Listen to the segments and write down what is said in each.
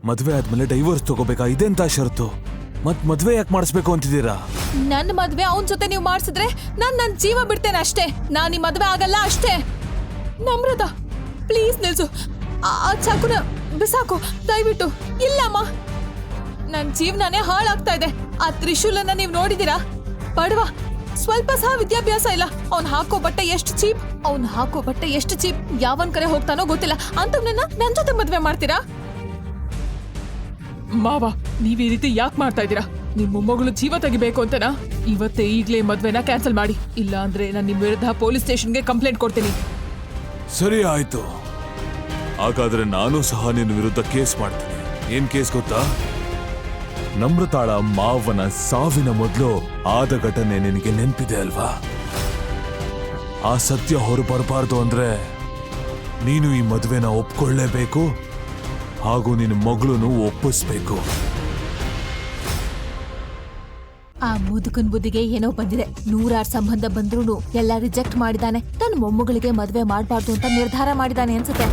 ಮದ್ವೆ ಆದ್ಮೇಲೆ ಡೈವರ್ಸ್ ತಗೋಬೇಕಾ? ಇದೆಂತ ಷರತ್ತು? ಮತ್ ಮದ್ವೆ ಯಾಕೆ ಮಾಡಿಸ್ಬೇಕು ಅಂತಿದ್ದೀರಾ? ನನ್ನ ಮದ್ವೆ ಅವನ್ ಜೊತೆ ನೀವು ಮಾಡಿಸಿದ್ರೆ ನನ್ನ ಜೀವ ಬಿಡ್ತೇನೆ ಅಷ್ಟೇ. ನಾನ್ ಈ ಮದ್ವೆ ಆಗಲ್ಲ ಅಷ್ಟೇ. ನಮ್ರತ ಪ್ಲೀಸ್ ನಿಲ್ಸು. ಆ ಚಾಕುನ ಬಿಸಾಕು ದಯವಿಟ್ಟು. ಇಲ್ಲಮ್ಮ, ನನ್ ಜೀವನನೇ ಹಾಳಾಗ್ತಾ ಇದೆ. ಆ ತ್ರಿಶೂಲನ್ನ ನೀವು ನೋಡಿದೀರಾ? ಬಡವ, ಸ್ವಲ್ಪ ಸಹ ವಿದ್ಯಾಭ್ಯಾಸ ಇಲ್ಲ. ಅವ್ನ್ ಹಾಕೋ ಬಟ್ಟೆ ಎಷ್ಟು ಚೀಪ್. ಯಾವನ್ ಕಡೆ ಹೋಗ್ತಾನೋ ಗೊತ್ತಿಲ್ಲ. ಅಂತವ್ನನ್ನ ನನ್ ಜೊತೆ ಮದ್ವೆ ಮಾಡ್ತೀರಾ? ಮಾವ, ನೀವ್ ಈ ರೀತಿ ಯಾಕೆ ಮಾಡ್ತಾ ಇದ್ದೀರಾ? ನಿಮ್ ಮೊಮ್ಮಗಳು ಜೀವ ತೆಗಿಬೇಕು ಅಂತನಾ? ಇವತ್ತೇ ಈಗ್ಲೇ ಮದ್ವೆನ ಕ್ಯಾನ್ಸಲ್ ಮಾಡಿ, ಇಲ್ಲ ಅಂದ್ರೆ ನಾನು ನಿಮ್ ವಿರುದ್ಧ ಪೊಲೀಸ್ ಸ್ಟೇಷನ್ಗೆ ಕಂಪ್ಲೇಂಟ್ ಕೊಡ್ತೀನಿ. ಸರಿ ಆಯ್ತು, ಹಾಗಾದ್ರೆ ನಾನು ಸಹ ನಿನ್ನ ವಿರುದ್ಧ ಕೇಸ್ ಮಾಡ್ತೀನಿ. ಏನ್ ಕೇಸ್ ಗೊತ್ತಾ? ನಮ್ರತಾಳ ಮಾವನ ಸಾವಿನ ಮೊದಲು ಆದ ಘಟನೆ ನಿನಗೆ ನೆನ್ಪಿದೆ ಅಲ್ವಾ? ಆ ಸತ್ಯ ಹೊರಬರಬಾರ್ದು ಅಂದ್ರೆ ನೀನು ಈ ಮದುವೆನ ಒಪ್ಕೊಳ್ಳೇಬೇಕು, ಹಾಗೂ ನಿನ್ನ ಮಗಳನ್ನು ಒಪ್ಪಿಸ್ಬೇಕು. ಆ ಮುದುಕನ್ ಬುದ್ಧಿಗೆ ಏನೋ ಬಂದಿದೆ. 100 ಸಂಬಂಧ ಬಂದ್ರೂ ಎಲ್ಲ ರಿಜೆಕ್ಟ್ ಮಾಡಿದಾನೆ. ತನ್ನ ಮೊಮ್ಮಗಳಿಗೆ ಮದ್ವೆ ಮಾಡಬಾರ್ದು ಅಂತ ನಿರ್ಧಾರ ಮಾಡಿದಾನೆ ಅನ್ಸುತ್ತೆ.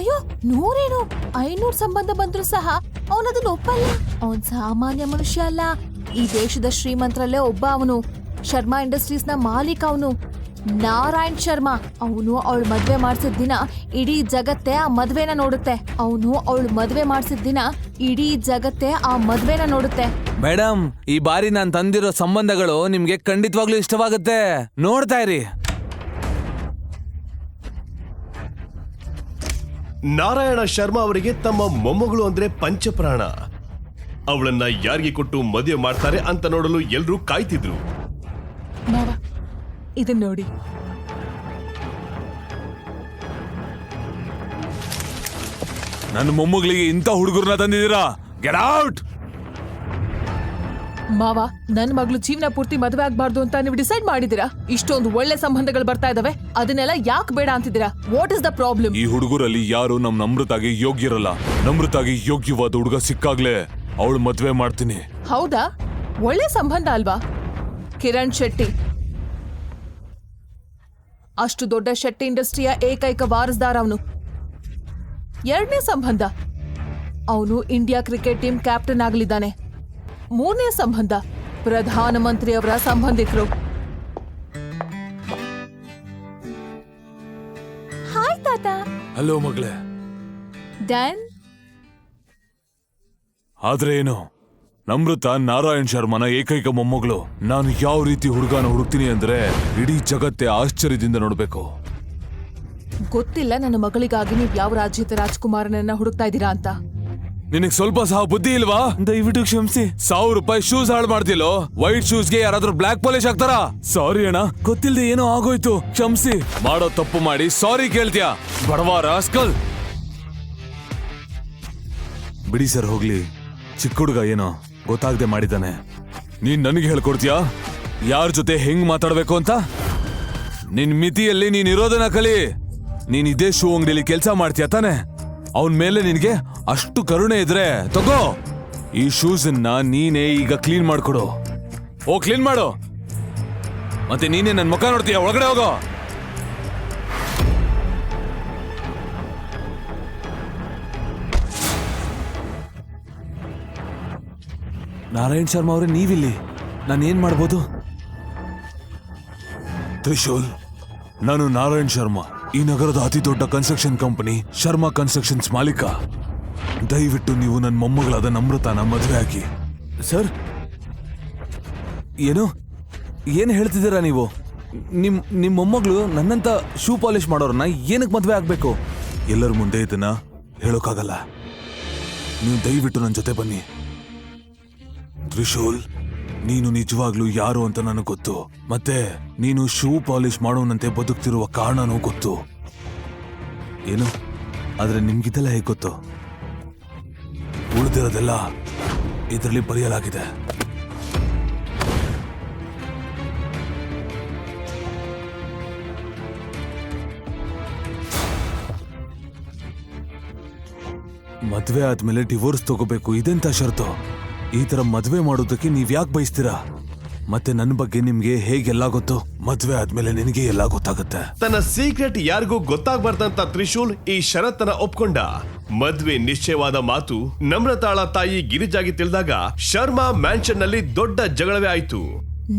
ಅಯ್ಯೋ, 100 500 ಸಂಬಂಧ ಬಂದ್ರು ಸಹ ಅವನದನ್ನ ಒಪ್ಪಲ್ಲ. ಅವನ್ ಸಾಮಾನ್ಯ ಮನುಷ್ಯ ಅಲ್ಲ. ಈ ದೇಶದ ಶ್ರೀಮಂತರಲ್ಲೇ ಒಬ್ಬ ಅವನು. ಶರ್ಮಾ ಇಂಡಸ್ಟ್ರೀಸ್ ನ ಮಾಲೀಕ ಅವನು, ನಾರಾಯಣ್ ಶರ್ಮಾ. ಅವನು ಅವಳು ಮದ್ವೆ ಮಾಡ್ಸಿದ ದಿನ ಇಡೀ ಜಗತ್ತೇ ಆ ಮದ್ವೆನ ನೋಡುತ್ತೆ. ಇಡೀ ಜಗತ್ತೇ ಆ ಮದ್ವೆನ ನೋಡುತ್ತೆ. ಮೇಡಮ್, ಈ ಬಾರಿ ನಾನ್ ತಂದಿರೋ ಸಂಬಂಧಗಳು ನಿಮ್ಗೆ ಖಂಡಿತವಾಗ್ಲೂ ಇಷ್ಟವಾಗುತ್ತೆ. ನೋಡ್ತಾ ಇರಿ. ನಾರಾಯಣ ಶರ್ಮಾ ಅವರಿಗೆ ತಮ್ಮ ಮೊಮ್ಮಗಳು ಅಂದ್ರೆ ಪಂಚಪ್ರಾಣ. ಅವಳನ್ನ ಯಾರಿಗೆ ಕೊಟ್ಟು ಮದುವೆ ಮಾಡ್ತಾರೆ ಅಂತ ನೋಡಲು ಎಲ್ರೂ ಕಾಯ್ತಿದ್ರು. ಮಾವ, ಇದನ್ನ ನೋಡಿ. ನನ್ನ ಮೊಮ್ಮಗಳಿಗೆ ಇಂಥ ಹುಡುಗರನ್ನ ತಂದಿದ್ದೀರಾ? Get out! ಮಾವ, ನನ್ ಮಗಳು ಜೀವನ ಪೂರ್ತಿ ಮದುವೆ ಆಗ್ಬಾರ್ದು ಅಂತ ನೀವು ಡಿಸೈಡ್ ಮಾಡಿದೀರಾ. ಇಷ್ಟೊಂದು ಒಳ್ಳೆ ಸಂಬಂಧಗಳು ಬರ್ತಾ ಇದಾವೆ, ಅದನ್ನೆಲ್ಲ ಯಾಕೆ ಬೇಡ ಅಂತಿದ್ದೀರಾ? What is the problem? ಈ ಹುಡುಗರಲ್ಲಿ ಯಾರು ನಮ್ ನಮ್ರತಾಗಿ ಯೋಗ್ಯರಲ್ಲ. ನಮ್ರತಾಗಿ ಯೋಗ್ಯವಾದ ಹುಡುಗ ಸಿಕ್ಕಾಗ್ಲೇ ಅವಳು ಮದ್ವೆ ಮಾಡ್ತೀನಿ. ಹೌದಾ? ಒಳ್ಳೆ ಸಂಬಂಧ ಅಲ್ವಾ? ಕಿರಣ್ ಶೆಟ್ಟಿ, ಅಷ್ಟು ದೊಡ್ಡ ಶೆಟ್ಟಿ ಇಂಡಸ್ಟ್ರಿಯ ಏಕೈಕ ವಾರಸ್ದಾರ ಅವನು. 2ನೇ ಸಂಬಂಧ, ಅವನು ಇಂಡಿಯಾ ಕ್ರಿಕೆಟ್ ಟೀಮ್ ಕ್ಯಾಪ್ಟನ್ ಆಗಲಿದ್ದಾನೆ. 3ನೇ ಸಂಬಂಧ, ಪ್ರಧಾನಮಂತ್ರಿಯವರ ಸಂಬಂಧಿಕರು. ಹಾಯ್ ತಾತ. ಹಲೋ ಮಗಳೇ. ಡ್ಯಾನ್. ಆದ್ರೆ ಏನು, ನಮ್ರತಾ ನಾರಾಯಣ್ ಶರ್ಮನ ಏಕೈಕ ಮೊಮ್ಮಗಳು. ನಾನು ಯಾವ ರೀತಿ ಹುಡುಗನ ಹುಡುಕ್ತೀನಿ ಅಂದ್ರೆ ಇಡೀ ಜಗತ್ತೇ ಆಶ್ಚರ್ಯದಿಂದ ನೋಡ್ಬೇಕು. ಗೊತ್ತಿಲ್ಲ ನನ್ನ ಮಗಳಿಗಾಗಿ ನೀವು ಯಾವ ರಾಜ್ಯದ ರಾಜ್ಕುಮಾರನನ್ನ ಹುಡುಕ್ತಾ ಇದ್ದೀರಾ ಅಂತ. ನಿನಗ್ ಸ್ವಲ್ಪ ಸಹ ಬುದ್ಧಿ ಇಲ್ವಾ? ದಯವಿಟ್ಟು ಕ್ಷಮಿಸಿ. 1000 ರೂಪಾಯಿ ಶೂಸ್ ಹಾಳು ಮಾಡ್ತಿಲ್ಲೋ? ವೈಟ್ ಶೂಸ್ಗೆ ಯಾರಾದ್ರೂ ಬ್ಲಾಕ್ ಪಾಲಿಶ್ ಹಾಕ್ತಾರಾ? ಸಾರಿ ಅಣ್ಣ, ಗೊತ್ತಿಲ್ಲದೆ ಏನೋ ಆಗೋಯ್ತು, ಕ್ಷಮಿಸಿ. ಮಾಡೋ ತಪ್ಪು ಮಾಡಿ ಸಾರಿ ಕೇಳ್ತೀಯಾ ಬಡವ ರಾಸ್ಕಲ್? ಬಿಡಿ ಸರ್, ಹೋಗ್ಲಿ. ಚಿಕ್ಕ ಹುಡುಗ ಏನೋ ಗೊತ್ತಾಗದೆ ಮಾಡಿದ್ದಾನೆ. ನೀನ್ ನನಗೆ ಹೇಳ್ಕೊಡ್ತೀಯಾ ಯಾರ ಜೊತೆ ಹೆಂಗ್ ಮಾತಾಡ್ಬೇಕು ಅಂತ? ನಿನ್ ಮಿತಿಯಲ್ಲಿ ನೀನ್ ಇರೋದನ್ನ ಕಲಿ. ನೀನ್ ಇದೇ ಶೂ ಅಂಗಡಿಯಲ್ಲಿ ಕೆಲಸ ಮಾಡ್ತೀಯ ತಾನೆ? ಅವನ್ ಮೇಲೆ ನಿನ್ಗೆ ಅಷ್ಟು ಕರುಣೆ ಇದ್ರೆ ತಗೋ, ಈ ಶೂಸ್ ನೀನೇ ಈಗ ಕ್ಲೀನ್ ಮಾಡ್ಕೊಡು. ಕ್ಲೀನ್ ಮಾಡು. ಮತ್ತೆ ನೀನೇ ನನ್ ಮುಖ ನೋಡ್ತೀಯ? ಒಳಗಡೆ ಹೋಗೋ. ನಾರಾಯಣ್ ಶರ್ಮಾ ಅವರೇ, ನೀವಿಲ್ಲಿ? ನಾನು ಏನ್ ಮಾಡ್ಬೋದು? ತ್ರಿಶೂಲ್, ನಾನು ನಾರಾಯಣ್ ಶರ್ಮಾ, ಈ ನಗರದ ಅತಿ ದೊಡ್ಡ ಕನ್ಸ್ಟ್ರಕ್ಷನ್ ಕಂಪನಿ ಶರ್ಮಾ ಕನ್ಸ್ಟ್ರಕ್ಷನ್ಸ್ ಮಾಲೀಕ. ದಯವಿಟ್ಟು ನೀವು ನನ್ನ ಮೊಮ್ಮಗಳಾದ ನಮ್ರತಾನ ಮದುವೆ ಆಗಿ. ಸರ್, ಏನು ಹೇಳ್ತಿದ್ದೀರಾ ನೀವು? ನಿಮ್ಮ ಮೊಮ್ಮಗಳು ನನ್ನಂತ ಶೂ ಪಾಲಿಶ್ ಮಾಡೋರನ್ನ ಏನಕ್ಕೆ ಮದುವೆ ಆಗ್ಬೇಕು? ಎಲ್ಲರ ಮುಂದೆ ಇದನ್ನ ಹೇಳೋಕ್ಕಾಗಲ್ಲ. ನೀವು ದಯವಿಟ್ಟು ನನ್ನ ಜೊತೆ ಬನ್ನಿ. ತ್ರಿಶೂಲ್, ನೀನು ನಿಜವಾಗ್ಲೂ ಯಾರು ಅಂತ ನನಗೆ ಗೊತ್ತು. ಮತ್ತೆ ನೀನು ಶೂ ಪಾಲಿಶ್ ಮಾಡೋನಂತೆ ಬದುಕ್ತಿರುವ ಕಾರಣನೂ ಗೊತ್ತು. ಏನು, ಆದ್ರೆ ನಿಮ್ಗಿದೆಲ್ಲ ಹೇಗೆ ಗೊತ್ತು? ಉಳಿದಿರೋದೆಲ್ಲ ಇದರಲ್ಲಿ ಬರೆಯಲಾಗಿದೆ. ಮದ್ವೆ ಆದ್ಮೇಲೆ ಡಿವೋರ್ಸ್ ತಗೋಬೇಕು, ಇದೆಂತ ಷರತ್ತು? ಈ ತರ ಮದ್ವೆ ಮಾಡೋದಕ್ಕೆ ನೀವ್ ಯಾಕೆ ಬಯಸ್ತೀರಾ? ಮತ್ತೆ ನನ್ನ ಬಗ್ಗೆ ನಿಮ್ಗೆ ಹೇಗೆಲ್ಲ ಗೊತ್ತು? ಮದ್ವೆ ಆದ್ಮೇಲೆ ನಿನಗೆ ಎಲ್ಲ ಗೊತ್ತಾಗುತ್ತೆ. ತನ್ನ ಸೀಕ್ರೆಟ್ ಯಾರಿಗೂ ಗೊತ್ತಾಗ್ಬಾರ್ದಂತ ತ್ರಿಶೂಲ್ ಈ ಷರತ್ತನ್ನ ಒಪ್ಕೊಂಡ. ಮದ್ವೆ ನಿಶ್ಚಯವಾದ ಮಾತು ನಮ್ರತಾಳ ತಾಯಿ ಗಿರಿಜಾಗಿ ತಿಳಿದಾಗ ಶರ್ಮಾ ಮ್ಯಾನ್ಷನ್ ನಲ್ಲಿ ದೊಡ್ಡ ಜಗಳವೇ ಆಯ್ತು.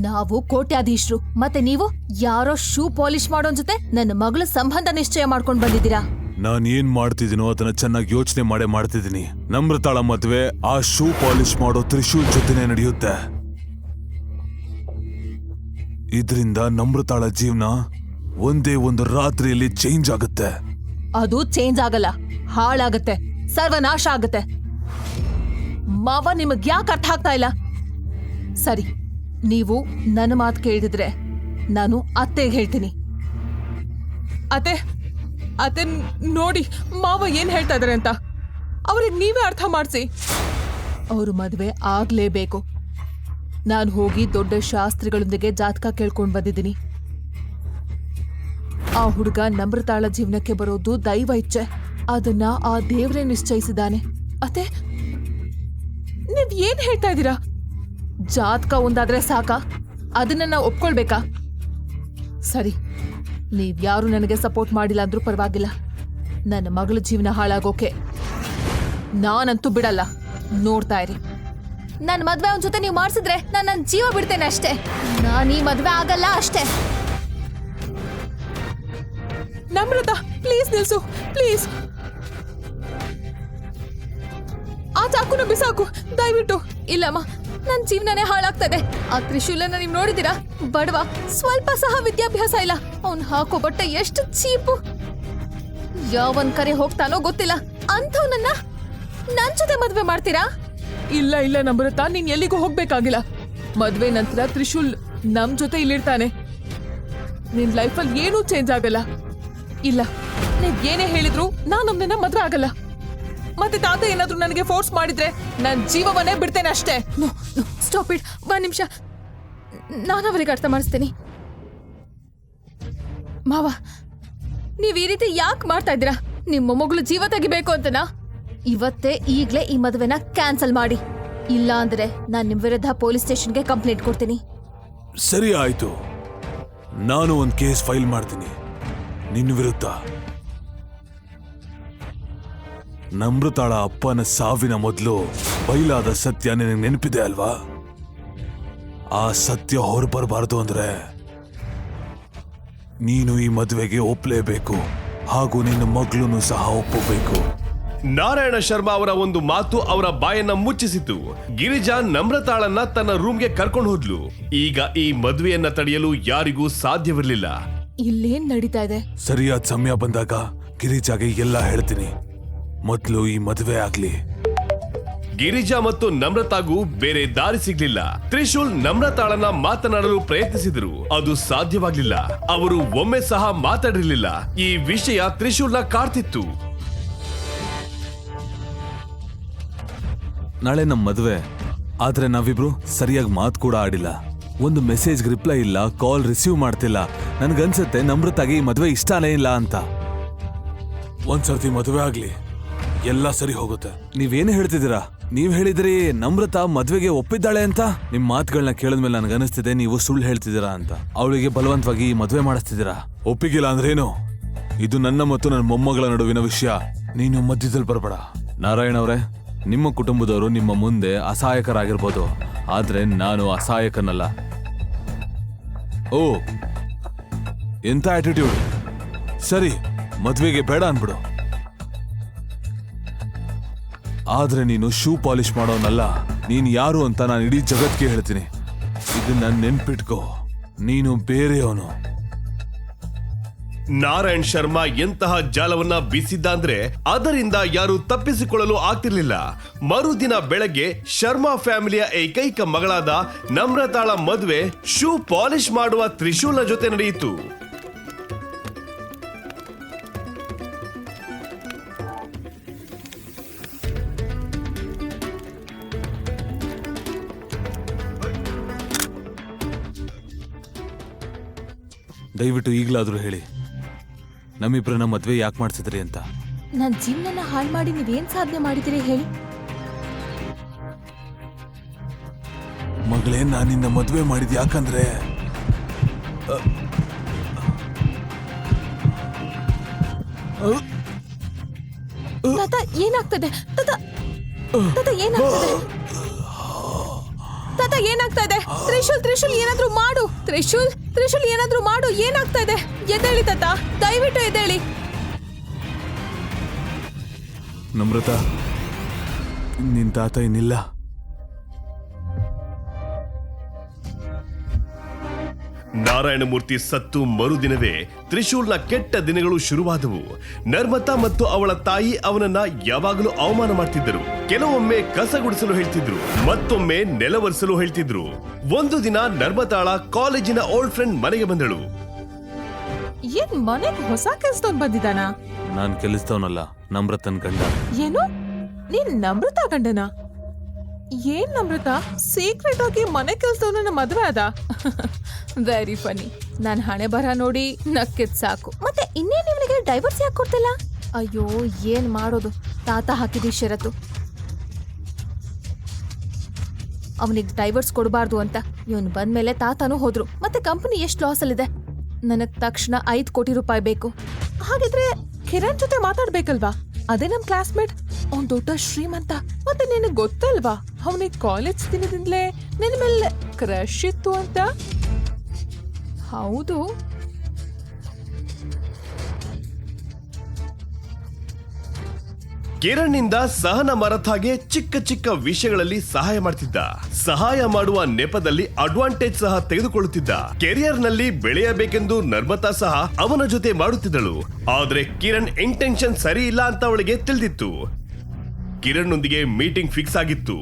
ನಾವು ಕೋಟ್ಯಾಧೀಶರು, ಮತ್ತೆ ನೀವು ಯಾರೋ ಶೂ ಪಾಲಿಶ್ ಮಾಡೋನ್ ಜೊತೆ ನನ್ನ ಮಗಳ ಸಂಬಂಧ ನಿಶ್ಚಯ ಮಾಡ್ಕೊಂಡ್ ಬಂದಿದ್ದೀರಾ. ನಾನ್ ಏನ್ ಮಾಡ್ತಿದ್ದೀನೋ ಅದನ್ನ ಚೆನ್ನಾಗಿ ಯೋಚನೆ ಮಾಡೇ ಮಾಡ್ತಿದ್ದೀನಿ. ನಮ್ರತಾಳ ಮದ್ವೆ ಆ ಶೂ ಪಾಲಿಶ್ ಮಾಡೋ ತ್ರಿಶೂಲ್ ಜೊತೆನೆ ನಡೆಯುತ್ತೆ. ಇದರಿಂದ ನಮ್ರತಾಳ ಜೀವನ ಒಂದೇ ಒಂದು ರಾತ್ರಿಯಲ್ಲಿ ಚೇಂಜ್ ಆಗುತ್ತೆ. ಅದು ಚೇಂಜ್ ಆಗಲ್ಲ, ಹಾಳಾಗತ್ತೆ, ಸರ್ವನಾಶ ಆಗತ್ತೆ. ಮಾವ ನಿಮಗ್ ಯಾಕೆ ಅರ್ಥ ಆಗ್ತಾ ಇಲ್ಲ? ಸರಿ, ನೀವು ನನ್ನ ಮಾತು ಕೇಳಿದ್ರೆ ನಾನು ಅತ್ತೆಗೆ ಹೇಳ್ತೀನಿ. ಅತ್ತೆ ನೋಡಿ ಮಾವ ಏನ್ ಹೇಳ್ತಾ ಇದಾರೆ ಅಂತ. ಅವ್ರಿಗೆ ನೀವೇ ಅರ್ಥ ಮಾಡಿಸಿ. ಅವ್ರ ಮದ್ವೆ ಆಗ್ಲೇಬೇಕು. ನಾನು ಹೋಗಿ ದೊಡ್ಡ ಶಾಸ್ತ್ರಿಗಳೊಂದಿಗೆ ಜಾತಕ ಕೇಳ್ಕೊಂಡ್ ಬಂದಿದ್ದೀನಿ. ಆ ಹುಡುಗ ನಮ್ರತಾಳ ಜೀವನಕ್ಕೆ ಬರೋದು ದೈವ ಇಚ್ಛೆ. ಅದನ್ನ ಆ ದೇವ್ರೇ ನಿಶ್ಚಯಿಸಿದಾನೆ. ಅತ್ತೆ, ನೀವ್ ಏನ್ ಹೇಳ್ತಾ ಇದ್ದೀರಾ? ಜಾತಕ ಒಂದಾದ್ರೆ ಸಾಕಾ? ಅದನ್ನ ನಾವು ಒಪ್ಕೊಳ್ಬೇಕಾ? ಸರಿ, ನೀವ್ಯಾರು ನನಗೆ ಸಪೋರ್ಟ್ ಮಾಡಿಲ್ಲ ಅಂದ್ರೂ ಪರವಾಗಿಲ್ಲ. ನನ್ನ ಮಗಳ ಜೀವನ ಹಾಳಾಗೋಕೆ ನಾನಂತೂ ಬಿಡಲ್ಲ. ನೋಡ್ತಾ ಇರಿ, ನನ್ನ ಮದ್ವೆ ಅವನ ಜೊತೆ ನೀವು ಮಾಡಿಸಿದ್ರೆ ನಾನು ನನ್ನ ಜೀವ ಬಿಡ್ತೇನೆ ಅಷ್ಟೇ. ನಾನು ಈ ಮದ್ವೆ ಆಗಲ್ಲ ಅಷ್ಟೇ. ನಮ್ರತ, ಪ್ಲೀಸ್ ನಿಲ್ಸು, ಪ್ಲೀಸ್. ಆ ಚಾಕುನ ಬಿಸಾಕು ದಯವಿಟ್ಟು. ಇಲ್ಲಮ್ಮ, ನನ್ನ ಜೀವನನೇ ಹಾಳಾಗ್ತದೆ. ಆ ತ್ರಿಶೂಲನ ನೀವು ನೋಡಿದಿರಾ? ಬಡವ, ಸ್ವಲ್ಪ ಸಹ ವಿದ್ಯಾಭ್ಯಾಸ ಇಲ್ಲ. ಅವ್ನು ಹಾಕೋ ಬಟ್ಟೆ ಎಷ್ಟು ಚೀಪು. ಯಾವನ್ ಕರೆ ಹೋಗ್ತಾನೋ ಗೊತ್ತಿಲ್ಲ. ಅಂಥವ್ನನ್ನ ನನ್ ಜೊತೆ ಮದ್ವೆ ಮಾಡ್ತೀರಾ? ಇಲ್ಲ ನಮ್ರತ, ನೀನ್ ಎಲ್ಲಿಗೂ ಹೋಗ್ಬೇಕಾಗಿಲ್ಲ. ಮದ್ವೆ ನಂತರ ತ್ರಿಶೂಲ್ ನಮ್ ಜೊತೆ ಇಲ್ಲಿರ್ತಾನೆ. ನಿನ್ ಲೈಫಲ್ಲಿ ಏನೂ ಚೇಂಜ್ ಆಗಲ್ಲ. ಇಲ್ಲ, ನೀವ್ ಏನೇ ಹೇಳಿದ್ರು ನಾನು ಅವನನ್ನ ಮದ್ವೆ ಆಗಲ್ಲ. ಮತ್ತೆ ತಾತ ಏನಾದ್ರೂ ನನಗೆ ಫೋರ್ಸ್ ಮಾಡಿದ್ರೆ ನನ್ನ ಜೀವವನ್ನೇ ಬಿಡ್ತೇನೆ ಅಷ್ಟೇ. Stop it. ಒಂದ್ ನಿಮಿಷ, ನಾನು ಅವರಿಗೆ ಅರ್ಥ ಮಾಡಿಸ್ತೇನೆ. ಮಾವ, ನೀವ್ ಈ ರೀತಿ ಯಾಕೆ ಮಾಡ್ತಾ ಇದ್ದೀರಾ? ನಿಮ್ಮ ಮೊಮ್ಮಗಳು ಜೀವ ತೆಗಿಬೇಕು ಅಂತನಾ? ಇವತ್ತೇ ಈಗ್ಲೇ ಈ ಮದುವೆನ ಕ್ಯಾನ್ಸಲ್ ಮಾಡಿ. ಇಲ್ಲ ಅಂದ್ರೆ ನಾನು ನಿಮ್ ವಿರುದ್ಧ ಪೊಲೀಸ್ ಸ್ಟೇಷನ್ಗೆ ಕಂಪ್ಲೇಂಟ್ ಕೊಡ್ತೀನಿ. ಸರಿ ಆಯ್ತು, ನಾನು ಒಂದ್ ಕೇಸ್ ಫೈಲ್ ಮಾಡ್ತೀನಿ ನಿನ್ನ ವಿರುದ್ಧ. ನಮ್ರತಾಳ ಅಪ್ಪನ ಸಾವಿನ ಮೊದಲು ಬಯಲಾದ ಸತ್ಯ ನಿನಗೆ ನೆನಪಿದೆ ಅಲ್ವಾ? ಆ ಸತ್ಯ ಹೊರಬರಬಾರದು ಅಂದ್ರೆ ನೀನು ಈ ಮದುವೆಗೆ ಒಪ್ಪಲೇಬೇಕು, ಹಾಗೂ ನಿನ್ನ ಮಗಳನ್ನು ಸಹ ಒಪ್ಪಬೇಕು. ನಾರಾಯಣ ಶರ್ಮಾ ಅವರ ಒಂದು ಮಾತು ಅವರ ಬಾಯನ್ನ ಮುಚ್ಚಿಸಿತು. ಗಿರಿಜಾ ನಮ್ರತಾಳನ್ನ ತನ್ನ ರೂಮ್ಗೆ ಕರ್ಕೊಂಡು ಹೋದ್ಲು. ಈಗ ಈ ಮದುವೆಯನ್ನ ತಡೆಯಲು ಯಾರಿಗೂ ಸಾಧ್ಯವಿರಲಿಲ್ಲ. ಇಲ್ಲೇನ್ ನಡೀತಾ ಇದೆ? ಸರಿಯಾದ ಸಮಯ ಬಂದಾಗ ಗಿರಿಜಾಗೆ ಎಲ್ಲ ಹೇಳ್ತೀನಿ. ಮೊದಲು ಈ ಮದುವೆ ಆಗ್ಲಿ. ಗಿರಿಜಾ ಮತ್ತು ನಮ್ರತಾಗೂ ಬೇರೆ ದಾರಿ ಸಿಗ್ಲಿಲ್ಲ. ತ್ರಿಶೂಲ್ ನಮ್ರತಾಳನ್ನ ಮಾತನಾಡಲು ಪ್ರಯತ್ನಿಸಿದ್ರು, ಅದು ಸಾಧ್ಯವಾಗ್ಲಿಲ್ಲ. ಅವರು ಒಮ್ಮೆ ಸಹ ಮಾತಾಡಿರ್ಲಿಲ್ಲ. ಈ ವಿಷಯ ತ್ರಿಶೂಲ್ನ ಕಾಡ್ತಿತ್ತು. ನಾಳೆ ನಮ್ ಮದುವೆ, ಆದ್ರೆ ನಾವಿಬ್ರು ಸರಿಯಾಗಿ ಮಾತು ಕೂಡ ಆಡಿಲ್ಲ. ಒಂದು ಮೆಸೇಜ್ ರಿಪ್ಲೈ ಇಲ್ಲ, ಕಾಲ್ ರಿಸೀವ್ ಮಾಡ್ತಿಲ್ಲ. ನನ್ಗನ್ಸತ್ತೆ ನಮ್ರತಾಗೆ ಈ ಮದುವೆ ಇಷ್ಟನೇ ಇಲ್ಲ ಅಂತ. ಒಂದ್ಸರ್ತಿ ಮದುವೆ ಆಗ್ಲಿ, ಎಲ್ಲ ಸರಿ ಹೋಗುತ್ತೆ. ನೀವೇನು ಹೇಳ್ತಿದ್ದೀರಾ? ನೀವ್ ಹೇಳಿದ್ರಿ ನಮ್ರತಾ ಮದ್ವೆಗೆ ಒಪ್ಪಿದ್ದಾಳೆ ಅಂತ. ನಿಮ್ ಮಾತುಗಳನ್ನ ಕೇಳಿದ್ಮೇಲೆ ನನ್ಗನ್ನಿಸ್ತಿದೆ ನೀವು ಸುಳ್ಳು ಹೇಳ್ತಿದ್ದೀರಾ ಅಂತ. ಅವಳಿಗೆ ಬಲವಂತವಾಗಿ ಮದ್ವೆ ಮಾಡಿಸ್ತಿದ್ದೀರಾ. ಒಪ್ಪಿಗಿಲ್ಲ ಅಂದ್ರೇನು? ಇದು ನನ್ನ ಮತ್ತು ನನ್ನ ಮೊಮ್ಮಗಳ ನಡುವಿನ ವಿಷಯ. ನೀನು ಮಧ್ಯದಲ್ಲಿ ಬರಬೇಡ. ನಾರಾಯಣ ಅವರೇ, ನಿಮ್ಮ ಕುಟುಂಬದವರು ನಿಮ್ಮ ಮುಂದೆ ಅಸಹಾಯಕರಾಗಿರ್ಬೋದು, ಆದ್ರೆ ನಾನು ಅಸಹಾಯಕನಲ್ಲ. ಓ, ಎಂತ ಆಟಿಟ್ಯೂಡ್. ಸರಿ, ಮದ್ವೆಗೆ ಬೇಡ ಅನ್ಬಿಡು. ಆದ್ರೆ ನೀನು ಶೂ ಪಾಲಿಶ್ ಮಾಡೋನಲ್ಲ. ನೀನ್ ಯಾರು ಅಂತ ನಾನು ಇಡೀ ಜಗತ್ಗೆ ಹೇಳ್ತೀನಿ. ಇದನ್ನ ನೆನ್ಪಿಟ್ಕೋ, ನೀನು ಬೇರೆಯವನು. ನಾರಾಯಣ್ ಶರ್ಮಾ ಎಂತಹ ಜಾಲವನ್ನ ಬೀಸಿದ್ದ ಅಂದ್ರೆ ಅದರಿಂದ ಯಾರು ತಪ್ಪಿಸಿಕೊಳ್ಳಲು ಆಗ್ತಿರ್ಲಿಲ್ಲ. ಮರುದಿನ ಬೆಳಗ್ಗೆ ಶರ್ಮಾ ಫ್ಯಾಮಿಲಿಯ ಏಕೈಕ ಮಗಳಾದ ನಮ್ರತಾಳ ಮದುವೆ ಶೂ ಪಾಲಿಶ್ ಮಾಡುವ ತ್ರಿಶೂಲ್ನ ಜೊತೆ ನಡೆಯಿತು. ದಯವಿಟ್ಟು ಈಗಲಾದ್ರೂ ಹೇಳಿ, ನಮ್ಮಿಬ್ರನ್ನ ಮದ್ವೆ ಯಾಕೆ ಮಾಡ್ತಿದ್ರಿ ಅಂತ. ನನ್ನ ಜೀವನನ ಹಾಳು ಮಾಡಿ ನೀವೇನ್ ಸಾಧನೆ ಮಾಡಿದಿರಿ ಹೇಳಿ? ಮಗಳೇ, ನಾನು ನಿನ್ನ ಮದ್ವೆ ಮಾಡಿದ್ ಯಾಕಂದ್ರೆ ತಾತ ಏನಾಗ್ತದೆ ತಾತ ತಾತ ಏನಾಗ್ತದೆ ತಾತ ಏನಾಗ್ತಾ ಇದೆ? ತ್ರಿಶೂಲ್ ಏನಾದ್ರೂ ಮಾಡು. ತ್ರಿಶೂಲ್ ಏನಾದ್ರೂ ಮಾಡು. ಏನಾಗ್ತಾ ಇದೆ? ಎದ್ದೇಳಿ ತಾತ, ದಯವಿಟ್ಟು ಎದ್ದೇಳಿ. ನಮ್ರತ, ನಿನ್ ತಾತ ಇನ್ನಿಲ್ಲ. ನಾರಾಯಣಮೂರ್ತಿ ಸತ್ತು ಮರುದಿನವೇ ತ್ರಿಶೂಲ್ನ ಕೆಟ್ಟ ದಿನಗಳು ಶುರುವಾದವು. ನರ್ಮತಾ ಮತ್ತು ಅವಳ ತಾಯಿ ಅವನನ್ನ ಯಾವಾಗಲೂ ಅವಮಾನ ಮಾಡ್ತಿದ್ದರು. ಕೆಲವೊಮ್ಮೆ ಕಸ ಗುಡಿಸಲು ಹೇಳ್ತಿದ್ರು, ಮತ್ತೊಮ್ಮೆ ನೆಲವರಿಸಲು ಹೇಳ್ತಿದ್ರು. ಒಂದು ದಿನ ನರ್ಮತಾಳ ಕಾಲೇಜಿನ ಓಲ್ಡ್ ಫ್ರೆಂಡ್ ಮನೆಗೆ ಬಂದಳು. ಏನ್ ಮನೆಗೆ ಹೊಸ ಕೆಲ್ಸದವ್ನ್ ಬಂದಿದ್ದಾನ? ನಾನ್ ಕೆಲಸದವನಲ್ಲ, ನಮ್ರತನ್ ಗಂಡ. ಏನು? ನೀನ್ ನಮ್ರತಾ ಗಂಡನ? ಏನ್ ನಮ್ರತ ಸೀಕ್ರೆಟ್ ಆಗಿ ಮನೆ ಕೆಲ್ಸದವನ ಮದ್ವೆ ಅದ? ವೆರಿ ಫನಿ. ನಾನ್ ಹಣೆ ಬರ ನೋಡಿ ನಕ್ಕಿದ್ ಸಾಕು. ಮತ್ತೆ ಇನ್ನೇನ್ ಇವನಿಗೆ ಡೈವರ್ಸ್ ಯಾಕೆ ಕೊಡ್ತಿಲ್ಲ? ಅಯ್ಯೋ, ಏನ್ ಮಾಡೋದು? ತಾತ ಹಾಕಿದಿ ಷರತ್ತು, ಅವನಿಗೆ ಡೈವರ್ಸ್ ಕೊಡಬಾರ್ದು ಅಂತ. ಇವನ್ ಬಂದ್ಮೇಲೆ ತಾತನೂ ಹೋದ್ರು. ಮತ್ತೆ ಕಂಪನಿ ಎಷ್ಟು ಲಾಸ್ ಅಲ್ಲಿದೆ. ನನಗ್ ತಕ್ಷಣ 5 ಕೋಟಿ ರೂಪಾಯಿ ಬೇಕು. ಹಾಗಿದ್ರೆ ಕಿರಣ್ ಜೊತೆ ಮಾತಾಡ್ಬೇಕಲ್ವಾ? ಅದೇ ನಮ್ ಕ್ಲಾಸ್ಮೇಟ್, ಅವ್ನ್ ದೊಡ್ಡ ಶ್ರೀಮಂತ. ಮತ್ತೆ ನಿನಗ್ ಗೊತ್ತಲ್ವಾ, ಅವನಿಗೆ ಕಾಲೇಜ್ ದಿನದಿಂದಲೇ ನಿನ್ ಮೇಲೆ ಕ್ರಶ್ ಇತ್ತು ಅಂತ. ಹೌದು, ಕಿರಣ್ನಿಂದ ಸಹನ ಮರಥಾಗೆ ಚಿಕ್ಕ ಚಿಕ್ಕ ವಿಷಯಗಳಲ್ಲಿ ಸಹಾಯ ಮಾಡ್ತಿದ್ದ. ಸಹಾಯ ಮಾಡುವ ನೆಪದಲ್ಲಿ ಅಡ್ವಾಂಟೇಜ್ ಸಹ ತೆಗೆದುಕೊಳ್ಳುತ್ತಿದ್ದ. ಕೆರಿಯರ್ ನಲ್ಲಿ ಬೆಳೆಯಬೇಕೆಂದು ನರ್ಮತಾ ಸಹ ಅವನ ಜೊತೆ ಮಾಡುತ್ತಿದ್ದಳು. ಆದ್ರೆ ಕಿರಣ್ ಇಂಟೆನ್ಷನ್ ಸರಿ ಇಲ್ಲ ಅಂತ ಅವಳಿಗೆ ತಿಳಿದಿತ್ತು. ಕಿರಣ್ ನೊಂದಿಗೆ ಮೀಟಿಂಗ್ ಫಿಕ್ಸ್ ಆಗಿತ್ತು.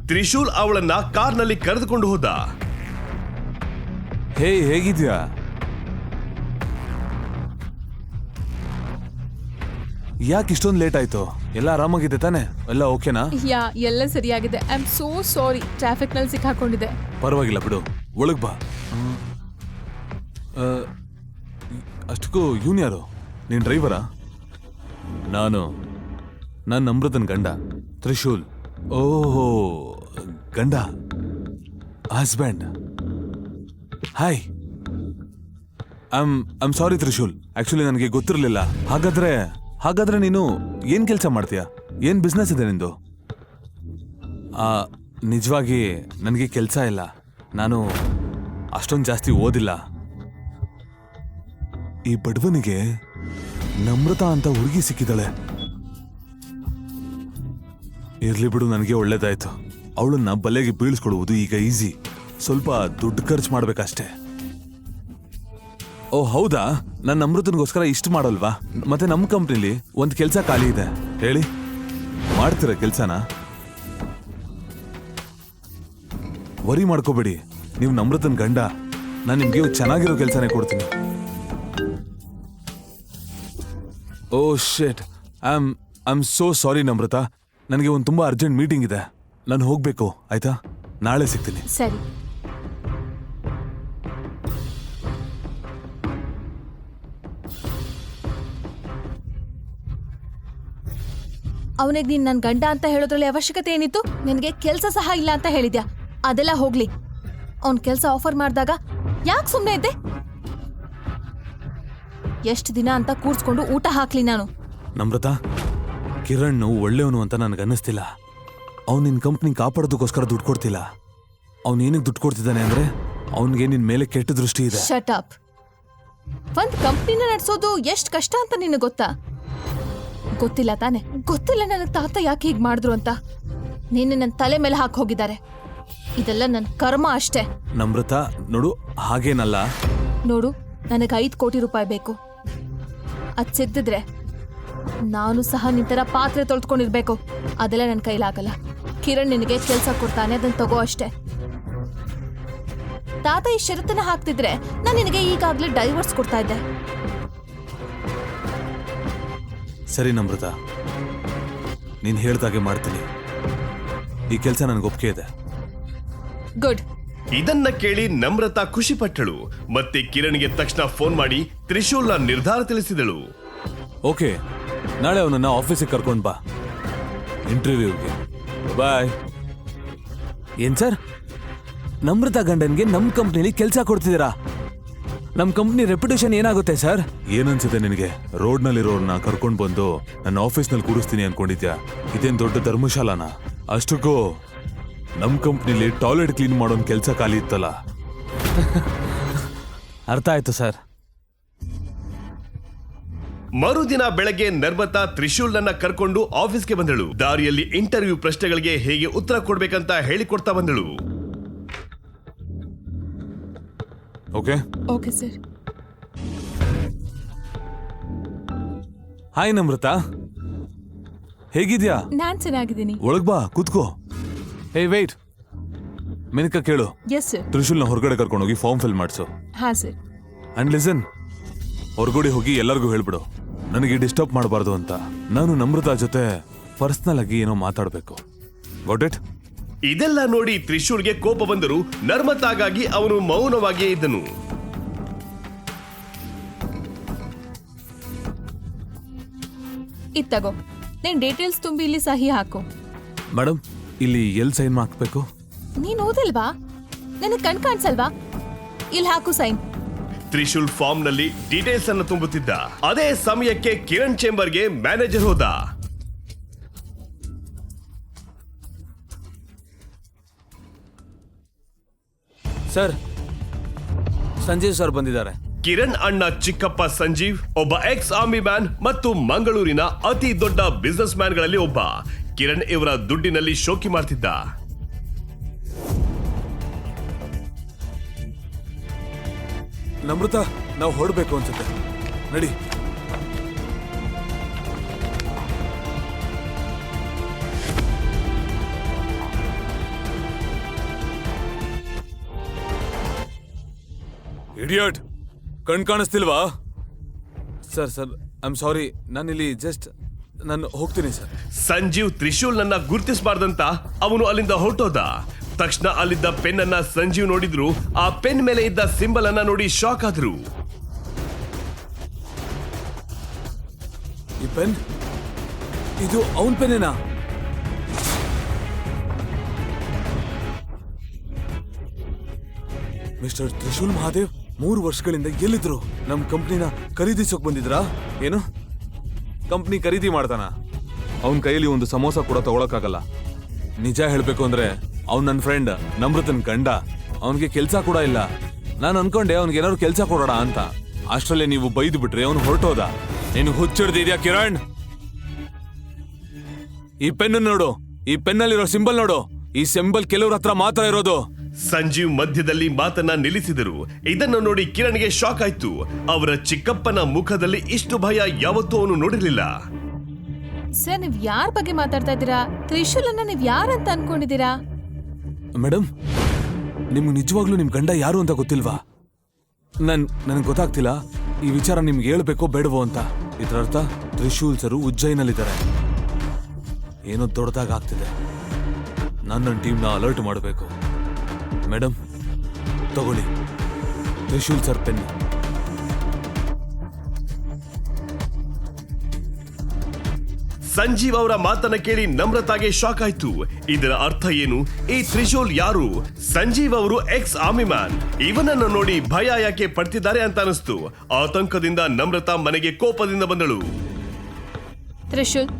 ತ್ರಿಶೂಲ್ ಅವಳನ್ನ ಕಾರ್ನಲ್ಲಿ ಕರೆದುಕೊಂಡು ಹೋದ. ಹೇ, ಹೇಗಿದ್ಯಾ? ಯಾಕೆ ಇಷ್ಟೊಂದು ಲೇಟ್ ಆಯ್ತು? ಎಲ್ಲ ಆರಾಮಾಗಿದೆ ತಾನೆ? ಎಲ್ಲ ಓಕೆನಾ? ಯಾ, ಎಲ್ಲ ಸರಿಯಾಗಿದೆ. I am so sorry, traffic ನಲ್ಲಿ ಸಿಕ್ಕಾಕೊಂಡಿದ್ದೆ. ಪರವಾಗಿಲ್ಲ ಬಿಡು, ಒಳಗ್ ಬಾ. ಅಷ್ಟಕ್ಕೂ ಇವನ್ ಯಾರು? ನೀನ್ ಡ್ರೈವರಾ? ನಾನು ನಮ್ರತನ್ ಗಂಡ ತ್ರಿಶೂಲ್. ಓಹೋ, ಗಂಡ, husband. Hi, I'm sorry Trishul, actually ನನಗೆ ಗೊತ್ತಿರಲಿಲ್ಲ. ಹಾಗಾದ್ರೆ ನೀನು ಏನ್ ಕೆಲಸ ಮಾಡ್ತೀಯಾ? ಏನ್ ಬಿಸ್ನೆಸ್ ಇದೆ ನಿಂದು? ನಿಜವಾಗಿ ನನಗೆ ಕೆಲಸ ಇಲ್ಲ. ನಾನು ಅಷ್ಟೊಂದು ಜಾಸ್ತಿ ಓದಿಲ್ಲ. ಈ ಬಡವನಿಗೆ ನಮ್ರತಾ ಅಂತ ಹುಡುಗಿ ಸಿಕ್ಕಿದಾಳೆ. ಇರ್ಲಿ ಬಿಡು, ನನಗೆ ಒಳ್ಳೇದಾಯ್ತು. ಅವಳನ್ನ ಬಲೆಗೆ ಬೀಳಿಸ್ಕೊಡುವುದು ಈಗ ಈಸಿ. ಸ್ವಲ್ಪ ದುಡ್ಡು ಖರ್ಚು ಮಾಡ್ಬೇಕಷ್ಟೇ. ಓ ಹೌದಾ, ನನ್ನ ಅಮೃತನಿಗೋಸ್ಕರ ಇಷ್ಟು ಮಾಡಲ್ವಾ? ಮತ್ತೆ ನಮ್ಮ ಕಂಪ್ನಿಲಿ ಒಂದು ಕೆಲಸ ಖಾಲಿ ಇದೆ. ಹೇಳಿ, ಮಾಡ್ತೀರಾ ಕೆಲಸನ? ವರಿ ಮಾಡ್ಕೋಬೇಡಿ, ನೀವು ನಮ್ರತನ್ ಗಂಡ. ನಾನು ನಿಮ್ಗೆ ಚೆನ್ನಾಗಿರೋ ಕೆಲಸನೇ ಕೊಡ್ತೀನಿ. Oh shit, I am so sorry Namrata. ನನಗೆ ಒಂದು ತುಂಬಾ ಅರ್ಜೆಂಟ್ ಮೀಟಿಂಗ್ ಇದೆ, ನಾನು ಹೋಗ್ಬೇಕು. ಆಯ್ತಾ, ನಾಳೆ ಸಿಗ್ತೀನಿ. ಸರಿ. ಅವನಿಗೆ ನೀನ್ ನನ್ ಗಂಡ ಅಂತ ಹೇಳೋದ್ರಲ್ಲಿ ಅವಶ್ಯಕತೆ ಏನಿತ್ತು? ನಿನಗೆ ಕೆಲಸ ಸಹ ಇಲ್ಲ ಅಂತ ಹೇಳಿದ್ಯಾ. ಅದೆಲ್ಲ ಹೋಗ್ಲಿ, ಅವ್ನ್ ಕೆಲಸ ಆಫರ್ ಮಾಡಿದಾಗ ಯಾಕೆ ಸುಮ್ಮನೆ ಇದ್ದೆ? ಎಷ್ಟು ದಿನ ಅಂತ ಕೂರ್ಸ್ಕೊಂಡು ಊಟ ಹಾಕ್ಲಿ ನಾನು? ನಮ್ರತಾ, ಕಿರಣ್ ಒಳ್ಳೆಯವನು ಅಂತ ನನಗನ್ನಿಸ್ತಿಲ್ಲ. ಅವ್ನು ನಿನ್ನ ಕಂಪ್ನಿ ಕಾಪಾಡೋದಕ್ಕೋಸ್ಕರ ದುಡ್ಡು ಕೊಡ್ತಿಲ್ಲ. ಅವ್ನು ಏನಕ್ಕೆ ದುಡ್ಡು ಕೊಡ್ತಿದ್ದಾನೆ ಅಂದ್ರೆ ಅವನಿಗೆ ನಿನ್ ಮೇಲೆ ಕೆಟ್ಟ ದೃಷ್ಟಿ ಇದೆ. Shut up. ಒಂದ್ ಕಂಪ್ನಿನ ನಡೆಸೋದು ಎಷ್ಟು ಕಷ್ಟ ಅಂತ ನಿನಗೆ ಗೊತ್ತಾ? ಗೊತ್ತಿಲ್ಲ ತಾನೆ? ಗೊತ್ತಿಲ್ಲ ನನಗೆ ತಾತ ಯಾಕೆ ಹೀಗೆ ಮಾಡಿದ್ರು ಅಂತ. ನೀನು ನನ್ನ ತಲೆ ಮೇಲೆ ಹಾಕಿ ಹೋಗಿದ್ದಾರೆ. ಇದೆಲ್ಲ ನನ್ನ ಕರ್ಮ ಅಷ್ಟೇ. ನಮ್ರತಾ ನೋಡು, ಹಾಗೇನಲ್ಲ. ನೋಡು, ನನಗೆ 5 ಕೋಟಿ ರೂಪಾಯಿ ಬೇಕು. ಅದ್ ಸಿಕ್ತಿದ್ರೆ ನಾನು ಸಹ ನಿಂತರ ಪಾತ್ರೆ ತೊಳ್ಕೊಂಡಿರ್ಬೇಕು. ಅದೆಲ್ಲ ನನ್ನ ಕೈಲಾಗಲ್ಲ. ಕಿರಣ್ ನಿನಗೆ ಕೆಲಸ ಕೊಡ್ತಾನೆ, ಅದನ್ನ ತಗೋ ಅಷ್ಟೇ. ತಾತ ಈ ಷರತ್ತನ್ನ ಹಾಕ್ತಿದ್ರೆ ನಾನು ನಿನಗೆ ಈಗಾಗ್ಲೇ ಡೈವರ್ಸ್ ಕೊಡ್ತಾ ಇದ್ದೆ. ಸರಿ ನಮ್ರತಾ, ನೀನ್ ಹೇಳ್ದಾಗೆ ಮಾಡ್ತೀನಿ. ಈ ಕೆಲಸ ನನಗೆ ಒಪ್ಪಿಗೆ ಇದೆ. ಗುಡ್. ಇದನ್ನ ಕೇಳಿ ನಮ್ರತಾ ಖುಷಿ ಪಟ್ಟಳು. ಮತ್ತೆ ಕಿರಣ್ಗೆ ತಕ್ಷಣ ಫೋನ್ ಮಾಡಿ ತ್ರಿಶೂಲ್ನ ನಿರ್ಧಾರ ತಿಳಿಸಿದಳು. ಓಕೆ, ನಾಳೆ ಅವನನ್ನ ಆಫೀಸಿಗೆ ಕರ್ಕೊಂಡ್ ಬಾ, ಇಂಟರ್ವ್ಯೂಗೆ. ಬಾಯ್. ಏನ್ ಸರ್, ನಮ್ರತಾ ಗಂಡನ್ಗೆ ನಮ್ ಕಂಪ್ನಿಲಿ ಕೆಲಸ ಕೊಡ್ತಿದ್ದೀರಾ? ನಮ್ ಕಂಪ್ನಿ ರೆಪ್ಯುಟೇಷನ್ ಏನಾಗುತ್ತೆ ಸರ್? ಏನನ್ಸುತ್ತೆ ನಿನಗೆ? ರೋಡ್ ನಲ್ಲಿರೋರ್ನ ಕರ್ಕೊಂಡ್ ಬಂದು ನನ್ನ ಆಫೀಸ್ ನಲ್ಲಿ ಕೂಡಿಸ್ತೀನಿ ಅನ್ಕೊಂಡಿದ್ಯಾ? ಇದೇನ್ ದೊಡ್ಡ ಧರ್ಮಶಾಲಾನ? ಅಷ್ಟಕ್ಕೂ ನಮ್ ಕಂಪ್ನಿಲಿ ಟಾಯ್ಲೆಟ್ ಕ್ಲೀನ್ ಮಾಡೋನ್ ಕೆಲ್ಸ ಖಾಲಿ ಇತ್ತಲ್ಲ. ಅರ್ಥ ಆಯ್ತು ಸರ್. ಮರುದಿನ ಬೆಳಗ್ಗೆ ನರ್ಮತಾ ತ್ರಿಶೂಲ್ ನನ್ನ ಕರ್ಕೊಂಡು ಆಫೀಸ್ಗೆ ಬಂದಳು. ದಾರಿಯಲ್ಲಿ ಇಂಟರ್ವ್ಯೂ ಪ್ರಶ್ನೆಗಳಿಗೆ ಹೇಗೆ ಉತ್ತರ ಕೊಡ್ಬೇಕಂತ ಹೇಳಿಕೊಡ್ತಾ ಬಂದಳು. Okay okay sir. Hi Namrata, ಹೇಗಿದ್ಯಾ? ನಾನ್ ಚೆನ್ನಾಗಿದ್ದೀನಿ. ಒಳಗ್ ಬಾ, ಕೂತ್ಕೋ. ಹೇ ವೇಟ್, ಮೆನಕ ಕೇಳು. Yes sir. ತ್ರಿಶೂಲ್ನ ಹೊರಗಡೆ ಕರ್ಕೊಂಡೋಗಿ ಫಾರ್ಮ್ ಫಿಲ್ ಮಾಡಿಸು. ಹಾ ಸರ್. ಅಂಡ್ ಲಿಸನ್, ಹೊರಗಡೆ ಹೋಗಿ ಎಲ್ಲರಿಗೂ ಹೇಳ್ಬಿಡು ನನಗೆ ಡಿಸ್ಟರ್ಬ್ ಮಾಡಬಾರ್ದು ಅಂತ. ನಾನು ನಮ್ರತಾ ಜೊತೆ ಪರ್ಸನಲ್ ಆಗಿ ಏನೋ ಮಾತಾಡ್ಬೇಕು. Got it? ಇದೆಲ್ಲ ನೋಡಿ ತ್ರಿಶೂಲ್ಗೆ ಕೋಪ ಬಂದರು. ನರ್ಮತಾಗಾಗಿ ಅವನು ಮೌನವಾಗಿಯೇ ಇದ್ದನು. ಇತ್ತಗೋ, ನೀನ್ ಡೀಟೇಲ್ಸ್ ತುಂಬಿ ಇಲ್ಲಿ ಸಹಿ ಹಾಕು. ಮೇಡಮ್, ಇಲ್ಲಿ ಎಲ್ ಸೈನ್ ಹಾಕ್ಬೇಕು? ನೀನ್ ಓದಿಲ್ವಾ? ನನಗ್ ಕಣ್ ಕಾಣಿಸಲ್ವಾ? ಇಲ್ಲಿ ಹಾಕು ಸೈನ್. ತ್ರಿಶೂಲ್ ಫಾರ್ಮ್ ನಲ್ಲಿ ಡೀಟೇಲ್ಸ್ ಅನ್ನು ತುಂಬುತ್ತಿದ್ದ. ಅದೇ ಸಮಯಕ್ಕೆ ಕಿರಣ್ ಚೇಂಬರ್ಗೆ ಮ್ಯಾನೇಜರ್ ಹೋದ. ಸರ್, ಸಂಜೀವ್ ಸರ್ ಬಂದಿದ್ದಾರೆ. ಕಿರಣ್ ಅಣ್ಣ ಚಿಕ್ಕಪ್ಪ ಸಂಜೀವ್ ಒಬ್ಬ ಎಕ್ಸ್ ಆರ್ಮಿ ಮ್ಯಾನ್ ಮತ್ತು ಮಂಗಳೂರಿನ ಅತಿ ದೊಡ್ಡ ಬಿಸಿನೆಸ್ ಮ್ಯಾನ್ ಗಳಲ್ಲಿ ಒಬ್ಬ. ಕಿರಣ್ ಇವರ ದುಡ್ಡಿನಲ್ಲಿ ಶೋಕಿ ಮಾಡ್ತಿದ್ದ. ನಮ್ರತಾ, ನಾವು ಹೊರಡ್ಬೇಕು ಅನ್ಸುತ್ತೆ, ನಡಿ. ಇಡಿಯಟ್, ಕಣ್ ಕಾಣಿಸ್ತಿಲ್ವಾ? Sir sir, I am sorry, ನಾನಿಲ್ಲಿ ಜಸ್ಟ್ ನಾನು ಹೋಗ್ತೀನಿ ಸರ್. ಸಂಜೀವ್ ತ್ರಿಶೂಲ್ ನನ್ನ ಗುರುತಿಸಬಾರ್ದಂತ ಅವನು ಅಲ್ಲಿಂದ ಹೊರಟೋದ. ತಕ್ಷಣ ಅಲ್ಲಿದ್ದ ಪೆನ್ ಅನ್ನ ಸಂಜೀವ್ ನೋಡಿದ್ರು. ಆ ಪೆನ್ ಮೇಲೆ ಇದ್ದ ಸಿಂಬಲ್ ಅನ್ನ ನೋಡಿ ಶಾಕ್ ಆದ್ರು. ಈ ಪೆನ್, ಇದು ಅವನ್ ಪೆನ್ನೇನಾ? ಮಿಸ್ಟರ್ ತ್ರಿಶೂಲ್ ಮಹಾದೇವ್ 3 ವರ್ಷಗಳಿಂದ ಎಲ್ಲಿದ್ರು? ನಮ್ ಕಂಪ್ನಿನ ಖರೀದಿಸೋಕ್ ಬಂದಿದ್ರಾ? ಏನು ಕಂಪ್ನಿ ಖರೀದಿ ಮಾಡ್ತಾನ? ಅವನ್ ಕೈಯಲ್ಲಿ ಒಂದು ಸಮೋಸ ಕೂಡ ತಗೊಳಕ್ಕಾಗಲ್ಲ. ನಿಜ ಹೇಳ್ಬೇಕು ಅಂದ್ರೆ ಅವ್ನ್ ನನ್ನ ಫ್ರೆಂಡ್ ನಮ್ರತನ್ ಗಂಡ. ಅವನಿಗೆ ಕೆಲ್ಸ ಕೂಡ ಇಲ್ಲ. ನಾನು ಅನ್ಕೊಂಡೆ ಅವ್ನಿಗೆ ಏನಾದ್ರು ಕೆಲ್ಸ ಕೊಡೋಣ ಅಂತ. ಅಷ್ಟರಲ್ಲೇ ನೀವು ಬೈದು ಬಿಟ್ರೆ ಅವನು ಹೊರಟೋದ. ನೀನು ಹುಚ್ಚಿಡ್ದಿದ್ಯಾ ಕಿರಣ್? ಈ ಪೆನ್ ನೋಡು, ಈ ಪೆನ್ನಲ್ಲಿರೋ ಸಿಂಬಲ್ ನೋಡು. ಈ ಸಿಂಬಲ್ ಕೆಲವ್ರ ಹತ್ರ ಮಾತ್ರ ಇರೋದು. ಸಂಜೀವ್ ಮಧ್ಯದಲ್ಲಿ ಮಾತನ್ನ ನಿಲ್ಲಿಸಿದರು. ಇದನ್ನು ನೋಡಿ ಕಿರಣ್ಗೆ ಶಾಕ್ ಆಯ್ತು. ಅವರ ಚಿಕ್ಕಪ್ಪನ ಮುಖದಲ್ಲಿ ಇಷ್ಟು ಭಯ ಯಾವತ್ತೂ ಅವನು ನೋಡಿರ್ಲಿಲ್ಲ. ಸರ್, ನೀವ್ ಯಾರ ಬಗ್ಗೆ ಮಾತಾಡ್ತಾ ಇದ್ದೀರಾ? ತ್ರಿಶೂಲನ್ನ ನೀವ್ ಯಾರಂತ ಅನ್ಕೊಂಡಿದ್ದೀರಾ? ಮೇಡಮ್, ನಿಮ್ಗೆ ನಿಜವಾಗ್ಲೂ ನಿಮ್ ಗಂಡ ಯಾರು ಅಂತ ಗೊತ್ತಿಲ್ವಾ? ನನಗೆ ಗೊತ್ತಾಗ್ತಿಲ್ಲ ಈ ವಿಚಾರ ನಿಮ್ಗೆ ಹೇಳ್ಬೇಕೋ ಬೇಡವೋ ಅಂತ. ಇದರ ಅರ್ಥ ತ್ರಿಶೂಲ್ ಸರು ಉಜ್ಜಯಿನಲ್ಲಿದ್ದಾರೆ. ಏನೋ ದೊಡ್ಡದಾಗ ಆಗ್ತಿದೆ. ನನ್ನ ಟೀಮ್ನ ಅಲರ್ಟ್ ಮಾಡಬೇಕು. ಮೇಡಮ್, ತಗೊಳ್ಳಿ ತ್ರಿಶೂಲ್ ಸರ್ ಪೆನ್. ಸಂಜೀವ್ ಅವರ ಮಾತನ್ನ ಕೇಳಿ ನಮ್ರತಾಗೆ ಶಾಕ್ ಆಯ್ತು. ಇದರ ಅರ್ಥ ಏನು? ಈ ತ್ರಿಶೂಲ್ ಯಾರು? ಸಂಜೀವ್ ಅವರು ಎಕ್ಸ್ ಆರ್ಮಿ ಮ್ಯಾನ್. ಇವನನ್ನು ನೋಡಿ ಭಯ ಯಾಕೆ ಪಡ್ತಿದ್ದಾರೆ ಅಂತ ಅನಿಸ್ತು. ಆತಂಕದಿಂದ ನಮ್ರತಾ ಮನೆಗೆ ಕೋಪದಿಂದ ಬಂದಳು. ತ್ರಿಶೂಲ್,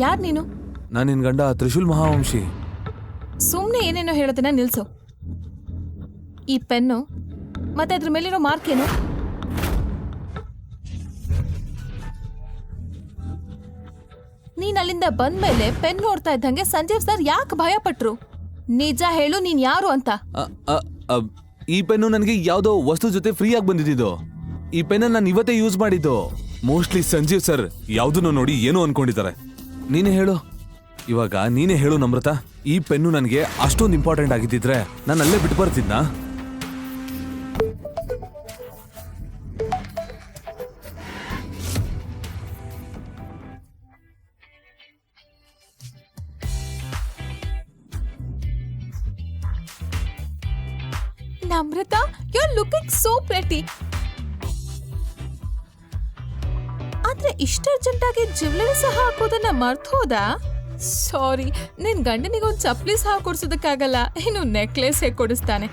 ಯಾರ್ ನೀನು? ನಾನು ನಿನ್ ಗಂಡ ತ್ರಿಶೂಲ್ ಮಹಾವಂಶಿ. ಸುಮ್ನೆ ಏನೇನೋ ಹೇಳೋದನ್ನ ನಿಲ್ಸು. ಈ ಪೆನ್ನು ಮತ್ತೆ ಅದ್ರ ಮೇಲಿರೋ ಮಾರ್ಕ್ ಏನು? ನೀನ್ ಅಲ್ಲಿಂದ ಬಂದ್ಮೇಲೆ ಪೆನ್ ನೋಡ್ತಾ ಇದ್ದಂಗೆ ಸಂಜೀವ್ ಸರ್ ಯಾಕೆ ಭಯ ಪಟ್ರು? ನಿಜ ಹೇಳು, ನೀನ್ ಯಾರು ಅಂತ. ಈ ಪೆನ್ನು ನನಗೆ ಯಾವ್ದೋ ವಸ್ತು ಜೊತೆ ಫ್ರೀ ಆಗಿ ಬಂದಿದ್ದು. ಈ ಪೆನ್ನ ನಾನು ಇವತ್ತೇ ಯೂಸ್ ಮಾಡಿದ್ದು. ಮೋಸ್ಟ್ಲಿ ಸಂಜೀವ್ ಸರ್ ಯಾವ್ದನ್ನು ನೋಡಿ ಏನೋ ಅನ್ಕೊಂಡಿದ್ದಾರೆ. ನೀನೇ ಹೇಳು, ಇವಾಗ ನೀನೇ ಹೇಳು ನಮ್ರತಾ. ಈ ಪೆನ್ನು ನನಗೆ ಅಷ್ಟೊಂದು ಇಂಪಾರ್ಟೆಂಟ್ ಆಗಿದ್ದಿದ್ರೆ ನಾನು ಅಲ್ಲೇ ಬಿಟ್ಟು ಬರ್ತಿದ್ನಾ? Namrata, you're looking so pretty. ಆದ್ರೆ ಇಷ್ಟ ಅರ್ಜೆಂಟ್ ಆಗಿ ಜ್ಯುವೆಲರಿ ಸಹ ಹಾಕೋದನ್ನ ಮರ್ತ್ ಹೋದ? ಸಾರಿ, ನಿನ್ ಗಂಡನಿಗೆ ಒಂದು ಚಪ್ಲಿ ಸಹ ಕೊಡ್ಸೋದಕ್ಕಾಗಲ್ಲ, ಇನ್ನು ನೆಕ್ಲೆಸ್ ಹೇಗೆ ಕೊಡಿಸ್ತಾನೆ?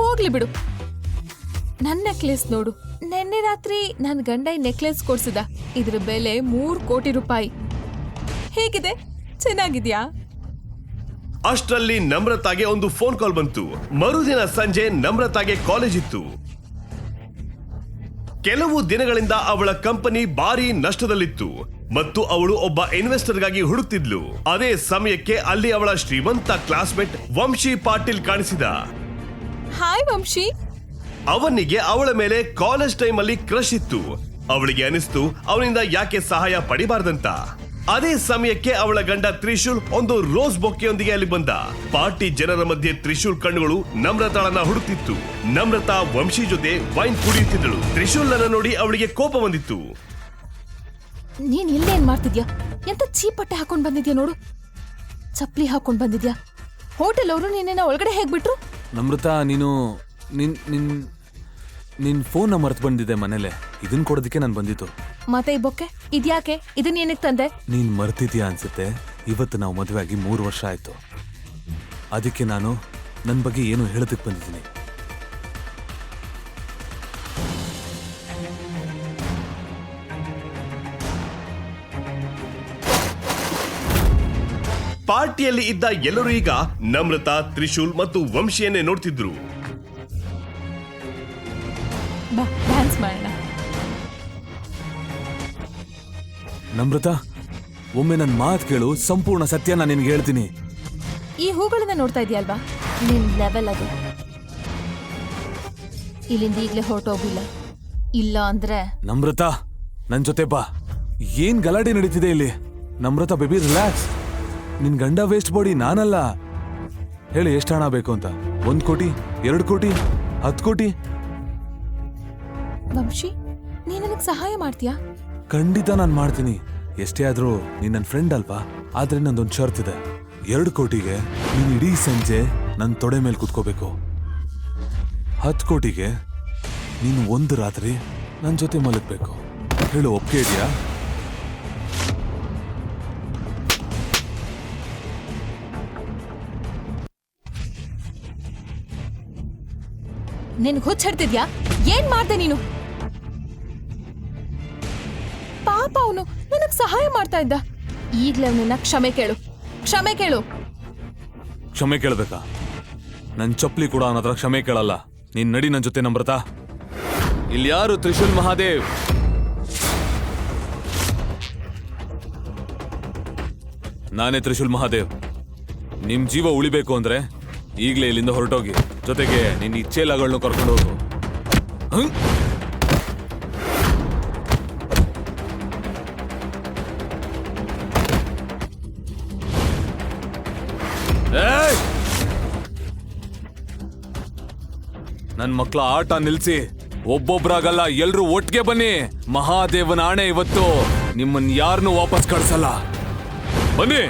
ಹೋಗ್ಲಿ ಬಿಡು. ನನ್ ನೆಕ್ಲೆಸ್ ನೋಡು. ನಿನ್ನೆ ರಾತ್ರಿ ನನ್ ಗಂಡ ಈ ನೆಕ್ಲೆಸ್ ಕೊಡ್ಸಿದ. ಇದ್ರ ಬೆಲೆ 3 ಕೋಟಿ ರೂಪಾಯಿ. ಹೇಗಿದೆ? ಚೆನ್ನಾಗಿದ್ಯಾ? ಅಷ್ಟರಲ್ಲಿ ನಮ್ರತಾಗೆ ಒಂದು ಫೋನ್ ಕಾಲ್ ಬಂತು. ಮರುದಿನ ಸಂಜೆ ನಮ್ರತಾಗೆ ಕಾಲೇಜ್ ಇತ್ತು. ಕೆಲವು ದಿನಗಳಿಂದ ಅವಳ ಕಂಪನಿ ಭಾರಿ ನಷ್ಟದಲ್ಲಿತ್ತು ಮತ್ತು ಅವಳು ಒಬ್ಬ ಇನ್ವೆಸ್ಟರ್ಗಾಗಿ ಹುಡುಕ್ತಿದ್ಲು. ಅದೇ ಸಮಯಕ್ಕೆ ಅಲ್ಲಿ ಅವಳ ಶ್ರೀಮಂತ ಕ್ಲಾಸ್ಮೇಟ್ ವಂಶಿ ಪಾಟೀಲ್ ಕಾಣಿಸಿದ. ಹಾಯ್ ವಂಶಿ. ಅವನಿಗೆ ಅವಳ ಮೇಲೆ ಕಾಲೇಜ್ ಟೈಮ್ ಅಲ್ಲಿ ಕ್ರಶ್ ಇತ್ತು. ಅವಳಿಗೆ ಅನಿಸ್ತು ಅವನಿಂದ ಯಾಕೆ ಸಹಾಯ ಪಡಿಬಾರ್ದಂತ. ಅದೇ ಸಮಯಕ್ಕೆ ಅವಳ ಗಂಡ ತ್ರಿಶೂಲ್ ಒಂದು ರೋಸ್ ಬೊಕ್ಕೆಯೊಂದಿಗೆ ಅಲ್ಲಿ ಬಂದ. ಪಾರ್ಟಿ ಜನರ ಮಧ್ಯೆ ತ್ರಿಶೂಲ್ ಕಣ್ಣುಗಳು ನಮ್ರತಾಳನ್ನ ಹುಡುಕ್ತಿತ್ತು. ನಮ್ರತಾ ವಂಶಿ ಜೊತೆ ವೈನ್ ಕುಡಿಯುತ್ತಿದ್ದಳು. ತ್ರಿಶೂಲ್ನ ನೋಡಿ ಅವಳಿಗೆ ಕೋಪ ಬಂದಿತ್ತು. ನೀನ್ ಇಲ್ಲೇನ್ ಮಾಡ್ತಿದ್ಯಾ? ಎಂತ ಚೀಪಟ್ಟೆ ಹಾಕೊಂಡ್ ಬಂದಿದ್ಯಾ ನೋಡು. ಚಪ್ಲಿ ಹಾಕೊಂಡ್ ಬಂದಿದ್ಯಾ. ಹೋಟೆಲ್ ಅವರು ನಿನ್ನ ಒಳಗಡೆ ಹೇಗ್ಬಿಟ್ರು? ನಮ್ರತಾ, ನೀನು ನಿನ್ ಫೋನ್ ಮರ್ತು ಬಂದಿದೆ ಮನೇಲೆ. ಇದನ್ ಕೊಡೋದಕ್ಕೆ ನಾನು ಬಂದಿತ್ತು. ಮತ್ತೆ ಈ ಬೊಕ್ಕೆ ಇದ್ಯಾಕೆ? ಇದನ್ನ ಏನಕ್ಕೆ ತಂದೆ? ನೀನ್ ಮರ್ತಿದ್ಯಾ ಅನ್ಸುತ್ತೆ. ಇವತ್ತು ನಾವು ಮದುವೆ ಆಗಿ 3 ವರ್ಷ ಆಯ್ತು. ಅದಕ್ಕೆ ನಾನು ನನ್ ಬಗ್ಗೆ ಏನು ಹೇಳೋದಕ್ಕೆ ಬಂದಿದ್ದೀನಿ. ಪಾರ್ಟಿಯಲ್ಲಿ ಇದ್ದ ಎಲ್ಲರೂ ಈಗ ನಮ್ರತಾ, ತ್ರಿಶೂಲ್ ಮತ್ತು ವಂಶಿಯನ್ನೇ ನೋಡ್ತಿದ್ರು. ಬಾ ಡ್ಯಾನ್ಸ್ ಮಾಡೋಣ. ನಮ್ರತಾ, ಒಮ್ಮೆ ನನ್ನ ಮಾತು ಕೇಳು. ಸಂಪೂರ್ಣ ಸತ್ಯ ನಾನು ನಿನ್ಗೆ ಹೇಳ್ತೀನಿ. ಈ ಹೂಗಳನ್ನ ನೋಡ್ತಾ ಇದೆಯಲ್ವಾ, ನಿನ್ ಲೆವೆಲ್ ಅದು. ಇಲ್ಲಿಂದ ಈಗ್ಲೇ ಹೊರಟೋಗಿಲ್ಲ. ಇಲ್ಲ ಅಂದ್ರೆ ನಮ್ರತಾ, ನನ್ ಜೊತೆ ಬಾ. ಏನ್ ಗಲಾಟೆ ನಡೀತಿದೆ ಇಲ್ಲಿ? Namrata baby, relax. ನಿನ್ ಗಂಡ ವೇಸ್ಟ್ ಬಾಡಿ, ನಾನಲ್ಲ. ಹೇಳಿ, ಎಷ್ಟು ಹಣ ಬೇಕು ಅಂತ? 1 ಕೋಟಿ, 2 ಕೋಟಿ, 10 ಕೋಟಿ? ವಂಶಿ, ನೀನ್ ನನಗ್ ಸಹಾಯ ಮಾಡ್ತೀಯಾ? ಖಂಡಿತ ನಾನ್ ಮಾಡ್ತೀನಿ. ಎಷ್ಟೇ ಆದ್ರೂ ನೀನ್ ನನ್ನ ಫ್ರೆಂಡ್ ಅಲ್ವಾ? ಆದ್ರೆ ನಂದೊಂದು ಶರ್ತ್ ಇದೆ. 2 ಕೋಟಿಗೆ ನೀನ್ ಇಡೀ ಸಂಜೆ ನನ್ ತೊಡೆ ಮೇಲೆ ಕುತ್ಕೋಬೇಕು. 10 ಕೋಟಿಗೆ ನೀನು ಒಂದು ರಾತ್ರಿ ನನ್ ಜೊತೆ ಮಲಗ್ಬೇಕು. ಹೇಳು, ಒಪ್ಪಿಗೆ ಇದೆಯಾ? ನಿನ್ಗ್ ಹುಚ್ಚಿಡ್ತಿದ್ಯಾ? ಏನ್ ಮಾಡ್ದೆ ನೀನು? ಪಾಪ ಅವನು ನನಗ್ ಸಹಾಯ ಮಾಡ್ತಾ ಇದ್ದ. ಈಗ್ಲೇ ಅವನನ್ನ ಕ್ಷಮೆ ಕೇಳು. ಕ್ಷಮೆ ಕೇಳು. ಕ್ಷಮೆ ಕೇಳ್ಬೇಕಾ? ನನ್ ಚಪ್ಲಿ ಕೂಡ ಅವನ ಹತ್ರ ಕ್ಷಮೆ ಕೇಳಲ್ಲ. ನೀನ್ ನಡಿ ನನ್ ಜೊತೆ. ನಮ್ರತಾ, ಇಲ್ಲಿ ಯಾರು? ತ್ರಿಶೂಲ್ ಮಹಾದೇವ್. ನಾನೇ ತ್ರಿಶೂಲ್ ಮಹಾದೇವ್. ನಿಮ್ ಜೀವ ಉಳಿಬೇಕು ಅಂದ್ರೆ ಈಗ್ಲೇ ಇಲ್ಲಿಂದ ಹೊರಟೋಗಿ. ಜೊತೆಗೆ ನಿನ್ನ ಇಚ್ಛೆಲಗಳನ್ನು ಕರ್ಕೊಂಡು ಹೋಗು. ನನ್ ಮಕ್ಳ ಆಟ ನಿಲ್ಸಿ. ಒಬ್ಬೊಬ್ರಾಗಲ್ಲ, ಎಲ್ರೂ ಒಟ್ಟಿಗೆ ಬನ್ನಿ. ಮಹಾದೇವನ ಆಣೆ, ಇವತ್ತು ನಿಮ್ಮನ್ ಯಾರನ್ನೂ ವಾಪಸ್ ಕಳ್ಸಲ್ಲ. ಬನ್ನಿ.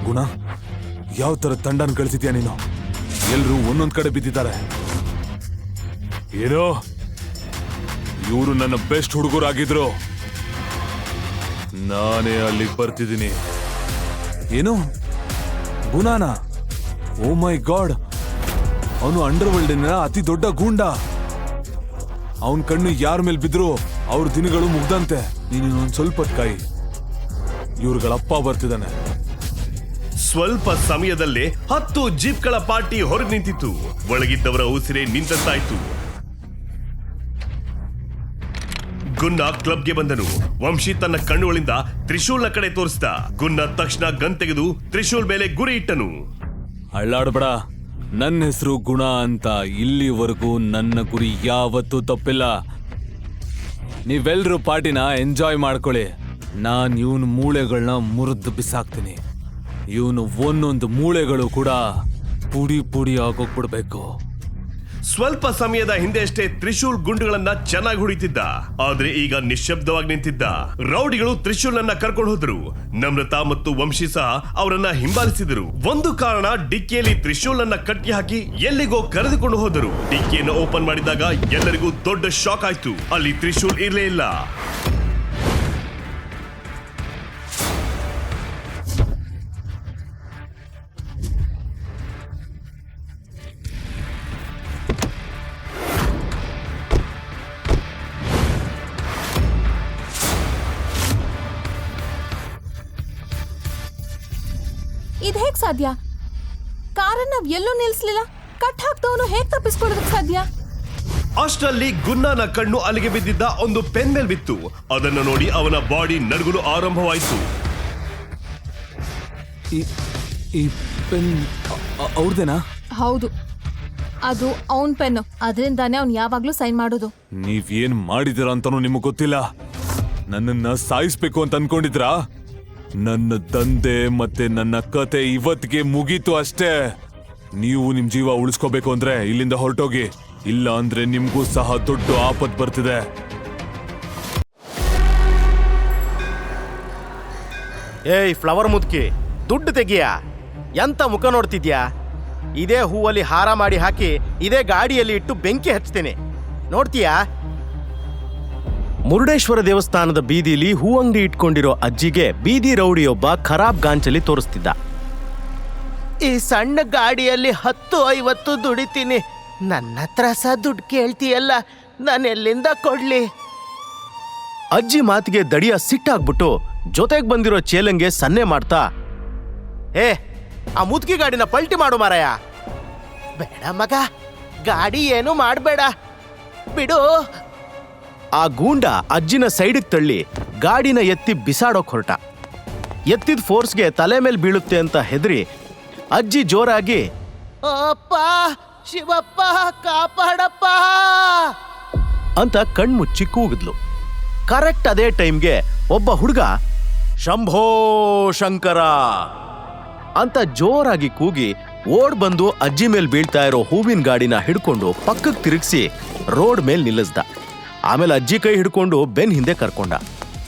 ಗುಣ, ಯಾವ ತರ ತಂಡನ್ ಕಳಿಸಿದ್ಯಾ ನೀನು? ಎಲ್ರೂ ಒಂದೊಂದ್ ಕಡೆ ಬಿದ್ದಿದ್ದಾರೆ. ಏನೋ, ಇವರು ನನ್ನ ಬೆಸ್ಟ್ ಹುಡುಗರಾಗಿದ್ರು. ನಾನೇ ಅಲ್ಲಿಗೆ ಬರ್ತಿದ್ದೀನಿ. ಏನು ಗುಣಾನ? ಓ ಮೈ ಗಾಡ್, ಅವನು ಅಂಡರ್ ವರ್ಲ್ಡಿನ ಅತಿ ದೊಡ್ಡ ಗೂಂಡ. ಅವನ್ ಕಣ್ಣು ಯಾರ ಮೇಲೆ ಬಿದ್ರು ಅವ್ರ ದಿನಗಳು ಮುಗ್ದಂತೆ. ನೀನು ಇನ್ನೊಂದ್ ಸ್ವಲ್ಪ ಕಾಯಿ, ಇವ್ರುಗಳಪ್ಪ ಬರ್ತಿದ್ದಾನೆ. ಸ್ವಲ್ಪ ಸಮಯದಲ್ಲೇ 10 ಜೀಪ್ಗಳ ಪಾರ್ಟಿ ಹೊರಗೆ ನಿಂತಿತ್ತು. ಒಳಗಿದ್ದವರ ಉಸಿರೇ ನಿಂತಂತಾಯ್ತು. ಗುನ್ನ ಕ್ಲಬ್ಗೆ ಬಂದನು. ವಂಶಿ ತನ್ನ ಕಣ್ಣುಗಳಿಂದ ತ್ರಿಶೂಲ್ನ ಕಡೆ ತೋರಿಸಿದ. ಗುನ್ನ ತಕ್ಷಣ ಗನ್ ತೆಗೆದು ತ್ರಿಶೂಲ್ ಮೇಲೆ ಗುರಿ ಇಟ್ಟನು. ಅಳ್ಳಾಡ್ಬೇಡ, ನನ್ನ ಹೆಸರು ಗುಣ ಅಂತ. ಇಲ್ಲಿವರೆಗೂ ನನ್ನ ಗುರಿ ಯಾವತ್ತೂ ತಪ್ಪಿಲ್ಲ. ನೀವೆಲ್ರೂ ಪಾರ್ಟಿನ ಎಂಜಾಯ್ ಮಾಡ್ಕೊಳ್ಳಿ. ನಾನ್ ಇವನ್ ಮೂಳೆಗಳನ್ನ ಮುರಿದು ಬಿಸಾಕ್ತೀನಿ. ಇವನು ಒಂದೊಂದು ಮೂಳೆಗಳು ಕೂಡ ಪುಡಿ ಪುಡಿ ಆಗೋಗ್ಬಿಡ್ಬೇಕು. ಸ್ವಲ್ಪ ಸಮಯದ ಹಿಂದೆ ಅಷ್ಟೇ ತ್ರಿಶೂಲ್ ಗುಂಡುಗಳನ್ನ ಚೆನ್ನಾಗಿ ಹೊಡಿತಿದ್ದ. ಆದ್ರೆ ಈಗ ನಿಶ್ಶಬ್ದವಾಗಿ ನಿಂತಿದ್ದ. ರೌಡಿಗಳು ತ್ರಿಶೂಲ್ನನ್ನ ಕರ್ಕೊಂಡು ಹೋದ್ರು. ನಮ್ರತಾ ಮತ್ತು ವಂಶಿ ಸಹ ಅವರನ್ನ ಹಿಂಬಾಲಿಸಿದರು. ಒಂದು ಕಾರಣ, ಡಿಕ್ಕಿಯಲ್ಲಿ ತ್ರಿಶೂಲ್ನನ್ನ ಕಟ್ಟಿ ಹಾಕಿ ಎಲ್ಲಿಗೋ ಕರೆದುಕೊಂಡು ಹೋದರು. ಡಿಕ್ಕಿಯನ್ನು ಓಪನ್ ಮಾಡಿದಾಗ ಎಲ್ಲರಿಗೂ ದೊಡ್ಡ ಶಾಕ್ ಆಯ್ತು. ಅಲ್ಲಿ ತ್ರಿಶೂಲ್ ಇರ್ಲೇ ಇಲ್ಲ. ಇದ್ ಹೇಗ್ ಸಾಧ್ಯ? ಕಾರನ್ನ ನಾವ್ ಎಲ್ಲೂ ನಿಲ್ಸ್ಲಿಲ್ಲ. ಕಟ್ ಹಾಕ್ದವನು ಹೇಗ್ ತಪ್ಪಿಸ್ಕೊಳ್ಳೋದಕ್ ಸಾಧ್ಯ? ಅಷ್ಟರಲ್ಲಿ ಗುನ್ನಾನ ಕಣ್ಣು ಅಲ್ಲಿಗೆ ಬಿದ್ದಿದ್ದ ಒಂದು ಪೆನ್ ಮೇಲ್ ಬಿತ್ತು. ಅದನ್ನು ನೋಡಿ ಅವನ ಬಾಡಿ ನಡುಗಲು ಆರಂಭವಾಯಿತು. ಈ ಪೆನ್ ಅವ್ರದೇನಾ? ಹೌದು, ಅದು ಅವನ್ ಪೆನ್ನು. ಅದರಿಂದಾನೇ ಅವ್ನ್ ಯಾವಾಗ್ಲೂ ಸೈನ್ ಮಾಡೋದು. ನೀವೇನ್ ಮಾಡಿದಿರ ಅಂತಾನೂ ನಿಮಗ್ ಗೊತ್ತಿಲ್ಲ. ನನ್ನನ್ನ ಸಾಯಿಸ್ಬೇಕು ಅಂತ ಅನ್ಕೊಂಡಿದ್ರಾ? ನನ್ನ ದಂಧೆ ಮತ್ತೆ ನನ್ನ ಕತೆ ಇವತ್ತಿಗೆ ಮುಗೀತು ಅಷ್ಟೇ. ನೀವು ನಿಮ್ ಜೀವ ಉಳಿಸ್ಕೋಬೇಕು ಅಂದ್ರೆ ಇಲ್ಲಿಂದ ಹೊರಟೋಗಿ. ಇಲ್ಲ ಅಂದ್ರೆ ನಿಮ್ಗೂ ಸಹ ದೊಡ್ಡ ಆಪತ್ ಬರ್ತಿದೆ. ಏಯ್ ಫ್ಲವರ್ ಮುದುಕಿ, ದುಡ್ಡು ತೆಗಿಯ. ಎಂತ ಮುಖ ನೋಡ್ತಿದ್ಯಾ? ಇದೇ ಹೂವಲ್ಲಿ ಹಾರ ಮಾಡಿ ಹಾಕಿ ಇದೇ ಗಾಡಿಯಲ್ಲಿ ಇಟ್ಟು ಬೆಂಕಿ ಹಚ್ತೇನೆ, ನೋಡ್ತೀಯಾ? ಮುರುಡೇಶ್ವರ ದೇವಸ್ಥಾನದ ಬೀದಿಲಿ ಹೂ ಅಂಗಡಿ ಇಟ್ಕೊಂಡಿರೋ ಅಜ್ಜಿಗೆ ಬೀದಿ ರೌಡಿಯೊಬ್ಬ ಖರಾಬ್ ಗಾಂಚಲಿ ತೋರಿಸ್ತಿದ್ದ. ಈ ಸಣ್ಣ ಗಾಡಿಯಲ್ಲಿ 10-50 ದುಡಿತೀನಿ, ನನ್ನ ಹತ್ರ ಸಹ ದುಡ್ಡು ಕೇಳ್ತೀಯಲ್ಲ, ನಾನು ಎಲ್ಲಿಂದ ಕೊಡ್ಲಿ? ಅಜ್ಜಿ ಮಾತಿಗೆ ದಡಿಯ ಸಿಟ್ಟಾಗ್ಬಿಟ್ಟು ಜೊತೆಗೆ ಬಂದಿರೋ ಚೇಲಂಗೆ ಸನ್ನೆ ಮಾಡ್ತಾ, ಆ ಮುದುಕಿ ಗಾಡಿನ ಪಲ್ಟಿ ಮಾಡು ಮಾರಾಯ. ಬೇಡ ಮಗ, ಗಾಡಿ ಏನು ಮಾಡಬೇಡ, ಬಿಡು. ಆ ಗೂಂಡ ಅಜ್ಜಿನ ಸೈಡಿಗೆ ತಳ್ಳಿ ಗಾಡಿನ ಎತ್ತಿ ಬಿಸಾಡೋಕ್ ಹೊರಟ. ಎತ್ತಿದ ಫೋರ್ಸ್ಗೆ ತಲೆ ಮೇಲೆ ಬೀಳುತ್ತೆ ಅಂತ ಹೆದರಿ ಅಜ್ಜಿ ಜೋರಾಗಿ, ಅಪ್ಪ ಶಿವಪ್ಪ ಕಾಪಾಡಪ್ಪ ಅಂತ ಕಣ್ಮುಚ್ಚಿ ಕೂಗಿದ್ಲು. ಕರೆಕ್ಟ್ ಅದೇ ಟೈಮ್ಗೆ ಒಬ್ಬ ಹುಡುಗ ಶಂಭೋ ಶಂಕರ ಅಂತ ಜೋರಾಗಿ ಕೂಗಿ ಓಡ್ ಬಂದು ಅಜ್ಜಿ ಮೇಲೆ ಬೀಳ್ತಾ ಇರೋ ಹೂವಿನ ಗಾಡಿನ ಹಿಡ್ಕೊಂಡು ಪಕ್ಕಕ್ಕೆ ತಿರುಗಿಸಿ ರೋಡ್ ಮೇಲೆ ನಿಲ್ಲಿಸ್ದ. ಆಮೇಲೆ ಅಜ್ಜಿ ಕೈ ಹಿಡ್ಕೊಂಡು ಬೆನ್ ಹಿಂದೆ ಕರ್ಕೊಂಡ.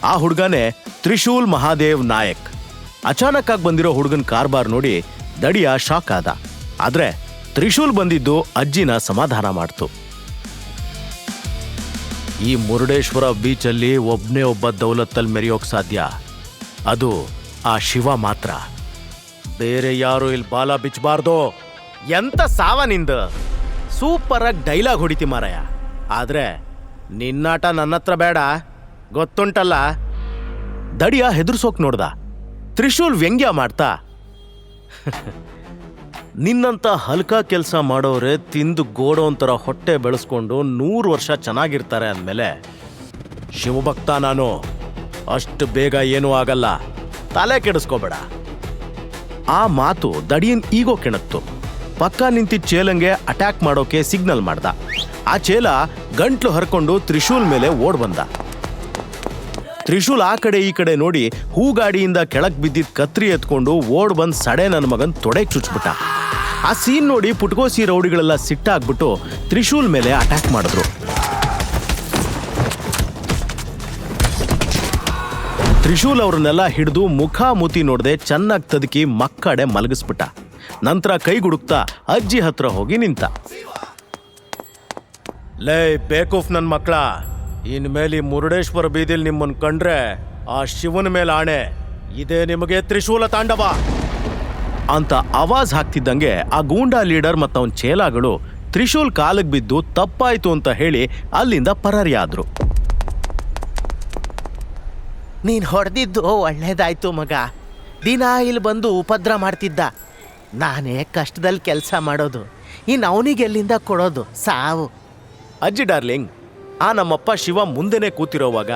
ಆ ಹುಡುಗನೇ ತ್ರಿಶೂಲ್ ಮಹಾದೇವ್ ನಾಯಕ್. ಅಚಾನಕ್ ಆಗಿ ಬಂದಿರೋ ಹುಡುಗನ್ ಕಾರ್ಬಾರ್ ನೋಡಿ ದಡಿಯ ಶಾಕ್ ಆದ. ಆದ್ರೆ ತ್ರಿಶೂಲ್ ಬಂದಿದ್ದು ಅಜ್ಜಿನ ಸಮಾಧಾನ ಮಾಡ್ತು. ಈ ಮುರುಡೇಶ್ವರ ಬೀಚಲ್ಲಿ ಒಬ್ನೇ ಒಬ್ಬ ದೌಲತ್ತಲ್ಲಿ ಮೆರೆಯೋಕ್ ಸಾಧ್ಯ, ಅದು ಆ ಶಿವ ಮಾತ್ರ. ಬೇರೆ ಯಾರು ಇಲ್ಲಿ ಬಾಲ ಬಿಚ್ಚಬಾರ್ದು. ಎಂತ ಸಾವನಿಂದ ಸೂಪರ್ ಆಗಿ ಡೈಲಾಗ್ ಹೊಡಿತಿ ಮಾರಾಯ. ಆದ್ರೆ ನಿನ್ನಾಟ ನನ್ನ ಹತ್ರ ಬೇಡ, ಗೊತ್ತುಂಟಲ್ಲ. ದಡಿಯ ಹೆದರ್ಸೋಕ್ ನೋಡ್ದ. ತ್ರಿಶೂಲ್ ವ್ಯಂಗ್ಯ ಮಾಡ್ತಾ, ನಿನ್ನಂತ ಹಲ್ಕ ಕೆಲಸ ಮಾಡೋರೆ ತಿಂದು ಗೋಡೋಂತರ ಹೊಟ್ಟೆ ಬೆಳೆಸ್ಕೊಂಡು 100 ವರ್ಷ ಚೆನ್ನಾಗಿರ್ತಾರೆ ಅಂದಮೇಲೆ ಶಿವಭಕ್ತ ನಾನು, ಅಷ್ಟು ಬೇಗ ಏನೂ ಆಗಲ್ಲ, ತಲೆ ಕೆಡಿಸ್ಕೋಬೇಡ. ಆ ಮಾತು ದಡಿಯನ್ ಈಗೋ ಕೆಣಕ್ತು. ಪಕ್ಕ ನಿಂತಿದ್ದ ಚೇಲಂಗೆ ಅಟ್ಯಾಕ್ ಮಾಡೋಕೆ ಸಿಗ್ನಲ್ ಮಾಡ್ದ. ಆ ಚೇಲ ಗಂಟ್ಲು ಹರ್ಕೊಂಡು ತ್ರಿಶೂಲ್ ಮೇಲೆ ಓಡ್ ಬಂದ. ತ್ರಿಶೂಲ್ ಆ ಕಡೆ ಈ ಕಡೆ ನೋಡಿ ಹೂಗಾಡಿಯಿಂದ ಕೆಳಕ್ ಬಿದ್ದಿದ್ದ ಕತ್ರಿ ಎತ್ಕೊಂಡು ಓಡ್ ಬಂದ್ ಸಡೆ ನನ್ನ ಮಗನ್ ತೊಡೆಗ್ ಚುಚ್ಬಿಟ್ಟ. ಆ ಸೀನ್ ನೋಡಿ ಪುಟ್ಕೋಸಿ ರೌಡಿಗಳೆಲ್ಲ ಸಿಟ್ಟಾಗ್ಬಿಟ್ಟು ತ್ರಿಶೂಲ್ ಮೇಲೆ ಅಟ್ಯಾಕ್ ಮಾಡಿದ್ರು. ತ್ರಿಶೂಲ್ ಅವ್ರನ್ನೆಲ್ಲ ಹಿಡಿದು ಮುಖ ಮೂತಿ ನೋಡದೆ ಚೆನ್ನಾಗಿ ತದಕಿ ಮಕ್ಕಡೆ ಮಲಗಿಸ್ಬಿಟ್ಟ. ನಂತರ ಕೈಗುಡುಕ್ತಾ ಅಜ್ಜಿ ಹತ್ರ ಹೋಗಿ ನಿಂತ. ಲೇ ಬೇಕೂಫ್ ನನ್ ಮಕ್ಕಳ, ಇನ್ಮೇಲೆ ಈ ಮುರುಡೇಶ್ವರ ಬೀದಿಲ್ ನಿಮ್ಮನ್ ಕಂಡ್ರೆ ಆ ಶಿವನ ಮೇಲೆ ಆಣೆ, ಇದೇ ನಿಮಗೆ ತ್ರಿಶೂಲ ತಾಂಡವ ಅಂತ ಆವಾಜ್ ಹಾಕ್ತಿದ್ದಂಗೆ ಆ ಗೂಂಡಾ ಲೀಡರ್ ಮತ್ತು ಅವನ ಚೇಲಾಗಳು ತ್ರಿಶೂಲ್ ಕಾಲಿಗೆ ಬಿದ್ದು ತಪ್ಪಾಯ್ತು ಅಂತ ಹೇಳಿ ಅಲ್ಲಿಂದ ಪರಾರಿಯಾದ್ರು. ನೀನ್ ಹೊಡೆದಿದ್ದು ಒಳ್ಳೇದಾಯ್ತು ಮಗ, ದಿನ ಇಲ್ಲಿ ಬಂದು ಉಪದ್ರ ಮಾಡ್ತಿದ್ದ. ನಾನೇ ಕಷ್ಟದಲ್ಲಿ ಕೆಲಸ ಮಾಡೋದು, ಇನ್ನು ಅವನಿಗೆ ಎಲ್ಲಿಂದ ಕೊಡೋದು ಸಾವು. ಅಜ್ಜಿ ಡಾರ್ಲಿಂಗ್, ಆ ನಮ್ಮಪ್ಪ ಶಿವ ಮುಂದೆನೆ ಕೂತಿರೋವಾಗ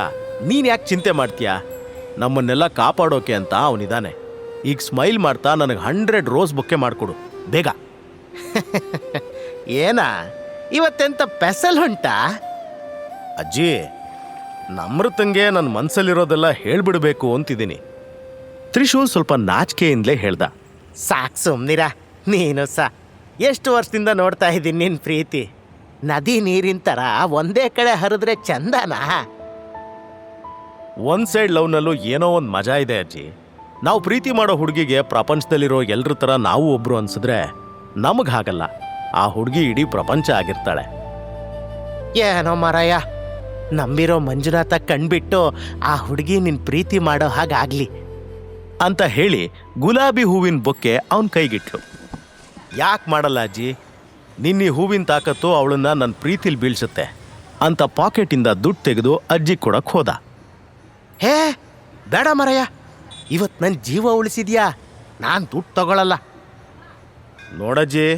ನೀನ್ ಯಾಕೆ ಚಿಂತೆ ಮಾಡ್ತೀಯಾ? ನಮ್ಮನ್ನೆಲ್ಲ ಕಾಪಾಡೋಕೆ ಅಂತ ಅವನಿದ್ದಾನೆ. ಈಗ ಸ್ಮೈಲ್ ಮಾಡ್ತಾ ನನಗೆ 100 ರೋಸ್ ಬೊಕ್ಕೆ ಮಾಡಿಕೊಡು ಬೇಗ. ಏನಾ ಇವತ್ತೆಂತ ಪೆಸಲ್ ಹೊಂಟಾ? ಅಜ್ಜಿ ನಮ್ರತಂಗೆ ನನ್ನ ಮನ್ಸಲ್ಲಿರೋದೆಲ್ಲ ಹೇಳ್ಬಿಡ್ಬೇಕು ಅಂತಿದ್ದೀನಿ. ತ್ರಿಶೂಲ್ ಸ್ವಲ್ಪ ನಾಚಿಕೆಯಿಂದಲೇ ಹೇಳ್ದ. ಸಾಕ್ ಸುಮ್ನಿರ, ನೀನು ಎಷ್ಟು ವರ್ಷದಿಂದ ನೋಡ್ತಾ ಇದ್ದೀನಿ ನಿನ್ನ ಪ್ರೀತಿ. ನದಿ ನೀರಿನ ಥರ ಒಂದೇ ಕಡೆ ಹರಿದ್ರೆ ಚಂದನಾ? ಒಂದ್ ಸೈಡ್ ಲವ್ನಲ್ಲೂ ಏನೋ ಒಂದು ಮಜಾ ಇದೆ ಅಜ್ಜಿ. ನಾವು ಪ್ರೀತಿ ಮಾಡೋ ಹುಡುಗಿಗೆ ಪ್ರಪಂಚದಲ್ಲಿರೋ ಎಲ್ರ ಥರ ನಾವು ಒಬ್ರು ಅನ್ಸಿದ್ರೆ ನಮಗೆ ಹಾಗಲ್ಲ. ಆ ಹುಡುಗಿ ಇಡೀ ಪ್ರಪಂಚ ಆಗಿರ್ತಾಳೆ. ಏನೋ ಮರಯ್ಯ, ನಂಬಿರೋ ಮಂಜುನಾಥ ಕಣ್ಬಿಟ್ಟು ಆ ಹುಡುಗಿ ನಿನ್ನ ಪ್ರೀತಿ ಮಾಡೋ ಹಾಗಾಗ್ಲಿ ಅಂತ ಹೇಳಿ ಗುಲಾಬಿ ಹೂವಿನ ಬೊಕ್ಕೆ ಅವನ ಕೈಗಿಟ್ಲು. ಯಾಕೆ ಮಾಡಲ್ಲ ಅಜ್ಜಿ, ನಿನ್ನ ಹೂವಿನ ತಾಕತ್ತು ಅವಳನ್ನ ನನ್ನ ಪ್ರೀತಿಲಿ ಬೀಳ್ಸುತ್ತೆ ಅಂತ ಪಾಕೆಟಿಂದ ದುಡ್ಡು ತೆಗೆದು ಅಜ್ಜಿ ಕೊಡಕ್ಕೆ ಹೋದ. ಹೇ ಬೇಡ ಮರಯ್ಯ, ಇವತ್ತು ನನ್ನ ಜೀವ ಉಳಿಸಿದ್ಯಾ, ನಾನು ದುಡ್ಡು ತಗೊಳ್ಳಲ್ಲ. ನೋಡಜ್ಜಿ,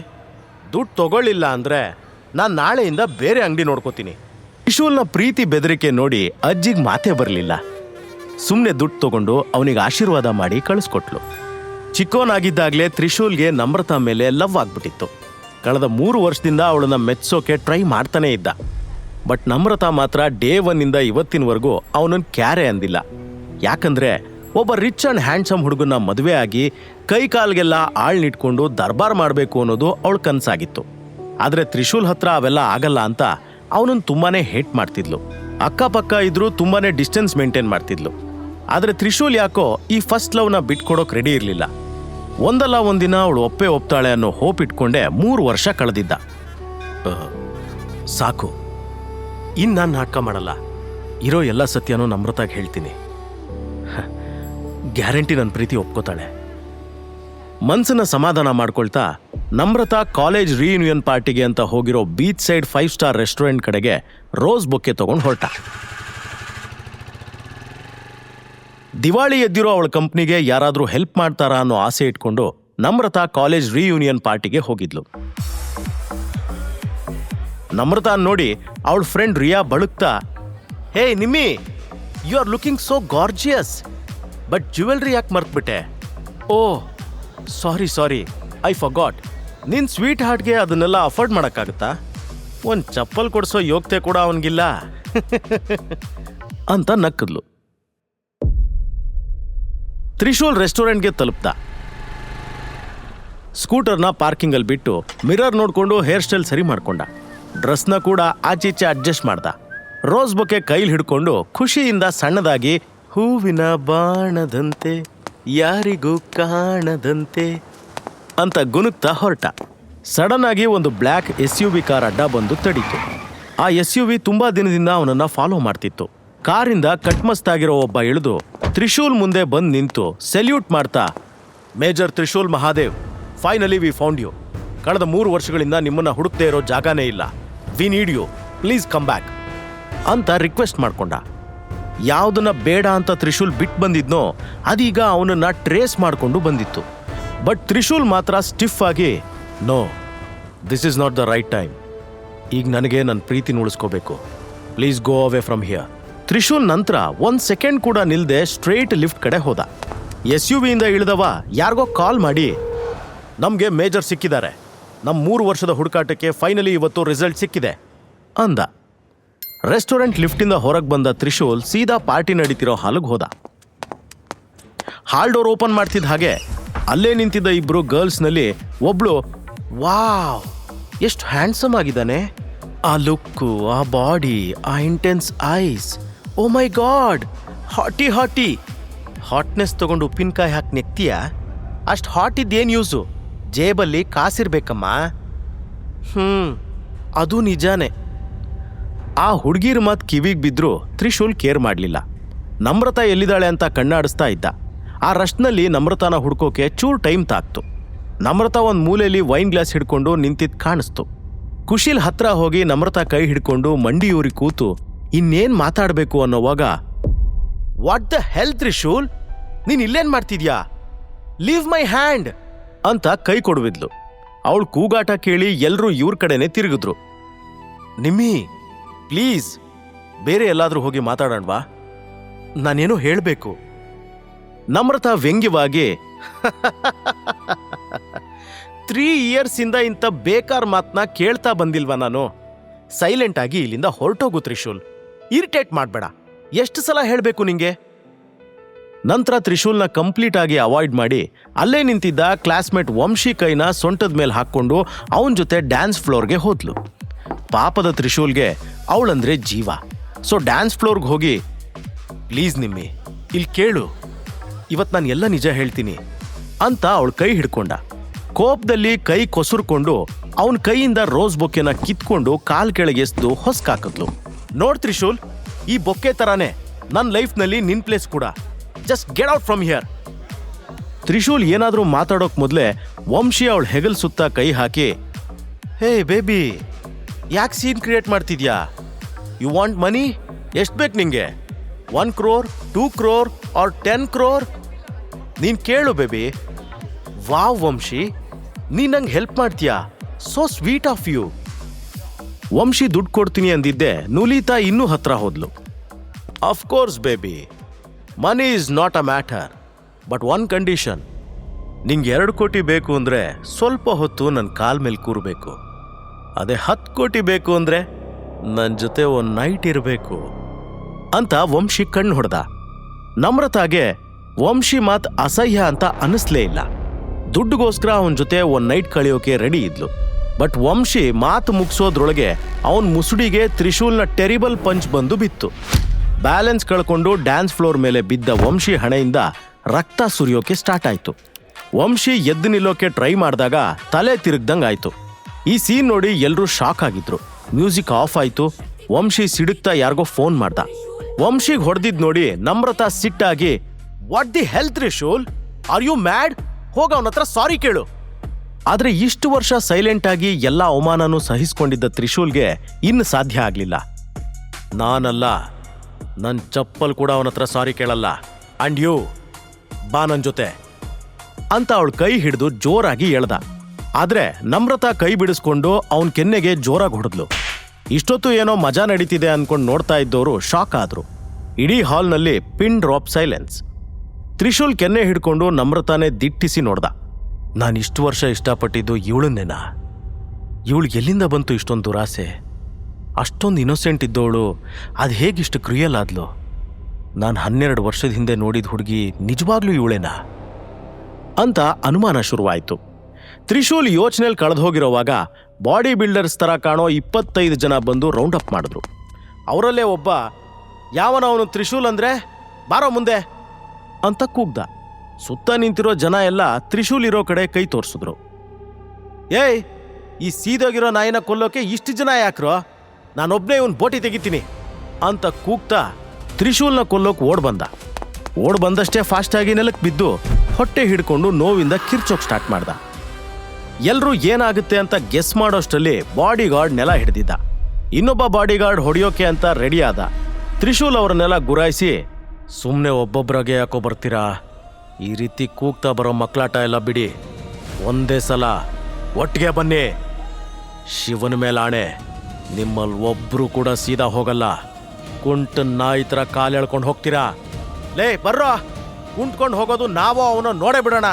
ದುಡ್ಡು ತಗೊಳ್ಳಿಲ್ಲ ಅಂದರೆ ನಾನು ನಾಳೆಯಿಂದ ಬೇರೆ ಅಂಗಡಿ ನೋಡ್ಕೋತೀನಿ. ತ್ರಿಶೂಲ್ನ ಪ್ರೀತಿ ಬೆದರಿಕೆ ನೋಡಿ ಅಜ್ಜಿಗೆ ಮಾತೇ ಬರಲಿಲ್ಲ. ಸುಮ್ಮನೆ ದುಡ್ಡು ತಗೊಂಡು ಅವನಿಗೆ ಆಶೀರ್ವಾದ ಮಾಡಿ ಕಳಿಸ್ಕೊಟ್ಲು. ಚಿಕ್ಕೋನಾಗಿದ್ದಾಗಲೇ ತ್ರಿಶೂಲ್ಗೆ ನಮ್ರತಾ ಮೇಲೆ ಲವ್ ಆಗ್ಬಿಟ್ಟಿತ್ತು. ಕಳೆದ 3 ವರ್ಷದಿಂದ ಅವಳನ್ನ ಮೆಚ್ಚೋಕೆ ಟ್ರೈ ಮಾಡ್ತಾನೇ ಇದ್ದ. ಬಟ್ ನಮ್ರತಾ ಮಾತ್ರ ಡೇ 1 ಇವತ್ತಿನವರೆಗೂ ಅವನನ್ನು ಕ್ಯಾರೆ ಅಂದಿಲ್ಲ. ಯಾಕಂದ್ರೆ ಒಬ್ಬ ರಿಚ್ ಅಂಡ್ ಹ್ಯಾಂಡ್ಸಮ್ ಹುಡುಗನ ಮದುವೆ ಆಗಿ ಕೈ ಕಾಲ್ಗೆಲ್ಲ ಆಳ್ನಿಟ್ಕೊಂಡು ದರ್ಬಾರ್ ಮಾಡಬೇಕು ಅನ್ನೋದು ಅವಳ ಕನಸಾಗಿತ್ತು. ಆದರೆ ತ್ರಿಶೂಲ್ ಹತ್ರ ಅವೆಲ್ಲ ಆಗಲ್ಲ ಅಂತ ಅವನನ್ನು ತುಂಬಾನೇ ಹೇಟ್ ಮಾಡ್ತಿದ್ಲು. ಅಕ್ಕಪಕ್ಕ ಇದ್ರೂ ತುಂಬಾನೇ ಡಿಸ್ಟೆನ್ಸ್ ಮೇಂಟೈನ್ ಮಾಡ್ತಿದ್ಲು. ಆದರೆ ತ್ರಿಶೂಲ್ ಯಾಕೋ ಈ ಫಸ್ಟ್ ಲವ್ನ ಬಿಟ್ಕೊಡೋಕೆ ರೆಡಿ ಇರಲಿಲ್ಲ. ಒಂದಲ್ಲ ಒಂದಿನ ಅವಳು ಒಪ್ತಾಳೆ ಅನ್ನೋ ಹೋಪ್ ಇಟ್ಕೊಂಡೆ 3 ವರ್ಷ ಕಳೆದಿದ್ದ. ಸಾಕು, ಇನ್ನು ನಾನು ನಾಟಕ ಮಾಡಲ್ಲ. ಇರೋ ಎಲ್ಲ ಸತ್ಯನೂ ನಮ್ರತಾಗಿ ಹೇಳ್ತೀನಿ. ಗ್ಯಾರಂಟಿ ನನ್ನ ಪ್ರೀತಿ ಒಪ್ಕೋತಾಳೆ. ಮನ್ಸನ್ನ ಸಮಾಧಾನ ಮಾಡ್ಕೊಳ್ತಾ ನಮ್ರತಾ ಕಾಲೇಜ್ ರಿಯೂನಿಯನ್ ಪಾರ್ಟಿಗೆ ಅಂತ ಹೋಗಿರೋ ಬೀಚ್ ಸೈಡ್ 5 ಸ್ಟಾರ್ ರೆಸ್ಟೋರೆಂಟ್ ಕಡೆಗೆ ರೋಸ್ ಬೊಕ್ಕೆ ತಗೊಂಡು ಹೊರಟ. ದಿವಾಳಿ ಎದ್ದಿರೋ ಅವಳ ಕಂಪ್ನಿಗೆ ಯಾರಾದರೂ ಹೆಲ್ಪ್ ಮಾಡ್ತಾರಾ ಅನ್ನೋ ಆಸೆ ಇಟ್ಕೊಂಡು ನಮ್ರತಾ ಕಾಲೇಜ್ ರಿಯೂನಿಯನ್ ಪಾರ್ಟಿಗೆ ಹೋಗಿದ್ಲು. ನಮ್ರತಾ ನೋಡಿ ಅವಳ ಫ್ರೆಂಡ್ ರಿಯಾ ಬಳುಕ್ತಾ, hey Nimmi, you are looking so gorgeous, but jewellery ಯಾಕೆ ಮರ್ತ್ಬಿಟ್ಟೆ? Oh sorry, I forgot. ನಿನ್ನ ಸ್ವೀಟ್ ಹಾರ್ಟ್ಗೆ ಅದನ್ನೆಲ್ಲ ಅಫೋರ್ಡ್ ಮಾಡೋಕ್ಕಾಗತ್ತಾ? ಒಂದು ಚಪ್ಪಲ್ ಕೊಡಿಸೋ ಯೋಗ್ಯತೆ ಕೂಡ ಅವನಿಗಿಲ್ಲ ಅಂತ ನಕ್ಕದ್ಲು. ತ್ರಿಶೂಲ್ ರೆಸ್ಟೋರೆಂಟ್ಗೆ ತಲುಪ್ದ. ಸ್ಕೂಟರ್ನ ಪಾರ್ಕಿಂಗಲ್ಲಿ ಬಿಟ್ಟು ಮಿರರ್ ನೋಡ್ಕೊಂಡು ಹೇರ್ ಸ್ಟೈಲ್ ಸರಿ ಮಾಡ್ಕೊಂಡ. ಡ್ರೆಸ್ನ ಕೂಡ ಆಚೀಚೆ ಅಡ್ಜಸ್ಟ್ ಮಾಡ್ದ. ರೋಸ್ ಬೊಕ್ಕೆ ಕೈಲಿ ಹಿಡ್ಕೊಂಡು ಖುಷಿಯಿಂದ ಸಣ್ಣದಾಗಿ ಹೂವಿನ ಬಾಣದಂತೆ ಯಾರಿಗೂ ಕಾಣದಂತೆ ಅಂತ ಗುನುಕ್ತಾ ಹೊರಟ. ಸಡನ್ ಆಗಿ ಒಂದು ಬ್ಲ್ಯಾಕ್ SUV ಕಾರ್ ಅಡ್ಡ ಬಂದು ತಡೀತು. ಆ SUV ತುಂಬಾ ದಿನದಿಂದ ಅವನನ್ನ ಫಾಲೋ ಮಾಡ್ತಿತ್ತು. ಕಾರಿಂದ ಕಟ್ಮಸ್ತಾಗಿರೋ ಒಬ್ಬ ಇಳಿದು ತ್ರಿಶೂಲ್ ಮುಂದೆ ಬಂದು ನಿಂತು ಸೆಲ್ಯೂಟ್ ಮಾಡ್ತಾ, major Trishul Mahadev, finally we found you. ಕಳೆದ 3 ವರ್ಷಗಳಿಂದ ನಿಮ್ಮನ್ನ ಹುಡುಕ್ದೇ ಇರೋ ಜಾಗನೇ ಇಲ್ಲ. We need you, please come back ಅಂತ ರಿಕ್ವೆಸ್ಟ್ ಮಾಡ್ಕೊಂಡ. ಯಾವುದನ್ನ ಬೇಡ ಅಂತ ತ್ರಿಶೂಲ್ ಬಿಟ್ಟು ಬಂದಿದ್ನೋ ಅದೀಗ ಅವನನ್ನ ಟ್ರೇಸ್ ಮಾಡಿಕೊಂಡು ಬಂದಿತ್ತು. ಬಟ್ ತ್ರಿಶೂಲ್ ಮಾತ್ರ ಸ್ಟಿಫ್ ಆಗಿ, no, this is not the right time. ಈಗ ನನಗೆ ನನ್ನ ಪ್ರೀತಿನ ಉಳಿಸ್ಕೋಬೇಕು. Please go away from here. Trishul ನಂತರ 1 ಸೆಕೆಂಡ್ ಕೂಡ ನಿಲ್ದೆ ಸ್ಟ್ರೇಟ್ ಲಿಫ್ಟ್ ಕಡೆ ಹೋದ. SUVಯಿಂದ ಇಳಿದವ ಯಾರಿಗೋ ಕಾಲ್ ಮಾಡಿ, ನಮಗೆ ಮೇಜರ್ ಸಿಕ್ಕಿದ್ದಾರೆ, ನಮ್ಮ 3 ವರ್ಷದ ಹುಡುಕಾಟಕ್ಕೆ ಫೈನಲಿ ಇವತ್ತು ರಿಸಲ್ಟ್ ಸಿಕ್ಕಿದೆ ಅಂದ. ರೆಸ್ಟೋರೆಂಟ್ ಲಿಫ್ಟಿಂದ ಹೊರಗೆ ಬಂದ ತ್ರಿಶೂಲ್ ಸೀದಾ ಪಾರ್ಟಿ ನಡೀತಿರೋ ಹಾಲ್ಗೆ ಹೋದ. ಹಾಲ್ ಡೋರ್ ಓಪನ್ ಮಾಡ್ತಿದ್ದ ಹಾಗೆ ಅಲ್ಲೇ ನಿಂತಿದ್ದ 2 ಗರ್ಲ್ಸ್ನಲ್ಲಿ ಒಬ್ಳು, ವಾವ್ ಎಷ್ಟು ಹ್ಯಾಂಡ್ಸಮ್ ಆಗಿದ್ದಾನೆ, ಆ ಲುಕ್ಕು, ಆ ಬಾಡಿ, ಆ ಇಂಟೆನ್ಸ್ ಐಸ್, ಓ ಮೈ ಗಾಡ್, ಹಾಟಿ. ಹಾಟ್ನೆಸ್ ತಗೊಂಡು ಉಪ್ಪಿನಕಾಯಿ ಹಾಕಿ ನೆಕ್ತೀಯ? ಅಷ್ಟು ಹಾಟ್ ಇದ್ದೇನು ಯೂಸು? ಜೇಬಲ್ಲಿ ಕಾಸಿರ್ಬೇಕಮ್ಮ. ಅದು ನಿಜಾನೇ. ಆ ಹುಡುಗಿರ ಮಾತು ಕಿವಿಗೆ ಬಿದ್ದರೂ ತ್ರಿಶೂಲ್ ಕೇರ್ ಮಾಡಲಿಲ್ಲ. ನಮ್ರತಾ ಎಲ್ಲಿದ್ದಾಳೆ ಅಂತ ಕಣ್ಣಾಡಿಸ್ತಾ ಇದ್ದ. ಆ ರಶ್ನಲ್ಲಿ ನಮ್ರತಾನ ಹುಡ್ಕೋಕೆ ಚೂರು ಟೈಮ್ ತಾಕ್ತು. ನಮ್ರತಾ ಒಂದು ಮೂಲೆಯಲ್ಲಿ ವೈನ್ ಗ್ಲಾಸ್ ಹಿಡ್ಕೊಂಡು ನಿಂತಿದ್ದು ಕಾಣಿಸ್ತು. ಕುಶಿಲ್ ಹತ್ರ ಹೋಗಿ ನಮ್ರತಾ ಕೈ ಹಿಡ್ಕೊಂಡು ಮಂಡಿಯೂರಿ ಕೂತು ಇನ್ನೇನು ಮಾತಾಡಬೇಕು ಅನ್ನೋವಾಗ, ವಾಟ್ ದ ಹೆಲ್ ತ್ರಿಶೂಲ್, ನೀನು ಇಲ್ಲೇನು ಮಾಡ್ತಿದ್ಯಾ? ಲೀವ್ ಮೈ ಹ್ಯಾಂಡ್ ಅಂತ ಕೈ ಕೊಡುವಿದ್ಲು. ಅವಳು ಕೂಗಾಟ ಕೇಳಿ ಎಲ್ಲರೂ ಇವ್ರ ಕಡೆನೆ ತಿರುಗಿದ್ರು. ನಿಮ್ಮಿ ಪ್ಲೀಸ್, ಬೇರೆ ಎಲ್ಲಾದ್ರೂ ಹೋಗಿ ಮಾತಾಡೋಣವಾ? ನಾನೇನೋ ಹೇಳಬೇಕು. ನಮ್ರತಾ ವ್ಯಂಗ್ಯವಾಗಿ, 3 ಇಯರ್ಸಿಂದ ಇಂಥ ಬೇಕಾರ್ ಮಾತನ್ನ ಕೇಳ್ತಾ ಬಂದಿಲ್ವಾ ನಾನು? ಸೈಲೆಂಟ್ ಆಗಿ ಇಲ್ಲಿಂದ ಹೊರಟೋಗು ತ್ರಿಶೂಲ್, ಇರಿಟೇಟ್ ಮಾಡಬೇಡ. ಎಷ್ಟು ಸಲ ಹೇಳಬೇಕು ನಿಂಗೆ? ನಂತರ ತ್ರಿಶೂಲ್ನ ಕಂಪ್ಲೀಟ್ ಆಗಿ ಅವಾಯ್ಡ್ ಮಾಡಿ ಅಲ್ಲೇ ನಿಂತಿದ್ದ ಕ್ಲಾಸ್ಮೇಟ್ ವಂಶಿ ಕೈನ ಸೊಂಟದ ಮೇಲೆ ಹಾಕ್ಕೊಂಡು ಅವನ ಜೊತೆ ಡ್ಯಾನ್ಸ್ ಫ್ಲೋರ್ಗೆ ಹೋದ್ಲು. ಪಾಪದ ತ್ರಿಶೂಲ್ಗೆ ಅವಳಂದ್ರೆ ಜೀವ. ಸೊ ಡ್ಯಾನ್ಸ್ ಫ್ಲೋರ್ಗೆ ಹೋಗಿ, ಪ್ಲೀಸ್ ನಿಮ್ಮಿ ಇಲ್ಲಿ ಕೇಳು, ಇವತ್ತು ನಾನು ಎಲ್ಲ ನಿಜ ಹೇಳ್ತೀನಿ ಅಂತ ಅವಳ ಕೈ ಹಿಡ್ಕೊಂಡ. ಕೋಪದಲ್ಲಿ ಕೈ ಕೊಸುರ್ಕೊಂಡು ಅವನ ಕೈಯಿಂದ ರೋಸ್ ಬೊಕ್ಕೆನ ಕಿತ್ಕೊಂಡು ಕಾಲ್ ಕೆಳಗೆ ಎಸ್ದು ಹೊಸ್ಕಾಕಿದ್ಲು. ನೋಡ್ ತ್ರಿಶೂಲ್, ಈ ಬೊಕ್ಕೆ ತರಾನೇ ನನ್ನ ಲೈಫ್ನಲ್ಲಿ ನಿನ್ ಪ್ಲೇಸ್ ಕೂಡ. Just get out from here. Trishul ಏನಾದರೂ ಮಾತಾಡೋಕ್ ಮೊದಲೇ ವಂಶಿ ಅವಳ ಹೆಗಲ್ ಸುತ್ತ ಕೈ ಹಾಕಿ, ಹೇ ಬೇಬಿ, ಯಾಕೆ ಸೀನ್ ಕ್ರಿಯೇಟ್ ಮಾಡ್ತಿದ್ಯಾ? You want money? ಎಷ್ಟು ಬೇಕು ನಿಂಗೆ? 1 crore, 2 crore ಆರ್ 10 crore? ನೀನ್ ಕೇಳು ಬೇಬಿ. ವಾವ್ ವಂಶಿ, ನೀನ್ ನಂಗೆ ಹೆಲ್ಪ್ ಮಾಡ್ತೀಯಾ? So sweet of you. Vamshi ದುಡ್ಡು ಕೊಡ್ತೀನಿ ಅಂದಿದ್ದೆ ನುಲಿತಾ ಇನ್ನೂ ಹತ್ರ ಹೋದ್ಲು. Of course baby, money is not a matter, but one condition. ನಿಂಗೆ 2 ಕೋಟಿ ಬೇಕು ಅಂದ್ರೆ ಸ್ವಲ್ಪ ಹೊತ್ತು ನನ್ನ ಕಾಲ್ ಮೇಲೆ ಕೂರಬೇಕು. ಅದೇ 10 ಕೋಟಿ ಬೇಕು ಅಂದ್ರೆ ನನ್ನ ಜೊತೆ ಒಂದು ನೈಟ್ ಇರಬೇಕು ಅಂತ ವಂಶಿ ಕಣ್ಣು ಹೊಡೆದ. ನಮ್ರತಾಗೆ ವಂಶಿ ಮಾತು ಅಸಹ್ಯ ಅಂತ ಅನ್ನಿಸ್ಲೇ ಇಲ್ಲ. ದುಡ್ಡುಗೋಸ್ಕರ ಅವನ ಜೊತೆ ಒಂದು ನೈಟ್ ಕಳೆಯೋಕೆ ರೆಡಿ ಇದ್ಲು. ಬಟ್ ವಂಶಿ ಮಾತು ಮುಗಿಸೋದ್ರೊಳಗೆ ಅವನ ಮುಸುಡಿಗೆ ತ್ರಿಶೂಲ್ನ ಟೆರಿಬಲ್ ಪಂಚ್ ಬಂದು ಬಿತ್ತು. ಬ್ಯಾಲೆನ್ಸ್ ಕಳ್ಕೊಂಡು ಡ್ಯಾನ್ಸ್ ಫ್ಲೋರ್ ಮೇಲೆ ಬಿದ್ದ ವಂಶಿ ಹಣೆಯಿಂದ ರಕ್ತ ಸುರಿಯೋಕೆ ಸ್ಟಾರ್ಟ್ ಆಯ್ತು. ವಂಶಿ ಎದ್ದು ನಿಲ್ಲೋಕೆ ಟ್ರೈ ಮಾಡಿದಾಗ ತಲೆ ತಿರುಗ್ದಂಗಾಯ್ತು. ಈ ಸೀನ್ ನೋಡಿ ಎಲ್ಲರೂ ಶಾಕ್ ಆಗಿದ್ರು. ಮ್ಯೂಸಿಕ್ ಆಫ್ ಆಯ್ತು. ವಂಶಿ ಸಿಡುಕ್ತಾ ಯಾರಿಗೋ ಫೋನ್ ಮಾಡ್ದ. ವಂಶಿಗೆ ಹೊಡೆದಿದ್ ನೋಡಿ ನಮ್ರತಾ ಸಿಟ್ಟಾಗಿ, what the hell Trishul, are you mad? ಹೋಗ ಅವನ ಹತ್ರ ಸಾರಿ ಕೇಳು. ಆದ್ರೆ ಇಷ್ಟು ವರ್ಷ ಸೈಲೆಂಟ್ ಆಗಿ ಎಲ್ಲ ಅವಮಾನನೂ ಸಹಿಸ್ಕೊಂಡಿದ್ದ ತ್ರಿಶೂಲ್ಗೆ ಇನ್ನು ಸಾಧ್ಯ ಆಗ್ಲಿಲ್ಲ. ನಾನಲ್ಲ, ನನ್ನ ಚಪ್ಪಲ್ ಕೂಡ ಅವನ ಹತ್ರ ಸಾರಿ ಕೇಳಲ್ಲ. ಅಂಡ್ ಯು ಬಾ ನನ್ ಜೊತೆ ಅಂತ ಅವಳ ಕೈ ಹಿಡಿದು ಜೋರಾಗಿ ಎಳ್ದ. ಆದ್ರೆ ನಮ್ರತಾ ಕೈ ಬಿಡಿಸ್ಕೊಂಡು ಅವನ್ ಕೆನ್ನೆಗೆ ಜೋರಾಗಿ ಹೊಡೆದ್ಲು. ಇಷ್ಟೊತ್ತು ಏನೋ ಮಜಾ ನಡೀತಿದೆ ಅನ್ಕೊಂಡು ನೋಡ್ತಾ ಇದ್ದವರು ಶಾಕ್ ಆದ್ರು. ಇಡೀ ಹಾಲ್ನಲ್ಲಿ ಪಿನ್ ಡ್ರಾಪ್ ಸೈಲೆನ್ಸ್. ತ್ರಿಶೂಲ್ ಕೆನ್ನೆ ಹಿಡ್ಕೊಂಡು ನಮ್ರತಾನೇ ದಿಟ್ಟಿಸಿ ನೋಡ್ದ. ನಾನಿಷ್ಟು ವರ್ಷ ಇಷ್ಟಪಟ್ಟಿದ್ದು ಇವಳನ್ನೇನಾ? ಇವಳು ಎಲ್ಲಿಂದ ಬಂತು ಇಷ್ಟೊಂದು ದುರಾಸೆ? ಅಷ್ಟೊಂದು ಇನ್ನೋಸೆಂಟ್ ಇದ್ದವಳು ಅದು ಹೇಗಿಷ್ಟು ಕ್ರಿಯಲ್ ಆದ್ಲು? ನಾನು 12 ವರ್ಷದ ಹಿಂದೆ ನೋಡಿದ ಹುಡುಗಿ ನಿಜವಾಗ್ಲೂ ಇವಳೇನಾ ಅಂತ ಅನುಮಾನ ಶುರುವಾಯಿತು. ತ್ರಿಶೂಲ್ ಯೋಚನೆಯಲ್ಲಿ ಕಳೆದು ಹೋಗಿರೋವಾಗ ಬಾಡಿ ಬಿಲ್ಡರ್ಸ್ ಥರ ಕಾಣೋ 25 ಜನ ಬಂದು ರೌಂಡ್ ಅಪ್ ಮಾಡಿದ್ರು. ಅವರಲ್ಲೇ ಒಬ್ಬ, ಯಾವನವನು ತ್ರಿಶೂಲ್ ಅಂದ್ರೆ ಬಾರೋ ಮುಂದೆ ಅಂತ ಕೂಗ್ದ. ಸುತ್ತ ನಿಂತಿರೋ ಜನ ಎಲ್ಲ ತ್ರಿಶೂಲ್ ಇರೋ ಕಡೆ ಕೈ ತೋರಿಸಿದ್ರು. ಏಯ್, ಈ ಸೀದೋಗಿರೋ ನಾಯಿನ ಕೊಲ್ಲೋಕೆ ಇಷ್ಟು ಜನ ಯಾಕ್ರೋ? ನಾನೊಬ್ಬನೇ ಇವನ್ ಬೋಟಿ ತೆಗಿತೀನಿ ಅಂತ ಕೂಗ್ತಾ ತ್ರಿಶೂಲ್ನ ಕೊಲ್ಲೋಕೆ ಓಡ್ ಬಂದಷ್ಟೇ ಫಾಸ್ಟಾಗಿ ನೆಲಕ್ಕೆ ಬಿದ್ದು ಹೊಟ್ಟೆ ಹಿಡ್ಕೊಂಡು ನೋವಿಂದ ಕಿರ್ಚೋಕ್ ಸ್ಟಾರ್ಟ್ ಮಾಡ್ದ. ಎಲ್ರೂ ಏನಾಗುತ್ತೆ ಅಂತ ಗೆಸ್ ಮಾಡೋಷ್ಟರಲ್ಲಿ ಬಾಡಿ ಗಾರ್ಡ್ ನೆಲ ಹಿಡ್ದಿದ್ದ. ಇನ್ನೊಬ್ಬ ಬಾಡಿ ಗಾರ್ಡ್ ಹೊಡೆಯೋಕೆ ಅಂತ ರೆಡಿ ಆದ. ತ್ರಿಶೂಲ್ ಅವರನ್ನೆಲ್ಲ ಗುರಾಯಿಸಿ, ಸುಮ್ಮನೆ ಒಬ್ಬೊಬ್ಬರಾಗೆ ಯಾಕೋ ಬರ್ತೀರಾ? ಈ ರೀತಿ ಕೂಗ್ತಾ ಬರೋ ಮಕ್ಕಳಾಟ ಎಲ್ಲ ಬಿಡಿ, ಒಂದೇ ಸಲ ಒಟ್ಟಿಗೆ ಬನ್ನಿ. ಶಿವನ ಮೇಲಾಣೆ, ನಿಮ್ಮಲ್ಲಿ ಒಬ್ರು ಕೂಡ ಸೀದಾ ಹೋಗಲ್ಲ. ಕುಂಟ ನಾಯಿ ಥರ ಕಾಲು ಎಳ್ಕೊಂಡು ಹೋಗ್ತೀರಾ? ಲೇ ಬರ್ರೋ, ಕುಂಟ್ಕೊಂಡು ಹೋಗೋದು ನಾವೋ ಅವನೋ ನೋಡೇ ಬಿಡೋಣ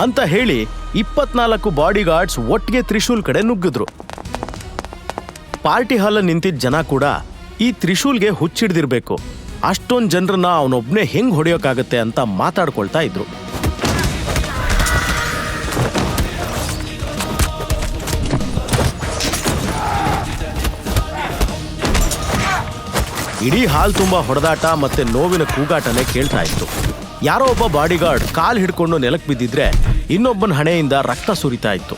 ಅಂತ ಹೇಳಿ 24 ಬಾಡಿ ಗಾರ್ಡ್ಸ್ ಒಟ್ಟಿಗೆ ತ್ರಿಶೂಲ್ ಕಡೆ ನುಗ್ಗಿದ್ರು. ಪಾರ್ಟಿ ಹಾಲ್ ನಿಂತಿದ್ದ ಜನ ಕೂಡ ಈ ತ್ರಿಶೂಲ್ಗೆ ಹುಚ್ಚಿಡ್ದಿರ್ಬೇಕು, ಅಷ್ಟೊಂದು ಜನರನ್ನ ಅವನೊಬ್ನೇ ಹೆಂಗ್ ಹೊಡೆಯೋಕ್ಕಾಗತ್ತೆ ಅಂತ ಮಾತಾಡ್ಕೊಳ್ತಾ ಇದ್ರು. ಇಡೀ ಹಾಲ್ ತುಂಬಾ ಹೊಡೆದಾಟ ಮತ್ತೆ ನೋವಿನ ಕೂಗಾಟನೆ ಕೇಳ್ತಾ ಇತ್ತು. ಯಾರೋ ಒಬ್ಬ ಬಾಡಿಗಾರ್ಡ್ ಕಾಲ್ ಹಿಡ್ಕೊಂಡು ನೆಲಕ್ಕೆ ಬಿದ್ದಿದ್ರೆ ಇನ್ನೊಬ್ಬನ ಹಣೆಯಿಂದ ರಕ್ತ ಸುರಿತಾ ಇತ್ತು.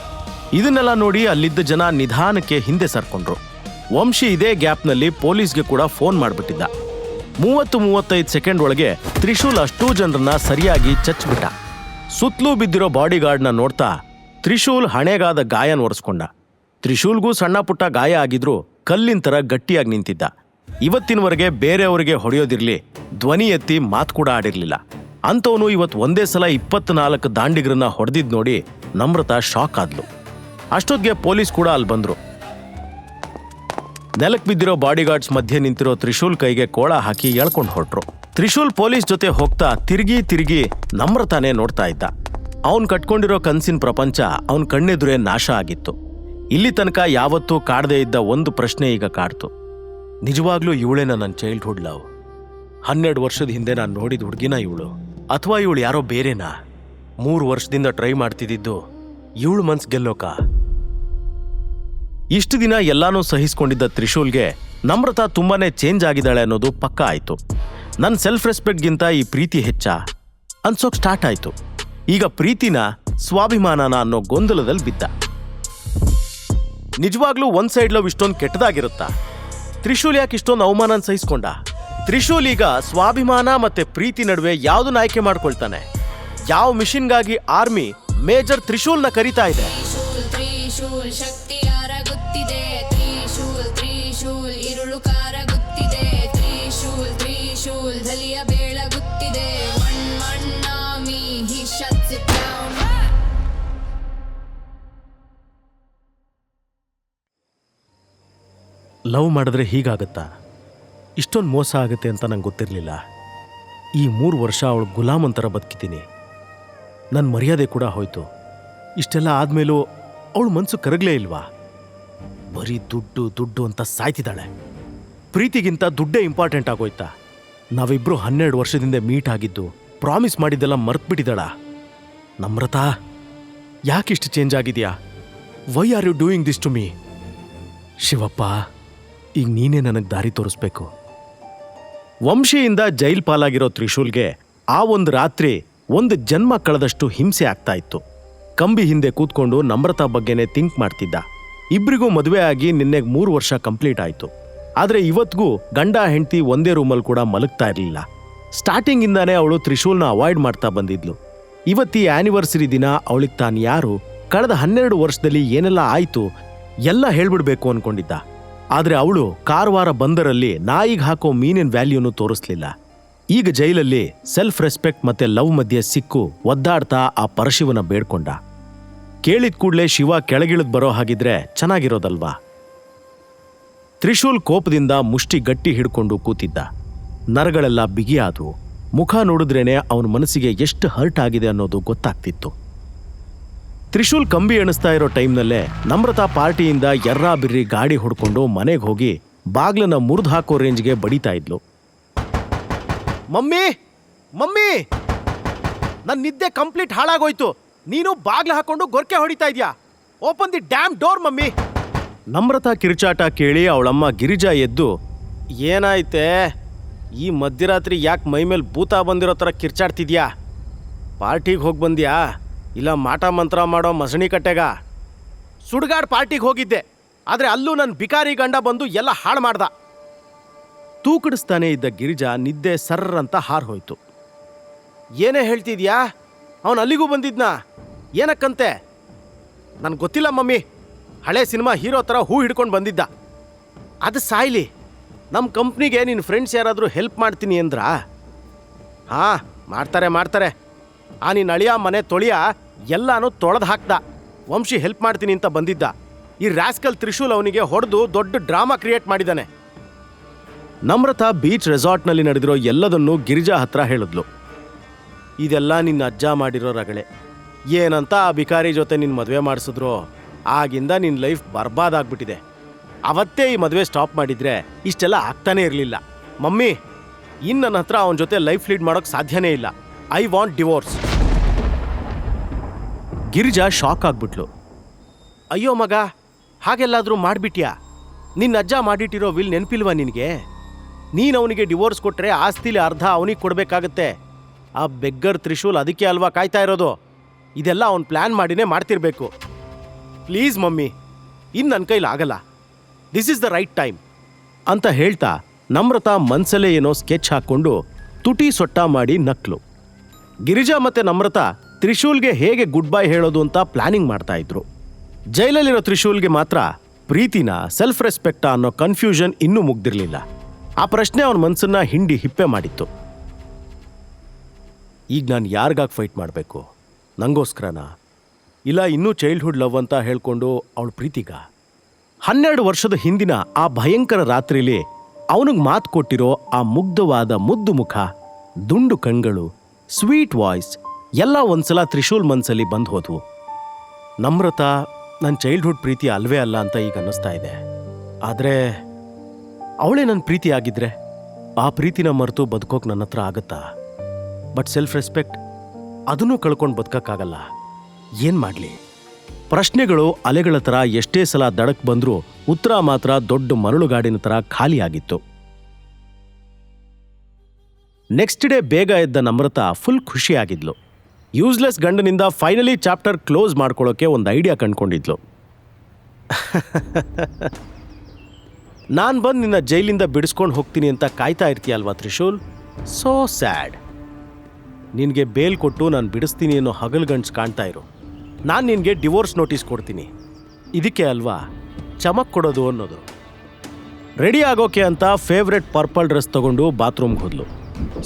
ಇದನ್ನೆಲ್ಲ ನೋಡಿ ಅಲ್ಲಿದ್ದ ಜನ ನಿಧಾನಕ್ಕೆ ಹಿಂದೆ ಸರ್ಕೊಂಡ್ರು. ವಂಶಿ ಇದೇ ಗ್ಯಾಪ್ನಲ್ಲಿ ಪೊಲೀಸ್ಗೆ ಕೂಡ ಫೋನ್ ಮಾಡ್ಬಿಟ್ಟಿದ್ದ. 30-35 ಸೆಕೆಂಡ್ ಒಳಗೆ ತ್ರಿಶೂಲ್ ಅಷ್ಟೂ ಜನರನ್ನ ಸರಿಯಾಗಿ ಚಚ್ಬಿಟ್ಟ. ಸುತ್ತಲೂ ಬಿದ್ದಿರೋ ಬಾಡಿಗಾರ್ಡ್ನ ನೋಡ್ತಾ ತ್ರಿಶೂಲ್ ಹಣೆಗಾದ ಗಾಯನ ಒರೆಸ್ಕೊಂಡ. ತ್ರಿಶೂಲ್ಗೂ ಸಣ್ಣ ಪುಟ್ಟ ಗಾಯ ಆಗಿದ್ರೂ ಕಲ್ಲಿನ ಥರ ಗಟ್ಟಿಯಾಗಿ ನಿಂತಿದ್ದ. ಇವತ್ತಿನವರೆಗೆ ಬೇರೆಯವರಿಗೆ ಹೊಡೆಯೋದಿರ್ಲಿ, ಧ್ವನಿ ಎತ್ತಿ ಮಾತು ಕೂಡ ಆಡಿರ್ಲಿಲ್ಲ. ಅಂತವನು ಇವತ್ತು ಒಂದೇ ಸಲ 24 ದಾಂಡಿಗರನ್ನ ಹೊಡೆದಿದ್ ನೋಡಿ ನಮ್ರತಾ ಶಾಕ್ ಆದ್ಲು. ಅಷ್ಟೊತ್ತಿಗೆ ಪೊಲೀಸ್ ಕೂಡ ಅಲ್ಲಿ ಬಂದ್ರು. ನೆಲಕ್ಕೆ ಬಿದ್ದಿರೋ ಬಾಡಿಗಾರ್ಡ್ಸ್ ಮಧ್ಯೆ ನಿಂತಿರೋ ತ್ರಿಶೂಲ್ ಕೈಗೆ ಕೋಳ ಹಾಕಿ ಎಳ್ಕೊಂಡು ಹೊರಟ್ರು. ತ್ರಿಶೂಲ್ ಪೊಲೀಸ್ ಜೊತೆ ಹೋಗ್ತಾ ತಿರುಗಿ ನಮ್ರತಾನೇ ನೋಡ್ತಾ ಇದ್ದ. ಅವನ್ ಕಟ್ಕೊಂಡಿರೋ ಕನ್ಸಿನ ಪ್ರಪಂಚ ಅವನ್ ಕಣ್ಣೆದುರೇ ನಾಶ ಆಗಿತ್ತು. ಇಲ್ಲಿ ತನಕ ಯಾವತ್ತೂ ಕಾಡದೇ ಇದ್ದ ಒಂದು ಪ್ರಶ್ನೆ ಈಗ ಕಾಡ್ತು. ನಿಜವಾಗ್ಲೂ ಇವಳೇನ ನನ್ನ ಚೈಲ್ಡ್ಹುಡ್ ಲವ್? 12 ವರ್ಷದ ಹಿಂದೆ ನಾನು ನೋಡಿದ ಹುಡುಗಿನ ಇವಳು, ಅಥವಾ ಇವಳು ಯಾರೋ ಬೇರೆನಾ? 3 ವರ್ಷದಿಂದ ಟ್ರೈ ಮಾಡ್ತಿದ್ದಿದ್ದು ಇವಳು ಮನ್ಸ್ ಗೆಲ್ಲೋಕ? ಇಷ್ಟು ದಿನ ಎಲ್ಲಾನೂ ಸಹಿಸ್ಕೊಂಡಿದ್ದ ತ್ರಿಶೂಲ್ಗೆ ನಮ್ರತಾ ತುಂಬಾನೇ ಚೇಂಜ್ ಆಗಿದ್ದಾಳೆ ಅನ್ನೋದು ಪಕ್ಕಾ ಆಯ್ತು. ನನ್ನ ಸೆಲ್ಫ್ ರೆಸ್ಪೆಕ್ಟ್ಗಿಂತ ಈ ಪ್ರೀತಿ ಹೆಚ್ಚ ಅನ್ಸೋಕ್ ಸ್ಟಾರ್ಟ್ ಆಯ್ತು. ಈಗ ಪ್ರೀತಿನ ಸ್ವಾಭಿಮಾನನ ಅನ್ನೋ ಗೊಂದಲದಲ್ಲಿ ಬಿದ್ದ. ನಿಜವಾಗ್ಲೂ ಒಂದ್ ಸೈಡ್ ಲವ್ ಇಷ್ಟೊಂದು ಕೆಟ್ಟದಾಗಿರುತ್ತಾ? ತ್ರಿಶೂಲ್ ಯಾಕೆ ಇಷ್ಟೊಂದು ಅವಮಾನ ಸಹಿಸ್ಕೊಂಡ? ತ್ರಿಶೂಲ್ ಈಗ ಸ್ವಾಭಿಮಾನ ಮತ್ತೆ ಪ್ರೀತಿ ನಡುವೆ ಯಾವ್ದನ್ನ ಆಯ್ಕೆ ಮಾಡ್ಕೊಳ್ತಾನೆ? ಯಾವ ಮಿಷನ್ಗಾಗಿ ಆರ್ಮಿ ಮೇಜರ್ ತ್ರಿಶೂಲ್ನ ಕರೀತಾ ಇದೆ? ತ್ರಿಶೂಲ್ ಶಕ್ತಿಯಾರ ಗೊತ್ತಿದೆ, ತ್ರಿಶೂಲ್ ಇರುಳು ಕಾರ ಗೊತ್ತಿದೆ, ತ್ರಿಶೂಲ್ ಧಲಿಯ ಬೇಳ ಗೊತ್ತಿದೆ. ಮಣ್ಣಾಮಿ he shuts it down. Love ಮಾಡಿದ್ರೆ ಹೀಗಾಗತ್ತಾ? ಇಷ್ಟೊಂದು ಮೋಸ ಆಗುತ್ತೆ ಅಂತ ನಂಗೆ ಗೊತ್ತಿರಲಿಲ್ಲ. ಈ 3 ವರ್ಷ ಅವಳು ಗುಲಾಮನ್ ಥರ ಬದುಕಿದ್ದೀನಿ. ನನ್ನ ಮರ್ಯಾದೆ ಕೂಡ ಹೋಯ್ತು. ಇಷ್ಟೆಲ್ಲ ಆದ್ಮೇಲೂ ಅವಳು ಮನಸ್ಸು ಕರಗಲೇ ಇಲ್ವಾ? ಬರೀ ದುಡ್ಡು ದುಡ್ಡು ಅಂತ ಸಾಯ್ತಿದ್ದಾಳೆ. ಪ್ರೀತಿಗಿಂತ ದುಡ್ಡೇ ಇಂಪಾರ್ಟೆಂಟ್ ಆಗೋಯ್ತಾ? ನಾವಿಬ್ರು 12 ವರ್ಷದಿಂದ ಮೀಟ್ ಆಗಿದ್ದು, ಪ್ರಾಮಿಸ್ ಮಾಡಿದ್ದೆಲ್ಲ ಮರ್ತ್ಬಿಟ್ಟಿದ್ದಾಳ. ನಮ್ರತಾ, ಯಾಕಿಷ್ಟು ಚೇಂಜ್ ಆಗಿದೆಯಾ? Why are you doing this to me? Shivappa, ಈಗ ನೀನೇ ನನಗೆ ದಾರಿ ತೋರಿಸ್ಬೇಕು. ವಂಶಿಯಿಂದ ಜೈಲ್ ಪಾಲಾಗಿರೋ ತ್ರಿಶೂಲ್ಗೆ ಆ ಒಂದು ರಾತ್ರಿ ಒಂದು ಜನ್ಮ ಕಳೆದಷ್ಟು ಹಿಂಸೆ ಆಗ್ತಾ ಇತ್ತು. ಕಂಬಿ ಹಿಂದೆ ಕೂತ್ಕೊಂಡು ನಮ್ರತಾ ಬಗ್ಗೆನೇ ಥಿಂಕ್ ಮಾಡ್ತಿದ್ದ. ಇಬ್ರಿಗೂ ಮದುವೆ ಆಗಿ ನಿನ್ನೆಗೆ 3 ವರ್ಷ ಕಂಪ್ಲೀಟ್ ಆಯ್ತು. ಆದ್ರೆ ಇವತ್ತಿಗೂ ಗಂಡ ಹೆಂಡತಿ ಒಂದೇ ರೂಮಲ್ಲಿ ಕೂಡ ಮಲಗ್ತಾ ಇರಲಿಲ್ಲ. ಸ್ಟಾರ್ಟಿಂಗ್ ಇಂದಾನೇ ಅವಳು ತ್ರಿಶೂಲ್ನ ಅವಾಯ್ಡ್ ಮಾಡ್ತಾ ಬಂದಿದ್ಲು. ಇವತ್ತಿ ಆನಿವರ್ಸರಿ ದಿನ ಅವಳಿಗೆ ತಾನು ಯಾರು, ಕಳೆದ 12 ವರ್ಷದಲ್ಲಿ ಏನೆಲ್ಲ ಆಯ್ತು ಎಲ್ಲ ಹೇಳ್ಬಿಡ್ಬೇಕು ಅನ್ಕೊಂಡಿದ್ದ. ಆದ್ರೆ ಅವಳು ಕಾರವಾರ ಬಂದರಲ್ಲಿ ನಾಯಿಗೆ ಹಾಕೋ ಮೀನಿನ ವ್ಯಾಲ್ಯೂನು ತೋರಿಸ್ಲಿಲ್ಲ. ಈಗ ಜೈಲಲ್ಲಿ ಸೆಲ್ಫ್ ರೆಸ್ಪೆಕ್ಟ್ ಮತ್ತೆ ಲವ್ ಮಧ್ಯೆ ಸಿಕ್ಕು ಒದ್ದಾಡ್ತಾ ಆ ಪರಶಿವನ ಬೇಡ್ಕೊಂಡ. ಕೇಳಿದ ಕೂಡ್ಲೆ ಶಿವ ಕೆಳಗಿಳಿದ್ ಬರೋ ಹಾಗಿದ್ರೆ ಚೆನ್ನಾಗಿರೋದಲ್ವಾ? ತ್ರಿಶೂಲ್ ಕೋಪದಿಂದ ಮುಷ್ಟಿ ಗಟ್ಟಿ ಹಿಡ್ಕೊಂಡು ಕೂತಿದ್ದ. ನರಗಳೆಲ್ಲ ಬಿಗಿಯಾದ್ವು. ಮುಖ ನೋಡಿದ್ರೇನೆ ಅವನ ಮನಸ್ಸಿಗೆ ಎಷ್ಟು ಹರ್ಟ್ ಆಗಿದೆ ಅನ್ನೋದು ಗೊತ್ತಾಗ್ತಿತ್ತು. ತ್ರಿಶೂಲ್ ಕಂಬಿ ಎಣಿಸ್ತಾ ಇರೋ ಟೈಮ್ನಲ್ಲೇ ನಮ್ರತಾ ಪಾರ್ಟಿಯಿಂದ ಎರ್ರಾ ಬಿರ್ರಿ ಗಾಡಿ ಹೊಡ್ಕೊಂಡು ಮನೆಗೆ ಹೋಗಿ ಬಾಗ್ಲನ್ನ ಮುರಿದು ಹಾಕೋ ರೇಂಜ್ಗೆ ಬಡಿತಾ ಇದ್ಲು. ಮಮ್ಮಿ ಮಮ್ಮಿ, ನನ್ನ ನಿದ್ದೆ ಕಂಪ್ಲೀಟ್ ಹಾಳಾಗೋಯ್ತು. ನೀನು ಬಾಗ್ಲ ಹಾಕೊಂಡು ಗೊರ್ಕೆ ಹೊಡಿತಾ ಇದ್ಯಾ? Open the damn door mummy. ನಮ್ರತಾ ಕಿರುಚಾಟ ಕೇಳಿ ಅವಳಮ್ಮ ಗಿರಿಜಾ ಎದ್ದು, ಏನಾಯ್ತೆ? ಈ ಮಧ್ಯರಾತ್ರಿ ಯಾಕೆ ಮೈಮೇಲೆ ಭೂತ ಬಂದಿರೋ ಥರ ಕಿರ್ಚಾಡ್ತಿದ್ಯಾ? ಪಾರ್ಟಿಗೆ ಹೋಗಿ ಬಂದ್ಯಾ ಇಲ್ಲ ಮಾಟ ಮಂತ್ರ ಮಾಡೋ ಮಸಣಿ ಕಟ್ಟೆಗ? ಸುಡ್ಗಾಡ್ ಪಾರ್ಟಿಗೆ ಹೋಗಿದ್ದೆ, ಆದರೆ ಅಲ್ಲೂ ನನ್ನ ಬಿಕಾರಿ ಗಂಡ ಬಂದು ಎಲ್ಲ ಹಾಳು ಮಾಡ್ದ. ತೂಕಡಿಸ್ತಾನೆ ಇದ್ದ ಗಿರಿಜಾ ನಿದ್ದೆ ಸರ್ರ್ ಅಂತ ಹಾರ್ಹೋಯ್ತು. ಏನೇ ಹೇಳ್ತಿದ್ಯಾ? ಅವನು ಅಲ್ಲಿಗೂ ಬಂದಿದ್ನಾ? ಏನಕ್ಕಂತೆ? ನನಗೆ ಗೊತ್ತಿಲ್ಲ ಮಮ್ಮಿ. ಹಳೆ ಸಿನಿಮಾ ಹೀರೋ ಥರ ಹೂ ಹಿಡ್ಕೊಂಡು ಬಂದಿದ್ದ. ಅದು ಸಾಯ್ಲಿ, ನಮ್ಮ ಕಂಪ್ನಿಗೆ ನಿನ್ನ ಫ್ರೆಂಡ್ಸ್ ಯಾರಾದರೂ ಹೆಲ್ಪ್ ಮಾಡ್ತೀನಿ ಅಂದ್ರಾ? ಹಾಂ, ಮಾಡ್ತಾರೆ. ಆ ನಿನ್ನ ಅಳಿಯ ಮನೆ ತೊಳಿಯ ಎಲ್ಲಾನು ತೊಳೆದು ಹಾಕ್ದ. ವಂಶಿ ಹೆಲ್ಪ್ ಮಾಡ್ತೀನಿ ಅಂತ ಬಂದಿದ್ದ. ಈ ರಾಸ್ಕಲ್ ತ್ರಿಶೂಲ್ ಅವನಿಗೆ ಹೊಡೆದು ದೊಡ್ಡ ಡ್ರಾಮಾ ಕ್ರಿಯೇಟ್ ಮಾಡಿದ್ದಾನೆ. ನಮ್ರತಾ ಬೀಚ್ ರೆಸಾರ್ಟ್ನಲ್ಲಿ ನಡೆದಿರೋ ಎಲ್ಲದನ್ನೂ ಗಿರಿಜಾ ಹತ್ರ ಹೇಳಿದ್ಲು. ಇದೆಲ್ಲ ನಿನ್ನ ಅಜ್ಜ ಮಾಡಿರೋ ರಗಳೆ. ಏನಂತ ಆ ಬಿಕಾರಿ ಜೊತೆ ನಿನ್ನ ಮದುವೆ ಮಾಡಿಸಿದ್ರು, ಆಗಿಂದ ನಿನ್ನ ಲೈಫ್ ಬರ್ಬಾದಾಗ್ಬಿಟ್ಟಿದೆ. ಅವತ್ತೇ ಈ ಮದುವೆ ಸ್ಟಾಪ್ ಮಾಡಿದ್ರೆ ಇಷ್ಟೆಲ್ಲ ಆಗ್ತಾನೇ ಇರಲಿಲ್ಲ. ಮಮ್ಮಿ, ಇನ್ನು ನನ್ನ ಹತ್ರ ಅವನ ಜೊತೆ ಲೈಫ್ ಲೀಡ್ ಮಾಡೋಕ್ಕೆ ಸಾಧ್ಯನೇ ಇಲ್ಲ. I want divorce. Girija shock ಆಗ್ಬಿಟ್ಲು. ಅಯ್ಯೋ ಮಗ, ಹಾಗೆಲ್ಲಾದರೂ ಮಾಡಿಬಿಟ್ಯಾ? ನಿನ್ನ ಅಜ್ಜ ಮಾಡಿಟ್ಟಿರೋ ವಿಲ್ ನೆನಪಿಲ್ವಾ ನಿನಗೆ? ನೀನು ಅವನಿಗೆ ಡಿವೋರ್ಸ್ ಕೊಟ್ಟರೆ ಆಸ್ತಿಲಿ ಅರ್ಧ ಅವನಿಗೆ ಕೊಡಬೇಕಾಗತ್ತೆ. ಆ ಬೆಗ್ಗರ್ ತ್ರಿಶೂಲ್ ಅದಕ್ಕೆ ಅಲ್ವಾ ಕಾಯ್ತಾ ಇರೋದು? ಇದೆಲ್ಲ ಅವನು ಪ್ಲ್ಯಾನ್ ಮಾಡಿನೇ ಮಾಡ್ತಿರ್ಬೇಕು. ಪ್ಲೀಸ್ ಮಮ್ಮಿ, ಇನ್ನು ನನ್ನ ಕೈಲಾಗಲ್ಲ. This is the right time ಅಂತ ಹೇಳ್ತಾ ನಮ್ರತಾ ಮನ್ಸಲ್ಲೇ ಏನೋ ಸ್ಕೆಚ್ ಹಾಕ್ಕೊಂಡು ತುಟಿ ಸೊಟ್ಟ ಮಾಡಿ ನಕ್ಲು. ಗಿರಿಜಾ ಮತ್ತೆ ನಮ್ರತಾ ತ್ರಿಶೂಲ್ಗೆ ಹೇಗೆ ಗುಡ್ ಬೈ ಹೇಳೋದು ಅಂತ ಪ್ಲಾನಿಂಗ್ ಮಾಡ್ತಾ ಇದ್ರು. ಜೈಲಲ್ಲಿರೋ ತ್ರಿಶೂಲ್ಗೆ ಮಾತ್ರ ಪ್ರೀತಿನ ಸೆಲ್ಫ್ ರೆಸ್ಪೆಕ್ಟ ಅನ್ನೋ ಕನ್ಫ್ಯೂಷನ್ ಇನ್ನೂ ಮುಗ್ದಿರ್ಲಿಲ್ಲ. ಆ ಪ್ರಶ್ನೆ ಅವನ ಮನಸ್ಸನ್ನ ಹಿಂಡಿ ಹಿಪ್ಪೆ ಮಾಡಿತ್ತು. ಈಗ ನಾನು ಯಾರಿಗಾಗಿ ಫೈಟ್ ಮಾಡಬೇಕು? ನಂಗೋಸ್ಕರನಾ? ಇಲ್ಲ ಇನ್ನೂ ಚೈಲ್ಡ್ಹುಡ್ ಲವ್ ಅಂತ ಹೇಳ್ಕೊಂಡು ಅವಳ ಪ್ರೀತಿಗ? 12 ವರ್ಷದ ಹಿಂದಿನ ಆ ಭಯಂಕರ ರಾತ್ರಿಲಿ ಅವನಿಗೆ ಮಾತು ಕೊಟ್ಟಿರೋ ಆ ಮುಗ್ಧವಾದ ಮುದ್ದು ಮುಖ, ದುಂಡು ಕಣ್ಗಳು, ಸ್ವೀಟ್ ವಾಯ್ಸ್ ಎಲ್ಲ ಒಂದ್ಸಲ ತ್ರಿಶೂಲ್ ಮನ್ಸಲ್ಲಿ ಬಂದು ಹೋದ್ವು. ನಮ್ರತಾ ನನ್ನ ಚೈಲ್ಡ್ಹುಡ್ ಪ್ರೀತಿ ಅಲ್ವೇ ಅಲ್ಲ ಅಂತ ಈಗ ಅನ್ನಿಸ್ತಾ ಇದೆ. ಆದರೆ ಅವಳೇ ನನ್ನ ಪ್ರೀತಿ ಆಗಿದ್ರೆ ಆ ಪ್ರೀತಿನ ಮರೆತು ಬದುಕೋಕ್ ನನ್ನ ಹತ್ರ ಆಗತ್ತಾ? ಬಟ್ ಸೆಲ್ಫ್ ರೆಸ್ಪೆಕ್ಟ್ ಅದನ್ನೂ ಕಳ್ಕೊಂಡು ಬದುಕಕ್ಕಾಗಲ್ಲ. ಏನ್ ಮಾಡ್ಲಿ? ಪ್ರಶ್ನೆಗಳು ಅಲೆಗಳ ಥರ ಎಷ್ಟೇ ಸಲ ದಡಕ್ ಬಂದ್ರೂ ಉತ್ತರ ಮಾತ್ರ ದೊಡ್ಡ ಮರಳುಗಾಡಿನ ಥರ ಖಾಲಿಯಾಗಿತ್ತು. ನೆಕ್ಸ್ಟ್ ಡೇ ಬೇಗ ಎದ್ದ ನಮ್ರತಾ ಫುಲ್ ಖುಷಿಯಾಗಿದ್ಲು. ಯೂಸ್ಲೆಸ್ ಗಂಡನಿಂದ ಫೈನಲಿ ಚಾಪ್ಟರ್ ಕ್ಲೋಸ್ ಮಾಡ್ಕೊಳ್ಳೋಕೆ ಒಂದು ಐಡಿಯಾ ಕಂಡ್ಕೊಂಡಿದ್ಲು. ನಾನು ಬಂದು ನಿನ್ನ ಜೈಲಿಂದ ಬಿಡಿಸ್ಕೊಂಡು ಹೋಗ್ತೀನಿ ಅಂತ ಕಾಯ್ತಾ ಇರ್ತೀಯಲ್ವಾ ತ್ರಿಶೂಲ್? So sad. ನಿನಗೆ ಬೇಲ್ ಕೊಟ್ಟು ನಾನು ಬಿಡಿಸ್ತೀನಿ ಅನ್ನೋ ಹಗಲ್ಗಂಡ್ಸ್ ಕಾಣ್ತಾ ಇರು. ನಾನು ನಿನಗೆ ಡಿವೋರ್ಸ್ ನೋಟಿಸ್ ಕೊಡ್ತೀನಿ. ಇದಕ್ಕೆ ಅಲ್ವಾ ಚಮಕ್ ಕೊಡೋದು ಅನ್ನೋದು. ರೆಡಿ ಆಗೋಕೆ ಅಂತ ಫೇವ್ರೆಟ್ ಪರ್ಪಲ್ ಡ್ರೆಸ್ ತಗೊಂಡು ಬಾತ್ರೂಮ್ಗೆ ಹೋದ್ಲು.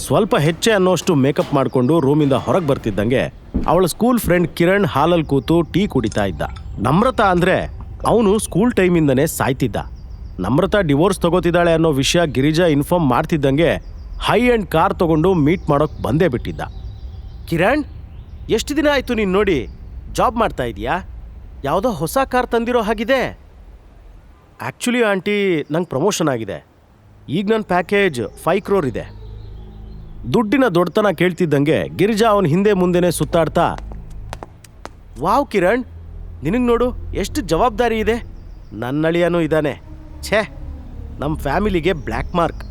ಸ್ವಲ್ಪ ಹೆಚ್ಚೆ ಅನ್ನೋಷ್ಟು ಮೇಕಪ್ ಮಾಡಿಕೊಂಡು ರೂಮಿಂದ ಹೊರಗೆ ಬರ್ತಿದ್ದಂಗೆ ಅವಳ ಸ್ಕೂಲ್ ಫ್ರೆಂಡ್ ಕಿರಣ್ ಹಾಲಲ್ಲಿ ಕೂತು ಟೀ ಕುಡಿತಾ ಇದ್ದ. ನಮ್ರತಾ ಅಂದರೆ ಅವನು ಸ್ಕೂಲ್ ಟೈಮಿಂದನೇ ಸಾಯ್ತಿದ್ದ. ನಮ್ರತಾ ಡಿವೋರ್ಸ್ ತಗೋತಿದ್ದಾಳೆ ಅನ್ನೋ ವಿಷಯ ಗಿರಿಜಾ ಇನ್ಫಾರ್ಮ್ ಮಾಡ್ತಿದ್ದಂಗೆ ಹೈ ಆ್ಯಂಡ್ ಕಾರ್ ತಗೊಂಡು ಮೀಟ್ ಮಾಡೋಕೆ ಬಂದೇ ಬಿಟ್ಟಿದ್ದ. ಕಿರಣ್, ಎಷ್ಟು ದಿನ ಆಯಿತು ನೀನು ನೋಡಿ? ಜಾಬ್ ಮಾಡ್ತಾ ಇದೆಯಾ? ಯಾವುದೋ ಹೊಸ ಕಾರ್ ತಂದಿರೋ ಹಾಗಿದೆ. ಆ್ಯಕ್ಚುಲಿ ಆಂಟಿ, ನಂಗೆ ಪ್ರಮೋಷನ್ ಆಗಿದೆ. ಈಗ ನನ್ನ ಪ್ಯಾಕೇಜ್ 5 crore ಇದೆ. ದುಡ್ಡಿನ ದೊಡ್ಡತನ ಕೇಳ್ತಿದ್ದಂಗೆ ಗಿರಿಜಾ ಅವನ ಹಿಂದೆ ಮುಂದೆನೇ ಸುತ್ತಾಡ್ತಾ, ವಾವ್ ಕಿರಣ್, ನಿನಗೆ ನೋಡು ಎಷ್ಟು ಜವಾಬ್ದಾರಿ ಇದೆ. ನನ್ನಳಿಯನೂ ಇದ್ದಾನೆ. ಛೇ, ನಮ್ಮ ಫ್ಯಾಮಿಲಿಗೆ ಬ್ಲ್ಯಾಕ್ ಮಾರ್ಕ್.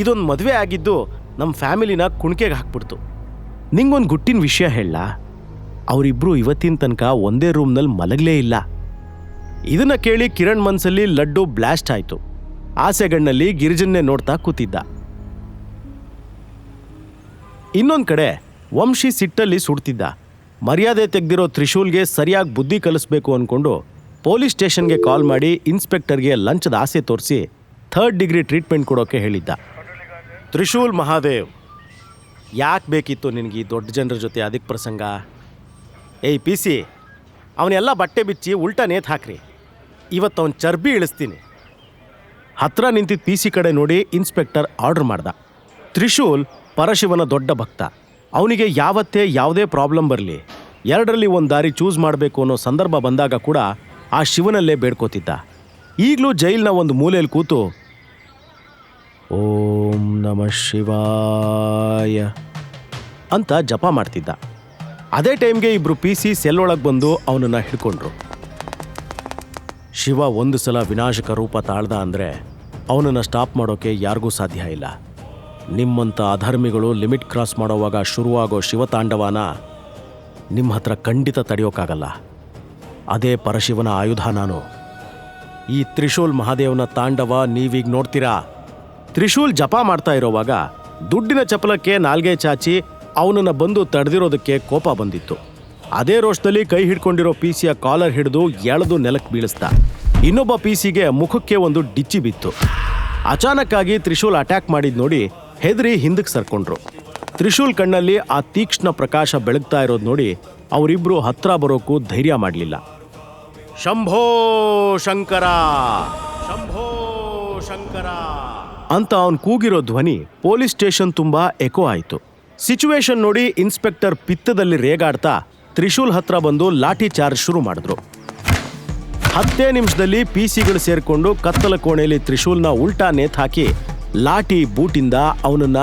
ಇದೊಂದು ಮದುವೆ ಆಗಿದ್ದು ನಮ್ಮ ಫ್ಯಾಮಿಲಿನ ಕುಣಿಕೆಗೆ ಹಾಕ್ಬಿಡ್ತು. ನಿಂಗೊಂದು ಗುಟ್ಟಿನ ವಿಷಯ ಹೇಳ, ಅವರಿಬ್ಬರು ಇವತ್ತಿನ ತನಕ ಒಂದೇ ರೂಮ್ನಲ್ಲಿ ಮಲಗಲೇ ಇಲ್ಲ. ಇದನ್ನು ಕೇಳಿ ಕಿರಣ್ ಮನಸ್ಸಲ್ಲಿ ಲಡ್ಡು ಬ್ಲಾಸ್ಟ್ ಆಯಿತು. ಆಸೆಗಣ್ಣಲ್ಲಿ ಗಿರಿಜನ್ನೇ ನೋಡ್ತಾ ಕೂತಿದ್ದ. ಇನ್ನೊಂದು ಕಡೆ ವಂಶಿ ಸಿಟ್ಟಲ್ಲಿ ಸುಡ್ತಿದ್ದ. ಮರ್ಯಾದೆ ತೆಗೆದಿರೋ ತ್ರಿಶೂಲ್ಗೆ ಸರಿಯಾಗಿ ಬುದ್ಧಿ ಕಲಿಸ್ಬೇಕು ಅಂದ್ಕೊಂಡು ಪೊಲೀಸ್ ಸ್ಟೇಷನ್ಗೆ ಕಾಲ್ ಮಾಡಿ ಇನ್ಸ್ಪೆಕ್ಟರ್ಗೆ ಲಂಚದ ಆಸೆ ತೋರಿಸಿ 3rd ಡಿಗ್ರಿ ಟ್ರೀಟ್ಮೆಂಟ್ ಕೊಡೋಕೆ ಹೇಳಿದ್ದ. ತ್ರಿಶೂಲ್ ಮಹಾದೇವ್, ಯಾಕೆ ಬೇಕಿತ್ತು ನಿನಗೆ ಈ ದೊಡ್ಡ ಜನರ ಜೊತೆ ಅದಕ್ಕೆ ಪ್ರಸಂಗ? ಏಯ್ ಪಿ ಸಿ, ಅವನ್ನೆಲ್ಲ ಬಟ್ಟೆ ಬಿಚ್ಚಿ ಉಲ್ಟಾ ನೇತು ಹಾಕ್ರಿ. ಇವತ್ತು ಅವನ ಚರ್ಬಿ ಇಳಿಸ್ತೀನಿ. ಹತ್ರ ನಿಂತಿದ್ದ ಪಿ ಸಿ ಕಡೆ ನೋಡಿ ಇನ್ಸ್ಪೆಕ್ಟರ್ ಆರ್ಡರ್ ಮಾಡ್ದ. ತ್ರಿಶೂಲ್ ಪರಶಿವನ ದೊಡ್ಡ ಭಕ್ತ. ಅವನಿಗೆ ಯಾವತ್ತೇ ಯಾವುದೇ ಪ್ರಾಬ್ಲಮ್ ಬರಲಿ, 2ರಲ್ಲಿ ಒಂದು ದಾರಿ ಚೂಸ್ ಮಾಡಬೇಕು ಅನ್ನೋ ಸಂದರ್ಭ ಬಂದಾಗ ಕೂಡ ಆ ಶಿವನಲ್ಲೇ ಬೇಡ್ಕೋತಿದ್ದ. ಈಗಲೂ ಜೈಲಿನ ಒಂದು ಮೂಲೆಯಲ್ಲಿ ಕೂತು ಓಂ ನಮಃ ಶಿವಾಯ ಅಂತ ಜಪ ಮಾಡ್ತಿದ್ದ. ಅದೇ ಟೈಮ್ಗೆ ಇಬ್ರು ಪಿ ಸಿ ಸೆಲ್ ಒಳಗೆ ಬಂದು ಅವನನ್ನು ಹಿಡ್ಕೊಂಡ್ರು. ಶಿವ ಒಂದು ಸಲ ವಿನಾಶಕ ರೂಪ ತಾಳ್ದ ಅಂದರೆ ಅವನನ್ನು ಸ್ಟಾಪ್ ಮಾಡೋಕೆ ಯಾರಿಗೂ ಸಾಧ್ಯ ಇಲ್ಲ. ನಿಮ್ಮಂಥ ಅಧರ್ಮಿಗಳು ಲಿಮಿಟ್ ಕ್ರಾಸ್ ಮಾಡೋವಾಗ ಶುರುವಾಗೋ ಶಿವತಾಂಡವನ ನಿಮ್ಮ ಹತ್ರ ಖಂಡಿತ ತಡೆಯೋಕ್ಕಾಗಲ್ಲ. ಅದೇ ಪರಶಿವನ ಆಯುಧ ನಾನು. ಈ ತ್ರಿಶೂಲ್ ಮಹಾದೇವನ ತಾಂಡವ ನೀವೀಗ ನೋಡ್ತೀರಾ. ತ್ರಿಶೂಲ್ ಜಪ ಮಾಡ್ತಾ ಇರೋವಾಗ ದುಡ್ಡಿನ ಚಪಲಕ್ಕೆ ನಾಲ್ಗೆ ಚಾಚಿ ಅವನನ್ನು ಬಂದು ತಡೆದಿರೋದಕ್ಕೆ ಕೋಪ ಬಂದಿತ್ತು. ಅದೇ ರೋಷದಲ್ಲಿ ಕೈ ಹಿಡ್ಕೊಂಡಿರೋ ಪಿ ಸಿಯ ಕಾಲರ್ ಹಿಡಿದು ಎಳೆದು ನೆಲಕ್ಕೆ ಬೀಳಿಸ್ದ. ಇನ್ನೊಬ್ಬ ಪಿ ಸಿಗೆ ಮುಖಕ್ಕೆ ಒಂದು ಡಿಚ್ಚಿ ಬಿತ್ತು. ಅಚಾನಕ್ಕಾಗಿ ತ್ರಿಶೂಲ್ ಅಟ್ಯಾಕ್ ಮಾಡಿದ್ ನೋಡಿ ಹೆದರಿ ಹಿಂದಕ್ಕೆ ಸರ್ಕೊಂಡ್ರು. ತ್ರಿಶೂಲ್ ಕಣ್ಣಲ್ಲಿ ಆ ತೀಕ್ಷ್ಣ ಪ್ರಕಾಶ ಬೆಳಗ್ತಾ ಇರೋದು ನೋಡಿ ಅವರಿಬ್ರು ಹತ್ರ ಬರೋಕ್ಕೂ ಧೈರ್ಯ ಮಾಡಲಿಲ್ಲ. ಶಂಭೋ ಶಂಕರ, ಶಂಭೋ ಶಂಕರ ಅಂತ ಅವನು ಕೂಗಿರೋ ಧ್ವನಿ ಪೊಲೀಸ್ ಸ್ಟೇಷನ್ ತುಂಬಾ ಎಕೋ ಆಯಿತು. ಸಿಚುವೇಶನ್ ನೋಡಿ ಇನ್ಸ್ಪೆಕ್ಟರ್ ಪಿತ್ತದಲ್ಲಿ ರೇಗಾಡ್ತಾ ತ್ರಿಶೂಲ್ ಹತ್ರ ಬಂದು ಲಾಠಿ ಚಾರ್ಜ್ ಶುರು ಮಾಡಿದ್ರು. 10 ನಿಮಿಷದಲ್ಲಿ ಪಿ ಸಿಗಳು ಸೇರಿಕೊಂಡು ಕತ್ತಲ ಕೋಣೆಯಲ್ಲಿ ತ್ರಿಶೂಲ್ನ ಉಲ್ಟಾ ನೇತ್ ಹಾಕಿ ಲಾಠಿ ಬೂಟಿಂದ ಅವನನ್ನ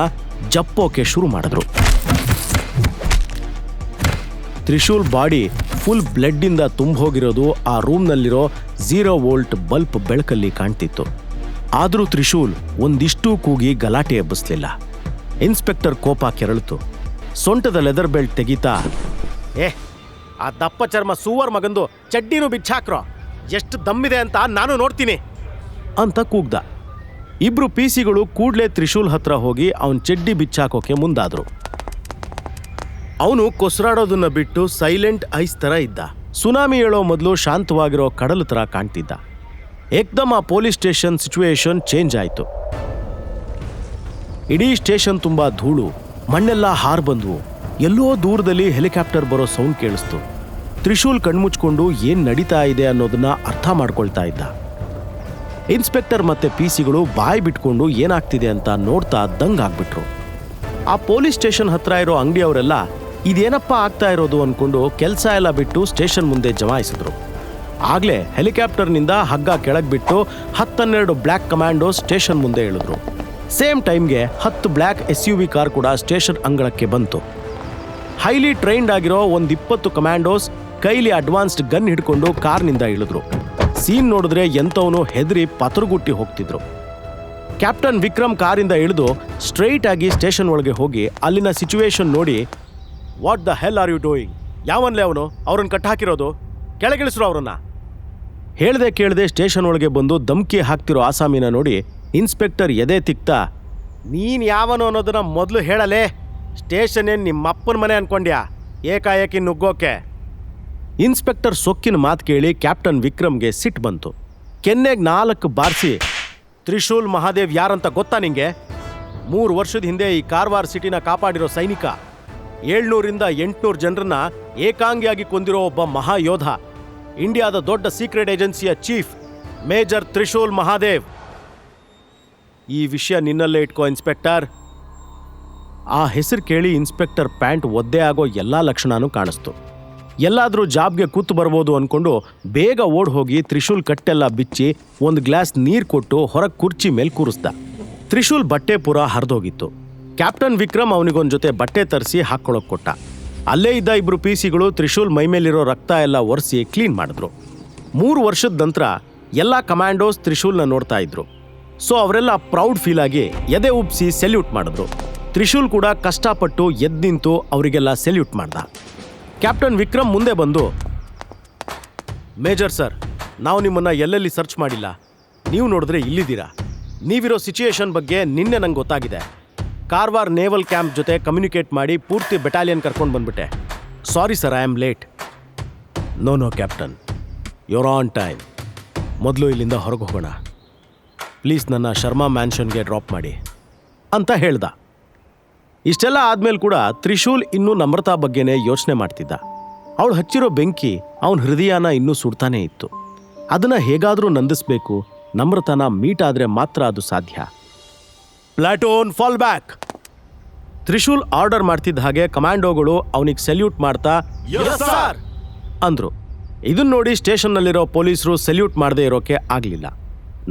ಜಪ್ಪೋಕೆ ಶುರು ಮಾಡಿದ್ರು. ತ್ರಿಶೂಲ್ ಬಾಡಿ ಫುಲ್ ಬ್ಲಡ್ಡಿಂದ ತುಂಬೋಗಿರೋದು ಆ ರೂಮ್ನಲ್ಲಿರೋ 0 ವೋಲ್ಟ್ ಬಲ್ಬ್ ಬೆಳಕಲ್ಲಿ ಕಾಣ್ತಿತ್ತು. ಆದರೂ ತ್ರಿಶೂಲ್ ಒಂದಿಷ್ಟೂ ಕೂಗಿ ಗಲಾಟೆ ಎಬ್ಬಿಸ್ಲಿಲ್ಲ. ಇನ್ಸ್ಪೆಕ್ಟರ್ ಕೋಪ ಕೆರಳಿತು. ಸೊಂಟದ ಲೆದರ್ ಬೆಲ್ಟ್ ತೆಗೀತಾ, ಆ ದಪ್ಪ ಚರ್ಮ ಸೂವರ್ ಮಗಂದು ಚಡ್ಡಿನೂ ಬಿಚ್ಚಾಕ್ರೋ, ಎಷ್ಟು ದಮ್ಮಿದೆ ಅಂತ ನಾನು ನೋಡ್ತೀನಿ ಅಂತ ಕೂಗ್ದ. ಇಬ್ರು ಪಿ ಸಿಗಳು ಕೂಡ್ಲೇ ತ್ರಿಶೂಲ್ ಹತ್ರ ಹೋಗಿ ಅವನ್ ಚಡ್ಡಿ ಬಿಚ್ಚಾಕೋಕೆ ಮುಂದಾದ್ರು. ಅವನು ಕೊಸ್ರಾಡೋದನ್ನ ಬಿಟ್ಟು ಸೈಲೆಂಟ್ ಐಸ್ ತರ ಇದ್ದ. ಸುನಾಮಿ ಹೇಳೋ ಮೊದಲು ಶಾಂತವಾಗಿರೋ ಕಡಲು ತರ ಕಾಣ್ತಿದ್ದ. ಏಕ್ದಮ್ ಆ ಪೊಲೀಸ್ ಸ್ಟೇಷನ್ ಸಿಚುವೇಶನ್ ಚೇಂಜ್ ಆಯಿತು. ಇಡೀ ಸ್ಟೇಷನ್ ತುಂಬಾ ಧೂಳು, ಮಣ್ಣೆಲ್ಲ ಹಾರ್ ಬಂದ್ವು. ಎಲ್ಲೋ ದೂರದಲ್ಲಿ ಹೆಲಿಕಾಪ್ಟರ್ ಬರೋ ಸೌಂಡ್ ಕೇಳಿಸ್ತು. ತ್ರಿಶೂಲ್ ಕಣ್ಮುಚ್ಕೊಂಡು ಏನ್ ನಡೀತಾ ಇದೆ ಅನ್ನೋದನ್ನ ಅರ್ಥ ಮಾಡ್ಕೊಳ್ತಾ ಇದ್ದ. ಇನ್ಸ್ಪೆಕ್ಟರ್ ಮತ್ತೆ ಪಿ ಸಿಗಳು ಬಾಯ್ ಬಿಟ್ಕೊಂಡು ಏನಾಗ್ತಿದೆ ಅಂತ ನೋಡ್ತಾ ದಂಗಾಗ್ಬಿಟ್ರು. ಆ ಪೊಲೀಸ್ ಸ್ಟೇಷನ್ ಹತ್ರ ಇರೋ ಅಂಗಡಿಯವರೆಲ್ಲ ಇದೇನಪ್ಪ ಆಗ್ತಾ ಇರೋದು ಅನ್ಕೊಂಡು ಕೆಲಸ ಎಲ್ಲ ಬಿಟ್ಟು ಸ್ಟೇಷನ್ ಮುಂದೆ ಜಮಾಯಿಸಿದ್ರು. ಆಗ್ಲೇ ಹೆಲಿಕಾಪ್ಟರ್ನಿಂದ ಹಗ್ಗ ಕೆಳಗೆ ಬಿಟ್ಟು 10-12 ಬ್ಲ್ಯಾಕ್ ಕಮಾಂಡೋ ಸ್ಟೇಷನ್ ಮುಂದೆ ಇಳಿದ್ರು. ಸೇಮ್ ಟೈಮ್ಗೆ 10 ಬ್ಲ್ಯಾಕ್ SUV ಕಾರ್ ಕೂಡ ಸ್ಟೇಷನ್ ಅಂಗಳಕ್ಕೆ ಬಂತು. ಹೈಲಿ ಟ್ರೈನ್ಡ್ ಆಗಿರೋ 20 ಕಮಾಂಡೋಸ್ ಕೈಲಿ ಅಡ್ವಾನ್ಸ್ಡ್ ಗನ್ ಹಿಡ್ಕೊಂಡು ಕಾರ್ನಿಂದ ಇಳಿದ್ರು. ಸೀನ್ ನೋಡಿದ್ರೆ ಎಂಥವನು ಹೆದರಿ ಪತರುಗುಟ್ಟಿ ಹೋಗ್ತಿದ್ರು. ಕ್ಯಾಪ್ಟನ್ ವಿಕ್ರಮ್ ಕಾರಿಂದ ಇಳಿದು ಸ್ಟ್ರೈಟ್ ಆಗಿ ಸ್ಟೇಷನ್ ಒಳಗೆ ಹೋಗಿ ಅಲ್ಲಿನ ಸಿಚುವೇಶನ್ ನೋಡಿ, what the hell are you doing? ಯಾವನ್ಲೇ ಅವನು? ಅವ್ರನ್ನ ಕಟ್ಟಾಕಿರೋದು, ಕೆಳಗಿಳಿಸ್ರು ಅವ್ರನ್ನ. ಹೇಳ್ದೆ ಕೇಳದೆ ಸ್ಟೇಷನ್ ಒಳಗೆ ಬಂದು ಧಮ್ಕಿ ಹಾಕ್ತಿರೋ ಆಸಾಮಿನ ನೋಡಿ ಇನ್ಸ್ಪೆಕ್ಟರ್ ಎದೆ ತಿಕ್ತಾ, ನೀನ್ ಯಾವನು ಅನ್ನೋದನ್ನ ಮೊದಲು ಹೇಳಲೇ, ಸ್ಟೇಷನ್ ಏನ್ ನಿಮ್ಮಪ್ಪನ ಮನೆ ಅನ್ಕೊಂಡ್ಯಾ ಏಕಾಏಕಿ ನುಗ್ಗೋಕೆ? ಇನ್ಸ್ಪೆಕ್ಟರ್ ಸೊಕ್ಕಿನ ಮಾತು ಕೇಳಿ ಕ್ಯಾಪ್ಟನ್ ವಿಕ್ರಮ್ಗೆ ಸಿಟ್ಟು ಬಂತು. ಕೆನ್ನೆಗೆ 4 ಬಾರಿಸಿ, ತ್ರಿಶೂಲ್ ಮಹಾದೇವ್ ಯಾರಂತ ಗೊತ್ತಾ ನಿಂಗೆ? 3 ವರ್ಷದ ಹಿಂದೆ ಈ ಕಾರವಾರ ಸಿಟಿನ ಕಾಪಾಡಿರೋ ಸೈನಿಕ, 700ರಿಂದ 800 ಜನರನ್ನ ಏಕಾಂಗಿಯಾಗಿ ಕೊಂದಿರೋ ಒಬ್ಬ ಮಹಾಯೋಧ, ಇಂಡಿಯಾದ ದೊಡ್ಡ ಸೀಕ್ರೆಟ್ ಏಜೆನ್ಸಿಯ ಚೀಫ್ ಮೇಜರ್ ತ್ರಿಶೂಲ್ ಮಹಾದೇವ್. ಈ ವಿಷಯ ನಿನ್ನಲ್ಲೇ ಇಟ್ಕೋ ಇನ್ಸ್ಪೆಕ್ಟರ್. ಆ ಹೆಸರು ಕೇಳಿ ಇನ್ಸ್ಪೆಕ್ಟರ್ ಪ್ಯಾಂಟ್ ಒದ್ದೆ ಆಗೋ ಎಲ್ಲ ಲಕ್ಷಣನೂ ಕಾಣಿಸ್ತು. ಎಲ್ಲಾದರೂ ಜಾಬ್ಗೆ ಕೂತು ಬರ್ಬೋದು ಅಂದ್ಕೊಂಡು ಬೇಗ ಓಡ್ ಹೋಗಿ ತ್ರಿಶೂಲ್ ಕಟ್ಟೆಲ್ಲ ಬಿಚ್ಚಿ 1 ಗ್ಲಾಸ್ ನೀರು ಕೊಟ್ಟು ಹೊರಗೆ ಕುರ್ಚಿ ಮೇಲೆ ಕೂರಿಸ್ದ. ತ್ರಿಶೂಲ್ ಬಟ್ಟೆ ಪೂರ ಹರಿದೋಗಿತ್ತು. ಕ್ಯಾಪ್ಟನ್ ವಿಕ್ರಮ್ ಅವನಿಗೊಂದು ಜೊತೆ ಬಟ್ಟೆ ತರಿಸಿ ಹಾಕ್ಕೊಳಕ್ ಕೊಟ್ಟ. ಅಲ್ಲೇ ಇದ್ದ 2 ಪೀಸಿಗಳು ತ್ರಿಶೂಲ್ ಮೈಮೇಲಿರೋ ರಕ್ತ ಎಲ್ಲ ಒರೆಸಿ ಕ್ಲೀನ್ ಮಾಡಿದ್ರು. 3 ವರ್ಷದ ನಂತರ ಎಲ್ಲ ಕಮಾಂಡೋಸ್ ತ್ರಿಶೂಲ್ನ ನೋಡ್ತಾ ಇದ್ರು. ಸೊ ಅವರೆಲ್ಲ ಪ್ರೌಡ್ ಫೀಲ್ ಆಗಿ ಎದೆ ಉಬ್ಬಿಸಿ ಸೆಲ್ಯೂಟ್ ಮಾಡಿದ್ರು. ತ್ರಿಶೂಲ್ ಕೂಡ ಕಷ್ಟಪಟ್ಟು ಎದ್ದು ನಿಂತು ಅವರಿಗೆಲ್ಲ ಸೆಲ್ಯೂಟ್ ಮಾಡ್ದ. ಕ್ಯಾಪ್ಟನ್ ವಿಕ್ರಮ್ ಮುಂದೆ ಬಂದು, ಮೇಜರ್ ಸರ್, ನಾವು ನಿಮ್ಮನ್ನು ಎಲ್ಲೆಲ್ಲಿ ಸರ್ಚ್ ಮಾಡಿಲ್ಲ, ನೀವು ನೋಡಿದ್ರೆ ಇಲ್ಲಿದ್ದೀರಾ. ನೀವಿರೋ ಸಿಚುಯೇಷನ್ ಬಗ್ಗೆ ನಿನ್ನೆ ನಂಗೆ ಗೊತ್ತಾಗಿದೆ. ಕಾರವಾರ ನೇವಲ್ ಕ್ಯಾಂಪ್ ಜೊತೆ ಕಮ್ಯುನಿಕೇಟ್ ಮಾಡಿ ಪೂರ್ತಿ ಬೆಟಾಲಿಯನ್ ಕರ್ಕೊಂಡು ಬಂದ್ಬಿಟ್ಟೆ. Sorry sir, I am late. No captain, your on time. ಮೊದಲು ಇಲ್ಲಿಂದ ಹೊರಗೆ ಹೋಗೋಣ. ಪ್ಲೀಸ್ ನನ್ನ ಶರ್ಮಾ ಮ್ಯಾನ್ಷನ್ಗೆ ಡ್ರಾಪ್ ಮಾಡಿ ಅಂತ ಹೇಳ್ದ. ಇಷ್ಟೆಲ್ಲ ಆದ್ಮೇಲೆ ಕೂಡ ತ್ರಿಶೂಲ್ ಇನ್ನೂ ನಮ್ರತಾ ಬಗ್ಗೆನೇ ಯೋಚನೆ ಮಾಡ್ತಿದ್ದ. ಅವಳು ಹಚ್ಚಿರೋ ಬೆಂಕಿ ಅವನ ಹೃದಯನ ಇನ್ನೂ ಸುಡ್ತಾನೇ ಇತ್ತು. ಅದನ್ನ ಹೇಗಾದರೂ ನಂದಿಸ್ಬೇಕು. ನಮ್ರತಾನ ಮೀಟ್ ಆದ್ರೆ ಮಾತ್ರ ಅದು ಸಾಧ್ಯ. Platoon fall back. Trishul order ಮಾಡ್ತಿದ್ದ ಹಾಗೆ ಕಮಾಂಡೋಗಳು ಅವನಿಗೆ ಸೆಲ್ಯೂಟ್ ಮಾಡ್ತಾ ಅಂದ್ರು. ಇದನ್ನ ನೋಡಿ ಸ್ಟೇಷನ್ನಲ್ಲಿರೋ ಪೊಲೀಸರು ಸೆಲ್ಯೂಟ್ ಮಾಡದೇ ಇರೋಕೆ ಆಗ್ಲಿಲ್ಲ.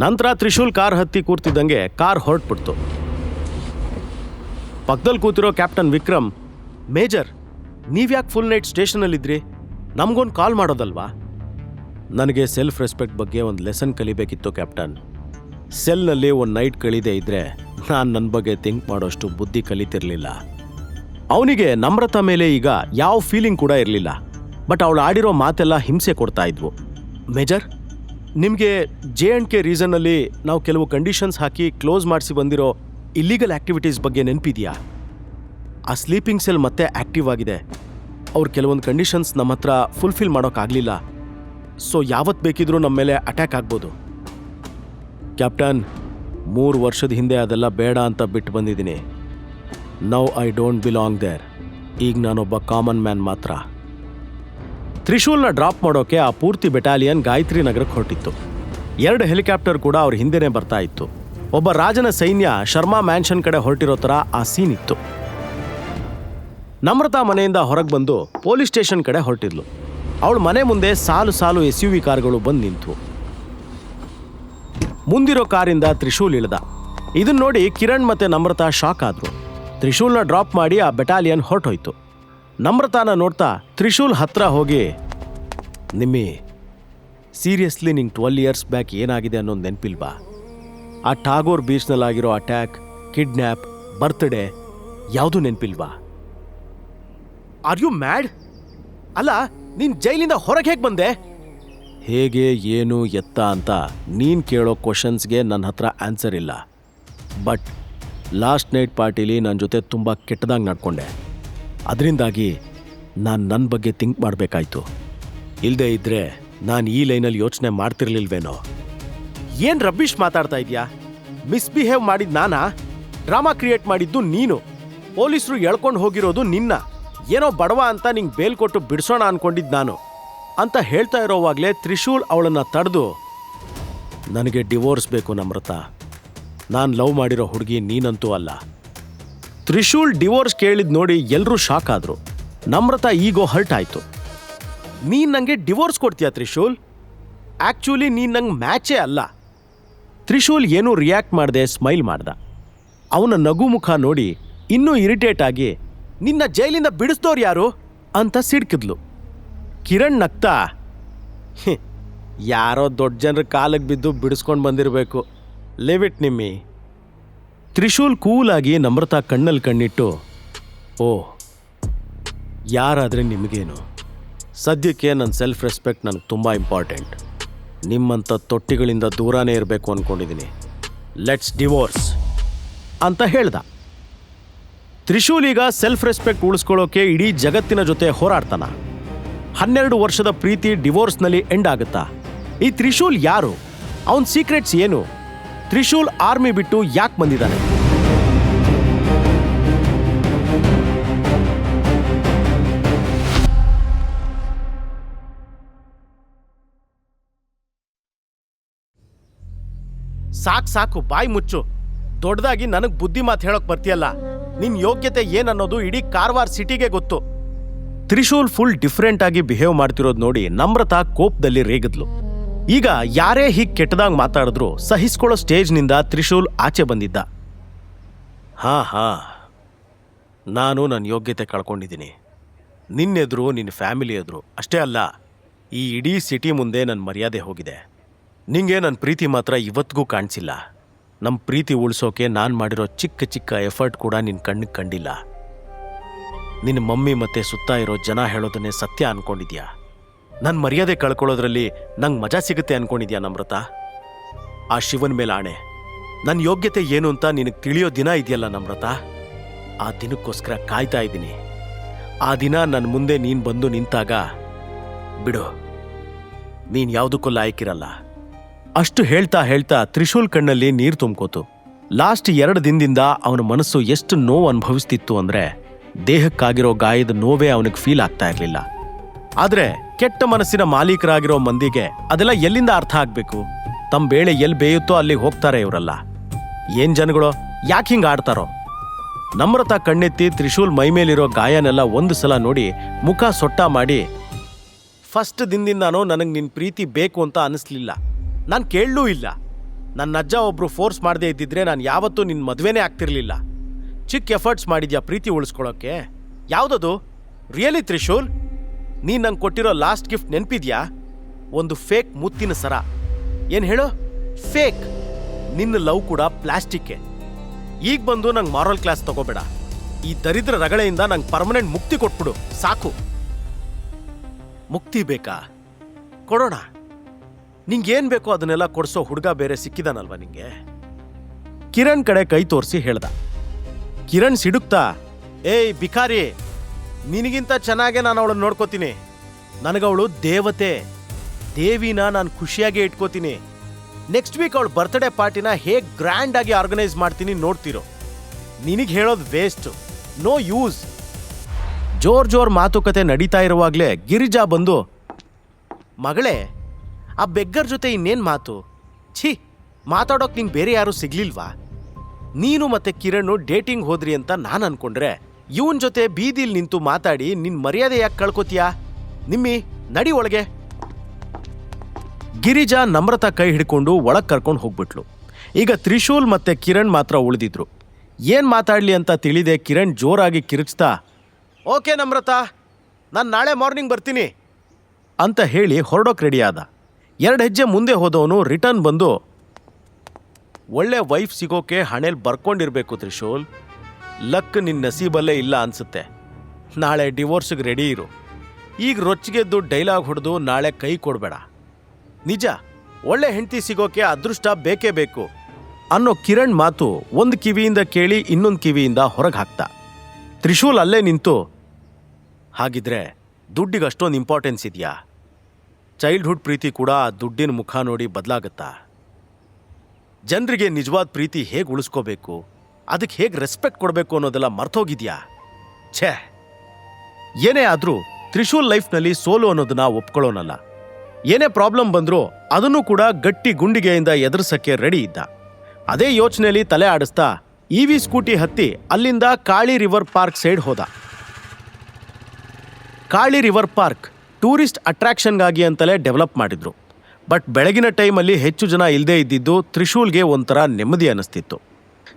ನಂತರ ತ್ರಿಶೂಲ್ ಕಾರ್ ಹತ್ತಿ ಕೂರ್ತಿದ್ದಂಗೆ ಕಾರ್ ಹೊರಟ್ಬಿಡ್ತು. ಪಕ್ಕದಲ್ಲಿ ಕೂತಿರೋ ಕ್ಯಾಪ್ಟನ್ ವಿಕ್ರಮ್, ಮೇಜರ್, ನೀವ್ಯಾಕೆ ಫುಲ್ ನೈಟ್ ಸ್ಟೇಷನಲ್ಲಿದ್ರಿ? ನಮಗೊಂದು ಕಾಲ್ ಮಾಡೋದಲ್ವಾ? ನನಗೆ ಸೆಲ್ಫ್ ರೆಸ್ಪೆಕ್ಟ್ ಬಗ್ಗೆ ಒಂದು ಲೆಸನ್ ಕಲಿಬೇಕಿತ್ತು ಕ್ಯಾಪ್ಟನ್. ಸೆಲ್ನಲ್ಲಿ ಒಂದು ನೈಟ್ ಕಳೀದೇ ಇದ್ರೆ ನಾನು ನನ್ನ ಬಗ್ಗೆ ಥಿಂಕ್ ಮಾಡೋಷ್ಟು ಬುದ್ಧಿ ಕಲಿತಿರ್ಲಿಲ್ಲ. ಅವನಿಗೆ ನಮ್ರತಾ ಮೇಲೆ ಈಗ ಯಾವ ಫೀಲಿಂಗ್ ಕೂಡ ಇರಲಿಲ್ಲ. ಬಟ್ ಅವಳು ಆಡಿರೋ ಮಾತೆಲ್ಲ ಹಿಂಸೆ ಕೊಡ್ತಾ ಇದ್ವು. ಮೇಜರ್, ನಿಮಗೆ J&K ರೀಸನ್ನಲ್ಲಿ ನಾವು ಕೆಲವು ಕಂಡೀಷನ್ಸ್ ಹಾಕಿ ಕ್ಲೋಸ್ ಮಾಡಿಸಿ ಬಂದಿರೋ ಇಲ್ಲೀಗಲ್ ಆ್ಯಕ್ಟಿವಿಟೀಸ್ ಬಗ್ಗೆ ನೆನಪಿದೆಯಾ? ಆ ಸ್ಲೀಪಿಂಗ್ ಸೆಲ್ ಮತ್ತೆ ಆ್ಯಕ್ಟಿವ್ ಆಗಿದೆ. ಅವ್ರು ಕೆಲವೊಂದು ಕಂಡೀಷನ್ಸ್ ನಮ್ಮ ಹತ್ರ ಫುಲ್ಫಿಲ್ ಮಾಡೋಕ್ಕಾಗಲಿಲ್ಲ. ಸೊ ಯಾವತ್ತು ಬೇಕಿದ್ರೂ ನಮ್ಮ ಮೇಲೆ ಅಟ್ಯಾಕ್ ಆಗ್ಬೋದು. ಕ್ಯಾಪ್ಟನ್, 3 ವರ್ಷದ ಹಿಂದೆ ಅದೆಲ್ಲ ಬೇಡ ಅಂತ ಬಿಟ್ಟು ಬಂದಿದ್ದೀನಿ. Now I don't belong there. ಈಗ ನಾನೊಬ್ಬ ಕಾಮನ್ ಮ್ಯಾನ್ ಮಾತ್ರ. ತ್ರಿಶೂಲ್ನ ಡ್ರಾಪ್ ಮಾಡೋಕೆ ಆ ಪೂರ್ತಿ ಬೆಟಾಲಿಯನ್ ಗಾಯತ್ರಿ ನಗರಕ್ಕೆ ಹೊರಟಿತ್ತು. 2 ಹೆಲಿಕಾಪ್ಟರ್ ಕೂಡ ಅವ್ರ ಹಿಂದೆನೇ ಬರ್ತಾ ಇತ್ತು. ಒಬ್ಬ ರಾಜನ ಸೈನ್ಯ ಶರ್ಮಾ ಮ್ಯಾನ್ಷನ್ ಕಡೆ ಹೊರಟಿರೋ ಥರ ಆ ಸೀನ್ ಇತ್ತು. ನಮ್ರತಾ ಮನೆಯಿಂದ ಹೊರಗೆ ಬಂದು ಪೊಲೀಸ್ ಸ್ಟೇಷನ್ ಕಡೆ ಹೊರಟಿದ್ಲು. ಅವಳ ಮನೆ ಮುಂದೆ ಸಾಲು ಸಾಲು SUV ಕಾರ್ಗಳು ಬಂದು ನಿಂತು. ಮುಂದಿರೋ ಕಾರಿಂದ ತ್ರಿಶೂಲ್ ಇಳಿದ. ಇದನ್ನ ನೋಡಿ ಕಿರಣ್ ಮತ್ತೆ ನಮ್ರತಾ ಶಾಕ್ ಆದ್ರು. ತ್ರಿಶೂಲ್ನ ಡ್ರಾಪ್ ಮಾಡಿ ಆ ಬೆಟಾಲಿಯನ್ ಹೊರಟೋಯ್ತು. ನಮ್ರತಾನ ನೋಡ್ತಾ ತ್ರಿಶೂಲ್ ಹತ್ರ ಹೋಗಿ, ನಿಮ್ಮಿ, ಸೀರಿಯಸ್ಲಿ ನಿಂಗೆ 12 ಇಯರ್ಸ್ ಬ್ಯಾಕ್ ಏನಾಗಿದೆ ಅನ್ನೋದು ನೆನಪಿಲ್ವಾ? ಆ ಟಾಗೋರ್ ಬೀಚ್ನಲ್ಲಾಗಿರೋ ಅಟ್ಯಾಕ್, ಕಿಡ್ನ್ಯಾಪ್, ಬರ್ತ್ಡೇ ಯಾವುದೂ ನೆನಪಿಲ್ವಾ? R you mad? ಅಲ್ಲ, ನೀನು ಜೈಲಿಂದ ಹೊರಗೆ ಹೇಗೆ ಬಂದೆ? ಹೇಗೆ, ಏನು, ಎತ್ತ ಅಂತ ನೀನು ಕೇಳೋ ಕ್ವಶನ್ಸ್ಗೆ ನನ್ನ ಹತ್ರ ಆನ್ಸರ್ ಇಲ್ಲ. ಬಟ್ ಲಾಸ್ಟ್ ನೈಟ್ ಪಾರ್ಟಿಲಿ ನನ್ನ ಜೊತೆ ತುಂಬ ಕೆಟ್ಟದಾಗಿ ನಡ್ಕೊಂಡೆ. ಅದರಿಂದಾಗಿ ನಾನು ನನ್ನ ಬಗ್ಗೆ ಥಿಂಕ್ ಮಾಡಬೇಕಾಯ್ತು. ಇಲ್ಲದೆ ಇದ್ದರೆ ನಾನು ಈ ಲೈನಲ್ಲಿ ಯೋಚನೆ ಮಾಡ್ತಿರ್ಲಿಲ್ವೇನೋ. ಏನು ರಬ್ಬಿಷ್ ಮಾತಾಡ್ತಾ ಇದೆಯಾ? ಮಿಸ್ಬಿಹೇವ್ ಮಾಡಿದ್ದು ನಾನಾ? ಡ್ರಾಮಾ ಕ್ರಿಯೇಟ್ ಮಾಡಿದ್ದು ನೀನು. ಪೊಲೀಸರು ಎಳ್ಕೊಂಡು ಹೋಗಿರೋದು ನಿನ್ನ. ಏನೋ ಬಡವ ಅಂತ ನಿಂಗೆ ಬೇಲ್ ಕೊಟ್ಟು ಬಿಡಿಸೋಣ ಅನ್ಕೊಂಡಿದ್ದು ನಾನು ಅಂತ ಹೇಳ್ತಾ ಇರೋವಾಗಲೇ ತ್ರಿಶೂಲ್ ಅವಳನ್ನು ತಡೆದು, ನನಗೆ ಡಿವೋರ್ಸ್ ಬೇಕು ನಮ್ರತಾ. ನಾನು ಲವ್ ಮಾಡಿರೋ ಹುಡುಗಿ ನೀನಂತೂ ಅಲ್ಲ. ತ್ರಿಶೂಲ್ ಡಿವೋರ್ಸ್ ಕೇಳಿದ್ ನೋಡಿ ಎಲ್ಲರೂ ಶಾಕ್ ಆದ್ರು. ನಮ್ರತಾ ಈಗೋ ಹರ್ಟ್ ಆಯ್ತು. ನೀನ್ ನಂಗೆ ಡಿವೋರ್ಸ್ ಕೊಡ್ತೀಯಾ ತ್ರಿಶೂಲ್? ಆಕ್ಚುಲಿ ನೀನ್ ನಂಗೆ ಮ್ಯಾಚೇ ಅಲ್ಲ. ತ್ರಿಶೂಲ್ ಏನೂ ರಿಯಾಕ್ಟ್ ಮಾಡದೆ ಸ್ಮೈಲ್ ಮಾಡ್ದ. ಅವನ ನಗು ಮುಖ ನೋಡಿ ಇನ್ನೂ ಇರಿಟೇಟ್ ಆಗಿ ನಿನ್ನ ಜೈಲಿಂದ ಬಿಡಿಸ್ದವ್ರು ಯಾರು ಅಂತ ಸಿಡ್ಕಿದ್ಲು. ಕಿರಣ್ ನಗ್ತಾ, ಯಾರೋ ದೊಡ್ಡ ಜನರ ಕಾಲಿಗೆ ಬಿದ್ದು ಬಿಡಿಸ್ಕೊಂಡು ಬಂದಿರಬೇಕು, ಲಿವಿಟ್ ನಿಮ್ಮಿ. ತ್ರಿಶೂಲ್ ಕೂಲಾಗಿ ನಮ್ರತಾ ಕಣ್ಣಲ್ಲಿ ಕಣ್ಣಿಟ್ಟು, ಓ ಯಾರಾದರೆ ನಿಮಗೇನು, ಸದ್ಯಕ್ಕೆ ನನ್ನ ಸೆಲ್ಫ್ ರೆಸ್ಪೆಕ್ಟ್ ನನಗೆ ತುಂಬ ಇಂಪಾರ್ಟೆಂಟ್. ನಿಮ್ಮಂಥ ತೊಟ್ಟಿಗಳಿಂದ ದೂರನೇ ಇರಬೇಕು ಅಂದ್ಕೊಂಡಿದ್ದೀನಿ. ಲೆಟ್ಸ್ ಡಿವೋರ್ಸ್ ಅಂತ ಹೇಳ್ದ. ತ್ರಿಶೂಲ್ ಈಗ ಸೆಲ್ಫ್ ರೆಸ್ಪೆಕ್ಟ್ ಉಳಿಸ್ಕೊಳ್ಳೋಕೆ ಇಡೀ ಜಗತ್ತಿನ ಜೊತೆ ಹೋರಾಡ್ತಾನ. 12 ವರ್ಷದ ಪ್ರೀತಿ ಡಿವೋರ್ಸ್ನಲ್ಲಿ ಎಂಡ್ ಆಗುತ್ತಾ? ಈ ತ್ರಿಶೂಲ್ ಯಾರು? ಅವನ ಸೀಕ್ರೆಟ್ಸ್ ಏನು? ತ್ರಿಶೂಲ್ ಆರ್ಮಿ ಬಿಟ್ಟು ಯಾಕೆ ಬಂದಿದ್ದಾನೆ? ಸಾಕು ಬಾಯಿ ಮುಚ್ಚು. ದೊಡ್ಡದಾಗಿ ನನಗೆ ಬುದ್ಧಿ ಮಾತು ಹೇಳೋಕೆ ಬರ್ತೀಯಲ್ಲ. ನಿನ್ನ ಯೋಗ್ಯತೆ ಏನನ್ನೋದು ಇಡೀ ಕಾರವಾರ ಸಿಟಿಗೆ ಗೊತ್ತು. ತ್ರಿಶೂಲ್ ಫುಲ್ ಡಿಫ್ರೆಂಟ್ ಆಗಿ ಬಿಹೇವ್ ಮಾಡ್ತಿರೋದು ನೋಡಿ ನಮ್ರತಾ ಕೋಪದಲ್ಲಿ ರೇಗಿದ್ಲು. ಈಗ ಯಾರೇ ಹೀಗೆ ಕೆಟ್ಟದಾಗ ಮಾತಾಡಿದ್ರು ಸಹಿಸ್ಕೊಳ್ಳೋ ಸ್ಟೇಜ್ನಿಂದ ತ್ರಿಶೂಲ್ ಆಚೆ ಬಂದಿದ್ದ. ಹಾ ನಾನು ನನ್ನ ಯೋಗ್ಯತೆ ಕಳ್ಕೊಂಡಿದ್ದೀನಿ. ನಿನ್ನೆದ್ರು ನಿನ್ನ ಫ್ಯಾಮಿಲಿ ಎದುರು ಅಷ್ಟೇ ಅಲ್ಲ, ಈ ಇಡೀ ಸಿಟಿ ಮುಂದೆ ನನ್ನ ಮರ್ಯಾದೆ ಹೋಗಿದೆ. ನಿಂಗೆ ನನ್ನ ಪ್ರೀತಿ ಮಾತ್ರ ಇವತ್ತಿಗೂ ಕಾಣಿಸಿಲ್ಲ. ನಮ್ಮ ಪ್ರೀತಿ ಉಳಿಸೋಕೆ ನಾನು ಮಾಡಿರೋ ಚಿಕ್ಕ ಚಿಕ್ಕ ಎಫರ್ಟ್ ಕೂಡ ನಿನ್ನ ಕಣ್ಣಿಗೆ ಕಂಡಿಲ್ಲ. ನಿನ್ನ ಮಮ್ಮಿ ಮತ್ತೆ ಸುತ್ತ ಇರೋ ಜನ ಹೇಳೋದನ್ನೇ ಸತ್ಯ ಅನ್ಕೊಂಡಿದ್ಯಾ? ನನ್ನ ಮರ್ಯಾದೆ ಕಳ್ಕೊಳ್ಳೋದ್ರಲ್ಲಿ ನಂಗೆ ಮಜಾ ಸಿಗುತ್ತೆ ಅನ್ಕೊಂಡಿದ್ಯಾ ನಮ್ರತಾ? ಆ ಶಿವನ ಮೇಲೆ ಆಣೆ, ನನ್ನ ಯೋಗ್ಯತೆ ಏನು ಅಂತ ನಿನಗೆ ತಿಳಿಯೋ ದಿನ ಇದೆಯಲ್ಲ ನಮ್ರತಾ, ಆ ದಿನಕ್ಕೋಸ್ಕರ ಕಾಯ್ತಾ ಇದ್ದೀನಿ. ಆ ದಿನ ನನ್ನ ಮುಂದೆ ನೀನು ಬಂದು ನಿಂತಾಗ ಬಿಡು, ನೀನು ಯಾವುದಕ್ಕೂ ಲಾಯಕ್ಕಿರಲ್ಲ. ಅಷ್ಟು ಹೇಳ್ತಾ ತ್ರಿಶೂಲ್ ಕಣ್ಣಲ್ಲಿ ನೀರು ತುಂಬ್ಕೋತು. ಲಾಸ್ಟ್ 2 ದಿನದಿಂದ ಅವನ ಮನಸ್ಸು ಎಷ್ಟು ನೋವು ಅನುಭವಿಸ್ತಿತ್ತು ಅಂದ್ರೆ ದೇಹಕ್ಕಾಗಿರೋ ಗಾಯದ ನೋವೇ ಅವನಿಗೆ ಫೀಲ್ ಆಗ್ತಾ ಇರಲಿಲ್ಲ. ಆದ್ರೆ ಕೆಟ್ಟ ಮನಸ್ಸಿನ ಮಾಲೀಕರಾಗಿರೋ ಮಂದಿಗೆ ಅದೆಲ್ಲ ಎಲ್ಲಿಂದ ಅರ್ಥ ಆಗ್ಬೇಕು? ತಮ್ಮ ಬೇಳೆ ಎಲ್ಲಿ ಬೇಯುತ್ತೋ ಅಲ್ಲಿ ಹೋಗ್ತಾರೆ ಇವರೆಲ್ಲ. ಏನ್ ಜನಗಳು, ಯಾಕೆ ಹಿಂಗೆ ಆಡ್ತಾರೋ? ನಮ್ರತಾ ಕಣ್ಣೆತ್ತಿ ತ್ರಿಶೂಲ್ ಮೈಮೇಲಿರೋ ಗಾಯನೆಲ್ಲ ಒಂದು ಸಲ ನೋಡಿ ಮುಖ ಸೊಟ್ಟ ಮಾಡಿ, ಫಸ್ಟ್ ದಿನದಿಂದಾನೋ ನನಗೆ ನಿನ್ನ ಪ್ರೀತಿ ಬೇಕು ಅಂತ ಅನಿಸ್ಲಿಲ್ಲ. ನಾನು ಕೇಳಲೂ ಇಲ್ಲ. ನನ್ನ ಅಜ್ಜ ಒಬ್ರು ಫೋರ್ಸ್ ಮಾಡದೇ ಇದ್ದಿದ್ರೆ ನಾನು ಯಾವತ್ತೂ ನಿನ್ನ ಮದುವೆನೇ ಆಗ್ತಿರ್ಲಿಲ್ಲ. ಚಿಕ್ಕ ಎಫರ್ಟ್ಸ್ ಮಾಡಿದ್ಯಾ ಪ್ರೀತಿ ಉಳಿಸ್ಕೊಳ್ಳೋಕ್ಕೆ? ಯಾವುದದು ರಿಯಲಿ ತ್ರಿಶೂಲ್? ನೀನು ನಂಗೆ ಕೊಟ್ಟಿರೋ ಲಾಸ್ಟ್ ಗಿಫ್ಟ್ ನೆನಪಿದ್ಯಾ? ಒಂದು ಫೇಕ್ ಮುತ್ತಿನ ಸರ. ಏನು ಹೇಳು? ಫೇಕ್. ನಿನ್ನ ಲವ್ ಕೂಡ ಪ್ಲಾಸ್ಟಿಕ್ಕೆ. ಈಗ ಬಂದು ನಂಗೆ ಮಾರಲ್ ಕ್ಲಾಸ್ ತಗೋಬೇಡ. ಈ ದರಿದ್ರ ರಗಳೆಯಿಂದ ನಂಗೆ ಪರ್ಮನೆಂಟ್ ಮುಕ್ತಿ ಕೊಟ್ಬಿಡು ಸಾಕು. ಮುಕ್ತಿ ಬೇಕಾ? ಕೊಡೋಣ. ನಿಂಗೇನ್ ಬೇಕೋ ಅದನ್ನೆಲ್ಲ ಕೊಡ್ಸೋ ಹುಡುಗ ಬೇರೆ ಸಿಕ್ಕಿದಾನಲ್ವಾ ನಿಂಗೆ? ಕಿರಣ್ ಕಡೆ ಕೈ ತೋರಿಸಿ ಹೇಳ್ದ. ಕಿರಣ್ ಸಿಡುಕ್ತಾ, ಏಯ್ ಬಿಕಾರಿ, ನಿನಗಿಂತ ಚೆನ್ನಾಗೆ ನಾನು ಅವಳನ್ನ ನೋಡ್ಕೋತೀನಿ. ನನಗವಳು ದೇವತೆ. ದೇವಿನ ನಾನು ಖುಷಿಯಾಗಿ ಇಟ್ಕೋತೀನಿ. ನೆಕ್ಸ್ಟ್ ವೀಕ್ ಅವಳ ಬರ್ತ್ಡೇ ಪಾರ್ಟಿನ ಹೇಗೆ ಗ್ರ್ಯಾಂಡ್ ಆಗಿ ಆರ್ಗನೈಸ್ ಮಾಡ್ತೀನಿ ನೋಡ್ತಿರೋ. ನಿನಗೆ ಹೇಳೋದು ವೇಸ್ಟ್, ನೋ ಯೂಸ್. ಜೋರ್ ಮಾತುಕತೆ ನಡೀತಾ ಇರುವಾಗಲೇ ಗಿರಿಜಾ ಬಂದು, ಮಗಳೇ, ಆ ಬೆಗ್ಗರ್ ಜೊತೆ ಇನ್ನೇನು ಮಾತು? ಛೀ, ಮಾತಾಡೋಕೆ ನಿಂಗೆ ಬೇರೆ ಯಾರೂ ಸಿಗ್ಲಿಲ್ವಾ? ನೀನು ಮತ್ತೆ ಕಿರಣ್ ಡೇಟಿಂಗ್ ಹೋದ್ರಿ ಅಂತ ನಾನು ಅನ್ಕೊಂಡ್ರೆ ಇವನ್ ಜೊತೆ ಬೀದಿಲ್ ನಿಂತು ಮಾತಾಡಿ ನಿನ್ ಮರ್ಯಾದೆ ಯಾಕೆ ಕಳ್ಕೊತೀಯಾ? ನಿಮ್ಮಿ, ನಡಿ ಒಳಗೆ. ಗಿರಿಜಾ ನಮ್ರತಾ ಕೈ ಹಿಡ್ಕೊಂಡು ಒಳಗೆ ಕರ್ಕೊಂಡು ಹೋಗ್ಬಿಟ್ಲು. ಈಗ ತ್ರಿಶೂಲ್ ಮತ್ತೆ ಕಿರಣ್ ಮಾತ್ರ ಉಳಿದಿದ್ರು. ಏನ್ ಮಾತಾಡ್ಲಿ ಅಂತ ತಿಳಿದೆ ಕಿರಣ್ ಜೋರಾಗಿ ಕಿರಿಚ್ತಾ, ಓಕೆ ನಮ್ರತಾ, ನಾನು ನಾಳೆ ಮಾರ್ನಿಂಗ್ ಬರ್ತೀನಿ ಅಂತ ಹೇಳಿ ಹೊರಡೋಕೆ ರೆಡಿ ಆದ. 2 ಹೆಜ್ಜೆ ಮುಂದೆ ಹೋದವನು ರಿಟರ್ನ್ ಬಂದು, ಒಳ್ಳೆ ವೈಫ್ ಸಿಗೋಕೆ ಹಣೆಲ್ ಬರ್ಕೊಂಡಿರ್ಬೇಕು ತ್ರಿಶೂಲ್. ಲಕ್ ನಿನ್ನ ನಸೀಬಲ್ಲೇ ಇಲ್ಲ ಅನ್ಸುತ್ತೆ. ನಾಳೆ ಡಿವೋರ್ಸ್ಗೆ ರೆಡಿ ಇರು. ಈಗ ರೊಚ್ಚಿಗೆದ್ದು ಡೈಲಾಗ್ ಹೊಡೆದು ನಾಳೆ ಕೈ ಕೊಡಬೇಡ. ನಿಜ, ಒಳ್ಳೆ ಹೆಂಡತಿ ಸಿಗೋಕೆ ಅದೃಷ್ಟ ಬೇಕೇ ಬೇಕು ಅನ್ನೋ ಕಿರಣ್ ಮಾತು ಒಂದು ಕಿವಿಯಿಂದ ಕೇಳಿ ಇನ್ನೊಂದು ಕಿವಿಯಿಂದ ಹೊರಗೆ ಹಾಕ್ತಾ. ತ್ರಿಶೂಲ್ ಅಲ್ಲೇ ನಿಂತು, ಹಾಗಿದ್ರೆ ದುಡ್ಡಿಗೆ ಅಷ್ಟೊಂದು ಇಂಪಾರ್ಟೆನ್ಸ್ ಇದೆಯಾ? ಚೈಲ್ಡ್ಹುಡ್ ಪ್ರೀತಿ ಕೂಡ ಆ ದುಡ್ಡಿನ ಮುಖ ನೋಡಿ ಬದಲಾಗುತ್ತಾ? ಜನರಿಗೆ ನಿಜವಾದ ಪ್ರೀತಿ ಹೇಗೆ ಉಳಿಸ್ಕೋಬೇಕು, ಅದಕ್ಕೆ ಹೇಗೆ ರೆಸ್ಪೆಕ್ಟ್ ಕೊಡಬೇಕು ಅನ್ನೋದೆಲ್ಲ ಮರ್ತೋಗಿದ್ಯಾ? ಛೇ, ಏನೇ ಆದರೂ ತ್ರಿಶೂಲ್ ಲೈಫ್ನಲ್ಲಿ ಸೋಲು ಅನ್ನೋದನ್ನ ಒಪ್ಕೊಳ್ಳೋನಲ್ಲ. ಏನೇ ಪ್ರಾಬ್ಲಮ್ ಬಂದರೂ ಅದನ್ನು ಕೂಡ ಗಟ್ಟಿ ಗುಂಡಿಗೆಯಿಂದ ಎದುರಿಸಕ್ಕೆ ರೆಡಿ ಇದ್ದ. ಅದೇ ಯೋಚನೆಯಲ್ಲಿ ತಲೆ ಆಡಿಸ್ತಾ EV ಸ್ಕೂಟಿ ಹತ್ತಿ ಅಲ್ಲಿಂದ ಕಾಳಿ ರಿವರ್ ಪಾರ್ಕ್ ಸೈಡ್ ಹೋದ. ಕಾಳಿ ರಿವರ್ ಪಾರ್ಕ್ ಟೂರಿಸ್ಟ್ ಅಟ್ರಾಕ್ಷನ್ಗಾಗಿ ಅಂತಲೇ ಡೆವಲಪ್ ಮಾಡಿದ್ರು. ಬಟ್ ಬೆಳಗಿನ ಟೈಮಲ್ಲಿ ಹೆಚ್ಚು ಜನ ಇಲ್ಲದೇ ಇದ್ದಿದ್ದು ತ್ರಿಶೂಲ್ಗೆ ಒಂಥರ ನೆಮ್ಮದಿ ಅನ್ನಿಸ್ತಿತ್ತು.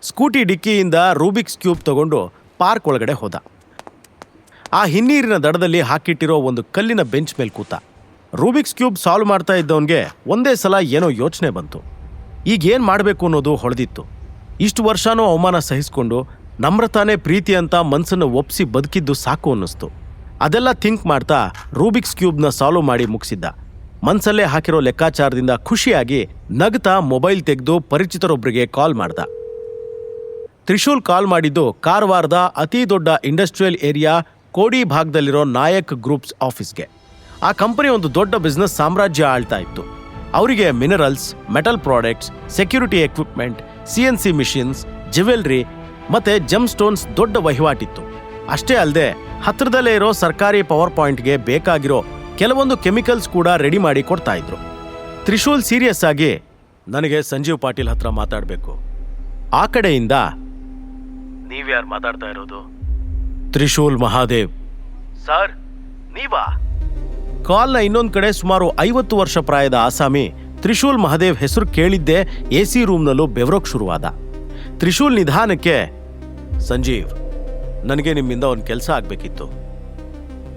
ಸ್ಕೂಟಿ ಡಿಕ್ಕಿಯಿಂದ ರೂಬಿಕ್ಸ್ ಕ್ಯೂಬ್ ತಗೊಂಡು ಪಾರ್ಕ್ ಒಳಗಡೆ ಹೋದ. ಆ ಹಿನ್ನೀರಿನ ದಡದಲ್ಲಿ ಹಾಕಿಟ್ಟಿರೋ ಒಂದು ಕಲ್ಲಿನ ಬೆಂಚ್ ಮೇಲೆ ಕೂತ. ರೂಬಿಕ್ಸ್ ಕ್ಯೂಬ್ ಸಾಲ್ವ್ ಮಾಡ್ತಾ ಇದ್ದವನಿಗೆ ಒಂದೇ ಸಲ ಏನೋ ಯೋಚನೆ ಬಂತು. ಈಗೇನು ಮಾಡಬೇಕು ಅನ್ನೋದು ಹೊಳೆದಿತ್ತು. ಇಷ್ಟು ವರ್ಷನೂ ಅವಮಾನ ಸಹಿಸ್ಕೊಂಡು ನಮ್ರತಾನೇ ಪ್ರೀತಿ ಅಂತ ಮನಸ್ಸನ್ನು ಒಪ್ಪಿಸಿ ಬದುಕಿದ್ದು ಸಾಕು ಅನ್ನಿಸ್ತು. ಅದೆಲ್ಲ ಥಿಂಕ್ ಮಾಡ್ತಾ ರೂಬಿಕ್ಸ್ ಕ್ಯೂಬ್ನ ಸಾಲ್ವ್ ಮಾಡಿ ಮುಗಿಸಿದ್ದ. ಮನಸ್ಸಲ್ಲೇ ಹಾಕಿರೋ ಲೆಕ್ಕಾಚಾರದಿಂದ ಖುಷಿಯಾಗಿ ನಗ್ತಾ ಮೊಬೈಲ್ ತೆಗೆದು ಪರಿಚಿತರೊಬ್ಬರಿಗೆ ಕಾಲ್ ಮಾಡ್ದ. ತ್ರಿಶೂಲ್ ಕಾಲ್ ಮಾಡಿದ್ದು ಕಾರವಾರದ ಅತಿ ದೊಡ್ಡ ಇಂಡಸ್ಟ್ರಿಯಲ್ ಏರಿಯಾ ಕೋಡಿ ಭಾಗದಲ್ಲಿರೋ ನಾಯಕ್ ಗ್ರೂಪ್ಸ್ ಆಫೀಸ್ಗೆ. ಆ ಕಂಪನಿ ಒಂದು ದೊಡ್ಡ ಬಿಸ್ನೆಸ್ ಸಾಮ್ರಾಜ್ಯ ಆಳ್ತಾ ಇತ್ತು. ಅವರಿಗೆ minerals, metal products, security equipment, CNC machines, jewellery ಮತ್ತೆ ಜಮ್ ಸ್ಟೋನ್ಸ್ ದೊಡ್ಡ ವಹಿವಾಟಿತ್ತು. ಅಷ್ಟೇ ಅಲ್ಲದೆ ಹತ್ರದಲ್ಲೇ ಇರೋ ಸರ್ಕಾರಿ ಪವರ್ ಪಾಯಿಂಟ್ಗೆ ಬೇಕಾಗಿರೋ ಕೆಲವೊಂದು ಕೆಮಿಕಲ್ಸ್ ಕೂಡ ರೆಡಿ ಮಾಡಿ ಕೊಡ್ತಾ ಇದ್ರು. ತ್ರಿಶೂಲ್ ಸೀರಿಯಸ್ ಆಗಿ, ನನಗೆ ಸಂಜೀವ್ ಪಾಟೀಲ್ ಹತ್ರ ಮಾತಾಡಬೇಕು. ಆ ಕಡೆಯಿಂದ, ನೀವ್ಯಾರು ಮಾತಾಡ್ತಾ ಇರೋದು? ತ್ರಿಶೂಲ್ ಮಹಾದೇವ್. ಸರ್, ನೀವಾ? ಕಾಲ್ನ ಇನ್ನೊಂದು ಕಡೆ ಸುಮಾರು 50 ವರ್ಷ ಪ್ರಾಯದ ಆಸಾಮಿ ತ್ರಿಶೂಲ್ ಮಹಾದೇವ್ ಹೆಸರು ಕೇಳಿದ್ದೇ AC ರೂಮ್ನಲ್ಲೂ ಬೆವರೋಕ್ ಶುರುವಾದ. ತ್ರಿಶೂಲ್ ನಿಧಾನಕ್ಕೆ, ಸಂಜೀವ್, ನನಗೆ ನಿಮ್ಮಿಂದ ಒಂದು ಕೆಲಸ ಆಗಬೇಕಿತ್ತು.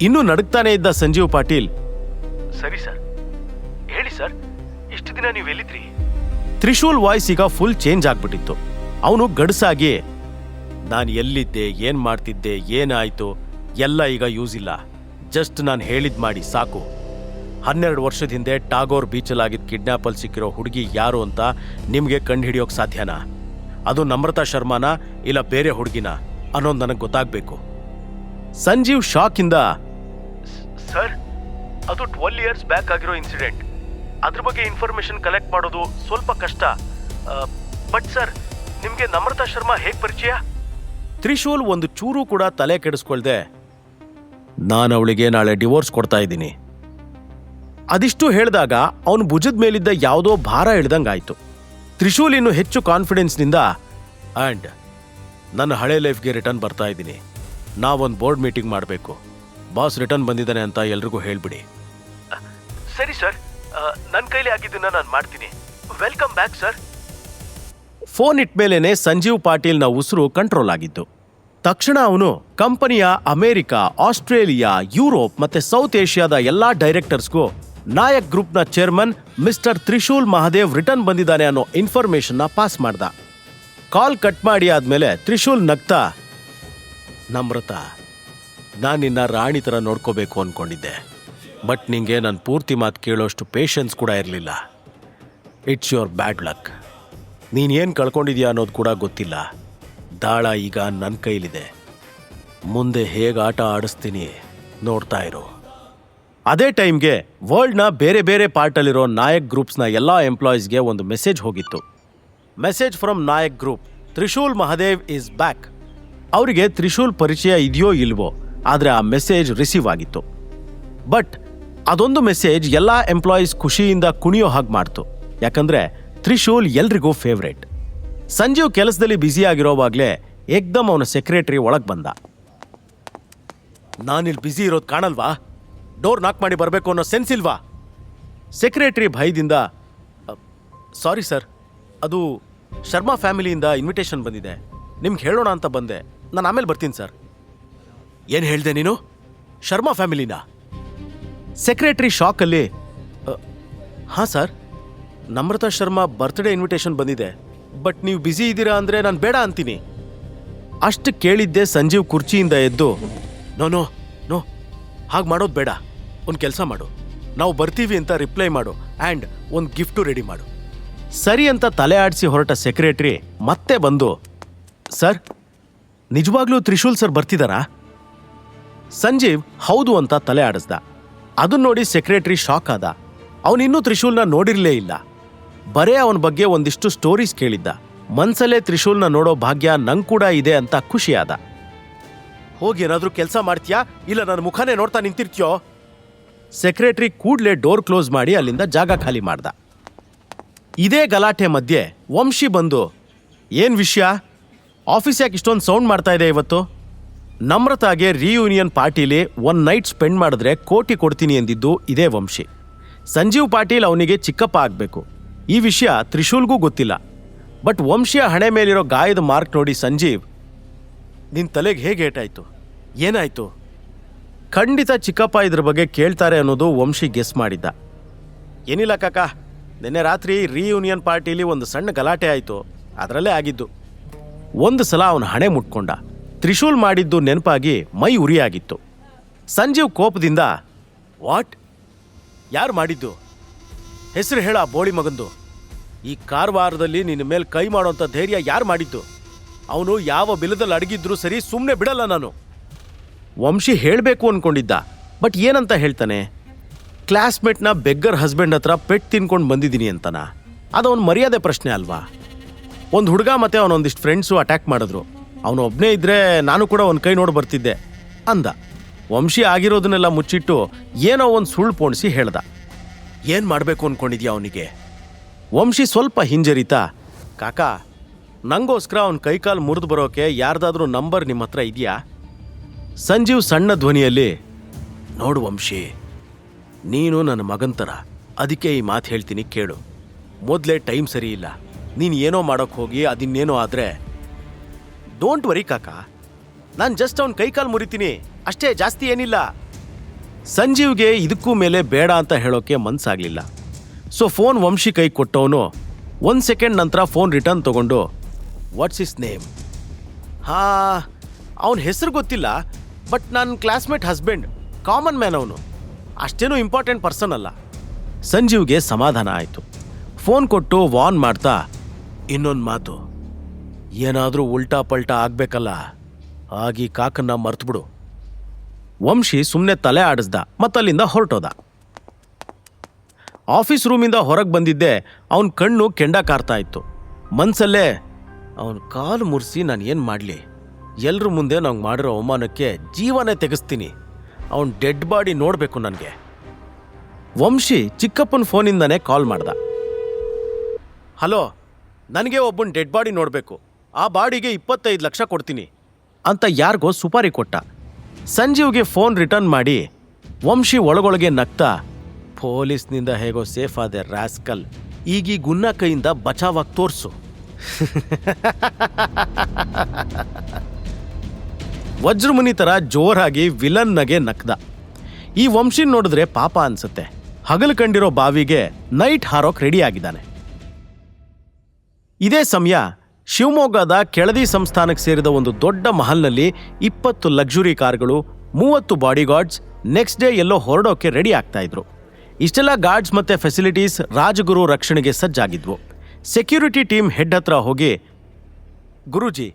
ಇನ್ನೂ ನಡುಕ್ತಾನೆ ಇದ್ದ ಸಂಜೀವ್ ಪಾಟೀಲ್, ಸರಿ ಸರ್, ಹೇಳಿ ಸರ್, ಇಷ್ಟು ದಿನ ನೀವು ಎಲ್ಲಿದ್ರಿ? ತ್ರಿಶೂಲ್ ವಾಯ್ಸ್ ಈಗ ಫುಲ್ ಚೇಂಜ್ ಆಗ್ಬಿಟ್ಟಿತ್ತು. ಅವನು ಗಡ್ಸಾಗಿ, ನಾನು ಎಲ್ಲಿದ್ದೆ, ಏನ್ ಮಾಡ್ತಿದ್ದೆ, ಏನಾಯ್ತು ಎಲ್ಲ ಈಗ ಯೂಸ್ ಇಲ್ಲ. ಜಸ್ಟ್ ನಾನು ಹೇಳಿದ್ ಮಾಡಿ ಸಾಕು. 12 ವರ್ಷದ ಹಿಂದೆ ಟಾಗೋರ್ ಬೀಚಲ್ಲಾಗಿದ್ದ ಕಿಡ್ನಾಪಲ್ಲಿ ಸಿಕ್ಕಿರೋ ಹುಡುಗಿ ಯಾರು ಅಂತ ನಿಮ್ಗೆ ಕಂಡು ಹಿಡಿಯೋಕ್ ಸಾಧ್ಯನಾ? ಅದು ನಮ್ರತಾ ಶರ್ಮಾನ ಇಲ್ಲ ಬೇರೆ ಹುಡುಗಿನ ಅನ್ನೋದು ನನಗೆ ಗೊತ್ತಾಗ್ಬೇಕು. ಸಂಜೀವ್ ಶಾಕಿಂದ, ಸರ್, ಅದು 12 ಇಯರ್ಸ್ ಬ್ಯಾಕ್ ಆಗಿರೋ ಇನ್ಸಿಡೆಂಟ್. ಅದ್ರ ಬಗ್ಗೆ ಇನ್ಫಾರ್ಮೇಶನ್ ಕಲೆಕ್ಟ್ ಮಾಡೋದು ಸ್ವಲ್ಪ ಕಷ್ಟ. ಬಟ್ ಸರ್, ನಿಮ್ಗೆ ನಮ್ರತಾ ಶರ್ಮಾ ಹೇಗ್ ಪರಿಚಯ? ತ್ರಿಶೂಲ್ ಒಂದು ಚೂರು ಕೂಡ ತಲೆ ಕೆಡಿಸ್ಕೊಳ್ದೆ, ನಾನು ಅವಳಿಗೆ ನಾಳೆ ಡಿವೋರ್ಸ್ ಕೊಡ್ತಾ ಇದ್ದೀನಿ. ಅದಿಷ್ಟು ಹೇಳಿದಾಗ ಅವನು ಭುಜದ ಮೇಲಿದ್ದ ಯಾವುದೋ ಭಾರ ಇಳ್ದಂಗಾಯ್ತು. ತ್ರಿಶೂಲ್ ಇನ್ನು ಹೆಚ್ಚು ಕಾನ್ಫಿಡೆನ್ಸ್ನಿಂದ, ಆ್ಯಂಡ್ ನನ್ನ ಹಳೆ ಲೈಫ್ಗೆ ರಿಟರ್ನ್ ಬರ್ತಾ ಇದ್ದೀನಿ. ನಾವೊಂದು ಬೋರ್ಡ್ ಮೀಟಿಂಗ್ ಮಾಡಬೇಕು. ಬಾಸ್ ರಿಟರ್ನ್ ಬಂದಿದ್ದಾನೆ ಅಂತ ಎಲ್ರಿಗೂ ಹೇಳ್ಬಿಡಿ. ಸರಿ ಸರ್, ನನ್ನ ಕೈಲಿ ಆಗಿದ್ದನ್ನ ನಾನು ಮಾಡ್ತೀನಿ. Welcome back sir. ಫೋನ್ ಇಟ್ಮೇಲೇನೆ ಸಂಜೀವ್ ಪಾಟೀಲ್ನ ಉಸಿರು ಕಂಟ್ರೋಲ್ ಆಗಿದ್ದು. ತಕ್ಷಣ ಅವನು ಕಂಪನಿಯ ಅಮೆರಿಕ, ಆಸ್ಟ್ರೇಲಿಯಾ, ಯುರೋಪ್ ಮತ್ತೆ ಸೌತ್ ಏಷ್ಯಾದ ಎಲ್ಲಾ ಡೈರೆಕ್ಟರ್ಸ್ಗೂ ನಾಯಕ್ ಗ್ರೂಪ್ನ chairman mister Trishul Mahadev return ಬಂದಿದ್ದಾನೆ ಅನ್ನೋ ಇನ್ಫಾರ್ಮೇಶನ್ನ ಪಾಸ್ ಮಾಡ್ದ. ಕಾಲ್ ಕಟ್ ಮಾಡಿ ಆದ್ಮೇಲೆ ತ್ರಿಶೂಲ್ ನಗ್ತಾ, ನಮ್ರತಾ, ನಾನು ನಿನ್ನ ರಾಣಿ ಥರ ನೋಡ್ಕೋಬೇಕು ಅಂದ್ಕೊಂಡಿದ್ದೆ. ಬಟ್ ನಿಂಗೆ ನನ್ನ ಪೂರ್ತಿ ಮಾತು ಕೇಳೋಷ್ಟು ಪೇಷನ್ಸ್ ಕೂಡ ಇರಲಿಲ್ಲ. It's your bad luck. ನೀನೇನು ಕಳ್ಕೊಂಡಿದ್ಯಾ ಅನ್ನೋದು ಕೂಡ ಗೊತ್ತಿಲ್ಲ. ದಾಳ ಈಗ ನನ್ನ ಕೈಲಿದೆ. ಮುಂದೆ ಹೇಗೆ ಆಟ ಆಡಿಸ್ತೀನಿ ನೋಡ್ತಾ ಇರು. ಅದೇ ಟೈಮ್ಗೆ ವರ್ಲ್ಡ್ನ ಬೇರೆ ಬೇರೆ ಪಾರ್ಟಲ್ಲಿರೋ ನಾಯಕ್ ಗ್ರೂಪ್ಸ್ನ ಎಲ್ಲ ಎಂಪ್ಲಾಯೀಸ್ಗೆ ಒಂದು ಮೆಸೇಜ್ ಹೋಗಿತ್ತು. Message from Nayak group, Trishul Mahadev is back. ಅವರಿಗೆ ತ್ರಿಶೂಲ್ ಪರಿಚಯ ಇದೆಯೋ ಇಲ್ವೋ, ಆದರೆ ಆ ಮೆಸೇಜ್ ರಿಸೀವ್ ಆಗಿತ್ತು. ಬಟ್ ಅದೊಂದು ಮೆಸೇಜ್ ಎಲ್ಲ ಎಂಪ್ಲಾಯೀಸ್ ಖುಷಿಯಿಂದ ಕುಣಿಯೋ ಹಾಗೆ ಮಾಡ್ತು. ಯಾಕಂದ್ರೆ ತ್ರಿಶೂಲ್ ಎಲ್ರಿಗೂ ಫೇವ್ರೇಟ್. ಸಂಜೀವ್ ಕೆಲಸದಲ್ಲಿ ಬ್ಯುಸಿ ಆಗಿರೋವಾಗಲೇ ಏಕ್ದಮ್ ಅವನ ಸೆಕ್ರೆಟರಿ ಒಳಗೆ ಬಂದ. ನಾನಿಲ್ಲಿ ಬ್ಯುಸಿ ಇರೋದು ಕಾಣಲ್ವಾ? ಡೋರ್ ನಾಕ್ ಮಾಡಿ ಬರಬೇಕು ಅನ್ನೋ ಸೆನ್ಸ್ ಇಲ್ವಾ? ಸೆಕ್ರೆಟರಿ ಭಯದಿಂದ, ಸಾರಿ ಸರ್, ಅದು ಶರ್ಮಾ ಫ್ಯಾಮಿಲಿಯಿಂದ ಇನ್ವಿಟೇಷನ್ ಬಂದಿದೆ, ನಿಮ್ಗೆ ಹೇಳೋಣ ಅಂತ ಬಂದೆ. ನಾನು ಆಮೇಲೆ ಬರ್ತೀನಿ ಸರ್. ಏನು ಹೇಳಿದೆ ನೀನು? ಶರ್ಮಾ ಫ್ಯಾಮಿಲಿನಾ? ಸೆಕ್ರೆಟರಿ ಶಾಕಲ್ಲಿ, ಹಾಂ sir, Namrata Sharma birthday invitation ಬಂದಿದೆ. ಬಟ್ ನೀವು ಬ್ಯುಸಿ ಇದ್ದೀರಾ ಅಂದರೆ ನಾನು ಬೇಡ ಅಂತೀನಿ. ಅಷ್ಟು ಕೇಳಿದ್ದೆ ಸಂಜೀವ್ ಕುರ್ಚಿಯಿಂದ ಎದ್ದು, ನೋ ನೋ ನೋ, ಹಾಗೆ ಮಾಡೋದು ಬೇಡ. ಒಂದು ಕೆಲಸ ಮಾಡು, ನಾವು ಬರ್ತೀವಿ ಅಂತ ರಿಪ್ಲೈ ಮಾಡು ಆ್ಯಂಡ್ ಒಂದು ಗಿಫ್ಟು ರೆಡಿ ಮಾಡು. ಸರಿ ಅಂತ ತಲೆ ಆಡಿಸಿ ಹೊರಟ ಸೆಕ್ರೆಟರಿ ಮತ್ತೆ ಬಂದು, ಸರ್, ನಿಜವಾಗ್ಲೂ ತ್ರಿಶೂಲ್ ಸರ್ ಬರ್ತಿದ್ದಾರಾ? ಸಂಜೀವ್ ಹೌದು ಅಂತ ತಲೆ ಆಡಿಸ್ದ. ಅದನ್ನ ನೋಡಿ ಸೆಕ್ರೆಟರಿ ಶಾಕ್ ಆದ. ಅವನಿನ್ನೂ ತ್ರಿಶೂಲ್ನ ನೋಡಿರಲೇ ಇಲ್ಲ. ಬರೇ ಅವನ ಬಗ್ಗೆ ಒಂದಿಷ್ಟು ಸ್ಟೋರೀಸ್ ಕೇಳಿದ್ದ. ಮನ್ಸಲ್ಲೇ ತ್ರಿಶೂಲ್ನ ನೋಡೋ ಭಾಗ್ಯ ನಂಗೆ ಕೂಡ ಇದೆ ಅಂತ ಖುಷಿಯಾದ. ಹೋಗಿ ಏನಾದರೂ ಕೆಲಸ ಮಾಡ್ತೀಯಾ ಇಲ್ಲ ನನ್ನ ಮುಖನೇ ನೋಡ್ತಾ ನಿಂತಿರ್ತೀಯೋ? ಸೆಕ್ರೆಟರಿ ಕೂಡ್ಲೇ ಡೋರ್ ಕ್ಲೋಸ್ ಮಾಡಿ ಅಲ್ಲಿಂದ ಜಾಗ ಖಾಲಿ ಮಾಡ್ದ. ಇದೇ ಗಲಾಟೆ ಮಧ್ಯೆ ವಂಶಿ ಬಂದು, ಏನ್ ವಿಷಯ? ಆಫೀಸ್ ಯಾಕೆ ಇಷ್ಟೊಂದು ಸೌಂಡ್ ಮಾಡ್ತಾ ಇದೆ ಇವತ್ತು? ನಮ್ರತಾಗೆ ರಿಯೂನಿಯನ್ ಪಾರ್ಟಿಲಿ 1 ನೈಟ್ ಸ್ಪೆಂಡ್ ಮಾಡಿದ್ರೆ ಕೋಟಿ ಕೊಡ್ತೀನಿ ಎಂದಿದ್ದು ಇದೇ ವಂಶಿ. ಸಂಜೀವ್ ಪಾಟೀಲ್ ಅವನಿಗೆ ಚಿಕ್ಕಪ್ಪ ಆಗಬೇಕು. ಈ ವಿಷಯ ತ್ರಿಶೂಲ್ಗೂ ಗೊತ್ತಿಲ್ಲ. ಬಟ್ ವಂಶಿಯ ಹಣೆ ಮೇಲಿರೋ ಗಾಯದ ಮಾರ್ಕ್ ನೋಡಿ ಸಂಜೀವ್, ನಿನ್ ತಲೆಗೆ ಹೇಗೆ ಏಟಾಯ್ತು, ಏನಾಯ್ತು? ಖಂಡಿತ ಚಿಕ್ಕಪ್ಪ ಇದ್ರ ಬಗ್ಗೆ ಕೇಳ್ತಾರೆ ಅನ್ನೋದು ವಂಶಿ ಗೆಸ್ ಮಾಡಿದ್ದ. ಏನಿಲ್ಲ ಕಾಕ, ನಿನ್ನೆ ರಾತ್ರಿ ರೀಯೂನಿಯನ್ ಪಾರ್ಟಿಲಿ ಒಂದು ಸಣ್ಣ ಗಲಾಟೆ ಆಯಿತು, ಅದರಲ್ಲೇ ಆಗಿದ್ದು. ಒಂದು ಸಲ ಅವನ ಹಣೆ ಮುಟ್ಕೊಂಡ. ತ್ರಿಶೂಲ್ ಮಾಡಿದ್ದು ನೆನಪಾಗಿ ಮೈ ಉರಿಯಾಗಿತ್ತು. ಸಂಜೀವ್ ಕೋಪದಿಂದ, ವಾಟ್? ಯಾರು ಮಾಡಿದ್ದು? ಹೆಸರು ಹೇಳ ಬೋಳಿ ಮಗಂದು. ಈ ಕಾರವಾರದಲ್ಲಿ ನಿನ್ನ ಮೇಲೆ ಕೈ ಮಾಡೋಂಥ ಧೈರ್ಯ ಯಾರು ಮಾಡಿದ್ದು? ಅವನು ಯಾವ ಬಿಲದಲ್ಲಿ ಅಡಗಿದ್ರೂ ಸರಿ, ಸುಮ್ಮನೆ ಬಿಡಲ್ಲ ನಾನು. ವಂಶಿ ಹೇಳಬೇಕು ಅನ್ಕೊಂಡಿದ್ದ, ಬಟ್ ಏನಂತ ಹೇಳ್ತಾನೆ? ಕ್ಲಾಸ್ಮೇಟ್ನ ಬೆಗ್ಗರ್ ಹಸ್ಬೆಂಡ್ ಹತ್ರ ಪೆಟ್ ತಿನ್ಕೊಂಡು ಬಂದಿದ್ದೀನಿ ಅಂತನ? ಅದವನ್ ಮರ್ಯಾದೆ ಪ್ರಶ್ನೆ ಅಲ್ವಾ? ಒಂದು ಹುಡುಗ ಮತ್ತೆ ಅವನೊಂದಿಷ್ಟು ಫ್ರೆಂಡ್ಸು ಅಟ್ಯಾಕ್ ಮಾಡಿದ್ರು. ಅವನು ಒಬ್ಬನೇ ಇದ್ರೆ ನಾನು ಕೂಡ ಒಂದು ಕೈ ನೋಡಿ ಬರ್ತಿದ್ದೆ ಅಂದ. ವಂಶಿ ಆಗಿರೋದನ್ನೆಲ್ಲ ಮುಚ್ಚಿಟ್ಟು ಏನೋ ಒಂದು ಸುಳ್ಳು ಪೋಣಿಸಿ ಹೇಳ್ದ. ಏನು ಮಾಡಬೇಕು ಅನ್ಕೊಂಡಿದ್ಯಾ ಅವನಿಗೆ? ವಂಶಿ ಸ್ವಲ್ಪ ಹಿಂಜರಿತಾ, ಕಾಕ, ನಂಗೋಸ್ಕರ ಅವನ ಕೈಕಾಲು ಮುರಿದು ಬರೋಕೆ ಯಾರ್ದಾದ್ರೂ ನಂಬರ್ ನಿಮ್ಮ ಹತ್ರ ಇದೆಯಾ? ಸಂಜೀವ್ ಸಣ್ಣ ಧ್ವನಿಯಲ್ಲಿ, ನೋಡು ವಂಶಿ, ನೀನು ನನ್ನ ಮಗಂತರ, ಅದಕ್ಕೆ ಈ ಮಾತು ಹೇಳ್ತೀನಿ ಕೇಳು. ಮೊದಲೇ ಟೈಮ್ ಸರಿ ಇಲ್ಲ. ನೀನು ಏನೋ ಮಾಡೋಕ್ಕೆ ಹೋಗಿ ಅದಿನ್ನೇನೋ ಆದರೆ ಡೋಂಟ್ ವರಿ ಕಾಕ, ನಾನು ಜಸ್ಟ್ ಅವನ ಕೈಕಾಲು ಮುರಿತೀನಿ ಅಷ್ಟೇ, ಜಾಸ್ತಿ ಏನಿಲ್ಲ. ಸಂಜೀವ್ಗೆ ಇದಕ್ಕೂ ಮೇಲೆ ಬೇಡ ಅಂತ ಹೇಳೋಕೆ ಮನ್ಸಾಗ್ಲಿಲ್ಲ. ಸೊ ಫೋನ್ ವಂಶಿ ಕೈ ಕೊಟ್ಟವನು 1 ಸೆಕೆಂಡ್ ನಂತರ ಫೋನ್ ರಿಟರ್ನ್ ತಗೊಂಡು, ವಾಟ್ಸ್ ಇಸ್ ನೇಮ್? ಅವನ ಹೆಸರು ಗೊತ್ತಿಲ್ಲ, ಬಟ್ ನನ್ನ ಕ್ಲಾಸ್ಮೇಟ್ ಹಸ್ಬೆಂಡ್, ಕಾಮನ್ ಮ್ಯಾನ್ ಅವನು, ಅಷ್ಟೇನೂ ಇಂಪಾರ್ಟೆಂಟ್ ಪರ್ಸನ್ ಅಲ್ಲ. ಸಂಜೀವ್ಗೆ ಸಮಾಧಾನ ಆಯಿತು. ಫೋನ್ ಕೊಟ್ಟು ವಾರ್ನ್ ಮಾಡ್ತಾ, ಇನ್ನೊಂದು ಮಾತು, ಏನಾದರೂ ಉಲ್ಟಾ ಪಲ್ಟಾ ಆಗಬೇಕಲ್ಲ, ಆಗಿ ಕಾಕನ್ನ ಮರ್ತುಬಿಡು. ವಂಶಿ ಸುಮ್ಮನೆ ತಲೆ ಆಡಿಸ್ದ ಮತ್ತಲ್ಲಿಂದ ಹೊರಟೋದ. ಆಫೀಸ್ ರೂಮಿಂದ ಹೊರಗೆ ಬಂದಿದ್ದೆ ಅವನ ಕಣ್ಣು ಕೆಂಡ ಕಾರ್ತಾ ಇತ್ತು. ಮನ್ಸಲ್ಲೇ, ಅವನ ಕಾಲು ಮುರಿಸಿ ನಾನು ಏನು ಮಾಡಲಿ? ಎಲ್ರ ಮುಂದೆ ನಂಗೆ ಮಾಡಿರೋ ಅವಮಾನಕ್ಕೆ ಜೀವನೇ ತೆಗೆಸ್ತೀನಿ. ಅವನ ಡೆಡ್ ಬಾಡಿ ನೋಡಬೇಕು ನನಗೆ. ವಂಶಿ ಚಿಕ್ಕಪ್ಪನ ಫೋನಿಂದನೇ ಕಾಲ್ ಮಾಡ್ದ. ಹಲೋ, ನನಗೆ ಒಬ್ಬನ ಡೆಡ್ ಬಾಡಿ ನೋಡಬೇಕು, ಆ ಬಾಡಿಗೆ 25 ಲಕ್ಷ ಕೊಡ್ತೀನಿ ಅಂತ ಯಾರಿಗೋ ಸುಪಾರಿ ಕೊಟ್ಟ. ಸಂಜೀವ್ಗೆ ಫೋನ್ ರಿಟರ್ನ್ ಮಾಡಿ ವಂಶಿ ಒಳಗೊಳಗೆ ನಗ್ತಾ, ಪೊಲೀಸ್ನಿಂದ ಹೇಗೋ ಸೇಫ್ ಆದೆ ರಾಸ್ಕಲ್, ಈಗ ಈ ಗುನ್ನ ಕೈಯಿಂದ ಬಚಾವಾಗಿ ತೋರ್ಸು. ವಜ್ರಮುನಿ ತರ ಜೋರಾಗಿ ವಿಲನ್ನಗೆ ನಕ್ದ. ಈ ವಂಶಿನ್ ನೋಡಿದ್ರೆ ಪಾಪ ಅನ್ಸುತ್ತೆ. ಹಗಲು ಕಂಡಿರೋ ಬಾವಿಗೆ ನೈಟ್ ಹಾರೋಕ್ ರೆಡಿ ಆಗಿದ್ದಾನೆ. ಇದೇ ಸಮಯ ಶಿವಮೊಗ್ಗದ ಕೆಳದಿ ಸಂಸ್ಥಾನಕ್ಕೆ ಸೇರಿದ ಒಂದು ದೊಡ್ಡ ಮಹಲ್ನಲ್ಲಿ 20 ಲಕ್ಸುರಿ ಕಾರ್ಗಳು, 30 ಬಾಡಿಗಾರ್ಡ್ಸ್ ನೆಕ್ಸ್ಟ್ ಡೇ ಎಲ್ಲೋ ಹೊರಡೋಕೆ ರೆಡಿ ಆಗ್ತಾ ಇದ್ರು. ಇಷ್ಟೆಲ್ಲ ಗಾರ್ಡ್ಸ್ ಮತ್ತೆ ಫೆಸಿಲಿಟೀಸ್ ರಾಜಗುರು ರಕ್ಷಣೆಗೆ ಸಜ್ಜಾಗಿದ್ವು. ಸೆಕ್ಯೂರಿಟಿ ಟೀಮ್ ಹೆಡ್ ಹತ್ರ ಹೋಗಿ, ಗುರೂಜಿ,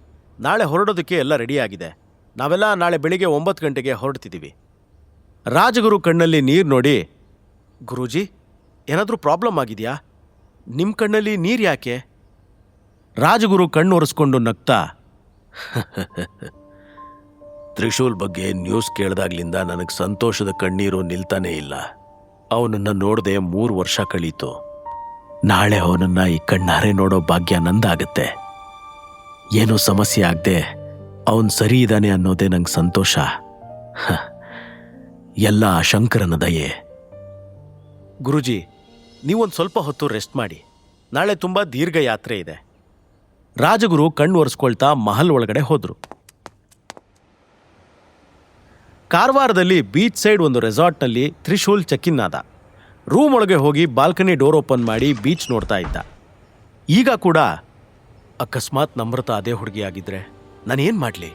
ನಾಳೆ ಹೊರಡೋದಕ್ಕೆ ಎಲ್ಲ ರೆಡಿ ಆಗಿದೆ, ನಾವೆಲ್ಲ ನಾಳೆ ಬೆಳಿಗ್ಗೆ 9 ಗಂಟೆಗೆ ಹೊರಡ್ತಿದ್ದೀವಿ. ರಾಜಗುರು ಕಣ್ಣಲ್ಲಿ ನೀರು ನೋಡಿ, ಗುರೂಜಿ, ಏನಾದರೂ ಪ್ರಾಬ್ಲಮ್ ಆಗಿದೆಯಾ? ನಿಮ್ಮ ಕಣ್ಣಲ್ಲಿ ನೀರು ಯಾಕೆ? ರಾಜಗುರು ಕಣ್ಣು ಒರೆಸ್ಕೊಂಡು ನಗ್ತಾ, ತ್ರಿಶೂಲ್ ಬಗ್ಗೆ ನ್ಯೂಸ್ ಕೇಳ್ದಾಗ್ಲಿಂದ ನನಗೆ ಸಂತೋಷದ ಕಣ್ಣೀರು ನಿಲ್ತಾನೇ ಇಲ್ಲ. ಅವನನ್ನು ನೋಡದೆ 3 ವರ್ಷ ಕಳೀತು. ನಾಳೆ ಅವನನ್ನ ಈ ಕಣ್ಣಾರೆ ನೋಡೋ ಭಾಗ್ಯ ನಂದಾಗತ್ತೆ. ಏನೂ ಸಮಸ್ಯೆ ಆಗದೆ ಅವನು ಸರಿ ಇದ್ದಾನೆ ಅನ್ನೋದೇ ನಂಗೆ ಸಂತೋಷ. ಎಲ್ಲ ಶಂಕರನ ದಯೆ. ಗುರುಜಿ, ನೀವೊಂದು ಸ್ವಲ್ಪ ಹೊತ್ತು ರೆಸ್ಟ್ ಮಾಡಿ, ನಾಳೆ ತುಂಬ ದೀರ್ಘ ಯಾತ್ರೆ ಇದೆ. ರಾಜಗುರು ಕಣ್ಣು ಒರೆಸ್ಕೊಳ್ತಾ ಮಹಲ್ ಒಳಗಡೆ ಹೋದ್ರು. ಕಾರವಾರದಲ್ಲಿ ಬೀಚ್ ಸೈಡ್ ಒಂದು ರೆಸಾರ್ಟ್ನಲ್ಲಿ ತ್ರಿಶೂಲ್ ಚೆಕ್ ಇನ್ ಆದ. ರೂಮ್ ಒಳಗೆ ಹೋಗಿ ಬಾಲ್ಕನಿ ಡೋರ್ ಓಪನ್ ಮಾಡಿ ಬೀಚ್ ನೋಡ್ತಾ ಇದ್ದ. ಈಗ ಕೂಡ ಅಕಸ್ಮಾತ್ ನಮ್ರತಾ ಅದೇ ಹುಡುಗಿ ಆಗಿದ್ರೆ ನಾನೇನು ಮಾಡಲಿ?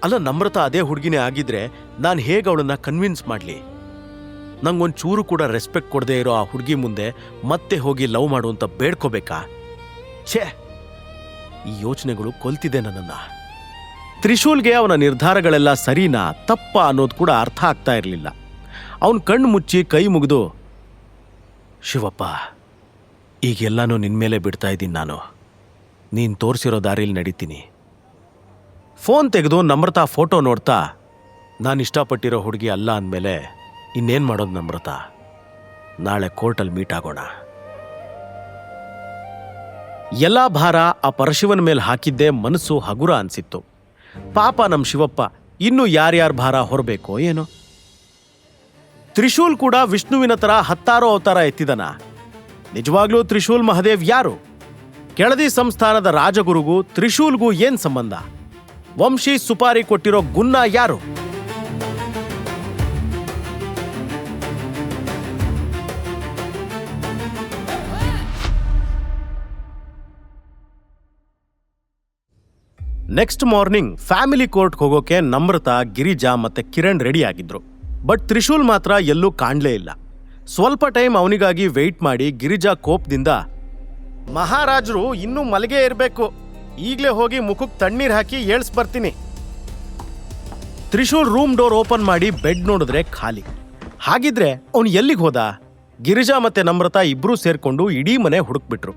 ಅಲ್ಲ, ನಮ್ರತಾ ಅದೇ ಹುಡುಗಿನೇ ಆಗಿದ್ರೆ ನಾನು ಹೇಗೆ ಅವಳನ್ನ ಕನ್ವಿನ್ಸ್ ಮಾಡಲಿ? ನಂಗೊಂದು ಚೂರು ಕೂಡ ರೆಸ್ಪೆಕ್ಟ್ ಕೊಡದೇ ಇರೋ ಆ ಹುಡುಗಿ ಮುಂದೆ ಮತ್ತೆ ಹೋಗಿ ಲವ್ ಮಾಡುವಂತ ಬೇಡ್ಕೋಬೇಕಾ? ಛೇ, ಈ ಯೋಚನೆಗಳು ಕೊಲ್ತಿದೆ ನನ್ನನ್ನು. ತ್ರಿಶೂಲ್ಗೆ ಅವನ ನಿರ್ಧಾರಗಳೆಲ್ಲ ಸರಿನಾ ತಪ್ಪಾ ಅನ್ನೋದು ಕೂಡ ಅರ್ಥ ಆಗ್ತಾ ಇರಲಿಲ್ಲ. ಅವನು ಕಣ್ಣು ಮುಚ್ಚಿ ಕೈ ಮುಗಿದು, ಶಿವಪ್ಪ, ಈಗೆಲ್ಲಾನು ನಿನ್ಮೇಲೆ ಬಿಡ್ತಾ ಇದ್ದೀನಿ ನಾನು. ನೀನು ತೋರಿಸಿರೋ ದಾರಿಲಿ ನಡೀತೀನಿ. ಫೋನ್ ತೆಗೆದು ನಮ್ರತಾ ಫೋಟೋ ನೋಡ್ತಾ, ನಾನು ಇಷ್ಟಪಟ್ಟಿರೋ ಹುಡುಗಿ ಅಲ್ಲ ಅಂದಮೇಲೆ ಇನ್ನೇನು ಮಾಡೋದು ನಮ್ರತಾ? ನಾಳೆ ಕೋರ್ಟಲ್ಲಿ ಮೀಟ್ ಆಗೋಣ. ಎಲ್ಲ ಭಾರ ಆ ಪರಶಿವನ ಮೇಲೆ ಹಾಕಿದ್ದೇ ಮನಸ್ಸು ಹಗುರ ಅನ್ಸಿತ್ತು. ಪಾಪ ನಮ್ಮ ಶಿವಪ್ಪ ಇನ್ನೂ ಯಾರ್ಯಾರ ಭಾರ ಹೊರಬೇಕೋ ಏನೋ. ತ್ರಿಶೂಲ್ ಕೂಡ ವಿಷ್ಣುವಿನ ತರ 10 ಅವತಾರ ಎತ್ತಿದನ. ನಿಜವಾಗ್ಲೂ ತ್ರಿಶೂಲ್ ಮಹದೇವ್ ಯಾರು? ಕೆಳದಿ ಸಂಸ್ಥಾನದ ರಾಜಗುರುಗೂ ತ್ರಿಶೂಲ್ಗೂ ಏನ್ ಸಂಬಂಧ? ವಂಶಿ ಸುಪಾರಿ ಕೊಟ್ಟಿರೋ ಗುನ್ನ ಯಾರು? ನೆಕ್ಸ್ಟ್ ಮಾರ್ನಿಂಗ್ ಫ್ಯಾಮಿಲಿ ಕೋರ್ಟ್ಗೆ ಹೋಗೋಕೆ ನಮ್ರತಾ, ಗಿರಿಜಾ ಮತ್ತೆ ಕಿರಣ್ ರೆಡಿ ಆಗಿದ್ರು. ಬಟ್ ತ್ರಿಶೂಲ್ ಮಾತ್ರ ಎಲ್ಲೂ ಕಾಣ್ಲೇ ಇಲ್ಲ. ಸ್ವಲ್ಪ ಟೈಮ್ ಅವನಿಗಾಗಿ ವೆಯ್ಟ್ ಮಾಡಿ ಗಿರಿಜಾ ಕೋಪದಿಂದ, ಮಹಾರಾಜರು ಇನ್ನೂ ಮಲಗೇ ಇರಬೇಕು, ಈಗಲೇ ಹೋಗಿ ಮುಖಕ್ಕೆ ತಣ್ಣೀರ್ ಹಾಕಿ ಏಳ್ಸ್ ಬರ್ತೀನಿ. ತ್ರಿಶೂಲ್ ರೂಮ್ ಡೋರ್ ಓಪನ್ ಮಾಡಿ ಬೆಡ್ ನೋಡಿದ್ರೆ ಖಾಲಿ. ಹಾಗಿದ್ರೆ ಅವನು ಎಲ್ಲಿಗೆ ಹೋದ? ಗಿರಿಜಾ ಮತ್ತೆ ನಮ್ರತಾ ಇಬ್ರೂ ಸೇರ್ಕೊಂಡು ಇಡೀ ಮನೆ ಹುಡುಕ್ಬಿಟ್ರು.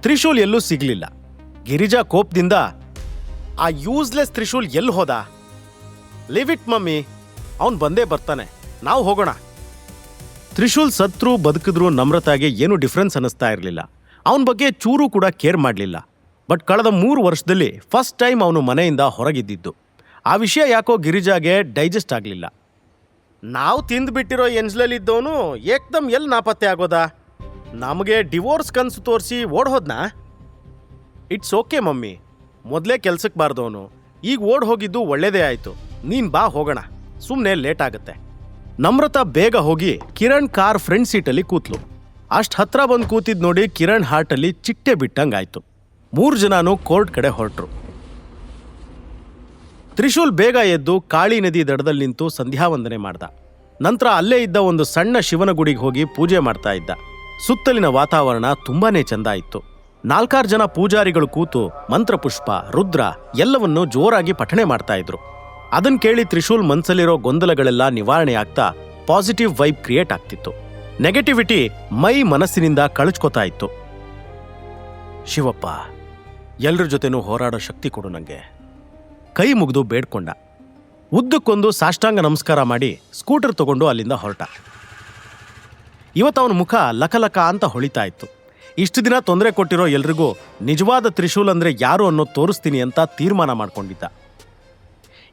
ತ್ರಿಶೂಲ್ ಎಲ್ಲೂ ಸಿಗ್ಲಿಲ್ಲ. ಗಿರಿಜಾ ಕೋಪದಿಂದ, ಆ ಯೂಸ್ಲೆಸ್ ತ್ರಿಶೂಲ್ ಎಲ್ಲಿ ಹೋದ? ಲಿವ್ ಇಟ್ ಮಮ್ಮಿ, ಅವನು ಬಂದೇ ಬರ್ತಾನೆ, ನಾವು ಹೋಗೋಣ. ತ್ರಿಶೂಲ್ ಸತ್ರು ಬದುಕಿದ್ರು ನಮ್ರತಾಗೆ ಏನು ಡಿಫ್ರೆನ್ಸ್ ಅನ್ನಿಸ್ತಾ ಇರಲಿಲ್ಲ. ಅವನ ಬಗ್ಗೆ ಚೂರು ಕೂಡ ಕೇರ್ ಮಾಡಲಿಲ್ಲ. ಬಟ್ ಕಳೆದ 3 ವರ್ಷದಲ್ಲಿ ಫಸ್ಟ್ ಟೈಮ್ ಅವನು ಮನೆಯಿಂದ ಹೊರಗಿದ್ದಿದ್ದು. ಆ ವಿಷಯ ಯಾಕೋ ಗಿರಿಜಾಗೆ ಡೈಜೆಸ್ಟ್ ಆಗಲಿಲ್ಲ. ನಾವು ತಿಂದುಬಿಟ್ಟಿರೋ ಎಂಜ್ಲಲ್ಲಿದ್ದವನು ಏಕ್ದಮ್ ಎಲ್ಲಿ ನಾಪತ್ತೆ ಆಗೋದಾ? ನಮಗೆ ಡಿವೋರ್ಸ್ ಕನ್ಸು ತೋರಿಸಿ ಓಡ್ ಹೋದ್ನಾ? ಇಟ್ಸ್ ಓಕೆ ಮಮ್ಮಿ, ಮೊದಲೇ ಕೆಲ್ಸಕ್ಕೆ ಬಾರ್ದವನು, ಈಗ ಓಡ್ ಹೋಗಿದ್ದು ಒಳ್ಳೇದೇ ಆಯಿತು. ನೀನು ಬಾ ಹೋಗೋಣ, ಸುಮ್ಮನೆ ಲೇಟ್ ಆಗುತ್ತೆ. ನಮ್ರತಾ ಬೇಗ ಹೋಗಿ ಕಿರಣ್ ಕಾರ್ ಫ್ರಂಟ್ ಸೀಟಲ್ಲಿ ಕೂತ್ಲು. ಅಷ್ಟು ಹತ್ರ ಬಂದು ಕೂತಿದ್ ನೋಡಿ ಕಿರಣ್ ಹಾರ್ಟಲ್ಲಿ ಚಿಟ್ಟೆ ಬಿಟ್ಟಂಗಾಯ್ತು. 3 ಜನನೂ ಕೋರ್ಟ್ ಕಡೆ ಹೊರಟ್ರು. ತ್ರಿಶೂಲ್ ಬೇಗ ಎದ್ದು ಕಾಳಿ ನದಿ ದಡದಲ್ಲಿ ನಿಂತು ಸಂಧ್ಯಾವಂದನೆ ಮಾಡ್ದ. ನಂತರ ಅಲ್ಲೇ ಇದ್ದ ಒಂದು ಸಣ್ಣ ಶಿವನ ಗುಡಿಗೆ ಹೋಗಿ ಪೂಜೆ ಮಾಡ್ತಾ ಇದ್ದ. ಸುತ್ತಲಿನ ವಾತಾವರಣ ತುಂಬಾನೇ ಚಂದ ಇತ್ತು. 4-6 ಜನ ಪೂಜಾರಿಗಳು ಕೂತು ಮಂತ್ರಪುಷ್ಪ, ರುದ್ರ ಎಲ್ಲವನ್ನೂ ಜೋರಾಗಿ ಪಠಣೆ ಮಾಡ್ತಾ ಇದ್ರು. ಅದನ್ ಕೇಳಿ ತ್ರಿಶೂಲ್ ಮನ್ಸಲ್ಲಿರೋ ಗೊಂದಲಗಳೆಲ್ಲ ನಿವಾರಣೆ ಆಗ್ತಾ ಪಾಸಿಟಿವ್ ವೈಬ್ ಕ್ರಿಯೇಟ್ ಆಗ್ತಿತ್ತು. ನೆಗೆಟಿವಿಟಿ ಮನಸ್ಸಿನಿಂದ ಕಳಚ್ಕೋತಾ ಇತ್ತು. ಶಿವಪ್ಪ, ಎಲ್ರ ಜೊತೆನೂ ಹೋರಾಡೋ ಶಕ್ತಿ ಕೊಡು ನಂಗೆ, ಕೈ ಮುಗಿದು ಬೇಡ್ಕೊಂಡ. ಉದ್ದಕ್ಕೊಂದು ಸಾಷ್ಟಾಂಗ ನಮಸ್ಕಾರ ಮಾಡಿ ಸ್ಕೂಟರ್ ತಗೊಂಡು ಅಲ್ಲಿಂದ ಹೊರಟ. ಇವತ್ತವನ ಮುಖ ಲಕಲಕ ಅಂತ ಹೊಳಿತಾ ಇತ್ತು. ಇಷ್ಟು ದಿನ ತೊಂದರೆ ಕೊಟ್ಟಿರೋ ಎಲ್ರಿಗೂ ನಿಜವಾದ ತ್ರಿಶೂಲ್ ಅಂದ್ರೆ ಯಾರು ಅನ್ನೋ ತೋರಿಸ್ತೀನಿ ಅಂತ ತೀರ್ಮಾನ ಮಾಡ್ಕೊಂಡಿದ್ದ.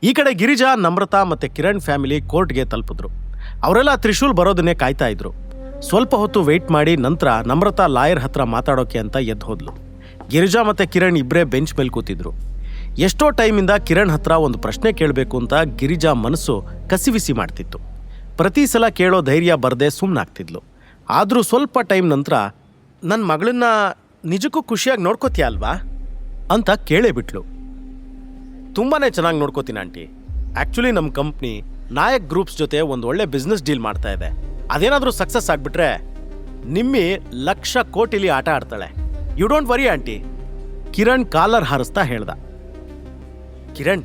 ಈ ಕಡೆ ಗಿರಿಜಾ, ನಮ್ರತಾ ಮತ್ತೆ ಕಿರಣ್ ಫ್ಯಾಮಿಲಿ ಕೋರ್ಟ್ಗೆ ತಲುಪಿದ್ರು. ಅವರೆಲ್ಲ ತ್ರಿಶೂಲ್ ಬರೋದನ್ನೇ ಕಾಯ್ತಾ ಇದ್ರು. ಸ್ವಲ್ಪ ಹೊತ್ತು ವೆಯ್ಟ್ ಮಾಡಿ ನಂತರ ನಮ್ರತಾ ಲಾಯರ್ ಹತ್ರ ಮಾತಾಡೋಕೆ ಅಂತ ಎದ್ದು ಹೋದ್ಲು. ಗಿರಿಜಾ ಮತ್ತೆ ಕಿರಣ್ ಇಬ್ಬರೇ ಬೆಂಚ್ ಮೇಲೆ ಕೂತಿದ್ರು. ಎಷ್ಟೋ ಟೈಮಿಂದ ಕಿರಣ್ ಹತ್ರ ಒಂದು ಪ್ರಶ್ನೆ ಕೇಳಬೇಕು ಅಂತ ಗಿರಿಜಾ ಮನಸ್ಸು ಕಸಿವಿಸಿ ಮಾಡ್ತಿತ್ತು. ಪ್ರತಿ ಸಲ ಕೇಳೋ ಧೈರ್ಯ ಬರದೆ ಸುಮ್ಮನಾಗ್ತಿದ್ಲು. ಆದರೂ ಸ್ವಲ್ಪ ಟೈಮ್ ನಂತರ, ನನ್ನ ಮಗಳನ್ನ ನಿಜಕ್ಕೂ ಖುಷಿಯಾಗಿ ನೋಡ್ಕೋತೀಯ ಅಲ್ವಾ ಅಂತ ಕೇಳೇ ಬಿಟ್ಲು. ತುಂಬಾ ಚೆನ್ನಾಗಿ ನೋಡ್ಕೋತೀನಿ ಆಂಟಿ. ಆ್ಯಕ್ಚುಲಿ ನಮ್ಮ ಕಂಪ್ನಿ ನಾಯಕ್ ಗ್ರೂಪ್ಸ್ ಜೊತೆ ಒಂದು ಒಳ್ಳೆ ಬಿಸ್ನೆಸ್ ಡೀಲ್ ಮಾಡ್ತಾ ಇದೆ. ಅದೇನಾದರೂ ಸಕ್ಸಸ್ ಆಗಿಬಿಟ್ರೆ ನಿಮ್ಮಿ 1,00,000 ಕೋಟಿಲಿ ಆಟ ಆಡ್ತಾಳೆ. You don't worry aunty. Kiran collar ಹಾರಿಸ್ತಾ ಹೇಳ್ದ. ಕಿರಣ್,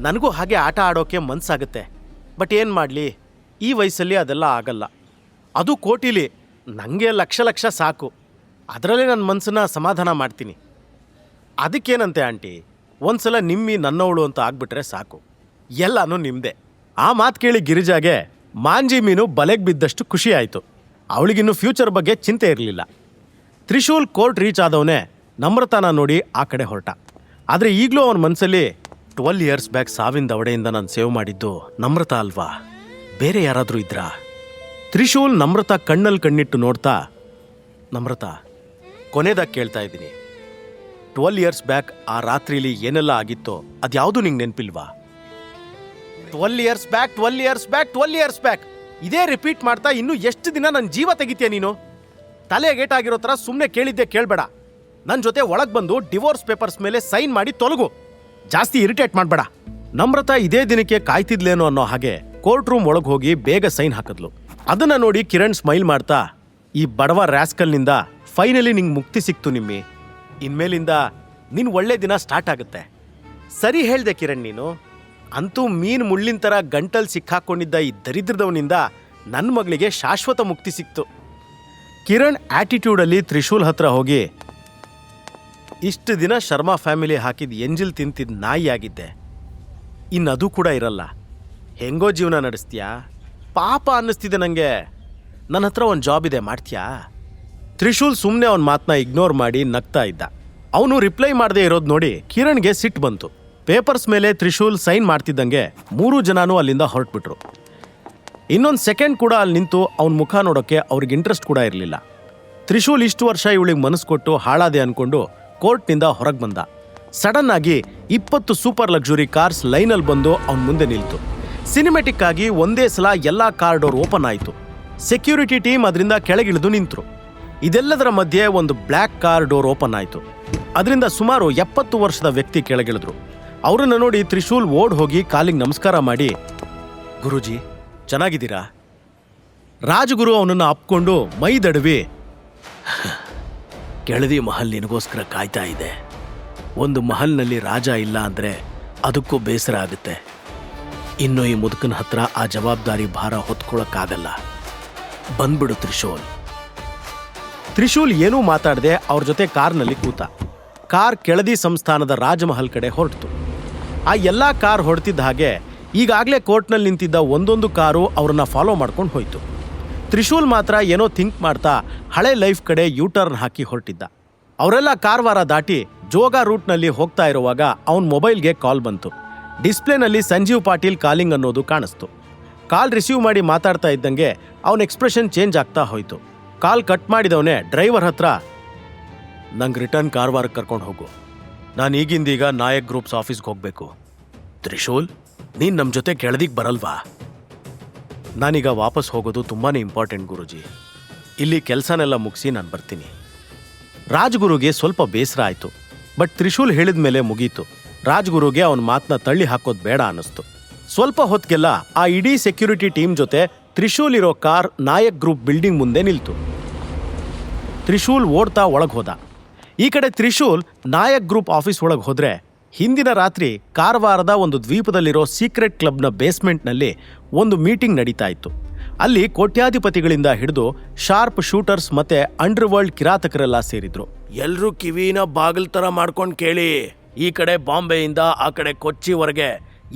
ನನಗೂ ಹಾಗೆ ಆಟ ಆಡೋಕೆ ಮನ್ಸಾಗುತ್ತೆ. ಬಟ್ ಏನು ಮಾಡಲಿ, ಈ ವಯಸ್ಸಲ್ಲಿ ಅದೆಲ್ಲ ಆಗಲ್ಲ. ಅದು ಕೋಟಿಲಿ ನನಗೆ ಲಕ್ಷ ಸಾಕು. ಅದರಲ್ಲೇ ನನ್ನ ಮನಸ್ಸನ್ನ ಸಮಾಧಾನ ಮಾಡ್ತೀನಿ. ಅದಕ್ಕೇನಂತೆ ಆಂಟಿ, ಒಂದ್ಸಲ ನಿಮ್ಮಿ ನನ್ನವಳು ಅಂತ ಆಗ್ಬಿಟ್ರೆ ಸಾಕು, ಎಲ್ಲನೂ ನಿಮ್ಮದೇ. ಆ ಮಾತು ಕೇಳಿ ಗಿರಿಜಾಗೆ ಮಾಂಜಿ ಮೀನು ಬಲೆಗೆ ಬಿದ್ದಷ್ಟು ಖುಷಿ ಆಯಿತು. ಅವಳಿಗಿನ್ನೂ ಫ್ಯೂಚರ್ ಬಗ್ಗೆ ಚಿಂತೆ ಇರಲಿಲ್ಲ. ತ್ರಿಶೂಲ್ ಕೋರ್ಟ್ ರೀಚ್ ಆದವನೇ ನಮ್ರತಾನ ನೋಡಿ ಆ ಕಡೆ ಹೊರಟ. ಆದರೆ ಈಗಲೂ ಅವನ ಮನಸ್ಸಲ್ಲಿ 12 ಇಯರ್ಸ್ ಬ್ಯಾಕ್ ಸಾವಿನ ದವಡೆಯಿಂದ ನಾನು ಸೇವ್ ಮಾಡಿದ್ದು ನಮ್ರತಾ ಅಲ್ವಾ, ಬೇರೆ ಯಾರಾದರೂ ಇದ್ರಾ? ತ್ರಿಶೂಲ್ ನಮ್ರತಾ ಕಣ್ಣಲ್ಲಿ ಕಣ್ಣಿಟ್ಟು ನೋಡ್ತಾ, ನಮ್ರತಾ, ಕೊನೆದಾಗಿ ಕೇಳ್ತಾ ಇದ್ದೀನಿ, 12 ಇಯರ್ಸ್ ಬ್ಯಾಕ್ ಆ ರಾತ್ರಿಲಿ ಏನೆಲ್ಲ ಆಗಿತ್ತೋ ಅದ್ಯಾವುದು ನಿಂಗೆ ನೆನಪಿಲ್ವಾ? 12 years back 12 years back 12 years back ಇದೇ ರಿಪೀಟ್ ಮಾಡ್ತಾ ಇನ್ನೂ ಎಷ್ಟು ದಿನ ನನ್ನ ಜೀವ ತೆಗಿತೀಯ ನೀನು? ತಲೆಗೇಟಾಗಿರೋ ಥರ ಸುಮ್ಮನೆ ಕೇಳಿದ್ದೆ ಕೇಳಬೇಡ. ನನ್ನ ಜೊತೆ ಒಳಗೆ ಬಂದು ಡಿವೋರ್ಸ್ ಪೇಪರ್ಸ್ ಮೇಲೆ ಸೈನ್ ಮಾಡಿ ತೊಲಗು. ಜಾಸ್ತಿ ಇರಿಟೇಟ್ ಮಾಡಬೇಡ. ನಮ್ರತಾ ಇದೇ ದಿನಕ್ಕೆ ಕಾಯ್ತಿದ್ಲೇನೋ ಅನ್ನೋ ಹಾಗೆ ಕೋರ್ಟ್ ರೂಮ್ ಒಳಗೆ ಹೋಗಿ ಬೇಗ ಸೈನ್ ಹಾಕಿದ್ಲು. ಅದನ್ನ ನೋಡಿ ಕಿರಣ್ ಸ್ಮೈಲ್ ಮಾಡ್ತಾ, ಈ ಬಡವ ರ್ಯಾಸ್ಕಲ್ನಿಂದ ಫೈನಲಿ ನಿಂಗೆ ಮುಕ್ತಿ ಸಿಕ್ತು ನಿಮ್ಮಿ. ಇನ್ಮೇಲಿಂದ ನಿನ್ ಒಳ್ಳೆ ದಿನ ಸ್ಟಾರ್ಟ್ ಆಗುತ್ತೆ. ಸರಿ ಹೇಳ್ದೆ ಕಿರಣ್ ನೀನು. ಅಂತೂ ಮೀನ್ ಮುಳ್ಳಿನ ಥರ ಗಂಟಲ್ ಸಿಕ್ಕಾಕೊಂಡಿದ್ದ ಈ ದರಿದ್ರದವನಿಂದ ನನ್ನ ಮಗಳಿಗೆ ಶಾಶ್ವತ ಮುಕ್ತಿ ಸಿಕ್ತು. ಕಿರಣ್ ಆಟಿಟ್ಯೂಡಲ್ಲಿ ತ್ರಿಶೂಲ್ ಹತ್ರ ಹೋಗಿ, ಇಷ್ಟು ದಿನ ಶರ್ಮಾ ಫ್ಯಾಮಿಲಿ ಹಾಕಿದ ಎಂಜಿಲ್ ತಿಂತಿದ್ದ ನಾಯಿ ಆಗಿದ್ದೆ, ಇನ್ನದು ಕೂಡ ಇರಲ್ಲ. ಹೆಂಗೋ ಜೀವನ ನಡೆಸ್ತೀಯಾ? ಪಾಪ ಅನ್ನಿಸ್ತಿದೆ ನನಗೆ. ನನ್ನ ಹತ್ರ ಒಂದು ಜಾಬ್ ಇದೆ, ಮಾಡ್ತೀಯಾ? ತ್ರಿಶೂಲ್ ಸುಮ್ಮನೆ ಅವನ ಮಾತನ್ನ ಇಗ್ನೋರ್ ಮಾಡಿ ನಗ್ತಾ ಇದ್ದ. ಅವನು ರಿಪ್ಲೈ ಮಾಡದೇ ಇರೋದು ನೋಡಿ ಕಿರಣ್ಗೆ ಸಿಟ್ಟು ಬಂತು. ಪೇಪರ್ಸ್ ಮೇಲೆ ತ್ರಿಶೂಲ್ ಸೈನ್ ಮಾಡ್ತಿದ್ದಂಗೆ 3 ಜನನೂ ಅಲ್ಲಿಂದ ಹೊರಟ್ಬಿಟ್ರು. ಇನ್ನೊಂದು ಸೆಕೆಂಡ್ ಕೂಡ ಅಲ್ಲಿ ನಿಂತು ಅವನ ಮುಖ ನೋಡೋಕ್ಕೆ ಅವ್ರಿಗೆ ಇಂಟ್ರೆಸ್ಟ್ ಕೂಡ ಇರಲಿಲ್ಲ. ತ್ರಿಶೂಲ್ ಇಷ್ಟು ವರ್ಷ ಇವಳಿಗೆ ಮನಸ್ಸು ಕೊಟ್ಟು ಹಾಳಾದೆ ಅಂದ್ಕೊಂಡು ಕೋರ್ಟ್ನಿಂದ ಹೊರಗೆ ಬಂದ. ಸಡನ್ ಆಗಿ 20 ಸೂಪರ್ ಲಕ್ಸುರಿ ಕಾರ್ಸ್ ಲೈನಲ್ಲಿ ಬಂದು ಅವನ ಮುಂದೆ ನಿಲ್ತು. ಸಿನಿಮೆಟಿಕ್ ಆಗಿ ಒಂದೇ ಸಲ ಎಲ್ಲಾ ಕಾರ್ ಡೋರ್ ಓಪನ್ ಆಯಿತು. ಸೆಕ್ಯೂರಿಟಿ ಟೀಮ್ ಅದರಿಂದ ಕೆಳಗಿಳಿದು ನಿಂತರು. ಇದೆಲ್ಲದರ ಮಧ್ಯೆ ಒಂದು ಬ್ಲ್ಯಾಕ್ ಕಾರ್ ಡೋರ್ ಓಪನ್ ಆಯಿತು. ಅದರಿಂದ ಸುಮಾರು 70 ವರ್ಷದ ವ್ಯಕ್ತಿ ಕೆಳಗಿಳಿದ್ರು. ಅವರನ್ನ ನೋಡಿ ತ್ರಿಶೂಲ್ ಓಡ್ ಹೋಗಿ ಕಾಲಿಗೆ ನಮಸ್ಕಾರ ಮಾಡಿ, ಗುರೂಜಿ ಚೆನ್ನಾಗಿದ್ದೀರಾ? ರಾಜಗುರು ಅವನನ್ನು ಅಪ್ಕೊಂಡು ಮೈದಡವಿ, ಕೆಳದಿ ಮಹಲ್ ನಿನಗೋಸ್ಕರ ಕಾಯ್ತಾ ಇದೆ. ಒಂದು ಮಹಲ್ನಲ್ಲಿ ರಾಜ ಇಲ್ಲ ಅಂದರೆ ಅದಕ್ಕೂ ಬೇಸರ ಆಗುತ್ತೆ. ಇನ್ನು ಈ ಮುದುಕನ ಹತ್ರ ಆ ಜವಾಬ್ದಾರಿ ಭಾರ ಹೊತ್ಕೊಳ್ಳೋಕ್ಕಾಗಲ್ಲ. ಬಂದ್ಬಿಡು ತ್ರಿಶೂಲ್. ತ್ರಿಶೂಲ್ ಏನೂ ಮಾತಾಡದೆ ಅವ್ರ ಜೊತೆ ಕಾರ್ನಲ್ಲಿ ಕೂತ. ಕಾರ್ ಕೆಳದಿ ಸಂಸ್ಥಾನದ ರಾಜಮಹಲ್ ಕಡೆ ಹೊರಟಿತು. ಆ ಎಲ್ಲ ಕಾರ್ ಹೊರಟಿದ್ದ ಹಾಗೆ ಈಗಾಗಲೇ ಕೋರ್ಟ್ನಲ್ಲಿ ನಿಂತಿದ್ದ ಒಂದೊಂದು ಕಾರು ಅವ್ರನ್ನ ಫಾಲೋ ಮಾಡ್ಕೊಂಡು ಹೋಯ್ತು. ತ್ರಿಶೂಲ್ ಮಾತ್ರ ಏನೋ ಥಿಂಕ್ ಮಾಡ್ತಾ ಹಳೆ ಲೈಫ್ ಕಡೆ ಯೂಟರ್ನ್ ಹಾಕಿ ಹೊರಟಿದ್ದ. ಅವರೆಲ್ಲ ಕಾರವಾರ ದಾಟಿ ಜೋಗ ರೂಟ್ನಲ್ಲಿ ಹೋಗ್ತಾ ಇರುವಾಗ ಅವನ ಮೊಬೈಲ್ಗೆ ಕಾಲ್ ಬಂತು. ಡಿಸ್ಪ್ಲೇನಲ್ಲಿ ಸಂಜೀವ್ ಪಾಟೀಲ್ ಕಾಲಿಂಗ್ ಅನ್ನೋದು ಕಾಣಿಸ್ತು. ಕಾಲ್ ರಿಸೀವ್ ಮಾಡಿ ಮಾತಾಡ್ತಾ ಇದ್ದಂಗೆ ಅವನ ಎಕ್ಸ್ಪ್ರೆಷನ್ ಚೇಂಜ್ ಆಗ್ತಾ ಹೋಯ್ತು. ಕಾಲ್ ಕಟ್ ಮಾಡಿದವನೇ ಡ್ರೈವರ್ ಹತ್ರ, ನಂಗೆ ರಿಟರ್ನ್ ಕಾರವಾರಕ್ಕೆ ಕರ್ಕೊಂಡು ಹೋಗು. ನಾನು ಈಗಿಂದೀಗ ನಾಯಕ್ ಗ್ರೂಪ್ಸ್ ಆಫೀಸ್ಗೆ ಹೋಗಬೇಕು. ತ್ರಿಶೂಲ್, ನೀನು ನಮ್ಮ ಜೊತೆ ಕೆಳದಿಗೆ ಬರಲ್ವಾ? ನಾನೀಗ ವಾಪಸ್ ಹೋಗೋದು ತುಂಬಾ ಇಂಪಾರ್ಟೆಂಟ್ ಗುರುಜಿ. ಇಲ್ಲಿ ಕೆಲಸನೆಲ್ಲ ಮುಗಿಸಿ ನಾನು ಬರ್ತೀನಿ. ರಾಜ್ಗುರುಗೆ ಸ್ವಲ್ಪ ಬೇಸರ ಆಯಿತು. ಬಟ್ ತ್ರಿಶೂಲ್ ಹೇಳಿದ ಮೇಲೆ ಮುಗೀತು. ರಾಜ್ಗುರುಗೆ ಅವನ ಮಾತನ್ನ ತಳ್ಳಿ ಹಾಕೋದು ಬೇಡ ಅನ್ನಿಸ್ತು. ಸ್ವಲ್ಪ ಹೊತ್ತಿಗೆಲ್ಲ ಆ ಇಡೀ ಸೆಕ್ಯೂರಿಟಿ ಟೀಮ್ ಜೊತೆ ತ್ರಿಶೂಲ್ ಇರೋ ಕಾರ್ ನಾಯಕ್ ಗ್ರೂಪ್ ಬಿಲ್ಡಿಂಗ್ ಮುಂದೆ ನಿಲ್ತು. ತ್ರಿಶೂಲ್ ಓಡ್ತಾ ಒಳಗೆ ಹೋದ. ಈ ಕಡೆ ತ್ರಿಶೂಲ್ ನಾಯಕ್ ಗ್ರೂಪ್ ಆಫೀಸ್ ಒಳಗೆ ಹೋದ್ರೆ, ಹಿಂದಿನ ರಾತ್ರಿ ಕಾರವಾರದ ಒಂದು ದ್ವೀಪದಲ್ಲಿರೋ ಸೀಕ್ರೆಟ್ ಕ್ಲಬ್ನ ಬೇಸ್ಮೆಂಟ್ನಲ್ಲಿ ಒಂದು ಮೀಟಿಂಗ್ ನಡೀತಾ ಇತ್ತು. ಅಲ್ಲಿ ಕೋಟ್ಯಾಧಿಪತಿಗಳಿಂದ ಹಿಡಿದು ಶಾರ್ಪ್ ಶೂಟರ್ಸ್ ಮತ್ತೆ ಅಂಡರ್ ವರ್ಲ್ಡ್ ಕಿರಾತಕರೆಲ್ಲ ಸೇರಿದ್ರು. ಎಲ್ರೂ ಕಿವಿನ ಬಾಗಿಲ್ ತರ ಮಾಡ್ಕೊಂಡು ಕೇಳಿ, ಈ ಕಡೆ ಬಾಂಬೆಯಿಂದ ಆ ಕಡೆ ಕೊಚ್ಚಿವರೆಗೆ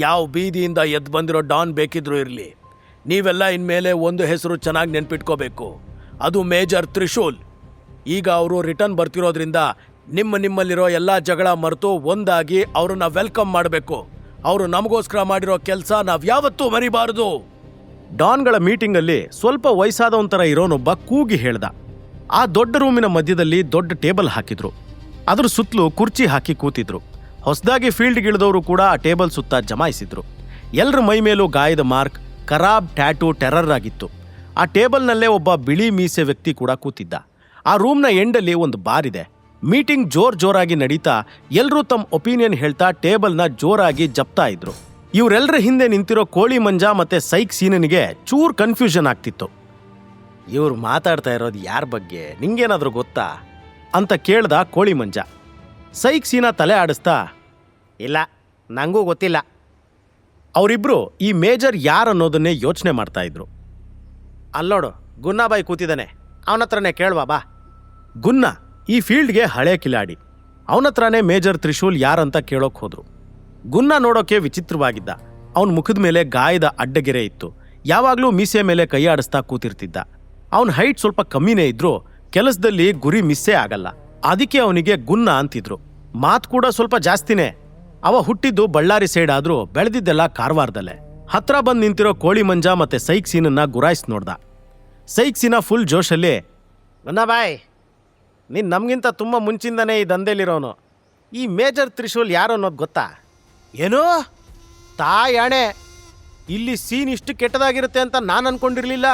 ಯಾವ ಬೀದಿಯಿಂದ ಎದ್ದು ಬಂದಿರೋ ಡಾನ್ ಬೇಕಿದ್ರು ಇರಲಿ, ನೀವೆಲ್ಲ ಇನ್ಮೇಲೆ ಒಂದು ಹೆಸರು ಚೆನ್ನಾಗಿ ನೆನ್ಪಿಟ್ಕೋಬೇಕು. ಅದು ಮೇಜರ್ ತ್ರಿಶೂಲ್. ಈಗ ಅವರು ರಿಟರ್ನ್ ಬರ್ತಿರೋದ್ರಿಂದ ನಿಮ್ಮಲ್ಲಿರೋ ಎಲ್ಲ ಜಗಳ ಮರೆತು ಒಂದಾಗಿ ಅವ್ರನ್ನ ವೆಲ್ಕಮ್ ಮಾಡಬೇಕು. ಅವರು ನಮಗೋಸ್ಕರ ಮಾಡಿರೋ ಕೆಲಸ ನಾವು ಯಾವತ್ತೂ ಮರಿಬಾರದು. ಡಾನ್ಗಳ ಮೀಟಿಂಗಲ್ಲಿ ಸ್ವಲ್ಪ ವಯಸ್ಸಾದವಂತರ ಇರೋನೊಬ್ಬ ಕೂಗಿ ಹೇಳ್ದ. ಆ ದೊಡ್ಡ ರೂಮಿನ ಮಧ್ಯದಲ್ಲಿ ದೊಡ್ಡ ಟೇಬಲ್ ಹಾಕಿದ್ರು. ಅದ್ರ ಸುತ್ತಲೂ ಕುರ್ಚಿ ಹಾಕಿ ಕೂತಿದ್ರು. ಹೊಸದಾಗಿ ಫೀಲ್ಡ್ಗಿಳಿದವರು ಕೂಡ ಆ ಟೇಬಲ್ ಸುತ್ತ ಜಮಾಯಿಸಿದ್ರು. ಎಲ್ಲರ ಮೈ ಮೇಲೂ ಗಾಯದ ಮಾರ್ಕ್, ಖರಾಬ್ ಟ್ಯಾಟೂ ಟೆರರ್ ಆಗಿತ್ತು. ಆ ಟೇಬಲ್ನಲ್ಲೇ ಒಬ್ಬ ಬಿಳಿ ಮೀಸೆ ವ್ಯಕ್ತಿ ಕೂಡ ಕೂತಿದ್ದ. ಆ ರೂಮ್ನ ಎಂಡಲ್ಲಿ ಒಂದು ಬಾರ್ ಇದೆ. ಮೀಟಿಂಗ್ ಜೋರಾಗಿ ನಡೀತಾ ಎಲ್ಲರೂ ತಮ್ಮ ಒಪಿನಿಯನ್ ಹೇಳ್ತಾ ಟೇಬಲ್ನ ಜೋರಾಗಿ ಜಪ್ತಾ ಇದ್ರು. ಇವರೆಲ್ಲರ ಹಿಂದೆ ನಿಂತಿರೋ ಕೋಳಿ ಮಂಜ ಮತ್ತೆ ಸೈಕ್ ಸೀನನಿಗೆ ಚೂರ್ ಕನ್ಫ್ಯೂಷನ್ ಆಗ್ತಿತ್ತು. ಇವ್ರು ಮಾತಾಡ್ತಾ ಇರೋದು ಯಾರ ಬಗ್ಗೆ, ನಿಂಗೇನಾದ್ರೂ ಗೊತ್ತಾ ಅಂತ ಕೇಳ್ದ ಕೋಳಿ ಮಂಜ. ಸೈಕ್ ಸೀನಾ ತಲೆ ಆಡಿಸ್ತಾ, ಇಲ್ಲ ನಂಗೂ ಗೊತ್ತಿಲ್ಲ. ಅವರಿಬ್ರು ಈ ಮೇಜರ್ ಯಾರನ್ನೋದನ್ನೇ ಯೋಚನೆ ಮಾಡ್ತಾ ಇದ್ರು. ಅಲ್ಲೋಡು ಗುನ್ನಾಬಾಯಿ ಕೂತಿದ್ದಾನೆ, ಅವನ ಹತ್ರನೇ ಕೇಳ್ವಾ ಬಾ. ಗುನ್ನ ಈ ಫೀಲ್ಡ್ಗೆ ಹಳೆ ಕಿಲಾಡಿ. ಅವನತ್ರನೇ ಮೇಜರ್ ತ್ರಿಶೂಲ್ ಯಾರಂತ ಕೇಳೋಕ್ ಹೋದ್ರು. ಗುನ್ನ ನೋಡೋಕೆ ವಿಚಿತ್ರವಾಗಿದ್ದ. ಅವನ ಮುಖದ ಮೇಲೆ ಗಾಯದ ಅಡ್ಡಗೆರೆ ಇತ್ತು. ಯಾವಾಗ್ಲೂ ಮೀಸೆ ಮೇಲೆ ಕೈ ಆಡಿಸ್ತಾ ಕೂತಿರ್ತಿದ್ದ. ಅವನ ಹೈಟ್ ಸ್ವಲ್ಪ ಕಮ್ಮಿನೇ ಇದ್ರು ಕೆಲಸದಲ್ಲಿ ಗುರಿ ಮಿಸ್ಸೇ ಆಗಲ್ಲ. ಅದಕ್ಕೆ ಅವನಿಗೆ ಗುನ್ನ ಅಂತಿದ್ರು. ಮಾತು ಕೂಡ ಸ್ವಲ್ಪ ಜಾಸ್ತಿನೇ. ಅವ ಹುಟ್ಟಿದ್ದು ಬಳ್ಳಾರಿ ಸೈಡ್ ಆದ್ರೂ ಬೆಳೆದಿದ್ದೆಲ್ಲ ಕಾರವಾರದಲ್ಲೇ. ಹತ್ರ ಬಂದು ನಿಂತಿರೋ ಕೋಳಿ ಮಂಜ ಮತ್ತೆ ಸೈಕ್ ಸೀನನ್ನ ಗುರಾಯಿಸ್ ನೋಡ್ದ. ಸೈಕ್ ಸೀನಾ ಫುಲ್ ಜೋಶಲ್ಲಿ, ಬಾಯ್ ನೀನು ನಮಗಿಂತ ತುಂಬ ಮುಂಚಿಂದನೇ ಈ ದಂಧೆಲಿರೋನು. ಈ ಮೇಜರ್ ತ್ರಿಶೂಲ್ ಯಾರು ಅನ್ನೋದು ಗೊತ್ತಾ? ಏನೋ ತಾಯಾಣೆ, ಇಲ್ಲಿ ಸೀನ್ ಇಷ್ಟು ಕೆಟ್ಟದಾಗಿರುತ್ತೆ ಅಂತ ನಾನು ಅನ್ಕೊಂಡಿರ್ಲಿಲ್ಲ.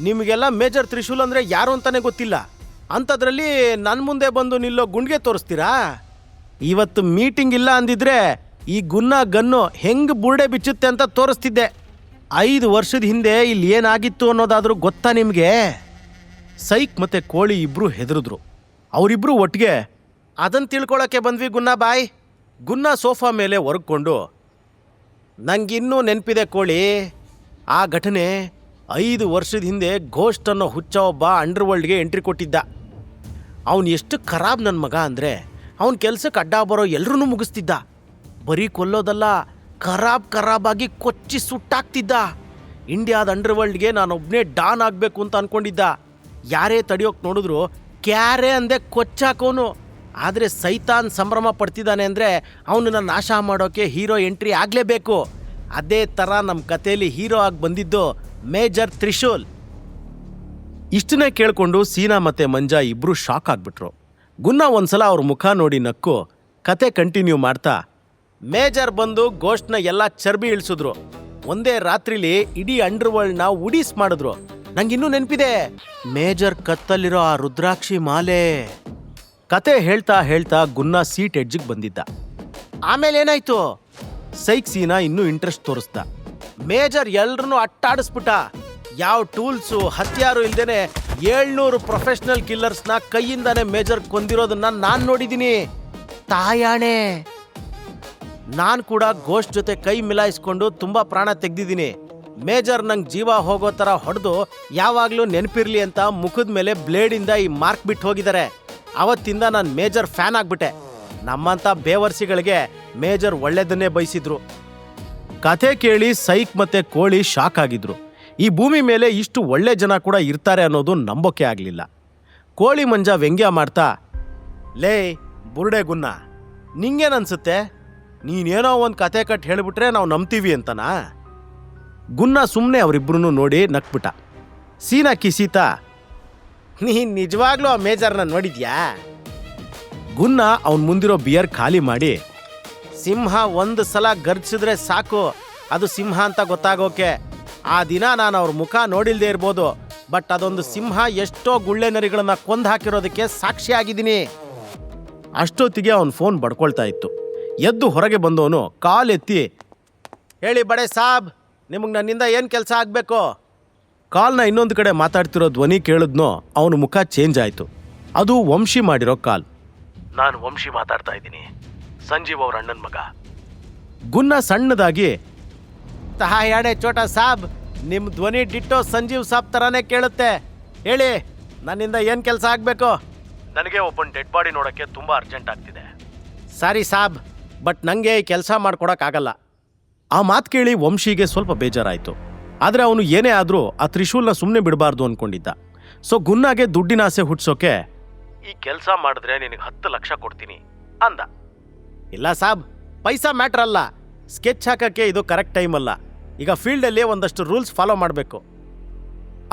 ನಿಮಗೆಲ್ಲ ಮೇಜರ್ ತ್ರಿಶೂಲ್ ಅಂದರೆ ಯಾರು ಅಂತಾನೆ ಗೊತ್ತಿಲ್ಲ. ಅಂಥದ್ರಲ್ಲಿ ನನ್ನ ಮುಂದೆ ಬಂದು ನಿಲ್ಲೋ ಗುಂಡ್ಗೆ ತೋರಿಸ್ತೀರಾ? ಇವತ್ತು ಮೀಟಿಂಗ್ ಇಲ್ಲ ಅಂದಿದ್ರೆ ಈ ಗುನ್ನ ಗನ್ನು ಹೆಂಗೆ ಬುರುಡೆ ಬಿಚ್ಚುತ್ತೆ ಅಂತ ತೋರಿಸ್ತಿದ್ದೆ. 5 ವರ್ಷದ ಹಿಂದೆ ಇಲ್ಲಿ ಏನಾಗಿತ್ತು ಅನ್ನೋದಾದ್ರೂ ಗೊತ್ತಾ ನಿಮಗೆ? ಸೈಕ್ ಮತ್ತೆ ಕೋಳಿ ಇಬ್ರು ಹೆದರಿದ್ರು. ಅವರಿಬ್ರು ಒಟ್ಟಿಗೆ, ಅದನ್ನು ತಿಳ್ಕೊಳಕ್ಕೆ ಬಂದ್ವಿ ಗುನ್ನ ಬಾಯ್. ಗುನ್ನ ಸೋಫಾ ಮೇಲೆ ಒರ್ಕೊಂಡು, ನಂಗಿನ್ನೂ ನೆನಪಿದೆ ಕೋಳಿ, ಆ ಘಟನೆ 5 ವರ್ಷದ ಹಿಂದೆ ಘೋಸ್ಟ್ ಅನ್ನೋ ಹುಚ್ಚ ಒಬ್ಬ ಅಂಡರ್ ವರ್ಲ್ಡ್ಗೆ ಎಂಟ್ರಿ ಕೊಟ್ಟಿದ್ದ. ಅವನು ಎಷ್ಟು ಖರಾಬ್ ನನ್ನ ಮಗ ಅಂದರೆ ಅವನ ಕೆಲಸಕ್ಕೆ ಅಡ್ಡ ಬರೋ ಎಲ್ಲರೂ ಮುಗಿಸ್ತಿದ್ದ. ಬರೀ ಕೊಲ್ಲೋದಲ್ಲ, ಖರಾಬಾಗಿ ಕೊಚ್ಚಿ ಸುಟ್ಟಾಕ್ತಿದ್ದ. ಇಂಡಿಯಾದ ಅಂಡರ್ ವರ್ಲ್ಡ್ಗೆ ನಾನೊಬ್ಬನೇ ಡಾನ್ ಆಗಬೇಕು ಅಂತ ಅಂದ್ಕೊಂಡಿದ್ದ. ಯಾರೇ ತಡೆಯೋಕೆ ನೋಡಿದ್ರು ಕ್ಯಾರೆ ಅಂದೆ ಕೊಚ್ಚಾಕೋನು. ಆದರೆ ಸೈತಾನ್ ಸಂಭ್ರಮ ಪಡ್ತಿದ್ದಾನೆ ಅಂದರೆ ಅವನನ್ನ ನಾಶ ಮಾಡೋಕ್ಕೆ ಹೀರೋ ಎಂಟ್ರಿ ಆಗಲೇಬೇಕು. ಅದೇ ಥರ ನಮ್ಮ ಕಥೆಯಲ್ಲಿ ಹೀರೋ ಆಗಿ ಬಂದಿದ್ದು ಮೇಜರ್ ತ್ರಿಶೂಲ್. ಇಷ್ಟನ್ನೇ ಕೇಳಿಕೊಂಡು ಸೀನಾ ಮತ್ತೆ ಮಂಜಾ ಇಬ್ಬರು ಶಾಕ್ ಆಗಿಬಿಟ್ರು. ಗುನ್ನ ಒಂದ್ಸಲ ಅವ್ರ ಮುಖ ನೋಡಿ ನಕ್ಕು ಕತೆ ಕಂಟಿನ್ಯೂ ಮಾಡ್ತಾ, ಮೇಜರ್ ಬಂದು ಗೋಷ್ಟ್ನ ಎಲ್ಲ ಚರ್ಬಿ ಇಳಿಸಿದ್ರು. ಒಂದೇ ರಾತ್ರಿಲಿ ಇಡೀ ಅಂಡರ್ವರ್ಲ್ಡ್ನ ಉಡೀಸ್ ಮಾಡಿದ್ರು. ನಂಗಿನ್ನೂ ನೆನಪಿದೆ, ಮೇಜರ್ ಕತ್ತಲ್ಲಿರೋ ಆ ರುದ್ರಾಕ್ಷಿ ಮಾಲೆ. ಕತೆ ಹೇಳ್ತಾ ಹೇಳ್ತಾ ಗುನ್ನ ಸೀಟ್ ಎಡ್ಜಿಗೆ ಬಂದಿದ್ದ. ಆಮೇಲೆ ಏನಾಯ್ತು? ಸೈಕ್ ಸೀನಾ ಇನ್ನೂ ಇಂಟ್ರೆಸ್ಟ್ ತೋರಿಸ್ದ. ಮೇಜರ್ ಎಲ್ರನ್ನೂ ಅಟ್ಟಾಡಿಸ್ಬಿಟ್ಟ. ಯಾವ ಟೂಲ್ಸು ಹತ್ಯಾರು ಇಲ್ದೇನೆ 700 ಪ್ರೊಫೆಷನಲ್ ಕಿಲ್ಲರ್ಸ್ನ ಕೈಯಿಂದಾನೆ ಮೇಜರ್ ಕೊಂದಿರೋದನ್ನ ನಾನ್ ನೋಡಿದ್ದೀನಿ. ತಾಯಾಣೆ, ನಾನ್ ಕೂಡ ಗೋಸ್ಟ್ ಜೊತೆ ಕೈ ಮಿಲಾಯಿಸ್ಕೊಂಡು ತುಂಬಾ ಪ್ರಾಣ ತೆಗ್ದಿದ್ದೀನಿ. ಮೇಜರ್ ನಂಗೆ ಜೀವ ಹೋಗೋ ತರ ಹೊಡೆದು ಯಾವಾಗ್ಲೂ ನೆನಪಿರ್ಲಿ ಅಂತ ಮುಖದ ಮೇಲೆ ಬ್ಲೇಡಿಂದ ಈ ಮಾರ್ಕ್ ಬಿಟ್ಟು ಹೋಗಿದ್ದಾರೆ. ಅವತ್ತಿಂದ ನಾನು ಮೇಜರ್ ಫ್ಯಾನ್ ಆಗ್ಬಿಟ್ಟೆ. ನಮ್ಮಂತ ಬೇವರ್ಸಿಗಳಿಗೆ ಮೇಜರ್ ಒಳ್ಳೇದನ್ನೇ ಬಯಸಿದ್ರು. ಕಥೆ ಕೇಳಿ ಸೈಕ್ ಮತ್ತೆ ಕೋಳಿ ಶಾಕ್ ಆಗಿದ್ರು. ಈ ಭೂಮಿ ಮೇಲೆ ಇಷ್ಟು ಒಳ್ಳೆ ಜನ ಕೂಡ ಇರ್ತಾರೆ ಅನ್ನೋದು ನಂಬೋಕೆ ಆಗಲಿಲ್ಲ. ಕೋಳಿ ಮಂಜ ವ್ಯಂಗ್ಯ ಮಾಡ್ತಾ, ಲೇ ಬುರುಡೆ ಗುನ್ನ, ನಿಂಗೇನನ್ಸುತ್ತೆ? ನೀನೇನೋ ಒಂದು ಕತೆ ಕಟ್ ಹೇಳಿಬಿಟ್ರೆ ನಾವು ನಂಬ್ತೀವಿ ಅಂತನಾ? ಗುನ್ನ ಸುಮ್ಮನೆ ಅವರಿಬ್ರು ನೋಡಿ ನಕ್ಬಿಟ್ಟ. ಸೀನಾ ಕಿಸೀತಾ, ನೀನ್ ನಿಜವಾಗ್ಲೂ ಆ ಮೇಜರ್ನ ನೋಡಿದ್ಯಾ? ಗುನ್ನ ಅವನ್ ಮುಂದಿರೋ ಬಿಯರ್ ಖಾಲಿ ಮಾಡಿ, ಸಿಂಹ ಒಂದು ಸಲ ಗರ್ಜಿಸಿದ್ರೆ ಸಾಕು ಅದು ಸಿಂಹ ಅಂತ ಗೊತ್ತಾಗೋಕೆ. ಆ ದಿನ ನಾನು ಅವ್ರ ಮುಖ ನೋಡಿಲ್ದೇ ಇರ್ಬೋದು, ಬಟ್ ಅದೊಂದು ಸಿಂಹ ಎಷ್ಟೋ ಗುಳ್ಳೆ ನರಿಗಳನ್ನ ಕೊಂದು ಹಾಕಿರೋದಕ್ಕೆ ಸಾಕ್ಷಿಯಾಗಿದ್ದೀನಿ. ಅಷ್ಟೊತ್ತಿಗೆ ಅವನ ಫೋನ್ ಬಡ್ಕೊಳ್ತಾ ಇತ್ತು. ಎದ್ದು ಹೊರಗೆ ಬಂದವನು ಕಾಲೆತ್ತಿ, ಹೇಳಿ ಬಡೆ ಸಾಬ್, ನಿಮಗೆ ನನ್ನಿಂದ ಏನು ಕೆಲಸ ಆಗಬೇಕು? ಕಾಲ್ನ ಇನ್ನೊಂದು ಕಡೆ ಮಾತಾಡ್ತಿರೋ ಧ್ವನಿ ಕೇಳಿದ್ನೋ ಅವನ ಮುಖ ಚೇಂಜ್ ಆಯಿತು. ಅದು ವಂಶಿ ಮಾಡಿರೋ ಕಾಲ್. ನಾನು ವಂಶಿ ಮಾತಾಡ್ತಾ ಇದ್ದೀನಿ, ಸಂಜೀವ್ ಅವ್ರ ಅಣ್ಣನ ಮಗ. ಗುನ್ನ ಸಣ್ಣದಾಗಿ, ತಾಯಾಣೆ ಚೋಟ ಸಾಬ್, ನಿಮ್ಮ ಧ್ವನಿ ಡಿಟ್ಟೋ ಸಂಜೀವ್ ಸಾಬ್ ಥರನೇ ಕೇಳುತ್ತೆ. ಹೇಳಿ, ನನ್ನಿಂದ ಏನು ಕೆಲಸ ಆಗಬೇಕು? ನನಗೆ ಒಬ್ಬನ ಡೆಡ್ ಬಾಡಿ ನೋಡೋಕ್ಕೆ ತುಂಬ ಅರ್ಜೆಂಟ್ ಆಗ್ತಿದೆ. ಸಾರಿ ಸಾಬ್, ಬಟ್ ನನಗೆ ಈ ಕೆಲಸ ಮಾಡ್ಕೊಡೋಕ್ಕಾಗಲ್ಲ. ಆ ಮಾತು ಕೇಳಿ ವಂಶಿಗೆ ಸ್ವಲ್ಪ ಬೇಜಾರಾಯಿತು. ಆದರೆ ಅವನು ಏನೇ ಆದರೂ ಆ ತ್ರಿಶೂಲ್ನ ಸುಮ್ಮನೆ ಬಿಡಬಾರ್ದು ಅಂದ್ಕೊಂಡಿದ್ದ. ಸೊ ಗುನ್ನಾಗೆ ದುಡ್ಡಿನ ಆಸೆ ಹುಟ್ಸೋಕೆ, ಈ ಕೆಲಸ ಮಾಡಿದ್ರೆ ನಿನಗೆ 10 ಲಕ್ಷ ಕೊಡ್ತೀನಿ ಅಂದ. ಇಲ್ಲ ಸಾಬ್, ಪೈಸಾ ಮ್ಯಾಟ್ರ್ ಅಲ್ಲ, ಸ್ಕೆಚ್ ಹಾಕಕ್ಕೆ ಇದು ಕರೆಕ್ಟ್ ಟೈಮ್ ಅಲ್ಲ. ಈಗ ಫೀಲ್ಡಲ್ಲಿ ಒಂದಷ್ಟು ರೂಲ್ಸ್ ಫಾಲೋ ಮಾಡಬೇಕು.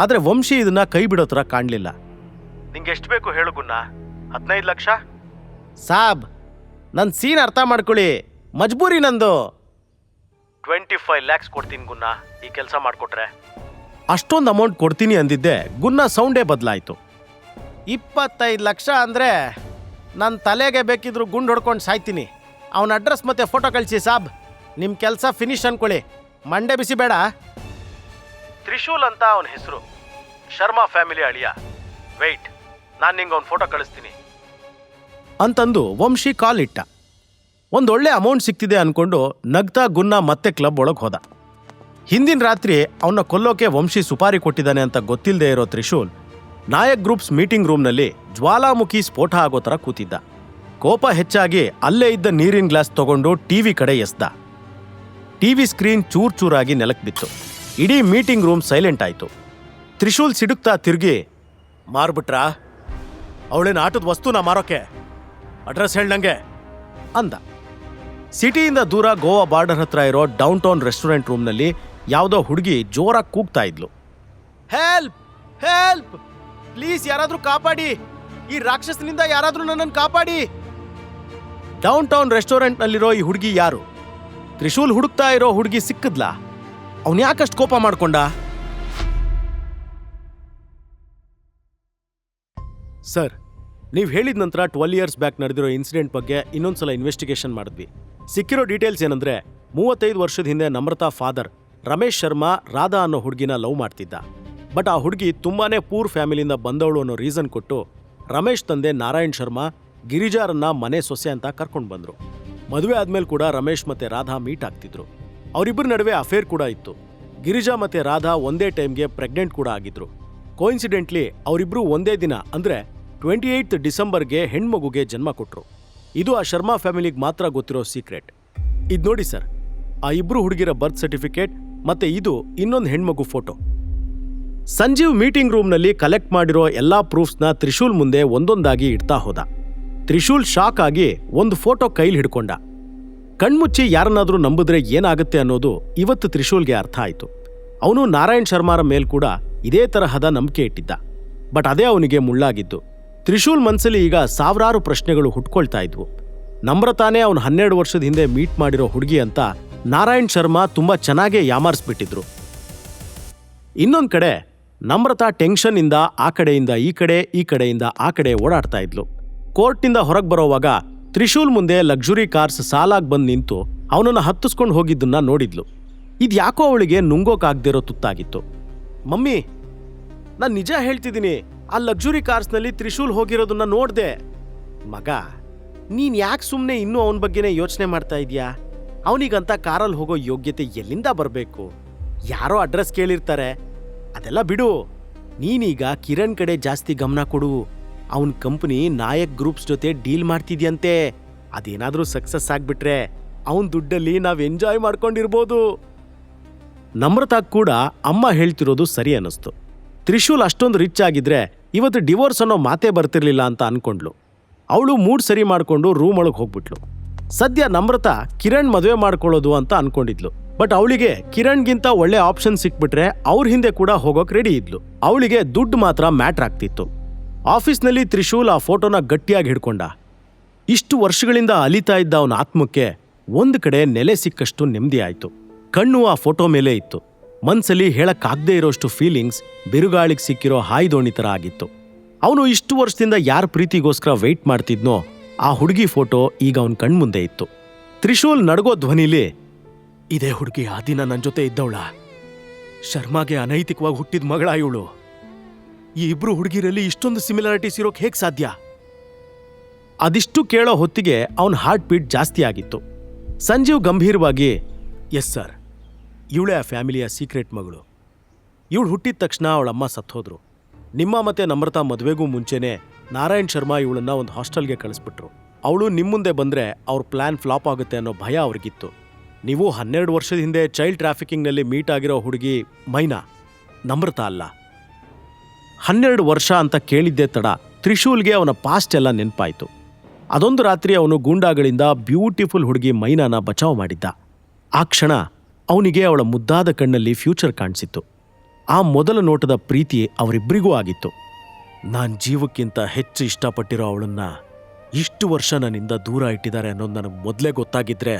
ಆದರೆ ವಂಶಿ ಇದನ್ನ ಕೈ ಬಿಡೋ ಥರ ಕಾಣಲಿಲ್ಲ. ನಿಂಗೆ ಎಷ್ಟು ಬೇಕು ಹೇಳು ಗುನ್ನ? 15 ಲಕ್ಷ? ಸಾಬ್, ನನ್ನ ಸೀನ್ ಅರ್ಥ ಮಾಡ್ಕೊಳ್ಳಿ, ಮಜ್ಬೂರಿ ನಂದು. 25 ಲ್ಯಾಕ್ಸ್ ಕೊಡ್ತೀನಿ ಗುನ್ನ, ಈ ಕೆಲಸ ಮಾಡಿಕೊಟ್ರೆ. ಅಷ್ಟೊಂದು ಅಮೌಂಟ್ ಕೊಡ್ತೀನಿ ಅಂದಿದ್ದೆ ಗುನ್ನ ಸೌಂಡೇ ಬದಲಾಯಿತು. 25 ಲಕ್ಷ ಅಂದರೆ ನನ್ನ ತಲೆಗೆ ಬೇಕಿದ್ರು ಗುಂಡು ಹೊಡ್ಕೊಂಡು ಸಾಯ್ತೀನಿ. ಅವನ ಅಡ್ರೆಸ್ ಮತ್ತೆ ಫೋಟೋ ಕಳಿಸಿ ಸಾಬ್, ನಿಮ್ಮ ಕೆಲಸ ಫಿನಿಶ್ ಅನ್ಕೊಳ್ಳಿ, ಮಂಡೆ ಬಿಸಿ ಬೇಡ. ತ್ರಿಶೂಲ್ ಅಂತ ಅವನ ಹೆಸರು, ಶರ್ಮಾ ಫ್ಯಾಮಿಲಿ ಅಳಿಯ. ವೆಯ್ಟ್, ನಾನು ನಿಂಗೆ ಅವನ ಫೋಟೋ ಕಳಿಸ್ತೀನಿ ಅಂತಂದು ವಂಶಿ ಕಾಲ್ ಇಟ್ಟ. ಒಂದೊಳ್ಳೆ ಅಮೌಂಟ್ ಸಿಕ್ತಿದೆ ಅನ್ಕೊಂಡು ನಗ್ತಾ ಗುನ್ನ ಮತ್ತೆ ಕ್ಲಬ್ ಒಳಗೆ ಹೋದ. ಹಿಂದಿನ ರಾತ್ರಿ ಅವನ್ನ ಕೊಲ್ಲೋಕೆ ವಂಶಿ ಸುಪಾರಿ ಕೊಟ್ಟಿದ್ದಾನೆ ಅಂತ ಗೊತ್ತಿಲ್ಲದೆ ಇರೋ ತ್ರಿಶೂಲ್ ನಾಯಕ್ ಗ್ರೂಪ್ಸ್ ಮೀಟಿಂಗ್ ರೂಮ್ನಲ್ಲಿ ಜ್ವಾಲಾಮುಖಿ ಸ್ಫೋಟ ಆಗೋ ಥರ ಕೂತಿದ್ದ. ಕೋಪ ಹೆಚ್ಚಾಗಿ ಅಲ್ಲೇ ಇದ್ದ ನೀರಿನ ಗ್ಲಾಸ್ ತಗೊಂಡು ಟಿವಿ ಕಡೆ ಎಸ್ದ. ಟಿವಿ ಸ್ಕ್ರೀನ್ ಚೂರ್ ಚೂರಾಗಿ ನೆಲಕ್ಕೆ ಬಿತ್ತು. ಇಡೀ ಮೀಟಿಂಗ್ ರೂಮ್ ಸೈಲೆಂಟ್ ಆಯಿತು. ತ್ರಿಶೂಲ್ ಸಿಡುಕ್ತಾ ತಿರುಗಿ, ಮಾರ್ಬಿಟ್ರಾ? ಅವಳೇನು ಆಟದ ವಸ್ತುನ ಮಾರೋಕೆ? ಅಡ್ರೆಸ್ ಹೇಳ್ದಂಗೆ ಅಂದ. ಸಿಟಿಯಿಂದ ದೂರ ಗೋವಾ ಬಾರ್ಡರ್ ಹತ್ರ ಇರೋ ಡೌನ್ ಟೌನ್ ರೆಸ್ಟೋರೆಂಟ್ ರೂಮ್ನಲ್ಲಿ ಯಾವುದೋ ಹುಡುಗಿ ಜೋರಾಗಿ ಕೂಗ್ತಾ ಇದ್ಲು. ಹೆಲ್ಪ್ ಹೆಲ್ಪ್, ಪ್ಲೀಸ್ ಯಾರಾದ್ರೂ ಕಾಪಾಡಿ, ಈ ರಾಕ್ಷಸನಿಂದ ಯಾರಾದ್ರೂ ನನ್ನನ್ನು ಕಾಪಾಡಿ. ಡೌನ್ ಟೌನ್ ರೆಸ್ಟೋರೆಂಟ್ನಲ್ಲಿರೋ ಈ ಹುಡುಗಿ ಯಾರು? ತ್ರಿಶೂಲ್ ಹುಡುಕ್ತಾ ಇರೋ ಹುಡುಗಿ ಸಿಕ್ಕದ್ಲಾ? ಅವನು ಯಾಕಷ್ಟು ಕೋಪ ಮಾಡ್ಕೊಂಡ? ಸರ್, ನೀವು ಹೇಳಿದ ನಂತರ 12 ಇಯರ್ಸ್ ಬ್ಯಾಕ್ ನಡೆದಿರೋ ಇನ್ಸಿಡೆಂಟ್ ಬಗ್ಗೆ ಇನ್ನೊಂದ್ಸಲ ಇನ್ವೆಸ್ಟಿಗೇಷನ್ ಮಾಡಿದ್ವಿ. ಸಿಕ್ಕಿರೋ ಡೀಟೇಲ್ಸ್ ಏನಂದ್ರೆ, 35 ವರ್ಷದ ಹಿಂದೆ ನಮ್ರತಾ ಫಾದರ್ ರಮೇಶ್ ಶರ್ಮಾ ರಾಧಾ ಅನ್ನೋ ಹುಡುಗಿನ ಲವ್ ಮಾಡ್ತಿದ್ದ. ಬಟ್ ಆ ಹುಡುಗಿ ತುಂಬಾನೇ ಪೂರ್ ಫ್ಯಾಮಿಲಿಯಿಂದ ಬಂದವಳು ಅನ್ನೋ ರೀಸನ್ ಕೊಟ್ಟು ರಮೇಶ್ ತಂದೆ ನಾರಾಯಣ್ ಶರ್ಮಾ ಗಿರಿಜಾರನ್ನ ಮನೆ ಸೊಸೆ ಅಂತ ಕರ್ಕೊಂಡು ಬಂದ್ರು. ಮದುವೆ ಆದ್ಮೇಲೆ ಕೂಡ ರಮೇಶ್ ಮತ್ತೆ ರಾಧಾ ಮೀಟ್ ಆಗ್ತಿದ್ರು. ಅವರಿಬ್ಬರ ನಡುವೆ ಅಫೇರ್ ಕೂಡ ಇತ್ತು. ಗಿರಿಜಾ ಮತ್ತೆ ರಾಧಾ ಒಂದೇ ಟೈಮ್ಗೆ ಪ್ರೆಗ್ನೆಂಟ್ ಕೂಡ ಆಗಿದ್ರು. ಕೋಇನ್ಸಿಡೆಂಟ್ಲಿ ಅವರಿಬ್ರು ಒಂದೇ ದಿನ ಅಂದ್ರೆ 28 ಡಿಸೆಂಬರ್ಗೆ ಹೆಣ್ಮಗುಗೆ ಜನ್ಮ ಕೊಟ್ರು. ಇದು ಆ ಶರ್ಮಾ ಫ್ಯಾಮಿಲಿಗೆ ಮಾತ್ರ ಗೊತ್ತಿರೋ ಸೀಕ್ರೆಟ್. ಇದು ನೋಡಿ ಸರ್, ಆ ಇಬ್ರು ಹುಡುಗಿರ ಬರ್ತ್ ಸರ್ಟಿಫಿಕೇಟ್ ಮತ್ತೆ ಇದು ಇನ್ನೊಂದು ಹೆಣ್ಮಗು ಫೋಟೋ. ಸಂಜೀವ್ ಮೀಟಿಂಗ್ ರೂಮ್ನಲ್ಲಿ ಕಲೆಕ್ಟ್ ಮಾಡಿರೋ ಎಲ್ಲಾ ಪ್ರೂಫ್ಸ್ನ ತ್ರಿಶೂಲ್ ಮುಂದೆ ಒಂದೊಂದಾಗಿ ಇಡ್ತಾ ಹೋದ. ತ್ರಿಶೂಲ್ ಶಾಕ್ ಆಗಿ ಒಂದು ಫೋಟೋ ಕೈಲಿ ಹಿಡ್ಕೊಂಡ. ಕಣ್ಮುಚ್ಚಿ ಯಾರನ್ನಾದ್ರೂ ನಂಬಿದ್ರೆ ಏನಾಗುತ್ತೆ ಅನ್ನೋದು ಇವತ್ತು ತ್ರಿಶೂಲ್ಗೆ ಅರ್ಥ ಆಯಿತು. ಅವನು ನಾರಾಯಣ್ ಶರ್ಮಾರ ಮೇಲ್ ಕೂಡ ಇದೇ ತರಹದ ನಂಬಿಕೆ ಇಟ್ಟಿದ್ದ. ಬಟ್ ಅದೇ ಅವನಿಗೆ ಮುಳ್ಳಾಗಿದ್ದು. ತ್ರಿಶೂಲ್ ಮನ್ಸಲ್ಲಿ ಈಗ ಸಾವಿರಾರು ಪ್ರಶ್ನೆಗಳು ಹುಟ್ಕೊಳ್ತಾ ಇದ್ವು. ನಮ್ರತಾನೇ ಅವನು 12 ವರ್ಷದ ಹಿಂದೆ ಮೀಟ್ ಮಾಡಿರೋ ಹುಡುಗಿ ಅಂತ ನಾರಾಯಣ್ ಶರ್ಮಾ ತುಂಬಾ ಚೆನ್ನಾಗೇ ಯಾಮಾರಿಸ್ಬಿಟ್ಟಿದ್ರು. ಇನ್ನೊಂದ್ ಕಡೆ ನಮ್ರತಾ ಟೆನ್ಷನ್ ಇಂದ ಆ ಕಡೆಯಿಂದ ಈ ಕಡೆ, ಈ ಕಡೆಯಿಂದ ಆ ಕಡೆ ಓಡಾಡ್ತಾ ಇದ್ಲು. ಕೋರ್ಟ್ನಿಂದ ಹೊರಗೆ ಬರೋವಾಗ ತ್ರಿಶೂಲ್ ಮುಂದೆ ಲಕ್ಸುರಿ ಕಾರ್ಸ್ ಸಾಲಾಗಿ ಬಂದು ನಿಂತು ಅವನನ್ನ ಹತ್ತಿಸ್ಕೊಂಡು ಹೋಗಿದ್ದನ್ನ ನೋಡಿದ್ಲು. ಇದ್ಯಾಕೋ ಅವಳಿಗೆ ನುಂಗೋಕಾಗ್ದಿರೋ ತುತ್ತಾಗಿತ್ತು. ಮಮ್ಮಿ, ನಾನು ನಿಜ ಹೇಳ್ತಿದ್ದೀನಿ, ಆ ಲಕ್ಸುರಿ ಕಾರ್ಸ್ನಲ್ಲಿ ತ್ರಿಶೂಲ್ ಹೋಗಿರೋದನ್ನ ನೋಡ್ದೆ. ಮಗ, ನೀನ್ ಯಾಕೆ ಸುಮ್ಮನೆ ಇನ್ನೂ ಅವನ ಬಗ್ಗೆನೇ ಯೋಚನೆ ಮಾಡ್ತಾ ಇದೀಯಾ? ಅವನಿಗಂತ ಕಾರಲ್ಲಿ ಹೋಗೋ ಯೋಗ್ಯತೆ ಎಲ್ಲಿಂದ ಬರಬೇಕು? ಯಾರೋ ಅಡ್ರೆಸ್ ಕೇಳಿರ್ತಾರೆ, ಅದೆಲ್ಲ ಬಿಡು. ನೀನೀಗ ಕಿರಣ್ ಕಡೆ ಜಾಸ್ತಿ ಗಮನ ಕೊಡು. ಅವನ ಕಂಪನಿ ನಾಯಕ್ ಗ್ರೂಪ್ಸ್ ಜೊತೆ ಡೀಲ್ ಮಾಡ್ತಿದ್ಯಂತೆ. ಅದೇನಾದ್ರೂ ಸಕ್ಸಸ್ ಆಗ್ಬಿಟ್ರೆ ಅವನ್ ದುಡ್ಡಲ್ಲಿ ನಾವ್ ಎಂಜಾಯ್ ಮಾಡ್ಕೊಂಡಿರ್ಬೋದು. ನಮ್ರತಾಗ್ ಕೂಡ ಅಮ್ಮ ಹೇಳ್ತಿರೋದು ಸರಿ ಅನ್ನಿಸ್ತು. ತ್ರಿಶೂಲ್ ಅಷ್ಟೊಂದು ರಿಚ್ ಆಗಿದ್ರೆ ಇವತ್ತು ಡಿವೋರ್ಸ್ ಅನ್ನೋ ಮಾತೇ ಬರ್ತಿರ್ಲಿಲ್ಲ ಅಂತ ಅನ್ಕೊಂಡ್ಲು. ಅವಳು ಮೂಡ್ ಸರಿ ಮಾಡ್ಕೊಂಡು ರೂಮ್ ಒಳಗೆ ಹೋಗ್ಬಿಟ್ಲು. ಸದ್ಯ ನಮ್ರತಾ ಕಿರಣ್ ಮದುವೆ ಮಾಡ್ಕೊಳ್ಳೋದು ಅಂತ ಅನ್ಕೊಂಡಿದ್ಲು. ಬಟ್ ಅವಳಿಗೆ ಕಿರಣ್ಗಿಂತ ಒಳ್ಳೆ ಆಪ್ಷನ್ ಸಿಕ್ಬಿಟ್ರೆ ಅವ್ರ ಹಿಂದೆ ಕೂಡ ಹೋಗೋಕ್ ರೆಡಿ ಇದ್ಲು. ಅವಳಿಗೆ ದುಡ್ಡು ಮಾತ್ರ ಮ್ಯಾಟ್ರ್ ಆಗ್ತಿತ್ತು. ಆಫೀಸ್ನಲ್ಲಿ ತ್ರಿಶೂಲ್ ಆ ಫೋಟೋನ ಗಟ್ಟಿಯಾಗಿ ಹಿಡ್ಕೊಂಡ. ಇಷ್ಟು ವರ್ಷಗಳಿಂದ ಅಲಿತಾ ಇದ್ದ ಅವನ ಆತ್ಮಕ್ಕೆ ಒಂದು ಕಡೆ ನೆಲೆ ಸಿಕ್ಕಷ್ಟು ನೆಮ್ಮದಿ ಆಯ್ತು. ಕಣ್ಣು ಆ ಫೋಟೋ ಮೇಲೆ ಇತ್ತು. ಮನ್ಸಲ್ಲಿ ಹೇಳಕ್ಕಾಗದೇ ಇರೋಷ್ಟು ಫೀಲಿಂಗ್ಸ್ ಬಿರುಗಾಳಿಗೆ ಸಿಕ್ಕಿರೋ ಹಾಯ್ದೋಣಿ ಥರ ಆಗಿತ್ತು. ಅವನು ಇಷ್ಟು ವರ್ಷದಿಂದ ಯಾರ ಪ್ರೀತಿಗೋಸ್ಕರ ವೆಯ್ಟ್ ಮಾಡ್ತಿದ್ನೋ ಆ ಹುಡುಗಿ ಫೋಟೋ ಈಗ ಅವನ ಕಣ್ಮುಂದೆ ಇತ್ತು. ತ್ರಿಶೂಲ್ ನಡಗೋ ಧ್ವನಿಲಿ, ಇದೇ ಹುಡುಗಿ ಆ ದಿನ ನನ್ನ ಜೊತೆ ಇದ್ದವಳ? ಶರ್ಮಾಗೆ ಅನೈತಿಕವಾಗಿ ಹುಟ್ಟಿದ ಮಗಳ ಇವಳು. ಈ ಇಬ್ರು ಹುಡುಗಿರಲ್ಲಿ ಇಷ್ಟೊಂದು ಸಿಮಿಲಾರಿಟೀಸ್ ಇರೋಕ್ ಹೇಗ್ ಸಾಧ್ಯ? ಅದಿಷ್ಟು ಕೇಳೋ ಹೊತ್ತಿಗೆ ಅವನ ಹಾರ್ಟ್ ಬೀಟ್ ಜಾಸ್ತಿ ಆಗಿತ್ತು. ಸಂಜೀವ್ ಗಂಭೀರವಾಗಿ, ಎಸ್ ಸರ್, ಇವಳೇ ಆ ಫ್ಯಾಮಿಲಿಯ ಸೀಕ್ರೆಟ್ ಮಗಳು. ಇವಳು ಹುಟ್ಟಿದ ತಕ್ಷಣ ಅವಳಮ್ಮ ಸತ್ತೋದ್ರು. ನಿಮ್ಮ ಮತ್ತೆ ನಮ್ರತಾ ಮದುವೆಗೂ ಮುಂಚೆನೆ ನಾರಾಯಣ್ ಶರ್ಮಾ ಇವಳನ್ನ ಒಂದು ಹಾಸ್ಟೆಲ್ಗೆ ಕಳಿಸ್ಬಿಟ್ರು. ಅವಳು ನಿಮ್ಮ ಮುಂದೆ ಬಂದ್ರೆ ಅವ್ರ ಪ್ಲಾನ್ ಫ್ಲಾಪ್ ಆಗುತ್ತೆ ಅನ್ನೋ ಭಯ ಅವ್ರಿಗಿತ್ತು. ನೀವು 12 ವರ್ಷದ ಹಿಂದೆ ಚೈಲ್ಡ್ ಟ್ರಾಫಿಕಿಂಗ್ನಲ್ಲಿ ಮೀಟ್ ಆಗಿರೋ ಹುಡುಗಿ ಮೈನಾ, ನಮ್ರತಾ ಅಲ್ಲ. 12 ವರ್ಷ ಅಂತ ಕೇಳಿದ್ದೇ ತಡ ತ್ರಿಶೂಲ್ಗೆ ಅವನ ಪಾಸ್ಟ್ ಎಲ್ಲ ನೆನಪಾಯಿತು. ಅದೊಂದು ರಾತ್ರಿ ಅವನು ಗೂಂಡಾಗಳಿಂದ ಬ್ಯೂಟಿಫುಲ್ ಹುಡುಗಿ ಮೈನಾನ ಬಚಾವ್ ಮಾಡಿದ್ದ. ಆ ಕ್ಷಣ ಅವನಿಗೆ ಅವಳ ಮುದ್ದಾದ ಕಣ್ಣಲ್ಲಿ ಫ್ಯೂಚರ್ ಕಾಣಿಸಿತ್ತು. ಆ ಮೊದಲ ನೋಟದ ಪ್ರೀತಿ ಅವರಿಬ್ಬರಿಗೂ ಆಗಿತ್ತು. ನಾನ್ ಜೀವಕ್ಕಿಂತ ಹೆಚ್ಚು ಇಷ್ಟಪಟ್ಟಿರೋ ಅವಳನ್ನ ಇಷ್ಟು ವರ್ಷ ನನ್ನಿಂದ ದೂರ ಇಟ್ಟಿದ್ದಾರೆ ಅನ್ನೋದು ನನಗೆ ಮೊದಲೇ ಗೊತ್ತಾಗಿದ್ರೆ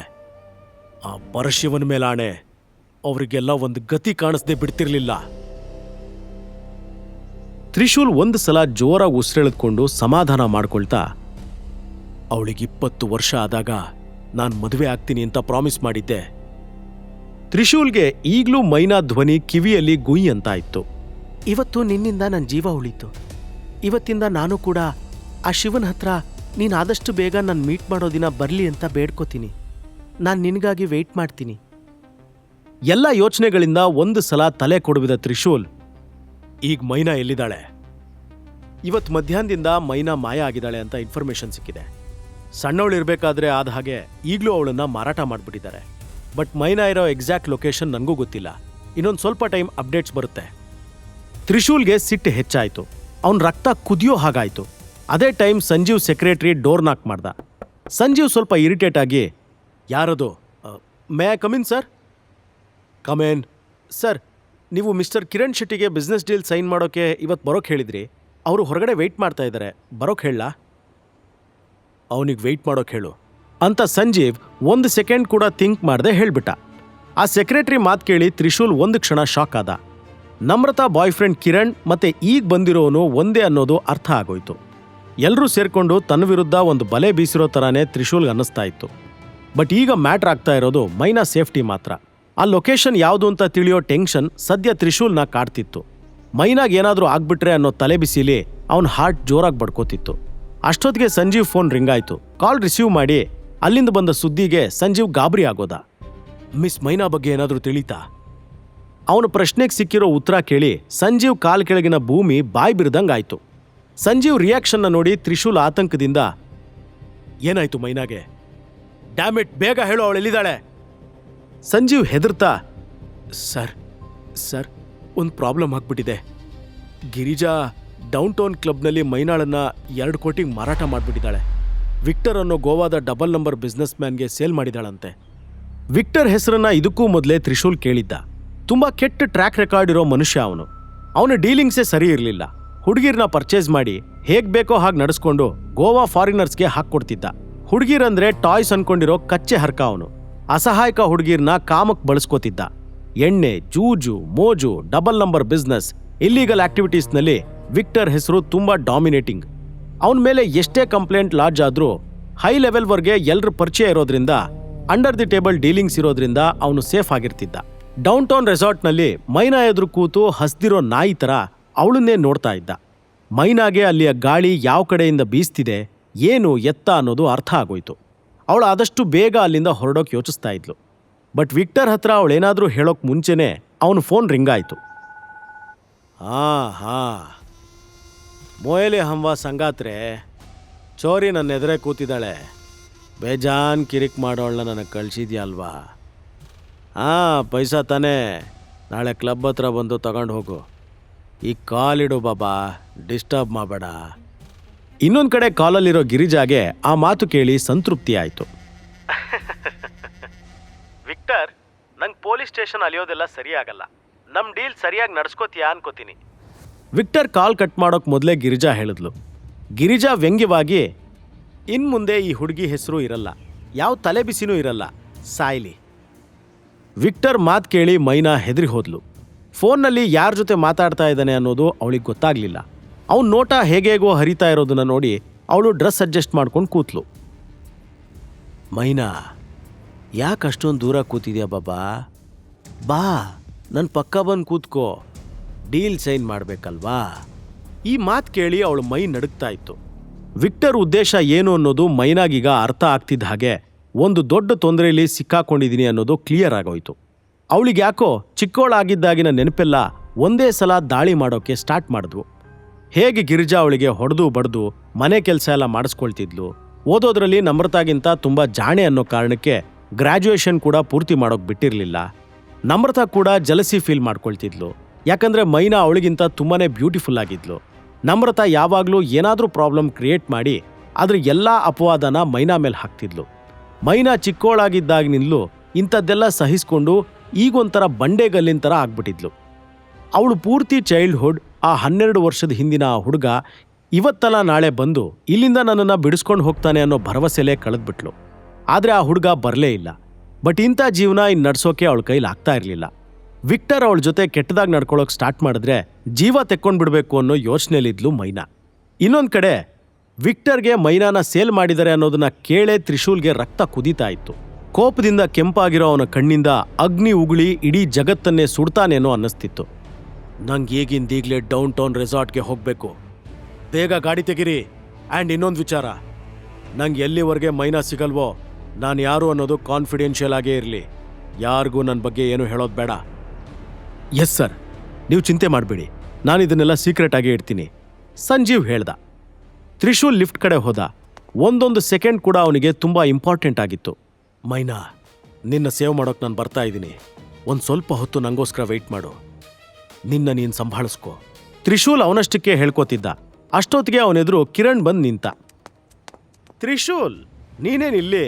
ಆ ಪರಶಿವನ ಮೇಲಾಣೆ ಅವರಿಗೆಲ್ಲ ಒಂದು ಗತಿ ಕಾಣಿಸ್ದೇ ಬಿಡ್ತಿರ್ಲಿಲ್ಲ. ತ್ರಿಶೂಲ್ ಒಂದು ಸಲ ಜೋರಾಗಿ ಉಸಿರೆಳೆದುಕೊಂಡು ಸಮಾಧಾನ ಮಾಡ್ಕೊಳ್ತಾ, ಅವಳಿಗೆ 20 ವರ್ಷ ಆದಾಗ ನಾನು ಮದುವೆ ಆಗ್ತೀನಿ ಅಂತ ಪ್ರಾಮಿಸ್ ಮಾಡಿದ್ದೆ. ತ್ರಿಶೂಲ್ಗೆ ಈಗ್ಲೂ ಮೈನಾ ಧ್ವನಿ ಕಿವಿಯಲ್ಲಿ ಗುಯ್ ಅಂತ ಇತ್ತು. ಇವತ್ತು ನಿನ್ನಿಂದ ನನ್ನ ಜೀವ ಉಳಿತು. ಇವತ್ತಿಂದ ನಾನು ಕೂಡ ಆ ಶಿವನ ಹತ್ರ ನೀನು ಆದಷ್ಟು ಬೇಗ ನಾನು ಮೀಟ್ ಮಾಡೋ ದಿನ ಬರಲಿ ಅಂತ ಬೇಡ್ಕೋತೀನಿ. ನಾನು ನಿನಗಾಗಿ ವೆಯ್ಟ್ ಮಾಡ್ತೀನಿ. ಎಲ್ಲ ಯೋಚನೆಗಳಿಂದ ಒಂದು ಸಲ ತಲೆ ಕೊಡುವಿದ ತ್ರಿಶೂಲ್, ಈಗ ಮೈನಾ ಎಲ್ಲಿದ್ದಾಳೆ? ಇವತ್ತು ಮಧ್ಯಾಹ್ನದಿಂದ ಮೈನಾ ಮಾಯ ಆಗಿದ್ದಾಳೆ ಅಂತ ಇನ್ಫಾರ್ಮೇಶನ್ ಸಿಕ್ಕಿದೆ. ಸಣ್ಣವಳಿರ್ಬೇಕಾದ್ರೆ ಆದ ಹಾಗೆ ಈಗಲೂ ಅವಳನ್ನ ಮಾರಾಟ ಮಾಡಿಬಿಟ್ಟಿದ್ದಾರೆ. ಬಟ್ ಮೈನಾ ಇರೋ ಎಕ್ಸಾಕ್ಟ್ ಲೊಕೇಶನ್ ನನಗೂ ಗೊತ್ತಿಲ್ಲ. ಇನ್ನೊಂದು ಸ್ವಲ್ಪ ಟೈಮ್ ಅಪ್ಡೇಟ್ಸ್ ಬರುತ್ತೆ. ತ್ರಿಶೂಲ್ಗೆ ಸಿಟ್ಟು ಹೆಚ್ಚಾಯಿತು. ಅವನ ರಕ್ತ ಕುದಿಯೋ ಹಾಗಾಯಿತು. ಅದೇ ಟೈಮ್ ಸಂಜೀವ್ ಸೆಕ್ರೆಟರಿ ಡೋರ್ ನಾಕ್ ಮಾಡ್ದ. ಸಂಜೀವ್ ಸ್ವಲ್ಪ ಇರಿಟೇಟ್ ಆಗಿ, ಯಾರದು? May I come in sir? Come in. Sir, ನೀವು ಮಿಸ್ಟರ್ ಕಿರಣ್ ಶೆಟ್ಟಿಗೆ ಬಿಸ್ನೆಸ್ ಡೀಲ್ ಸೈನ್ ಮಾಡೋಕೆ ಇವತ್ತು ಬರೋಕೆ ಹೇಳಿದ್ರಿ. ಅವರು ಹೊರಗಡೆ ವೆಯ್ಟ್ ಮಾಡ್ತಾ ಇದ್ದಾರೆ, ಬರೋಕೆ ಹೇಳಲಾ? ಅವನಿಗೆ ವೆಯ್ಟ್ ಮಾಡೋಕೆ ಹೇಳು ಅಂತ ಸಂಜೀವ್ 1 ಸೆಕೆಂಡ್ ಕೂಡ ಥಿಂಕ್ ಮಾಡದೆ ಹೇಳ್ಬಿಟ್ಟ. ಆ ಸೆಕ್ರೆಟರಿ ಮಾತು ಕೇಳಿ ತ್ರಿಶೂಲ್ ಒಂದು ಕ್ಷಣ ಶಾಕ್ ಆದ. ನಮ್ರತಾ ಬಾಯ್ ಫ್ರೆಂಡ್ ಕಿರಣ್ ಮತ್ತೆ ಈಗ ಬಂದಿರೋನು ಒಂದೇ ಅನ್ನೋದು ಅರ್ಥ ಆಗೋಯ್ತು. ಎಲ್ಲರೂ ಸೇರ್ಕೊಂಡು ತನ್ನ ವಿರುದ್ಧ ಒಂದು ಬಲೆ ಬೀಸಿರೋ ಥರನೇ ತ್ರಿಶೂಲ್ಗೆ ಅನ್ನಿಸ್ತಾ ಇತ್ತು. ಬಟ್ ಈಗ ಮ್ಯಾಟ್ರ್ ಆಗ್ತಾ ಇರೋದು ಮೈನಾ ಸೇಫ್ಟಿ ಮಾತ್ರ. ಆ ಲೊಕೇಶನ್ ಯಾವುದು ಅಂತ ತಿಳಿಯೋ ಟೆನ್ಷನ್ ಸದ್ಯ ತ್ರಿಶೂಲ್ನ ಕಾಡ್ತಿತ್ತು. ಮೈನಾಗ್ ಏನಾದರೂ ಆಗ್ಬಿಟ್ರೆ ಅನ್ನೋ ತಲೆ ಬಿಸಿಲಿ ಅವನ ಹಾರ್ಟ್ ಜೋರಾಗಿ ಬಡ್ಕೋತಿತ್ತು. ಅಷ್ಟೊತ್ತಿಗೆ ಸಂಜೀವ್ ಫೋನ್ ರಿಂಗ್ ಆಯ್ತು. ಕಾಲ್ ರಿಸೀವ್ ಮಾಡಿ ಅಲ್ಲಿಂದ ಬಂದ ಸುದ್ದಿಗೆ ಸಂಜೀವ್ ಗಾಬರಿ ಆಗೋದ. ಮಿಸ್ ಮೈನಾ ಬಗ್ಗೆ ಏನಾದರೂ ತಿಳಿತಾ? ಅವನ ಪ್ರಶ್ನೆಗೆ ಸಿಕ್ಕಿರೋ ಉತ್ತರ ಕೇಳಿ ಸಂಜೀವ್ ಕಾಲ್ ಕೆಳಗಿನ ಭೂಮಿ ಬಾಯ್ ಬಿರ್ದಂಗಾಯ್ತು. ಸಂಜೀವ್ ರಿಯಾಕ್ಷನ್ನ ನೋಡಿ ತ್ರಿಶೂಲ್ ಆತಂಕದಿಂದ, ಏನಾಯ್ತು ಮೈನಾಗೆ? ಡ್ಯಾಮಿಟ್, ಬೇಗ ಹೇಳು, ಅವಳೆಲ್ಲಿದ್ದಾಳೆ? ಸಂಜೀವ್ ಹೆದರ್ತಾ, ಸರ್ ಒಂದು ಪ್ರಾಬ್ಲಮ್ ಆಗ್ಬಿಟ್ಟಿದೆ. ಗಿರಿಜಾ ಡೌನ್ ಟೌನ್ ಕ್ಲಬ್ನಲ್ಲಿ ಮೈನಾಳನ್ನ 2 ಕೋಟಿಗೆ ಮಾರಾಟ ಮಾಡಿಬಿಟ್ಟಿದ್ದಾಳೆ. ವಿಕ್ಟರ್ ಅನ್ನೋ ಗೋವಾದ ಡಬಲ್ ನಂಬರ್ ಬಿಸ್ನೆಸ್ ಮ್ಯಾನ್ಗೆ ಸೇಲ್ ಮಾಡಿದಾಳಂತೆ. ವಿಕ್ಟರ್ ಹೆಸರನ್ನ ಇದಕ್ಕೂ ಮೊದಲೇ ತ್ರಿಶೂಲ್ ಕೇಳಿದ್ದ. ತುಂಬಾ ಕೆಟ್ಟ ಟ್ರ್ಯಾಕ್ ರೆಕಾರ್ಡ್ ಇರೋ ಮನುಷ್ಯ ಅವನು. ಅವನ ಡೀಲಿಂಗ್ಸೇ ಸರಿ ಇರಲಿಲ್ಲ. ಹುಡುಗಿರ್ನ ಪರ್ಚೇಸ್ ಮಾಡಿ ಹೇಗ್ ಬೇಕೋ ಹಾಗೆ ನಡೆಸ್ಕೊಂಡು ಗೋವಾ ಫಾರಿನರ್ಸ್ಗೆ ಹಾಕ್ಕೊಡ್ತಿದ್ದ. ಹುಡುಗಿರಂದ್ರೆ ಟಾಯ್ಸ್ ಅನ್ಕೊಂಡಿರೋ ಕಚ್ಚೆ ಹರ್ಕ ಅವನು. ಅಸಹಾಯಕ ಹುಡುಗಿರ್ನ ಕಾಮಕ್ ಬಳಸ್ಕೋತಿದ್ದ. ಎಣ್ಣೆ, ಜೂಜು, ಮೋಜು, ಡಬಲ್ ನಂಬರ್ ಬಿಸ್ನೆಸ್, ಇಲ್ಲೀಗಲ್ ಆಕ್ಟಿವಿಟೀಸ್ನಲ್ಲಿ ವಿಕ್ಟರ್ ಹೆಸರು ತುಂಬಾ ಡಾಮಿನೇಟಿಂಗ್. ಅವನ ಮೇಲೆ ಎಷ್ಟೇ ಕಂಪ್ಲೇಂಟ್ ಲಾಡ್ಜ್ ಆದ್ರೂ ಹೈ ಲೆವೆಲ್ವರೆಗೆ ಎಲ್ರ ಪರಿಚಯ ಇರೋದ್ರಿಂದ, ಅಂಡರ್ ದಿ ಟೇಬಲ್ ಡೀಲಿಂಗ್ಸ್ ಇರೋದ್ರಿಂದ ಅವನು ಸೇಫ್ ಆಗಿರ್ತಿದ್ದ. ಡೌನ್ ಟೌನ್ ರೆಸಾರ್ಟ್ನಲ್ಲಿ ಮೈನಾ ಎದುರು ಕೂತು ಹಸ್ದಿರೋ ನಾಯಿ ತರ ಅವಳನ್ನೇ ನೋಡ್ತಾ ಇದ್ದ. ಮೈನಾಗೆ ಅಲ್ಲಿಯ ಗಾಳಿ ಯಾವ ಕಡೆಯಿಂದ ಬೀಸ್ತಿದೆ, ಏನು ಎತ್ತ ಅನ್ನೋದು ಅರ್ಥ ಆಗೋಯ್ತು. ಅವಳು ಆದಷ್ಟು ಬೇಗ ಅಲ್ಲಿಂದ ಹೊರಡೋಕೆ ಯೋಚಿಸ್ತಾ ಇದ್ಲು. ಬಟ್ ವಿಕ್ಟರ್ ಹತ್ರ ಅವಳೇನಾದ್ರೂ ಹೇಳೋಕ್ ಮುಂಚೆನೆ ಅವನ ಫೋನ್ ರಿಂಗ್ ಆಯ್ತು. ಹಾ ಮೋಯಲೆ ಹಂವ ಸಂಗಾತ್ರೆ, ಚೋರಿ ನನ್ನ ಎದುರೇ ಕೂತಿದ್ದಾಳೆ. ಬೇಜಾನ್ ಕಿರಿಕ್ ಮಾಡೋಳನ್ನ ನನಗೆ ಕಳಿಸಿದ್ಯಾ ಅಲ್ವಾ? ಪೈಸಾ ತಾನೇ, ನಾಳೆ ಕ್ಲಬ್ ಹತ್ರ ಬಂದು ತಗೊಂಡು ಹೋಗು. ಈ ಕಾಲಿಡು ಬಾಬಾ, ಡಿಸ್ಟರ್ಬ್ ಮಾಡಬೇಡ. ಇನ್ನೊಂದು ಕಡೆ ಕಾಲಲ್ಲಿರೋ ಗಿರಿಜಾಗೆ ಆ ಮಾತು ಕೇಳಿ ಸಂತೃಪ್ತಿ ಆಯಿತು. ವಿಕ್ಟರ್, ನಂಗೆ ಪೊಲೀಸ್ ಸ್ಟೇಷನ್ ಅಲಿಯೋದೆಲ್ಲ ಸರಿಯಾಗಲ್ಲ. ನಮ್ಮ ಡೀಲ್ ಸರಿಯಾಗಿ ನಡ್ಸ್ಕೋತೀಯಾ ಅನ್ಕೋತೀನಿ. ವಿಕ್ಟರ್ ಕಾಲ್ ಕಟ್ ಮಾಡೋಕೆ ಮೊದಲೇ ಗಿರಿಜಾ ಹೇಳಿದ್ಲು. ಗಿರಿಜಾ ವ್ಯಂಗ್ಯವಾಗಿ, ಇನ್ಮುಂದೆ ಈ ಹುಡುಗಿ ಹೆಸರು ಇರಲ್ಲ, ಯಾವ ತಲೆ ಬಿಸಿನೂ ಇರಲ್ಲ, ಸಾಯ್ಲಿ. ವಿಕ್ಟರ್ ಮಾತು ಕೇಳಿ ಮೈನಾ ಹೆದರಿ ಹೋದ್ಲು. ಫೋನ್ನಲ್ಲಿ ಯಾರ ಜೊತೆ ಮಾತಾಡ್ತಾ ಇದ್ದಾನೆ ಅನ್ನೋದು ಅವಳಿಗೆ ಗೊತ್ತಾಗ್ಲಿಲ್ಲ. ಅವನ ನೋಟ ಹೇಗೇಗೋ ಹರಿತಾ ಇರೋದನ್ನ ನೋಡಿ ಅವಳು ಡ್ರೆಸ್ ಅಡ್ಜಸ್ಟ್ ಮಾಡ್ಕೊಂಡು ಕೂತ್ಲು. ಮೈನಾ, ಯಾಕೆ ಅಷ್ಟೊಂದು ದೂರ ಕೂತಿದ್ಯಾ ಬಾಬಾ? ಬಾ, ನನ್ನ ಪಕ್ಕ ಬಂದು ಕೂತ್ಕೋ, ಡೀಲ್ ಸೈನ್ ಮಾಡಬೇಕಲ್ವಾ? ಈ ಮಾತು ಕೇಳಿ ಅವಳು ಮೈ ನಡುಗ್ತಾ ಇತ್ತು. ವಿಕ್ಟರ್ ಉದ್ದೇಶ ಏನು ಅನ್ನೋದು ಮೈನಾಗೀಗ ಅರ್ಥ ಆಗ್ತಿದ್ದ ಹಾಗೆ ಒಂದು ದೊಡ್ಡ ತೊಂದರೆಯಲ್ಲಿ ಸಿಕ್ಕಾಕೊಂಡಿದ್ದೀನಿ ಅನ್ನೋದು ಕ್ಲಿಯರ್ ಆಗೋಯ್ತು. ಅವಳಿಗೆ ಯಾಕೋ ಚಿಕ್ಕವಳಾಗಿದ್ದಾಗಿನ ನೆನಪೆಲ್ಲ ಒಂದೇ ಸಲ ದಾಳಿ ಮಾಡೋಕೆ ಸ್ಟಾರ್ಟ್ ಮಾಡಿದ್ವು. ಹೇಗೆ ಗಿರಿಜಾ ಅವಳಿಗೆ ಹೊಡೆದು ಬಡ್ದು ಮನೆ ಕೆಲಸ ಎಲ್ಲ ಮಾಡಿಸ್ಕೊಳ್ತಿದ್ಲು, ಓದೋದ್ರಲ್ಲಿ ನಮ್ರತಾಗಿಂತ ತುಂಬ ಜಾಣೆ ಅನ್ನೋ ಕಾರಣಕ್ಕೆ ಗ್ರ್ಯಾಜುಯೇಷನ್ ಕೂಡ ಪೂರ್ತಿ ಮಾಡೋಕೆ ಬಿಟ್ಟಿರಲಿಲ್ಲ. ನಮ್ರತಾ ಕೂಡ ಜಲಸಿ ಫೀಲ್ ಮಾಡ್ಕೊಳ್ತಿದ್ಲು, ಯಾಕಂದರೆ ಮೈನಾ ಅವಳಿಗಿಂತ ತುಂಬಾ ಬ್ಯೂಟಿಫುಲ್ ಆಗಿದ್ಲು. ನಮ್ರತಾ ಯಾವಾಗಲೂ ಏನಾದರೂ ಪ್ರಾಬ್ಲಮ್ ಕ್ರಿಯೇಟ್ ಮಾಡಿ ಅದ್ರ ಎಲ್ಲ ಅಪವಾದನ ಮೈನಾ ಮೇಲೆ ಹಾಕ್ತಿದ್ಲು. ಮೈನಾ ಚಿಕ್ಕೋಳಾಗಿದ್ದಾಗಿನಿಂದಲೂ ಇಂಥದ್ದೆಲ್ಲ ಸಹಿಸ್ಕೊಂಡು ಈಗೊಂಥರ ಬಂಡೆಗಲ್ಲಿನ ಥರ ಆಗ್ಬಿಟ್ಟಿದ್ಲು. ಅವಳು ಪೂರ್ತಿ ಚೈಲ್ಡ್ಹುಡ್, ಆ 12 ವರ್ಷದ ಹಿಂದಿನ ಆ ಹುಡುಗ ಇವತ್ತಲ್ಲ ನಾಳೆ ಬಂದು ಇಲ್ಲಿಂದ ನನ್ನನ್ನು ಬಿಡಿಸ್ಕೊಂಡು ಹೋಗ್ತಾನೆ ಅನ್ನೋ ಭರವಸೆಲೇ ಕಳೆದ್ಬಿಟ್ಲು. ಆದರೆ ಆ ಹುಡುಗ ಬರಲೇ ಇಲ್ಲ. ಬಟ್ ಇಂಥ ಜೀವನ ಇನ್ನು ನಡ್ಸೋಕೆ ಅವಳ ಕೈಲಿ ಆಗ್ತಾ ಇರಲಿಲ್ಲ. ವಿಕ್ಟರ್ ಅವಳ ಜೊತೆ ಕೆಟ್ಟದಾಗಿ ನಡ್ಕೊಳ್ಳೋಕೆ ಸ್ಟಾರ್ಟ್ ಮಾಡಿದ್ರೆ ಜೀವ ತೆಕ್ಕೊಂಡ್ಬಿಡ್ಬೇಕು ಅನ್ನೋ ಯೋಚನೆಯಲ್ಲಿದ್ಲು ಮೈನಾ. ಇನ್ನೊಂದು ಕಡೆ ವಿಕ್ಟರ್ಗೆ ಮೈನಾನ ಸೇಲ್ ಮಾಡಿದ್ದಾರೆ ಅನ್ನೋದನ್ನ ಕೇಳೇ ತ್ರಿಶೂಲ್ಗೆ ರಕ್ತ ಕುದೀತಾ ಇತ್ತು. ಕೋಪದಿಂದ ಕೆಂಪಾಗಿರೋ ಅವನ ಕಣ್ಣಿಂದ ಅಗ್ನಿ ಉಗುಳಿ ಇಡೀ ಜಗತ್ತನ್ನೇ ಸುಡ್ತಾನೇನೋ ಅನ್ನಿಸ್ತಿತ್ತು. ನಂಗೆ ಈಗಿಂದೀಗಲೇ ಡೌನ್ ಟೌನ್ ರೆಸಾರ್ಟ್ಗೆ ಹೋಗಬೇಕು, ಬೇಗ ಗಾಡಿ ತೆಗಿರಿ. ಆ್ಯಂಡ್ ಇನ್ನೊಂದು ವಿಚಾರ, ನಂಗೆ ಎಲ್ಲಿವರೆಗೆ ಮೈನಾ ಸಿಗಲ್ವೋ ನಾನು ಯಾರು ಅನ್ನೋದು ಕಾನ್ಫಿಡೆನ್ಷಿಯಲ್ ಆಗೇ ಇರಲಿ. ಯಾರಿಗೂ ನನ್ನ ಬಗ್ಗೆ ಏನು ಹೇಳೋದು ಬೇಡ. ಎಸ್ ಸರ್, ನೀವು ಚಿಂತೆ ಮಾಡಬೇಡಿ, ನಾನು ಇದನ್ನೆಲ್ಲ ಸೀಕ್ರೆಟ್ ಆಗಿ ಇಡ್ತೀನಿ, ಸಂಜೀವ್ ಹೇಳ್ದ. ತ್ರಿಶೂಲ್ ಲಿಫ್ಟ್ ಕಡೆ ಹೋದ. ಒಂದೊಂದು ಸೆಕೆಂಡ್ ಕೂಡ ಅವನಿಗೆ ತುಂಬ ಇಂಪಾರ್ಟೆಂಟ್ ಆಗಿತ್ತು. ಮೈನಾ, ನಿನ್ನ ಸೇವ್ ಮಾಡೋಕೆ ನಾನು ಬರ್ತಾ ಇದ್ದೀನಿ. ಒಂದು ಸ್ವಲ್ಪ ಹೊತ್ತು ನನಗೋಸ್ಕರ ವೆಯ್ಟ್ ಮಾಡು, ನಿನ್ನ ನೀನು ಸಂಭಾಳಿಸ್ಕೋ. ತ್ರಿಶೂಲ್ ಅವನಷ್ಟಕ್ಕೆ ಹೇಳ್ಕೋತಿದ್ದ. ಅಷ್ಟೊತ್ತಿಗೆ ಅವನೆದುರು ಕಿರಣ್ ಬಂದು ನಿಂತ. ತ್ರಿಶೂಲ್, ನೀನೇನಿಲ್ಲಿ?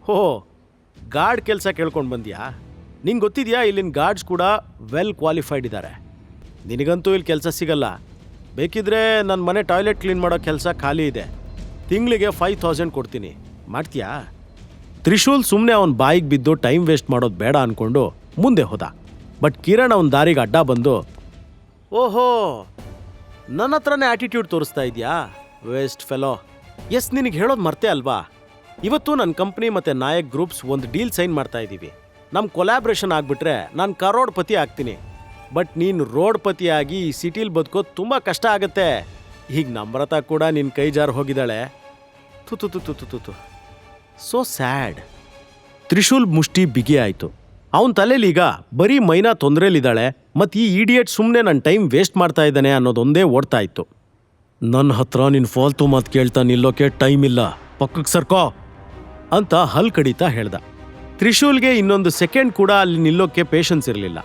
ಹೋ, ಗಾರ್ಡ್ ಕೆಲಸ ಕೇಳ್ಕೊಂಡು ಬಂದ್ಯಾ? ನಿಂಗೆ ಗೊತ್ತಿದೆಯಾ, ಇಲ್ಲಿನ ಗಾರ್ಡ್ಸ್ ಕೂಡ ವೆಲ್ ಕ್ವಾಲಿಫೈಡ್ ಇದ್ದಾರೆ. ನಿನಗಂತೂ ಇಲ್ಲಿ ಕೆಲಸ ಸಿಗಲ್ಲ. ಬೇಕಿದ್ರೆ ನನ್ನ ಮನೆ ಟಾಯ್ಲೆಟ್ ಕ್ಲೀನ್ ಮಾಡೋ ಕೆಲಸ ಖಾಲಿ ಇದೆ, ತಿಂಗಳಿಗೆ 5000 ಕೊಡ್ತೀನಿ, ಮಾಡ್ತೀಯಾ? ತ್ರಿಶೂಲ್ ಸುಮ್ಮನೆ ಅವನ ಬಾಯಿಗೆ ಬಿದ್ದು ಟೈಮ್ ವೇಸ್ಟ್ ಮಾಡೋದು ಬೇಡ ಅಂದ್ಕೊಂಡು ಮುಂದೆ ಹೋದ. ಬಟ್ ಕಿರಣ್ ಅವನ ದಾರಿಗೆ ಅಡ್ಡ ಬಂದು, ಓಹೋ, ನನ್ನ ಹತ್ರನೇ ಆಟಿಟ್ಯೂಡ್ ತೋರಿಸ್ತಾ ಇದೆಯಾ ವೇಸ್ಟ್ ಫೆಲೋ. ಎಸ್, ನಿನಗೆ ಹೇಳೋದು ಮರ್ತೆ ಅಲ್ವಾ, ಇವತ್ತು ನನ್ನ ಕಂಪ್ನಿ ಮತ್ತು ನಾಯಕ್ ಗ್ರೂಪ್ಸ್ ಒಂದು ಡೀಲ್ ಸೈನ್ ಮಾಡ್ತಾ ಇದ್ದೀವಿ. ನಮ್ಮ ಕೊಲ್ಯಾಬ್ರೇಷನ್ ಆಗಿಬಿಟ್ರೆ ನಾನು ಕರೋಡ್ಪತಿ ಆಗ್ತೀನಿ. ಬಟ್ ನೀನು ರೋಡ್ಪತಿಯಾಗಿ ಈ ಸಿಟಿಲಿ ಬದುಕೋದು ತುಂಬ ಕಷ್ಟ ಆಗುತ್ತೆ. ಈಗ ನಮ್ರತಾ ಕೂಡ ನಿನ್ನ ಕೈ ಜಾರು ಹೋಗಿದ್ದಾಳೆ. ತುತು ಸೋ ಸ್ಯಾಡ್. ತ್ರಿಶೂಲ್ ಮುಷ್ಟಿ ಬಿಗಿ ಆಯಿತು. ಅವನ ತಲೆಲೀಗ ಬರೀ ಮೈನಾ ತೊಂದರೆಲಿದ್ದಾಳೆ ಮತ್ತು ಈ ಇಡಿಯೇಟ್ ಸುಮ್ಮನೆ ನನ್ನ ಟೈಮ್ ವೇಸ್ಟ್ ಮಾಡ್ತಾ ಇದ್ದಾನೆ ಅನ್ನೋದೊಂದೇ ಓಡ್ತಾ ಇತ್ತು. ನನ್ನ ಹತ್ರ ನಿನ್ನ ಫಾಲ್ತು ಮಾತು ಕೇಳ್ತಾ ನಿಲ್ಲೋಕೆ ಟೈಮ್ ಇಲ್ಲ, ಪಕ್ಕಕ್ಕೆ ಸರ್ಕೋ ಅಂತ ಹಲ್ ಕಡಿತಾ ಹೇಳ್ದ. ತ್ರಿಶೂಲ್ಗೆ ಇನ್ನೊಂದು ಸೆಕೆಂಡ್ ಕೂಡ ಅಲ್ಲಿ ನಿಲ್ಲೋಕೆ ಪೇಷನ್ಸ್ ಇರಲಿಲ್ಲ.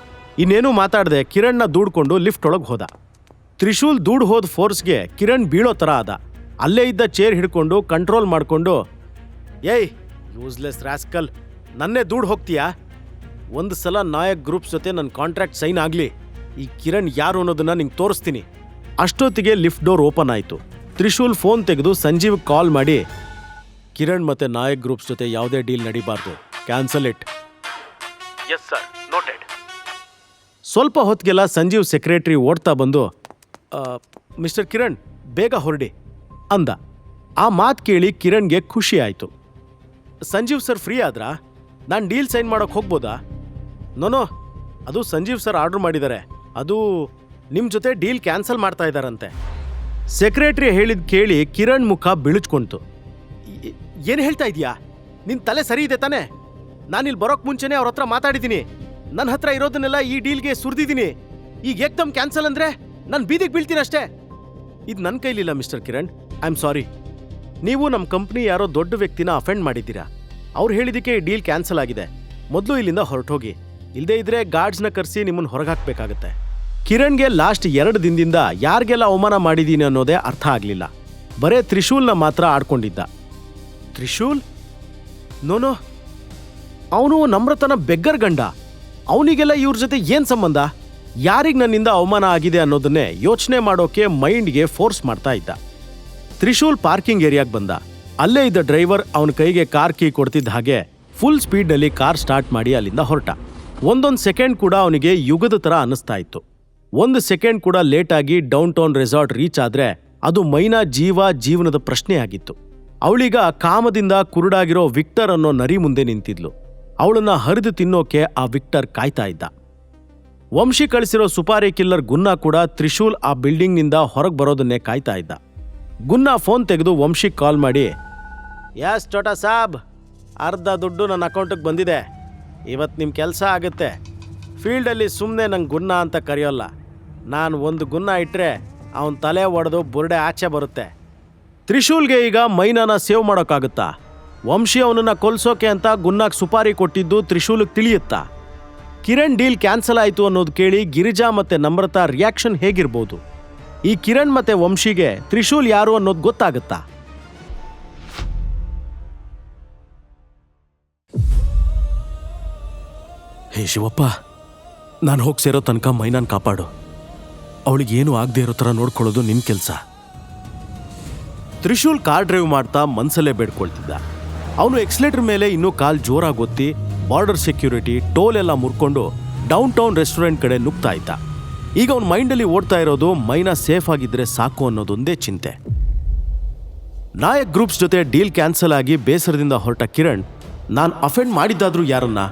ಇನ್ನೇನು ಮಾತಾಡದೆ ಕಿರಣ್ನ ದೂಡ್ಕೊಂಡು ಲಿಫ್ಟ್ ಒಳಗೆ ಹೋದ. ತ್ರಿಶೂಲ್ ದೂಡ್ ಹೋದ ಫೋರ್ಸ್ಗೆ ಕಿರಣ್ ಬೀಳೋ ಥರ ಆದ. ಅಲ್ಲೇ ಇದ್ದ ಚೇರ್ ಹಿಡ್ಕೊಂಡು ಕಂಟ್ರೋಲ್ ಮಾಡಿಕೊಂಡು, ಏಯ್ ಯೂಸ್ಲೆಸ್ ರಾಸ್ಕಲ್, ನನ್ನೇ ದೂಡ್ ಹೋಗ್ತೀಯಾ? ಒಂದು ಸಲ ನಾಯಕ್ ಗ್ರೂಪ್ಸ್ ಜೊತೆ ನನ್ನ ಕಾಂಟ್ರಾಕ್ಟ್ ಸೈನ್ ಆಗಲಿ, ಈ ಕಿರಣ್ ಯಾರು ಅನ್ನೋದನ್ನ ನಿಂಗೆ ತೋರಿಸ್ತೀನಿ. ಅಷ್ಟೊತ್ತಿಗೆ ಲಿಫ್ಟ್ ಡೋರ್ ಓಪನ್ ಆಯಿತು. ತ್ರಿಶೂಲ್ ಫೋನ್ ತೆಗೆದು ಸಂಜೀವ್ ಕಾಲ್ ಮಾಡಿ, ಕಿರಣ್ ಮತ್ತೆ ನಾಯಕ್ ಗ್ರೂಪ್ಸ್ ಜೊತೆ ಯಾವುದೇ ಡೀಲ್ ನಡೀಬಾರ್ದು, cancel it. Yes sir, noted. ಸ್ವಲ್ಪ ಹೊತ್ತಿಗೆಲ್ಲ ಸಂಜೀವ್ ಸೆಕ್ರೆಟರಿ ಓಡ್ತಾ ಬಂದು, ಮಿಸ್ಟರ್ ಕಿರಣ್ ಬೇಗ ಹೊರಡಿ ಅಂದ. ಆ ಮಾತು ಕೇಳಿ ಕಿರಣ್ಗೆ ಖುಷಿ ಆಯಿತು. ಸಂಜೀವ್ ಸರ್ ಫ್ರೀ ಆದ್ರಾ? ನಾನು ಡೀಲ್ ಸೈನ್ ಮಾಡೋಕೆ ಹೋಗ್ಬೋದಾ? ನೋನೋ, ಅದು ಸಂಜೀವ್ ಸರ್ ಆರ್ಡರ್ ಮಾಡಿದ್ದಾರೆ, ಅದು ನಿಮ್ಮ ಜೊತೆ ಡೀಲ್ ಕ್ಯಾನ್ಸಲ್ ಮಾಡ್ತಾ ಇದ್ದಾರಂತೆ. ಸೆಕ್ರೆಟರಿ ಹೇಳಿದ ಕೇಳಿ ಕಿರಣ್ ಮುಖ ಬಿಳಿಚ್ಕೊಂತು. ಏನು ಹೇಳ್ತಾ ಇದೀಯಾ? ನಿನ್ನ ತಲೆ ಸರಿ ಇದೆ ತಾನೆ? ನಾನಿಲ್ಲಿ ಬರೋಕ್ಕೆ ಮುಂಚೆನೇ ಅವ್ರ ಹತ್ರ ಮಾತಾಡಿದ್ದೀನಿ. ನನ್ನ ಹತ್ರ ಇರೋದನ್ನೆಲ್ಲ ಈ ಡೀಲ್ಗೆ ಸುರಿದಿದ್ದೀನಿ. ಈಗ ಏಕ್ದಮ್ ಕ್ಯಾನ್ಸಲ್ ಅಂದರೆ ನಾನು ಬೀದಿಗೆ ಬೀಳ್ತೀನಿ ಅಷ್ಟೇ. ಇದು ನನ್ನ ಕೈಲಿಲ್ಲ mister Kiran, I am sorry. ನೀವು ನಮ್ಮ ಕಂಪ್ನಿ ಯಾರೋ ದೊಡ್ಡ ವ್ಯಕ್ತಿನ ಅಫೆಂಡ್ ಮಾಡಿದ್ದೀರಾ. ಅವ್ರು ಹೇಳಿದ್ದಕ್ಕೆ ಈ ಡೀಲ್ ಕ್ಯಾನ್ಸಲ್ ಆಗಿದೆ. ಮೊದಲು ಇಲ್ಲಿಂದ ಹೊರಟೋಗಿ, ಇಲ್ಲದೇ ಇದ್ರೆ ಗಾರ್ಡ್ಸ್ನ ಕರೆಸಿ ನಿಮ್ಮನ್ನು ಹೊರಗೆ ಹಾಕಬೇಕಾಗತ್ತೆ. ಕಿರಣ್ಗೆ ಲಾಸ್ಟ್ 2 ದಿನದಿಂದ ಯಾರಿಗೆಲ್ಲ ಅವಮಾನ ಮಾಡಿದ್ದೀನಿ ಅನ್ನೋದೇ ಅರ್ಥ ಆಗಲಿಲ್ಲ. ಬರೇ ತ್ರಿಶೂಲ್ನ ಮಾತ್ರ ಆಡ್ಕೊಂಡಿದ್ದ. ತ್ರಿಶೂಲ್? ನೋನೋ, ಅವನು ನಮ್ರತನ ಬೆಗ್ಗರ್ ಗಂಡ. ಅವನಿಗೆಲ್ಲ ಇವ್ರ ಜೊತೆ ಏನು ಸಂಬಂಧ? ಯಾರಿಗೆ ನನ್ನಿಂದ ಅವಮಾನ ಆಗಿದೆ ಅನ್ನೋದನ್ನೇ ಯೋಚನೆ ಮಾಡೋಕೆ ಮೈಂಡ್ಗೆ ಫೋರ್ಸ್ ಮಾಡ್ತಾ ಇದ್ದ. ತ್ರಿಶೂಲ್ ಪಾರ್ಕಿಂಗ್ ಏರಿಯಾಗೆ ಬಂದ. ಅಲ್ಲೇ ಇದ್ದ ಡ್ರೈವರ್ ಅವನ ಕೈಗೆ ಕಾರ್ ಕೀ ಕೊಡ್ತಿದ್ದ ಹಾಗೆ ಫುಲ್ ಸ್ಪೀಡ್ನಲ್ಲಿ ಕಾರ್ ಸ್ಟಾರ್ಟ್ ಮಾಡಿ ಅಲ್ಲಿಂದ ಹೊರಟ. ಒಂದೊಂದು ಸೆಕೆಂಡ್ ಕೂಡ ಅವನಿಗೆ ಯುಗದ ಥರ ಅನ್ನಿಸ್ತಾ ಇತ್ತು. 1 ಸೆಕೆಂಡ್ ಕೂಡ ಲೇಟಾಗಿ ಡೌನ್ ಟೌನ್ ರೆಸಾರ್ಟ್ ರೀಚ್ ಆದ್ರೆ ಅದು ಮೈನಾ ಜೀವನದ ಪ್ರಶ್ನೆಯಾಗಿತ್ತು. ಅವಳೀಗ ಕಾಮದಿಂದ ಕುರುಡಾಗಿರೋ ವಿಕ್ಟರ್ ಅನ್ನೋ ನರಿ ಮುಂದೆ ನಿಂತಿದ್ಲು. ಅವಳನ್ನ ಹರಿದು ತಿನ್ನೋಕೆ ಆ ವಿಕ್ಟರ್ ಕಾಯ್ತಾ ಇದ್ದ. ವಂಶಿ ಕಳಿಸಿರೋ ಸುಪಾರಿ ಕಿಲ್ಲರ್ ಗುನ್ನಾ ಕೂಡ ತ್ರಿಶೂಲ್ ಆ ಬಿಲ್ಡಿಂಗ್ನಿಂದ ಹೊರಗೆ ಬರೋದನ್ನೇ ಕಾಯ್ತಾ ಇದ್ದ. ಗುನ್ನಾ ಫೋನ್ ತೆಗೆದು ವಂಶಿಗೆ ಕಾಲ್ ಮಾಡಿ, ಯಾಸ್ ಚೋಟಾ ಸಾಬ್, ಅರ್ಧ ದುಡ್ಡು ನನ್ನ ಅಕೌಂಟಿಗೆ ಬಂದಿದೆ. ಇವತ್ತು ನಿಮ್ಮ ಕೆಲಸ ಆಗುತ್ತೆ. ಫೀಲ್ಡಲ್ಲಿ ಸುಮ್ಮನೆ ನಂಗೆ ಗುನ್ನಾ ಅಂತ ಕರೆಯೋಲ್ಲ. ನಾನು 1 ಗುನ್ನ ಇಟ್ಟರೆ ಅವನ ತಲೆ ಒಡೆದು ಬುರುಡೆ ಆಚೆ ಬರುತ್ತೆ. ತ್ರಿಶೂಲ್ಗೆ ಈಗ ಮೈನಾನ ಸೇವ್ ಮಾಡೋಕ್ಕಾಗುತ್ತಾ? ವಂಶಿ ಅವನನ್ನು ಕೊಲ್ಸೋಕೆ ಅಂತ ಗುನ್ನಾಗ್ ಸುಪಾರಿ ಕೊಟ್ಟಿದ್ದು ತ್ರಿಶೂಲಿಗೆ ತಿಳಿಯುತ್ತಾ? ಕಿರಣ್ ಡೀಲ್ ಕ್ಯಾನ್ಸಲ್ ಆಯಿತು ಅನ್ನೋದು ಕೇಳಿ ಗಿರಿಜಾ ಮತ್ತೆ ನಮ್ರತಾ ರಿಯಾಕ್ಷನ್ ಹೇಗಿರ್ಬೋದು? ಈ ಕಿರಣ್ ಮತ್ತೆ ವಂಶಿಗೆ ತ್ರಿಶೂಲ್ ಯಾರು ಅನ್ನೋದು ಗೊತ್ತಾಗುತ್ತಾ? ಹೇ ಶಿವಪ್ಪ, ನಾನು ಹೋಗಿ ಸೇರೋ ತನಕ ಮೈನಾನ್ ಕಾಪಾಡು. ಅವಳಿಗೇನು ಆಗದೆ ಇರೋ ಥರ ನೋಡ್ಕೊಳ್ಳೋದು ನಿನ್ನ ಕೆಲಸ. ತ್ರಿಶೂಲ್ ಕಾರ್ ಡ್ರೈವ್ ಮಾಡ್ತಾ ಮನ್ಸಲ್ಲೇ ಬೇಡ್ಕೊಳ್ತಿದ್ದ. ಅವನು ಎಕ್ಸ್ಲೇಟರ್ ಮೇಲೆ ಇನ್ನೂ ಕಾಲ್ ಜೋರಾಗಿ ಒತ್ತಿ ಬಾರ್ಡರ್ ಸೆಕ್ಯೂರಿಟಿ ಟೋಲ್ ಎಲ್ಲ ಮುರ್ಕೊಂಡು ಡೌನ್ ಟೌನ್ ರೆಸ್ಟೋರೆಂಟ್ ಕಡೆ ನುಗ್ತಾ ಇದ್ದ. ಈಗ ಅವನ ಮೈಂಡಲ್ಲಿ ಓಡ್ತಾ ಇರೋದು ಮೈನಾ ಸೇಫ್ ಆಗಿದ್ರೆ ಸಾಕು ಅನ್ನೋದೊಂದೇ ಚಿಂತೆ. ನಾಯಕ್ ಗ್ರೂಪ್ಸ್ ಜೊತೆ ಡೀಲ್ ಕ್ಯಾನ್ಸಲ್ ಆಗಿ ಬೇಸರದಿಂದ ಹೊರಟ ಕಿರಣ್, ನಾನು ಅಫೆಂಡ್ ಮಾಡಿದ್ದಾದ್ರೂ ಯಾರನ್ನ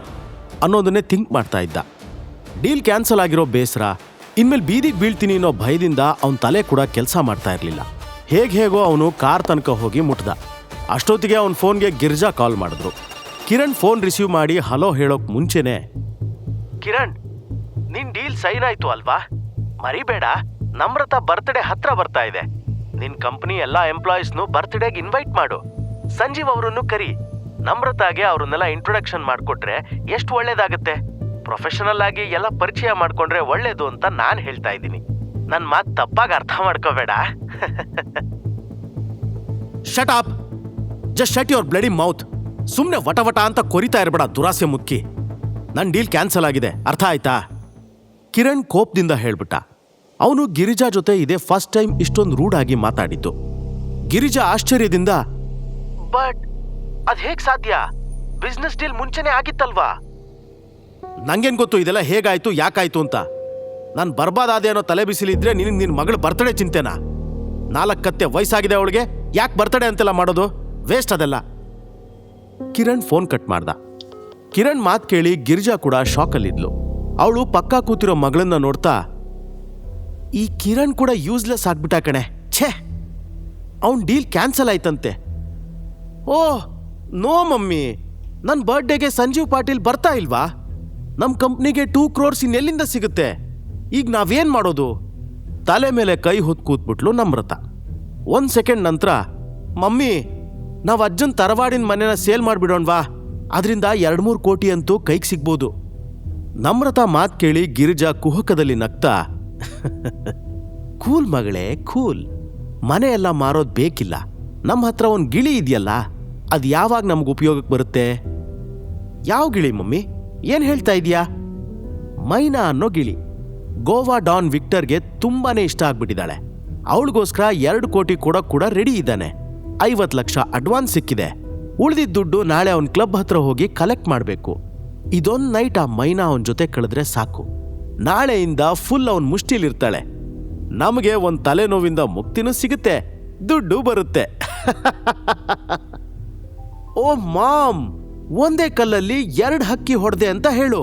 ಅನ್ನೋದನ್ನೇ ಥಿಂಕ್ ಮಾಡ್ತಾ ಇದ್ದ. ಡೀಲ್ ಕ್ಯಾನ್ಸಲ್ ಆಗಿರೋ ಬೇಸರ, ಇನ್ಮೇಲೆ ಬೀದಿಗೆ ಬೀಳ್ತೀನಿ ಅನ್ನೋ ಭಯದಿಂದ ಅವನ ತಲೆ ಕೂಡ ಕೆಲಸ ಮಾಡ್ತಾ ಇರಲಿಲ್ಲ. ಹೇಗೋ ಅವನು ಕಾರ್ ತನಕ ಹೋಗಿ ಮುಟ್ದ. ಅಷ್ಟೊತ್ತಿಗೆ ಅವನ ಫೋನ್ಗೆ ಗಿರಿಜಾ ಕಾಲ್ ಮಾಡಿದ್ರು. ಕಿರಣ್ ಫೋನ್ ರಿಸೀವ್ ಮಾಡಿ ಹಲೋ ಹೇಳೋಕ್ ಮುಂಚೆನೆ, ಕಿರಣ್, ನಿನ್ ಡೀಲ್ ಸೈನ್ ಆಯ್ತು ಅಲ್ವಾ? ಮರಿಬೇಡ, ನಮ್ರತಾ ಬರ್ತ್ಡೇ ಹತ್ರ ಬರ್ತಾ ಇದೆ. ನಿನ್ ಕಂಪನಿ ಎಲ್ಲಾ ಎಂಪ್ಲಾಯೀಸ್ನು ಬರ್ತ್ಡೇಗೆ ಇನ್ವೈಟ್ ಮಾಡು. ಸಂಜೀವ್ ಅವರನ್ನು ಕರಿ. ನಮ್ರತಾಗೆ ಅವ್ರನ್ನೆಲ್ಲ ಇಂಟ್ರೊಡಕ್ಷನ್ ಮಾಡ್ಕೊಟ್ರೆ ಎಷ್ಟು ಒಳ್ಳೇದಾಗತ್ತೆ. ಪ್ರೊಫೆಷನಲ್ ಆಗಿ ಎಲ್ಲ ಪರಿಚಯ ಮಾಡ್ಕೊಂಡ್ರೆ ಒಳ್ಳೇದು ಅಂತ ನಾನು ಹೇಳ್ತಾ ಇದ್ದೀನಿ. ನನ್ ಮಾತು ತಪ್ಪಾಗಿ ಅರ್ಥ ಮಾಡ್ಕೋಬೇಡ. Shut up, just shut your bloody mouth. ಸುಮ್ನೆ ವಟ ಅಂತ ಕೊರಿತಾ ಇರಬೇಡ ದುರಾಸೆ ಮುಕ್ಕಿ. ನನ್ನ ಡೀಲ್ ಕ್ಯಾನ್ಸಲ್ ಆಗಿದೆ, ಅರ್ಥ ಆಯ್ತಾ? ಕಿರಣ್ ಕೋಪದಿಂದ ಹೇಳ್ಬಿಟ್ಟ. ಅವನು ಗಿರಿಜಾ ಜೊತೆ ಇದೇ ಫಸ್ಟ್ ಟೈಮ್ ಇಷ್ಟೊಂದು ರೂಡ್ ಆಗಿ ಮಾತಾಡಿದ್ದು. ಗಿರಿಜಾ ಆಶ್ಚರ್ಯದಿಂದ, ಬಟ್ ಅದ್ ಹೇಗ್ ಸಾಧ್ಯ? ಬಿಸ್ನೆಸ್ ಡೀಲ್ ಮುಂಚೆನೆ ಆಗಿತ್ತಲ್ವಾ? ನಂಗೇನ್ ಗೊತ್ತು ಇದೆಲ್ಲ ಹೇಗಾಯ್ತು ಯಾಕಾಯ್ತು ಅಂತ. ನಾನು ಬರ್ಬಾದಾದೆ ಅನ್ನೋ ತಲೆ ಬಿಸಿಲಿದ್ರೆ ನಿನ್ನ ಮಗಳ ಬರ್ತಡೇ ಚಿಂತೆನಾ? 4 ಕತ್ತೆ ವಯಸ್ಸಾಗಿದೆ ಅವಳಿಗೆ, ಯಾಕೆ ಬರ್ತಡೇ ಅಂತೆಲ್ಲ ಮಾಡೋದು? ವೇಸ್ಟ್ ಅದೆಲ್ಲ. ಕಿರಣ್ ಫೋನ್ ಕಟ್ ಮಾಡ್ದ. ಕಿರಣ್ ಮಾತು ಕೇಳಿ ಗಿರಿಜಾ ಕೂಡ ಶಾಕಲ್ಲಿದ್ಲು. ಅವಳು ಪಕ್ಕ ಕೂತಿರೋ ಮಗಳನ್ನ ನೋಡ್ತಾ, ಈ ಕಿರಣ್ ಕೂಡ ಯೂಸ್ಲೆಸ್ ಆಗ್ಬಿಟ್ಟ ಕಣೆ. ಛೇ, ಅವನ್ ಡೀಲ್ ಕ್ಯಾನ್ಸಲ್ ಆಯ್ತಂತೆ. ಓಹ್ ನೋ ಮಮ್ಮಿ, ನನ್ನ ಬರ್ಡೇಗೆ ಸಂಜೀವ್ ಪಾಟೀಲ್ ಬರ್ತಾ ಇಲ್ವಾ? ನಮ್ಮ ಕಂಪ್ನಿಗೆ 2 crores ಇನ್ನೆಲ್ಲಿಂದ ಸಿಗುತ್ತೆ? ಈಗ ನಾವೇನ್ ಮಾಡೋದು? ತಲೆ ಮೇಲೆ ಕೈ ಹೊತ್ತು ಕೂತ್ಬಿಟ್ಲು ನಮ್ರತಾ. 1 ಸೆಕೆಂಡ್ ನಂತರ, ಮಮ್ಮಿ, ನಾವು ಅಜ್ಜನ್ ತರವಾಡಿನ ಮನೆನ ಸೇಲ್ ಮಾಡಿಬಿಡೋಣವಾ? ಅದರಿಂದ 2-3 ಕೋಟಿ ಅಂತೂ ಕೈಗೆ ಸಿಗ್ಬೋದು. ನಮ್ರತಾ ಮಾತು ಕೇಳಿ ಗಿರಿಜಾ ಕುಹಕದಲ್ಲಿ ನಗ್ತಾ, ಕೂಲ್ ಮಗಳೇ ಕೂಲ್, ಮನೆ ಎಲ್ಲ ಮಾರೋದು ಬೇಕಿಲ್ಲ. ನಮ್ಮ ಹತ್ರ ಒಂದು ಗಿಳಿ ಇದೆಯಲ್ಲ, ಅದು ಯಾವಾಗ ನಮ್ಗೆ ಉಪಯೋಗಕ್ಕೆ ಬರುತ್ತೆ? ಯಾವ ಗಿಳಿ ಮಮ್ಮಿ? ಏನು ಹೇಳ್ತಾ ಇದೀಯಾ? ಮೈನಾ ಅನ್ನೋ ಗಿಳಿ. ಗೋವಾ ಡಾನ್ ವಿಕ್ಟರ್ಗೆ ತುಂಬಾನೇ ಇಷ್ಟ ಆಗ್ಬಿಟ್ಟಿದ್ದಾಳೆ. ಅವಳಿಗೋಸ್ಕರ 2 ಕೋಟಿ ಕೊಡೋಕ್ ಕೂಡ ರೆಡಿ ಇದ್ದಾನೆ. 50 ಲಕ್ಷ ಅಡ್ವಾನ್ಸ್ ಸಿಕ್ಕಿದೆ. ಉಳಿದಿದ್ದ ದುಡ್ಡು ನಾಳೆ ಅವನ್ ಕ್ಲಬ್ ಹತ್ರ ಹೋಗಿ ಕಲೆಕ್ಟ್ ಮಾಡಬೇಕು. ಇದೊಂದು ನೈಟ್ ಆ ಮೈನಾ ಅವನ ಜೊತೆ ಕಳೆದ್ರೆ ಸಾಕು. ನಾಳೆಯಿಂದ ಫುಲ್ ಅವನ್ ಮುಷ್ಟಿಲಿರ್ತಾಳೆ. ನಮಗೆ ಒಂದು ತಲೆನೋವಿಂದ ಮುಕ್ತಿನೂ ಸಿಗುತ್ತೆ, ದುಡ್ಡು ಬರುತ್ತೆ. ಓ ಮಾಮ್, ಒಂದೇ ಕಲ್ಲಲ್ಲಿ 2 ಹಕ್ಕಿ ಹೊಡೆದೆ ಅಂತ ಹೇಳು.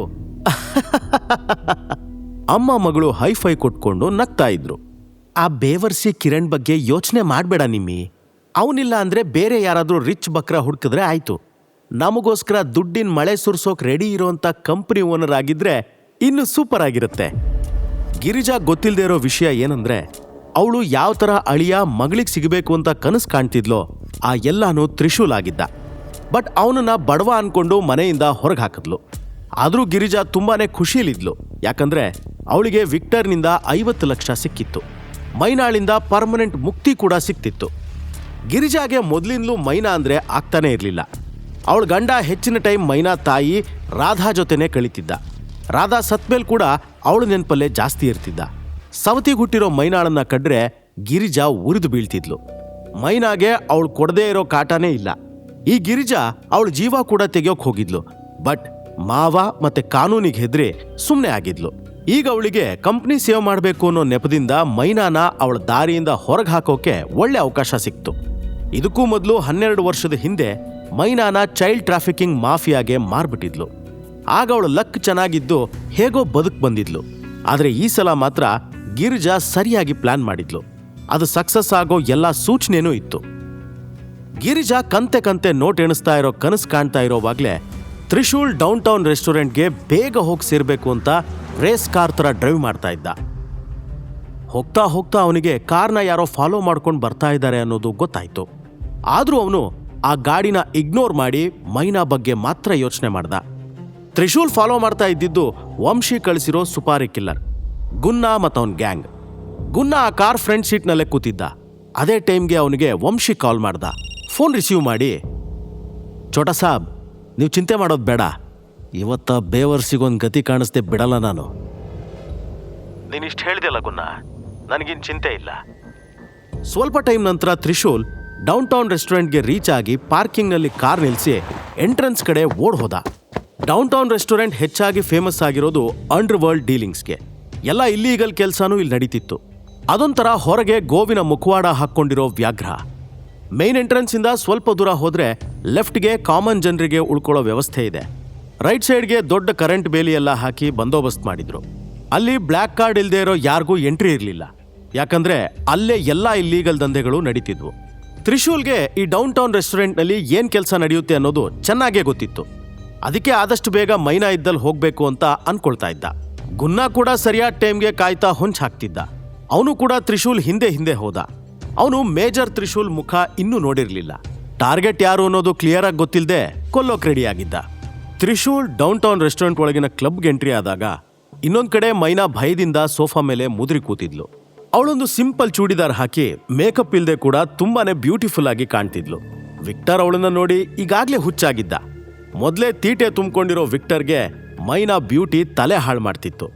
ಅಮ್ಮ ಮಗಳು ಹೈಫೈ ಕೊಟ್ಕೊಂಡು ನಗ್ತಾ ಇದ್ರು. ಆ ಬೇವರ್ಸಿ ಕಿರಣ್ ಬಗ್ಗೆ ಯೋಚನೆ ಮಾಡ್ಬೇಡ ನಿಮ್ಮಿ. ಅವನಿಲ್ಲ ಅಂದ್ರೆ ಬೇರೆ ಯಾರಾದ್ರೂ ರಿಚ್ ಬಕ್ರ ಹುಡ್ಕಿದ್ರೆ ಆಯ್ತು. ನಮಗೋಸ್ಕರ ದುಡ್ಡಿನ ಮಳೆ ಸುರ್ಸೋಕ್ ರೆಡಿ ಇರೋಂಥ ಕಂಪ್ನಿ ಓನರ್ ಆಗಿದ್ರೆ ಇನ್ನು ಸೂಪರ್ ಆಗಿರುತ್ತೆ. ಗಿರಿಜಾ ಗೊತ್ತಿಲ್ಲದೆ ಇರೋ ವಿಷಯ ಏನಂದ್ರೆ, ಅವಳು ಯಾವ ಥರ ಅಳಿಯ ಮಗಳಿಗೆ ಸಿಗಬೇಕು ಅಂತ ಕನಸು ಕಾಣ್ತಿದ್ಲೋ ಆ ಎಲ್ಲಾನು ತ್ರಿಶೂಲ್ ಆಗಿದ್ದ. ಬಟ್ ಅವನನ್ನ ಬಡವ ಅನ್ಕೊಂಡು ಮನೆಯಿಂದ ಹೊರಗೆ ಹಾಕಿದ್ಲು. ಆದರೂ ಗಿರಿಜಾ ತುಂಬಾನೇ ಖುಷಿಲಿದ್ಲು. ಯಾಕಂದ್ರೆ ಅವಳಿಗೆ ವಿಕ್ಟರ್ನಿಂದ 50 ಲಕ್ಷ ಸಿಕ್ಕಿತ್ತು. ಮೈನಾಳಿಂದ ಪರ್ಮನೆಂಟ್ ಮುಕ್ತಿ ಕೂಡ ಸಿಕ್ತಿತ್ತು. ಗಿರಿಜಾಗೆ ಮೊದಲಿಂದಲೂ ಮೈನಾ ಅಂದ್ರೆ ಆಗ್ತಾನೆ ಇರಲಿಲ್ಲ. ಅವಳ ಗಂಡ ಹೆಚ್ಚಿನ ಟೈಮ್ ಮೈನಾ ತಾಯಿ ರಾಧಾ ಜೊತೆನೇ ಕಳೀತಿದ್ದ. ರಾಧಾ ಸತ್ಮೇಲೆ ಕೂಡ ಅವಳ ನೆನಪಲ್ಲೇ ಜಾಸ್ತಿ ಇರ್ತಿದ್ದ. ಸವತಿಗೆ ಹುಟ್ಟಿರೋ ಮೈನಾಳನ್ನ ಕಡ್ರೆ ಗಿರಿಜಾ ಉರಿದು ಬೀಳ್ತಿದ್ಲು. ಮೈನಾಗೆ ಅವಳು ಕೊಡದೇ ಇರೋ ಕಾಟನೇ ಇಲ್ಲ. ಈ ಗಿರಿಜಾ ಅವಳ ಜೀವ ಕೂಡ ತೆಗೆಯೋಕ್ ಹೋಗಿದ್ಲು. ಬಟ್ ಮಾವ ಮತ್ತೆ ಕಾನೂನಿಗೆ ಹೆದ್ರಿ ಸುಮ್ಮನೆ ಆಗಿದ್ಲು. ಈಗ ಅವಳಿಗೆ ಕಂಪ್ನಿ ಸೇವ್ ಮಾಡಬೇಕು ಅನ್ನೋ ನೆಪದಿಂದ ಮೈನಾನ ಅವಳ ದಾರಿಯಿಂದ ಹೊರಗೆ ಹಾಕೋಕೆ ಒಳ್ಳೆ ಅವಕಾಶ ಸಿಕ್ತು. ಇದಕ್ಕೂ ಮೊದಲು 12 ವರ್ಷದ ಹಿಂದೆ ಮೈನಾನ ಚೈಲ್ಡ್ ಟ್ರಾಫಿಕಿಂಗ್ ಮಾಫಿಯಾಗೆ ಮಾರ್ಬಿಟ್ಟಿದ್ಲು. ಆಗ ಅವಳ ಲಕ್ ಚೆನ್ನಾಗಿದ್ದು ಹೇಗೋ ಬದುಕ್ ಬಂದಿದ್ಲು. ಆದರೆ ಈ ಸಲ ಮಾತ್ರ ಗಿರಿಜಾ ಸರಿಯಾಗಿ ಪ್ಲಾನ್ ಮಾಡಿದ್ಲು. ಅದು ಸಕ್ಸಸ್ ಆಗೋ ಎಲ್ಲ ಸೂಚನೆನೂ ಇತ್ತು. ಗಿರಿಜಾ ಕಂತೆ ನೋಟ್ ಎಣಿಸ್ತಾ ಇರೋ ಕನಸು ಕಾಣ್ತಾ ಇರೋವಾಗ್ಲೇ ತ್ರಿಶೂಲ್ ಡೌನ್ ಟೌನ್ ರೆಸ್ಟೋರೆಂಟ್ಗೆ ಬೇಗ ಹೋಗಿ ಸೇರ್ಬೇಕು ಅಂತ ರೇಸ್ ಕಾರ್ ತರ ಡ್ರೈವ್ ಮಾಡ್ತಾ ಇದ್ದ. ಹೋಗ್ತಾ ಹೋಗ್ತಾ ಅವನಿಗೆ ಕಾರ್ನ ಯಾರೋ ಫಾಲೋ ಮಾಡ್ಕೊಂಡು ಬರ್ತಾ ಇದ್ದಾರೆ ಅನ್ನೋದು ಗೊತ್ತಾಯ್ತು. ಆದ್ರೂ ಅವನು ಆ ಗಾಡಿನ ಇಗ್ನೋರ್ ಮಾಡಿ ಮೈನಾ ಬಗ್ಗೆ ಮಾತ್ರ ಯೋಚನೆ ಮಾಡ್ದ. ತ್ರಿಶೂಲ್ ಫಾಲೋ ಮಾಡ್ತಾ ಇದ್ದಿದ್ದು ವಂಶಿ ಕಳಿಸಿರೋ ಸುಪಾರಿ ಕಿಲ್ಲರ್ ಗುನ್ನಾ ಮತ್ತವನ್ ಗ್ಯಾಂಗ್. ಗುನ್ನಾ ಆ ಕಾರ್ ಫ್ರಂಟ್ ಸೀಟ್ನಲ್ಲೇ ಕೂತಿದ್ದ. ಅದೇ ಟೈಮ್ಗೆ ಅವನಿಗೆ ವಂಶಿ ಕಾಲ್ ಮಾಡ್ದ. ಫೋನ್ ರಿಸೀವ್ ಮಾಡಿ, ಚೋಟಾ ಸಾಬ್, ನೀವು ಚಿಂತೆ ಮಾಡೋದು ಬೇಡ, ಇವತ್ತ ಬೇವರ್ಸಿಗೊಂದು ಗತಿ ಕಾಣಿಸ್ದೆ ಬಿಡಲ್ಲ ನಾನು. ನೀನಿಷ್ಟು ಹೇಳಿದೆಲ್ಲ ಗುನ್ನ, ನನಗಿನ್ ಚಿಂತೆ ಇಲ್ಲ. ಸ್ವಲ್ಪ ಟೈಮ್ ನಂತರ ತ್ರಿಶೂಲ್ ಡೌನ್ ಟೌನ್ ರೆಸ್ಟೋರೆಂಟ್ಗೆ ರೀಚ್ ಆಗಿ ಪಾರ್ಕಿಂಗ್ನಲ್ಲಿ ಕಾರ್ ನಿಲ್ಲಿಸಿ ಎಂಟ್ರೆನ್ಸ್ ಕಡೆ ಓಡ್ ಹೋದ. ಡೌನ್ ಟೌನ್ ರೆಸ್ಟೋರೆಂಟ್ ಹೆಚ್ಚಾಗಿ ಫೇಮಸ್ ಆಗಿರೋದು ಅಂಡರ್ ವರ್ಲ್ಡ್ ಡೀಲಿಂಗ್ಸ್ಗೆ. ಎಲ್ಲ ಇಲ್ಲೀಗಲ್ ಕೆಲಸನೂ ಇಲ್ಲಿ ನಡೀತಿತ್ತು. ಅದೊಂಥರ ಹೊರಗೆ ಗೋವಿನ ಮುಖವಾಡ ಹಾಕ್ಕೊಂಡಿರೋ ವ್ಯಾಘ್ರ. ಮೇನ್ ಎಂಟ್ರೆನ್ಸ್ ಇಂದ ಸ್ವಲ್ಪ ದೂರ ಹೋದ್ರೆ ಲೆಫ್ಟ್ಗೆ ಕಾಮನ್ ಜನರಿಗೆ ಉಳ್ಕೊಳ್ಳೋ ವ್ಯವಸ್ಥೆ ಇದೆ. ರೈಟ್ ಸೈಡ್ಗೆ ದೊಡ್ಡ ಕರೆಂಟ್ ಬೇಲಿ ಎಲ್ಲ ಹಾಕಿ ಬಂದೋಬಸ್ತ್ ಮಾಡಿದ್ರು. ಅಲ್ಲಿ ಬ್ಲ್ಯಾಕ್ ಕಾರ್ಡ್ ಇಲ್ಲದೆ ಇರೋ ಯಾರಿಗೂ ಎಂಟ್ರಿ ಇರಲಿಲ್ಲ. ಯಾಕಂದ್ರೆ ಅಲ್ಲೇ ಎಲ್ಲ ಇಲ್ಲೀಗಲ್ ದಂಧೆಗಳು ನಡೀತಿದ್ವು. ತ್ರಿಶೂಲ್ಗೆ ಈ ಡೌನ್ ಟೌನ್ ರೆಸ್ಟೋರೆಂಟ್ನಲ್ಲಿ ಏನ್ ಕೆಲಸ ನಡೆಯುತ್ತೆ ಅನ್ನೋದು ಚೆನ್ನಾಗೇ ಗೊತ್ತಿತ್ತು. ಅದಕ್ಕೆ ಆದಷ್ಟು ಬೇಗ ಮೈನಾ ಇದ್ದಲ್ಲಿ ಹೋಗ್ಬೇಕು ಅಂತ ಅನ್ಕೊಳ್ತಾ ಇದ್ದ. ಗುನ್ನಾ ಕೂಡ ಸರಿಯಾದ ಟೈಮ್ಗೆ ಕಾಯ್ತಾ ಹೊಂಚ್ ಹಾಕ್ತಿದ್ದ. ಅವನು ಕೂಡ ತ್ರಿಶೂಲ್ ಹಿಂದೆ ಹೋದ. ಅವನು ಮೇಜರ್ ತ್ರಿಶೂಲ್ ಮುಖ ಇನ್ನೂ ನೋಡಿರ್ಲಿಲ್ಲ. ಟಾರ್ಗೆಟ್ ಯಾರು ಅನ್ನೋದು ಕ್ಲಿಯರ್ ಆಗಿ ಗೊತ್ತಿಲ್ಲದೆ ಕೊಲ್ಲೋಕ್ ರೆಡಿ ಆಗಿದ್ದ. ತ್ರಿಶೂಲ್ ಡೌನ್ ಟೌನ್ ರೆಸ್ಟೋರೆಂಟ್ ಒಳಗಿನ ಕ್ಲಬ್ಗೆ ಎಂಟ್ರಿ ಆದಾಗ ಇನ್ನೊಂದ್ ಕಡೆ ಮೈನಾ ಭಯದಿಂದ ಸೋಫಾ ಮೇಲೆ ಮುದುರಿ ಕೂತಿದ್ಲು. ಅವಳೊಂದು ಸಿಂಪಲ್ ಚೂಡಿದಾರ್ ಹಾಕಿ ಮೇಕಪ್ ಇಲ್ದೆ ಕೂಡ ತುಂಬಾನೇ ಬ್ಯೂಟಿಫುಲ್ ಆಗಿ ಕಾಣ್ತಿದ್ಲು. ವಿಕ್ಟರ್ ಅವಳನ್ನ ನೋಡಿ ಈಗಾಗ್ಲೇ ಹುಚ್ಚಾಗಿದ್ದ. ಮೊದಲೇ ತೀಟೆ ತುಂಬಿಕೊಂಡಿರೋ ವಿಕ್ಟರ್ಗೆ ಮೈನಾ ಬ್ಯೂಟಿ ತಲೆ ಹಾಳು ಮಾಡ್ತಿತ್ತು.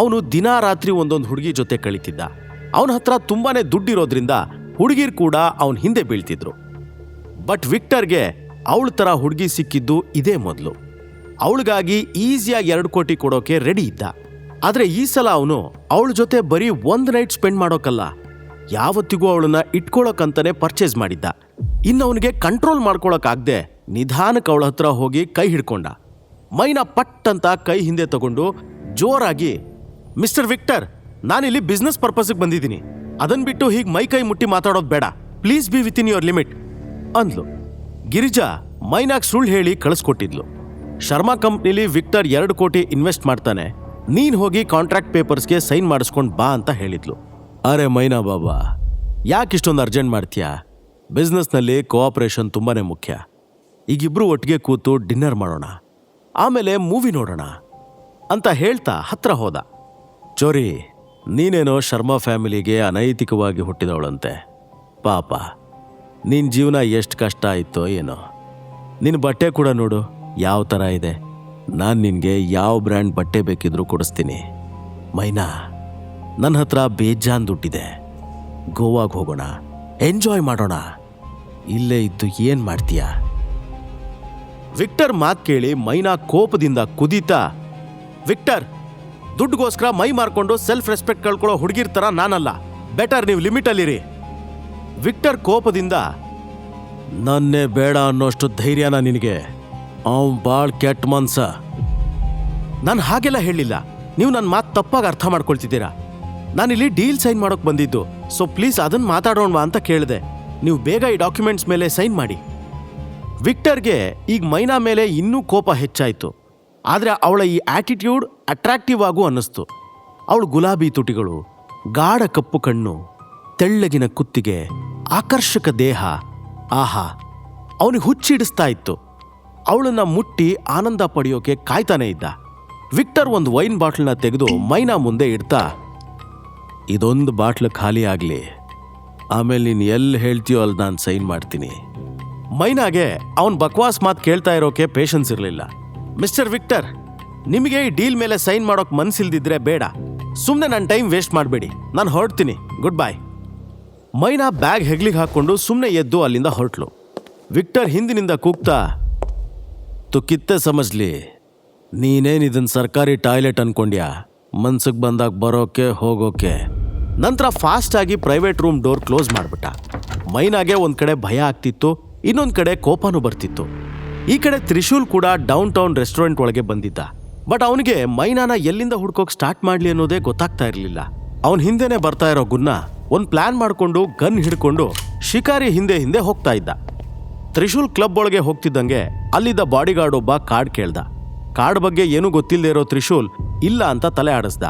ಅವನು ದಿನಾ ರಾತ್ರಿ ಒಂದೊಂದು ಹುಡುಗಿ ಜೊತೆ ಕಳೀತಿದ್ದ. ಅವನ ಹತ್ರ ತುಂಬಾನೇ ದುಡ್ಡಿರೋದ್ರಿಂದ ಹುಡುಗಿರ್ ಕೂಡ ಅವನ್ ಹಿಂದೆ ಬೀಳ್ತಿದ್ರು. ಬಟ್ ವಿಕ್ಟರ್ಗೆ ಅವಳ ತರ ಹುಡುಗಿ ಸಿಕ್ಕಿದ್ದು ಇದೇ ಮೊದಲು. ಅವಳಿಗಾಗಿ ಈಸಿಯಾಗಿ 2 ಕೋಟಿ ಕೊಡೋಕೆ ರೆಡಿ ಇದ್ದ. ಆದ್ರೆ ಈ ಸಲ ಅವನು ಅವಳ ಜೊತೆ ಬರೀ 1 ನೈಟ್ ಸ್ಪೆಂಡ್ ಮಾಡೋಕಲ್ಲ, ಯಾವತ್ತಿಗೂ ಅವಳನ್ನ ಇಟ್ಕೊಳ್ಳೋಕಂತಾನೆ ಪರ್ಚೇಸ್ ಮಾಡಿದ್ದ. ಇನ್ನು ಅವನಿಗೆ ಕಂಟ್ರೋಲ್ ಮಾಡ್ಕೊಳಕ್ಕಾಗ್ದೆ ನಿಧಾನಕ್ಕೆ ಅವಳ ಹತ್ರ ಹೋಗಿ ಕೈ ಹಿಡ್ಕೊಂಡ. ಮೈನಾ ಪಟ್ ಅಂತ ಕೈ ಹಿಂದೆ ತಗೊಂಡು ಜೋರಾಗಿ, ಮಿಸ್ಟರ್ ವಿಕ್ಟರ್, ನಾನಿಲ್ಲಿ ಬಿಸ್ನೆಸ್ ಪರ್ಪಸ್ಗೆ ಬಂದಿದ್ದೀನಿ. ಅದನ್ ಬಿಟ್ಟು ಹೀಗೆ ಮೈ ಕೈ ಮುಟ್ಟಿ ಮಾತಾಡೋದು ಬೇಡ. Please be with in your limit ಅಂದ್ಲು. ಗಿರಿಜಾ ಮೈನಾಗ್ ಸುಳ್ಳು ಹೇಳಿ ಕಳಿಸ್ಕೊಟ್ಟಿದ್ಲು. ಶರ್ಮಾ ಕಂಪ್ನಿಲಿ ವಿಕ್ಟರ್ 2 ಕೋಟಿ ಇನ್ವೆಸ್ಟ್ ಮಾಡ್ತಾನೆ, ನೀನ್ ಹೋಗಿ ಕಾಂಟ್ರಾಕ್ಟ್ ಪೇಪರ್ಸ್ಗೆ ಸೈನ್ ಮಾಡಿಸ್ಕೊಂಡ್ ಬಾ ಅಂತ ಹೇಳಿದ್ಲು. ಅರೆ ಮೈನಾ ಬಾಬಾ, ಯಾಕಿಷ್ಟೊಂದು ಅರ್ಜೆಂಟ್ ಮಾಡ್ತೀಯಾ? ಬಿಸ್ನೆಸ್ನಲ್ಲಿ ಕೋಆಪರೇಷನ್ ತುಂಬಾನೇ ಮುಖ್ಯ. ಈಗಿಬ್ರು ಒಟ್ಟಿಗೆ ಕೂತು ಡಿನ್ನರ್ ಮಾಡೋಣ, ಆಮೇಲೆ ಮೂವಿ ನೋಡೋಣ ಅಂತ ಹೇಳ್ತಾ ಹತ್ರ ಹೋದ. ಚೋರಿ, ನೀನೇನೋ ಶರ್ಮಾ ಫ್ಯಾಮಿಲಿಗೆ ಅನೈತಿಕವಾಗಿ ಹುಟ್ಟಿದವಳಂತೆ. ಪಾಪ, ನಿನ್ನ ಜೀವನ ಎಷ್ಟು ಕಷ್ಟ ಆಯಿತೋ ಏನೋ. ನಿನ್ನ ಬಟ್ಟೆ ಕೂಡ ನೋಡು ಯಾವ ಥರ ಇದೆ. ನಾನು ನಿನಗೆ ಯಾವ ಬ್ರ್ಯಾಂಡ್ ಬಟ್ಟೆ ಬೇಕಿದ್ರೂ ಕೊಡಿಸ್ತೀನಿ. ಮೈನಾ, ನನ್ನ ಹತ್ರ ಬೇಜಾನ್ ದುಡ್ಡಿದೆ. ಗೋವಾಗೆ ಹೋಗೋಣ, ಎಂಜಾಯ್ ಮಾಡೋಣ. ಇಲ್ಲೇ ಇದ್ದು ಏನ್ ಮಾಡ್ತೀಯ? ವಿಕ್ಟರ್ ಮಾತು ಕೇಳಿ ಮೈನಾ ಕೋಪದಿಂದ ಕುದೀತಾ, ವಿಕ್ಟರ್, ದುಡ್ಡುಗೋಸ್ಕರ ಮೈ ಮಾರ್ಕೊಂಡು ಸೆಲ್ಫ್ ರೆಸ್ಪೆಕ್ಟ್ ಕಳ್ಕೊಳ್ಳೋ ಹುಡುಗಿರ್ ಥರ ನಾನಲ್ಲ. ಬೆಟರ್ ನೀವು ಲಿಮಿಟಲ್ಲಿರಿ. ವಿಕ್ಟರ್ ಕೋಪದಿಂದ, ನನ್ನೇ ಬೇಡ ಅನ್ನೋಷ್ಟು ಧೈರ್ಯನ ನಿನಗೆ? ಅವ್ನು ಭಾಳ ಕೆಟ್ಟ ಮನ್ಸ. ನಾನು ಹಾಗೆಲ್ಲ ಹೇಳಿಲ್ಲ. ನೀವು ನನ್ನ ಮಾತು ತಪ್ಪಾಗಿ ಅರ್ಥ ಮಾಡ್ಕೊಳ್ತಿದ್ದೀರಾ. ನಾನಿಲ್ಲಿ ಡೀಲ್ ಸೈನ್ ಮಾಡೋಕೆ ಬಂದಿದ್ದು. ಸೊ ಪ್ಲೀಸ್ ಅದನ್ನು ಮಾತಾಡೋಣವಾ ಅಂತ ಕೇಳಿದೆ. ನೀವು ಬೇಗ ಈ ಡಾಕ್ಯುಮೆಂಟ್ಸ್ ಮೇಲೆ ಸೈನ್ ಮಾಡಿ. ವಿಕ್ಟರ್ಗೆ ಈಗ ಮೈನಾ ಮೇಲೆ ಇನ್ನೂ ಕೋಪ ಹೆಚ್ಚಾಯಿತು. ಆದರೆ ಅವಳ ಈ ಆಟಿಟ್ಯೂಡ್ ಅಟ್ರಾಕ್ಟಿವ್ ಆಗು ಅನ್ನಿಸ್ತು. ಅವಳು ಗುಲಾಬಿ ತುಟಿಗಳು, ಗಾಢ ಕಪ್ಪು ಕಣ್ಣು, ತೆಳ್ಳಗಿನ ಕುತ್ತಿಗೆ, ಆಕರ್ಷಕ ದೇಹ, ಆಹಾ, ಅವನಿಗೆ ಹುಚ್ಚಿಡಿಸ್ತಾ ಇತ್ತು. ಅವಳನ್ನ ಮುಟ್ಟಿ ಆನಂದ ಪಡೆಯೋಕೆ ಕಾಯ್ತಾನೆ ಇದ್ದ. ವಿಕ್ಟರ್ ಒಂದು ವೈನ್ ಬಾಟ್ಲನ್ನ ತೆಗೆದು ಮೈನಾ ಮುಂದೆ ಇಡ್ತಾ, ಇದೊಂದು ಬಾಟ್ಲು ಖಾಲಿ ಆಗಲಿ, ಆಮೇಲೆ ನೀನು ಎಲ್ಲಿ ಹೇಳ್ತೀಯೋ ಅಲ್ಲಿ ನಾನು ಸೈನ್ ಮಾಡ್ತೀನಿ. ಮೈನಾಗೆ ಅವನ್ ಬಕ್ವಾಸ್ ಮಾತು ಕೇಳ್ತಾ ಇರೋಕೆ ಪೇಷನ್ಸ್ ಇರಲಿಲ್ಲ. ಮಿಸ್ಟರ್ ವಿಕ್ಟರ್, ನಿಮಗೆ ಈ ಡೀಲ್ ಮೇಲೆ ಸೈನ್ ಮಾಡೋಕೆ ಮನಸ್ಸಿಲ್ದಿದ್ರೆ ಬೇಡ. ಸುಮ್ಮನೆ ನನ್ನ ಟೈಮ್ ವೇಸ್ಟ್ ಮಾಡಬೇಡಿ. ನಾನು ಹೊರಡ್ತೀನಿ. ಗುಡ್ ಬಾಯ್. ಮೈನಾ ಬ್ಯಾಗ್ ಹೆಗ್ಲಿಗೆ ಹಾಕ್ಕೊಂಡು ಸುಮ್ಮನೆ ಎದ್ದು ಅಲ್ಲಿಂದ ಹೊರಟ್ಲು. ವಿಕ್ಟರ್ ಹಿಂದಿನಿಂದ ಕೂಗ್ತಾ, ತು ಕಿತ್ತೆ ಸಮಜ್ಲಿ, ನೀನೇನು ಇದನ್ನು ಸರ್ಕಾರಿ ಟಾಯ್ಲೆಟ್ ಅನ್ಕೊಂಡ್ಯಾ? ಮನ್ಸಿಗೆ ಬಂದಾಗ ಬರೋಕೆ ಹೋಗೋಕೆ. ನಂತರ ಫಾಸ್ಟ್ ಆಗಿ ಪ್ರೈವೇಟ್ ರೂಮ್ ಡೋರ್ ಕ್ಲೋಸ್ ಮಾಡಿಬಿಟ್ಟ. ಮೈನಾಗೆ ಒಂದು ಕಡೆ ಭಯ ಆಗ್ತಿತ್ತು, ಇನ್ನೊಂದು ಕಡೆ ಕೋಪನೂ ಬರ್ತಿತ್ತು. ಈ ಕಡೆ ತ್ರಿಶೂಲ್ ಕೂಡ ಡೌನ್ ಟೌನ್ ರೆಸ್ಟೋರೆಂಟ್ ಒಳಗೆ ಬಂದಿದ್ದ. ಬಟ್ ಅವನಿಗೆ ಮೈನಾನ ಎಲ್ಲಿಂದ ಹುಡ್ಕೋಕ್ ಸ್ಟಾರ್ಟ್ ಮಾಡ್ಲಿ ಅನ್ನೋದೇ ಗೊತ್ತಾಗ್ತಾ ಇರಲಿಲ್ಲ. ಅವನ ಹಿಂದೆನೆ ಬರ್ತಾ ಇರೋ ಗುನ್ನ ಒಂದು ಪ್ಲಾನ್ ಮಾಡಿಕೊಂಡು ಗನ್ ಹಿಡ್ಕೊಂಡು ಶಿಕಾರಿ ಹಿಂದೆ ಹಿಂದೆ ಹೋಗ್ತಾ ಇದ್ದ. ತ್ರಿಶೂಲ್ ಕ್ಲಬ್ ಒಳಗೆ ಹೋಗ್ತಿದ್ದಂಗೆ ಅಲ್ಲಿದ್ದ ಬಾಡಿಗಾರ್ಡ್ ಒಬ್ಬ ಕಾರ್ಡ್ ಕೇಳ್ದ. ಕಾರ್ಡ್ ಬಗ್ಗೆ ಏನೂ ಗೊತ್ತಿಲ್ಲದೆ ಇರೋ ತ್ರಿಶೂಲ್ ಇಲ್ಲ ಅಂತ ತಲೆ ಆಡಿಸ್ದ.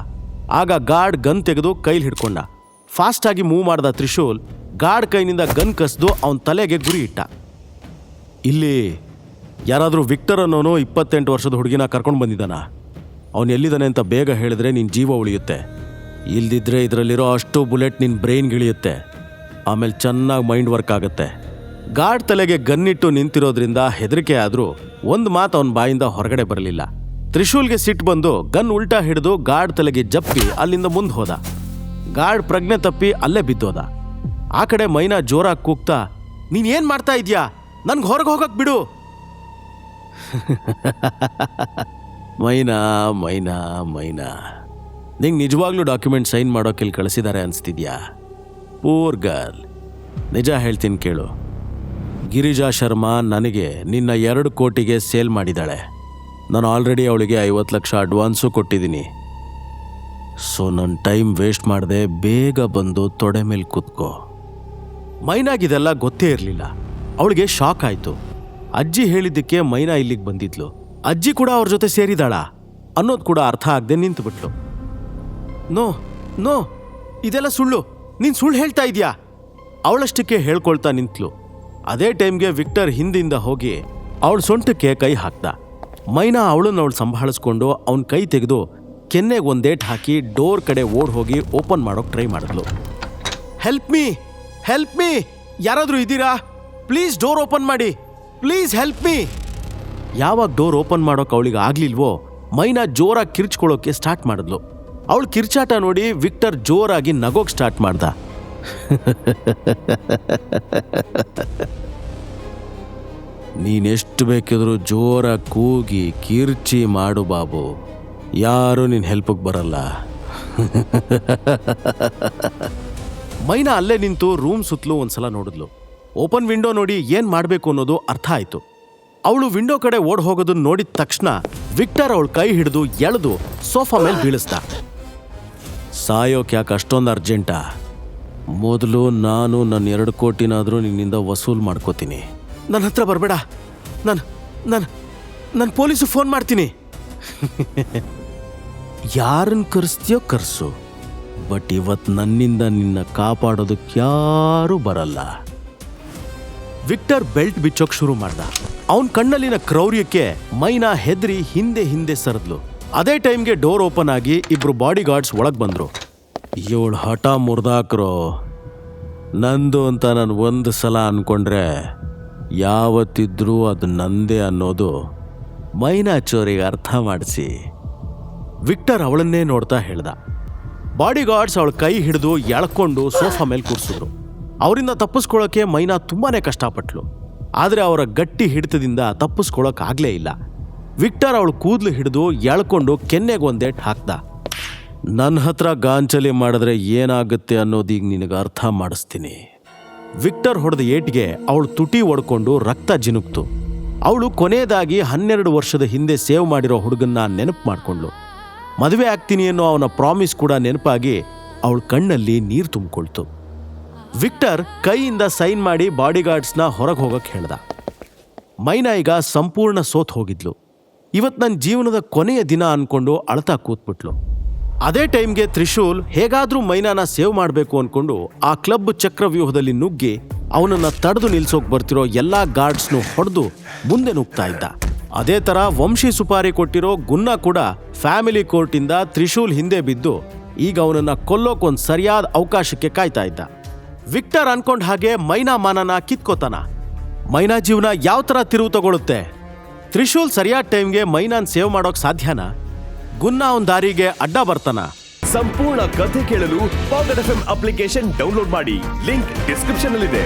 ಆಗ ಗಾರ್ಡ್ ಗನ್ ತೆಗೆದು ಕೈಲಿ ಹಿಡ್ಕೊಂಡ. ಫಾಸ್ಟ್ ಆಗಿ ಮೂವ್ ಮಾಡ್ದ ತ್ರಿಶೂಲ್ ಗಾರ್ಡ್ ಕೈನಿಂದ ಗನ್ ಕಸ್ದು ಅವನ ತಲೆಗೆ ಗುರಿ ಇಟ್ಟ. ಇಲ್ಲಿ ಯಾರಾದರೂ ವಿಕ್ಟರ್ ಅನ್ನೋನು 28 ವರ್ಷದ ಹುಡುಗಿನ ಕರ್ಕೊಂಡು ಬಂದಿದ್ದಾನ? ಅವನು ಎಲ್ಲಿದ್ದಾನೆ ಅಂತ ಬೇಗ ಹೇಳಿದ್ರೆ ನಿನ್ನ ಜೀವ ಉಳಿಯುತ್ತೆ. ಇಲ್ದಿದ್ರೆ ಇದರಲ್ಲಿರೋ ಅಷ್ಟು ಬುಲೆಟ್ ನಿನ್ನ ಬ್ರೈನ್ಗಿಳಿಯುತ್ತೆ. ಆಮೇಲೆ ಚೆನ್ನಾಗಿ ಮೈಂಡ್ ವರ್ಕ್ ಆಗುತ್ತೆ. ಗಾರ್ಡ್ ತಲೆಗೆ ಗನ್ನಿಟ್ಟು ನಿಂತಿರೋದ್ರಿಂದ ಹೆದರಿಕೆ ಆದರೂ ಒಂದು ಮಾತು ಅವನ ಬಾಯಿಂದ ಹೊರಗಡೆ ಬರಲಿಲ್ಲ. ತ್ರಿಶೂಲ್ಗೆ ಸಿಟ್ಟು ಬಂದು ಗನ್ ಉಲ್ಟಾ ಹಿಡಿದು ಗಾರ್ಡ್ ತಲೆಗೆ ಜಪ್ಪಿ ಅಲ್ಲಿಂದ ಮುಂದೆ ಹೋದ. ಗಾರ್ಡ್ ಪ್ರಜ್ಞೆ ತಪ್ಪಿ ಅಲ್ಲೇ ಬಿದ್ದೋದ. ಆ ಕಡೆ ಮೈನಾ ಜೋರಾಗಿ ಕೂಗ್ತಾ, ನೀನೇನು ಮಾಡ್ತಾ ಇದೀಯಾ? ನನ್ಗೆ ಹೊರಗೆ ಹೋಗಕ್ಕೆ ಬಿಡು. ಮೈನಾ ಮೈನಾ ಮೈನಾ, ನಿಂಗೆ ನಿಜವಾಗ್ಲೂ ಡಾಕ್ಯುಮೆಂಟ್ ಸೈನ್ ಮಾಡೋಕೆ ಇಲ್ಲಿ ಕಳಿಸಿದ್ದಾರೆ ಅನಿಸ್ತಿದ್ಯಾ? ಪೂರ್ ಗರ್ಲ್, ನಿಜ ಹೇಳ್ತೀನಿ ಕೇಳು. ಗಿರಿಜಾ ಶರ್ಮಾ ನನಗೆ ನಿನ್ನ 2 ಕೋಟಿಗೆ ಸೇಲ್ ಮಾಡಿದ್ದಾಳೆ. ನಾನು ಆಲ್ರೆಡಿ ಅವಳಿಗೆ 50 ಲಕ್ಷ ಅಡ್ವಾನ್ಸು ಕೊಟ್ಟಿದ್ದೀನಿ. ಸೊ ನನ್ನ ಟೈಮ್ ವೇಸ್ಟ್ ಮಾಡದೆ ಬೇಗ ಬಂದು ತೊಡೆ ಮೇಲೆ ಕೂತ್ಕೋ. ಮೈನಾಗಿದೆಲ್ಲ ಗೊತ್ತೇ ಇರಲಿಲ್ಲ. ಅವಳಿಗೆ ಶಾಕ್ ಆಯಿತು. ಅಜ್ಜಿ ಹೇಳಿದ್ದಕ್ಕೆ ಮೈನಾ ಇಲ್ಲಿಗೆ ಬಂದಿದ್ಲು. ಅಜ್ಜಿ ಕೂಡ ಅವ್ರ ಜೊತೆ ಸೇರಿದಾಳ ಅನ್ನೋದು ಕೂಡ ಅರ್ಥ ಆಗದೆ ನಿಂತುಬಿಟ್ಲು. ನೋ ನೋ, ಇದೆಲ್ಲ ಸುಳ್ಳು, ನೀನು ಸುಳ್ಳು ಹೇಳ್ತಾ ಇದೀಯಾ? ಅವಳಷ್ಟಕ್ಕೆ ಹೇಳ್ಕೊಳ್ತಾ ನಿಂತ್ಲು. ಅದೇ ಟೈಮ್ಗೆ ವಿಕ್ಟರ್ ಹಿಂದಿಂದ ಹೋಗಿ ಅವಳ ಸೊಂಟಕ್ಕೆ ಕೈ ಹಾಕ್ದ. ಮೈನಾ ಅವಳನ್ನು ಸಂಭಾಳಿಸ್ಕೊಂಡು ಅವನ ಕೈ ತೆಗೆದು ಕೆನ್ನೆಗೆ ಒಂದೇಟ್ ಹಾಕಿ ಡೋರ್ ಕಡೆ ಓಡ್ ಹೋಗಿ ಓಪನ್ ಮಾಡೋಕೆ ಟ್ರೈ ಮಾಡಿದ್ಲು. ಹೆಲ್ಪ್ ಮೀ, ಹೆಲ್ಪ್ ಮೀ, ಯಾರಾದರೂ ಇದ್ದೀರಾ? ಪ್ಲೀಸ್ ಡೋರ್ ಓಪನ್ ಮಾಡಿ, ಪ್ಲೀಸ್ ಹೆಲ್ಪ್ ಮೀ. ಯಾವಾಗ ಡೋರ್ ಓಪನ್ ಮಾಡೋಕೆ ಅವಳಿಗೆ ಆಗ್ಲಿಲ್ವೋ ಮೈನಾ ಜೋರಾಗಿ ಕಿರ್ಚ್ಕೊಳ್ಳೋಕೆ ಸ್ಟಾರ್ಟ್ ಮಾಡಿದ್ಲು. ಅವಳು ಕಿರ್ಚಾಟ ನೋಡಿ ವಿಕ್ಟರ್ ಜೋರಾಗಿ ನಗೋಕ್ ಸ್ಟಾರ್ಟ್ ಮಾಡ್ದ. ನೀನೆಷ್ಟು ಬೇಕಿದ್ರು ಜೋರಾಗಿ ಕೂಗಿ ಕಿರ್ಚಿ ಮಾಡು ಬಾಬು, ಯಾರು ನಿನ್ನ ಹೆಲ್ಪಿಗೆ ಬರಲ್ಲ. ಮೈನಾ ಅಲ್ಲೇ ನಿಂತು ರೂಮ್ ಸುತ್ತಲೂ ಒಂದ್ಸಲ ನೋಡಿದ್ಲು. ಓಪನ್ ವಿಂಡೋ ನೋಡಿ ಏನು ಮಾಡಬೇಕು ಅನ್ನೋದು ಅರ್ಥ ಆಯಿತು. ಅವಳು ವಿಂಡೋ ಕಡೆ ಓಡ್ ಹೋಗೋದನ್ನ ನೋಡಿದ ತಕ್ಷಣ ವಿಕ್ಟರ್ ಅವಳ ಕೈ ಹಿಡಿದು ಎಳೆದು ಸೋಫಾ ಮೇಲೆ ಬೀಳಿಸ್ದ. ಸಾಯೋಕೆ ಯಾಕೆ ಅಷ್ಟೊಂದು ಅರ್ಜೆಂಟಾ? ಮೊದಲು ನಾನು ನನ್ನ 2 ಕೋಟಿನಾದರೂ ನಿನ್ನಿಂದ ವಸೂಲು ಮಾಡ್ಕೋತೀನಿ. ನನ್ನ ಹತ್ರ ಬರಬೇಡ, ನಾನು ಪೊಲೀಸು ಫೋನ್ ಮಾಡ್ತೀನಿ. ಯಾರನ್ನು ಕರೆಸ್ತೀಯೋ ಕರೆಸು, ಬಟ್ ಇವತ್ತು ನನ್ನಿಂದ ನಿನ್ನ ಕಾಪಾಡೋದಕ್ಕೆ ಯಾರೂ ಬರಲ್ಲ. ವಿಕ್ಟರ್ ಬೆಲ್ಟ್ ಬಿಚ್ಚೋಕ್ ಶುರು ಮಾಡ್ದ. ಅವನ ಕಣ್ಣಲ್ಲಿನ ಕ್ರೌರ್ಯಕ್ಕೆ ಮೈನಾ ಹೆದರಿ ಹಿಂದೆ ಹಿಂದೆ ಸರಿದ್ಲು. ಅದೇ ಟೈಮ್ಗೆ ಡೋರ್ ಓಪನ್ ಆಗಿ 2 ಬಾಡಿ ಗಾರ್ಡ್ಸ್ ಒಳಗೆ ಬಂದರು. ಇವಳು ಹಠ ಮುರಿದಾಕ್ರೋ, ನಂದು ಅಂತ ನಾನು ಒಂದು ಸಲ ಅನ್ಕೊಂಡ್ರೆ ಯಾವತ್ತಿದ್ರೂ ಅದು ನಂದೇ ಅನ್ನೋದು ಮೈನಾ ಚೋರಿಗೆ ಅರ್ಥ ಮಾಡಿಸಿ ವಿಕ್ಟರ್ ಅವಳನ್ನೇ ನೋಡ್ತಾ ಹೇಳ್ದ. ಬಾಡಿಗಾರ್ಡ್ಸ್ ಅವಳ ಕೈ ಹಿಡಿದು ಎಳ್ಕೊಂಡು ಸೋಫಾ ಮೇಲೆ ಕೂರಿಸಿದ್ರು. ಅವರಿಂದ ತಪ್ಪಿಸ್ಕೊಳ್ಳೋಕೆ ಮೈನಾ ತುಂಬಾನೇ ಕಷ್ಟಪಟ್ಲು. ಆದರೆ ಅವರ ಗಟ್ಟಿ ಹಿಡಿತದಿಂದ ತಪ್ಪಿಸ್ಕೊಳ್ಳೋಕ್ಕಾಗಲೇ ಇಲ್ಲ. ವಿಕ್ಟರ್ ಅವಳು ಕೂದಲು ಹಿಡಿದು ಎಳ್ಕೊಂಡು ಕೆನ್ನೆಗೆ ಒಂದೇಟ್ ಹಾಕ್ದ. ನನ್ನ ಹತ್ರ ಗಾಂಚಲಿ ಮಾಡಿದ್ರೆ ಏನಾಗುತ್ತೆ ಅನ್ನೋದೀಗ ನಿನಗೆ ಅರ್ಥ ಮಾಡಿಸ್ತೀನಿ. ವಿಕ್ಟರ್ ಹೊಡೆದ ಏಟಿಗೆ ಅವಳು ತುಟಿ ಒಡ್ಕೊಂಡು ರಕ್ತ ಜಿನುಕ್ತು. ಅವಳು ಕೊನೆಯದಾಗಿ 12 ವರ್ಷದ ಹಿಂದೆ ಸೇವ್ ಮಾಡಿರೋ ಹುಡುಗನ್ನ ನೆನಪು ಮಾಡಿಕೊಂಡ್ಳು. ಮದುವೆ ಆಗ್ತೀನಿ ಅನ್ನೋ ಅವನ ಪ್ರಾಮಿಸ್ ಕೂಡ ನೆನಪಾಗಿ ಅವಳ ಕಣ್ಣಲ್ಲಿ ನೀರು ತುಂಬಿಕೊಳ್ತು. ವಿಕ್ಟರ್ ಕೈಯಿಂದ ಸೈನ್ ಮಾಡಿ ಬಾಡಿಗಾರ್ಡ್ಸ್ನ ಹೊರಗೆ ಹೋಗಕ್ಕೆ ಹೇಳ್ದ. ಮೈನಾ ಈಗ ಸಂಪೂರ್ಣ ಸೋತ್ ಹೋಗಿದ್ಲು. ಇವತ್ತು ನನ್ನ ಜೀವನದ ಕೊನೆಯ ದಿನ ಅನ್ಕೊಂಡು ಅಳ್ತಾ ಕೂತ್ಬಿಟ್ಲು. ಅದೇ ಟೈಮ್ಗೆ ತ್ರಿಶೂಲ್ ಹೇಗಾದ್ರೂ ಮೈನಾನ ಸೇವ್ ಮಾಡಬೇಕು ಅನ್ಕೊಂಡು ಆ ಕ್ಲಬ್ ಚಕ್ರವ್ಯೂಹದಲ್ಲಿ ನುಗ್ಗಿ ಅವನನ್ನ ತಡೆದು ನಿಲ್ಸೋಕ್ ಬರ್ತಿರೋ ಎಲ್ಲಾ ಗಾರ್ಡ್ಸ್ನು ಹೊಡೆದು ಮುಂದೆ ನುಗ್ತಾ ಇದ್ದ. ಅದೇ ತರ ವಂಶಿ ಸುಪಾರಿ ಕೊಟ್ಟಿರೋ ಗುನ್ನ ಕೂಡ ಫ್ಯಾಮಿಲಿ ಕೋರ್ಟಿಂದ ತ್ರಿಶೂಲ್ ಹಿಂದೆ ಬಿದ್ದು ಈಗ ಅವನನ್ನ ಕೊಲ್ಲೋಕ್ ಒಂದ್ ಸರಿಯಾದ ಅವಕಾಶಕ್ಕೆ ಕಾಯ್ತಾ ಇದ್ದ. ವಿಕ್ಟರ್ ಅನ್ಕೊಂಡ್ ಹಾಗೆ ಮೈನಾ ಮಾನನ ಕಿತ್ಕೋತಾನ. ಮೈನಾ ಜೀವನ ಯಾವ ತರ ತಿರುವು ತಗೊಳುತ್ತೆ? ತ್ರಿಶೂಲ್ ಸರಿಯಾದ ಟೈಮ್ಗೆ ಮೈನಾನ್ ಸೇವ್ ಮಾಡೋಕ್ ಸಾಧ್ಯನಾ? ಗುನ್ನ ಅವನ್ ದಾರಿಗೆ ಅಡ್ಡ ಬರ್ತಾನ? ಸಂಪೂರ್ಣ ಕಥೆ ಕೇಳಲು ಪಾಕೆಟ್ FM ಅಪ್ಲಿಕೇಶನ್ ಡೌನ್ಲೋಡ್ ಮಾಡಿ. ಲಿಂಕ್ ಡಿಸ್ಕ್ರಿಪ್ಷನ್ ನಲ್ಲಿದೆ.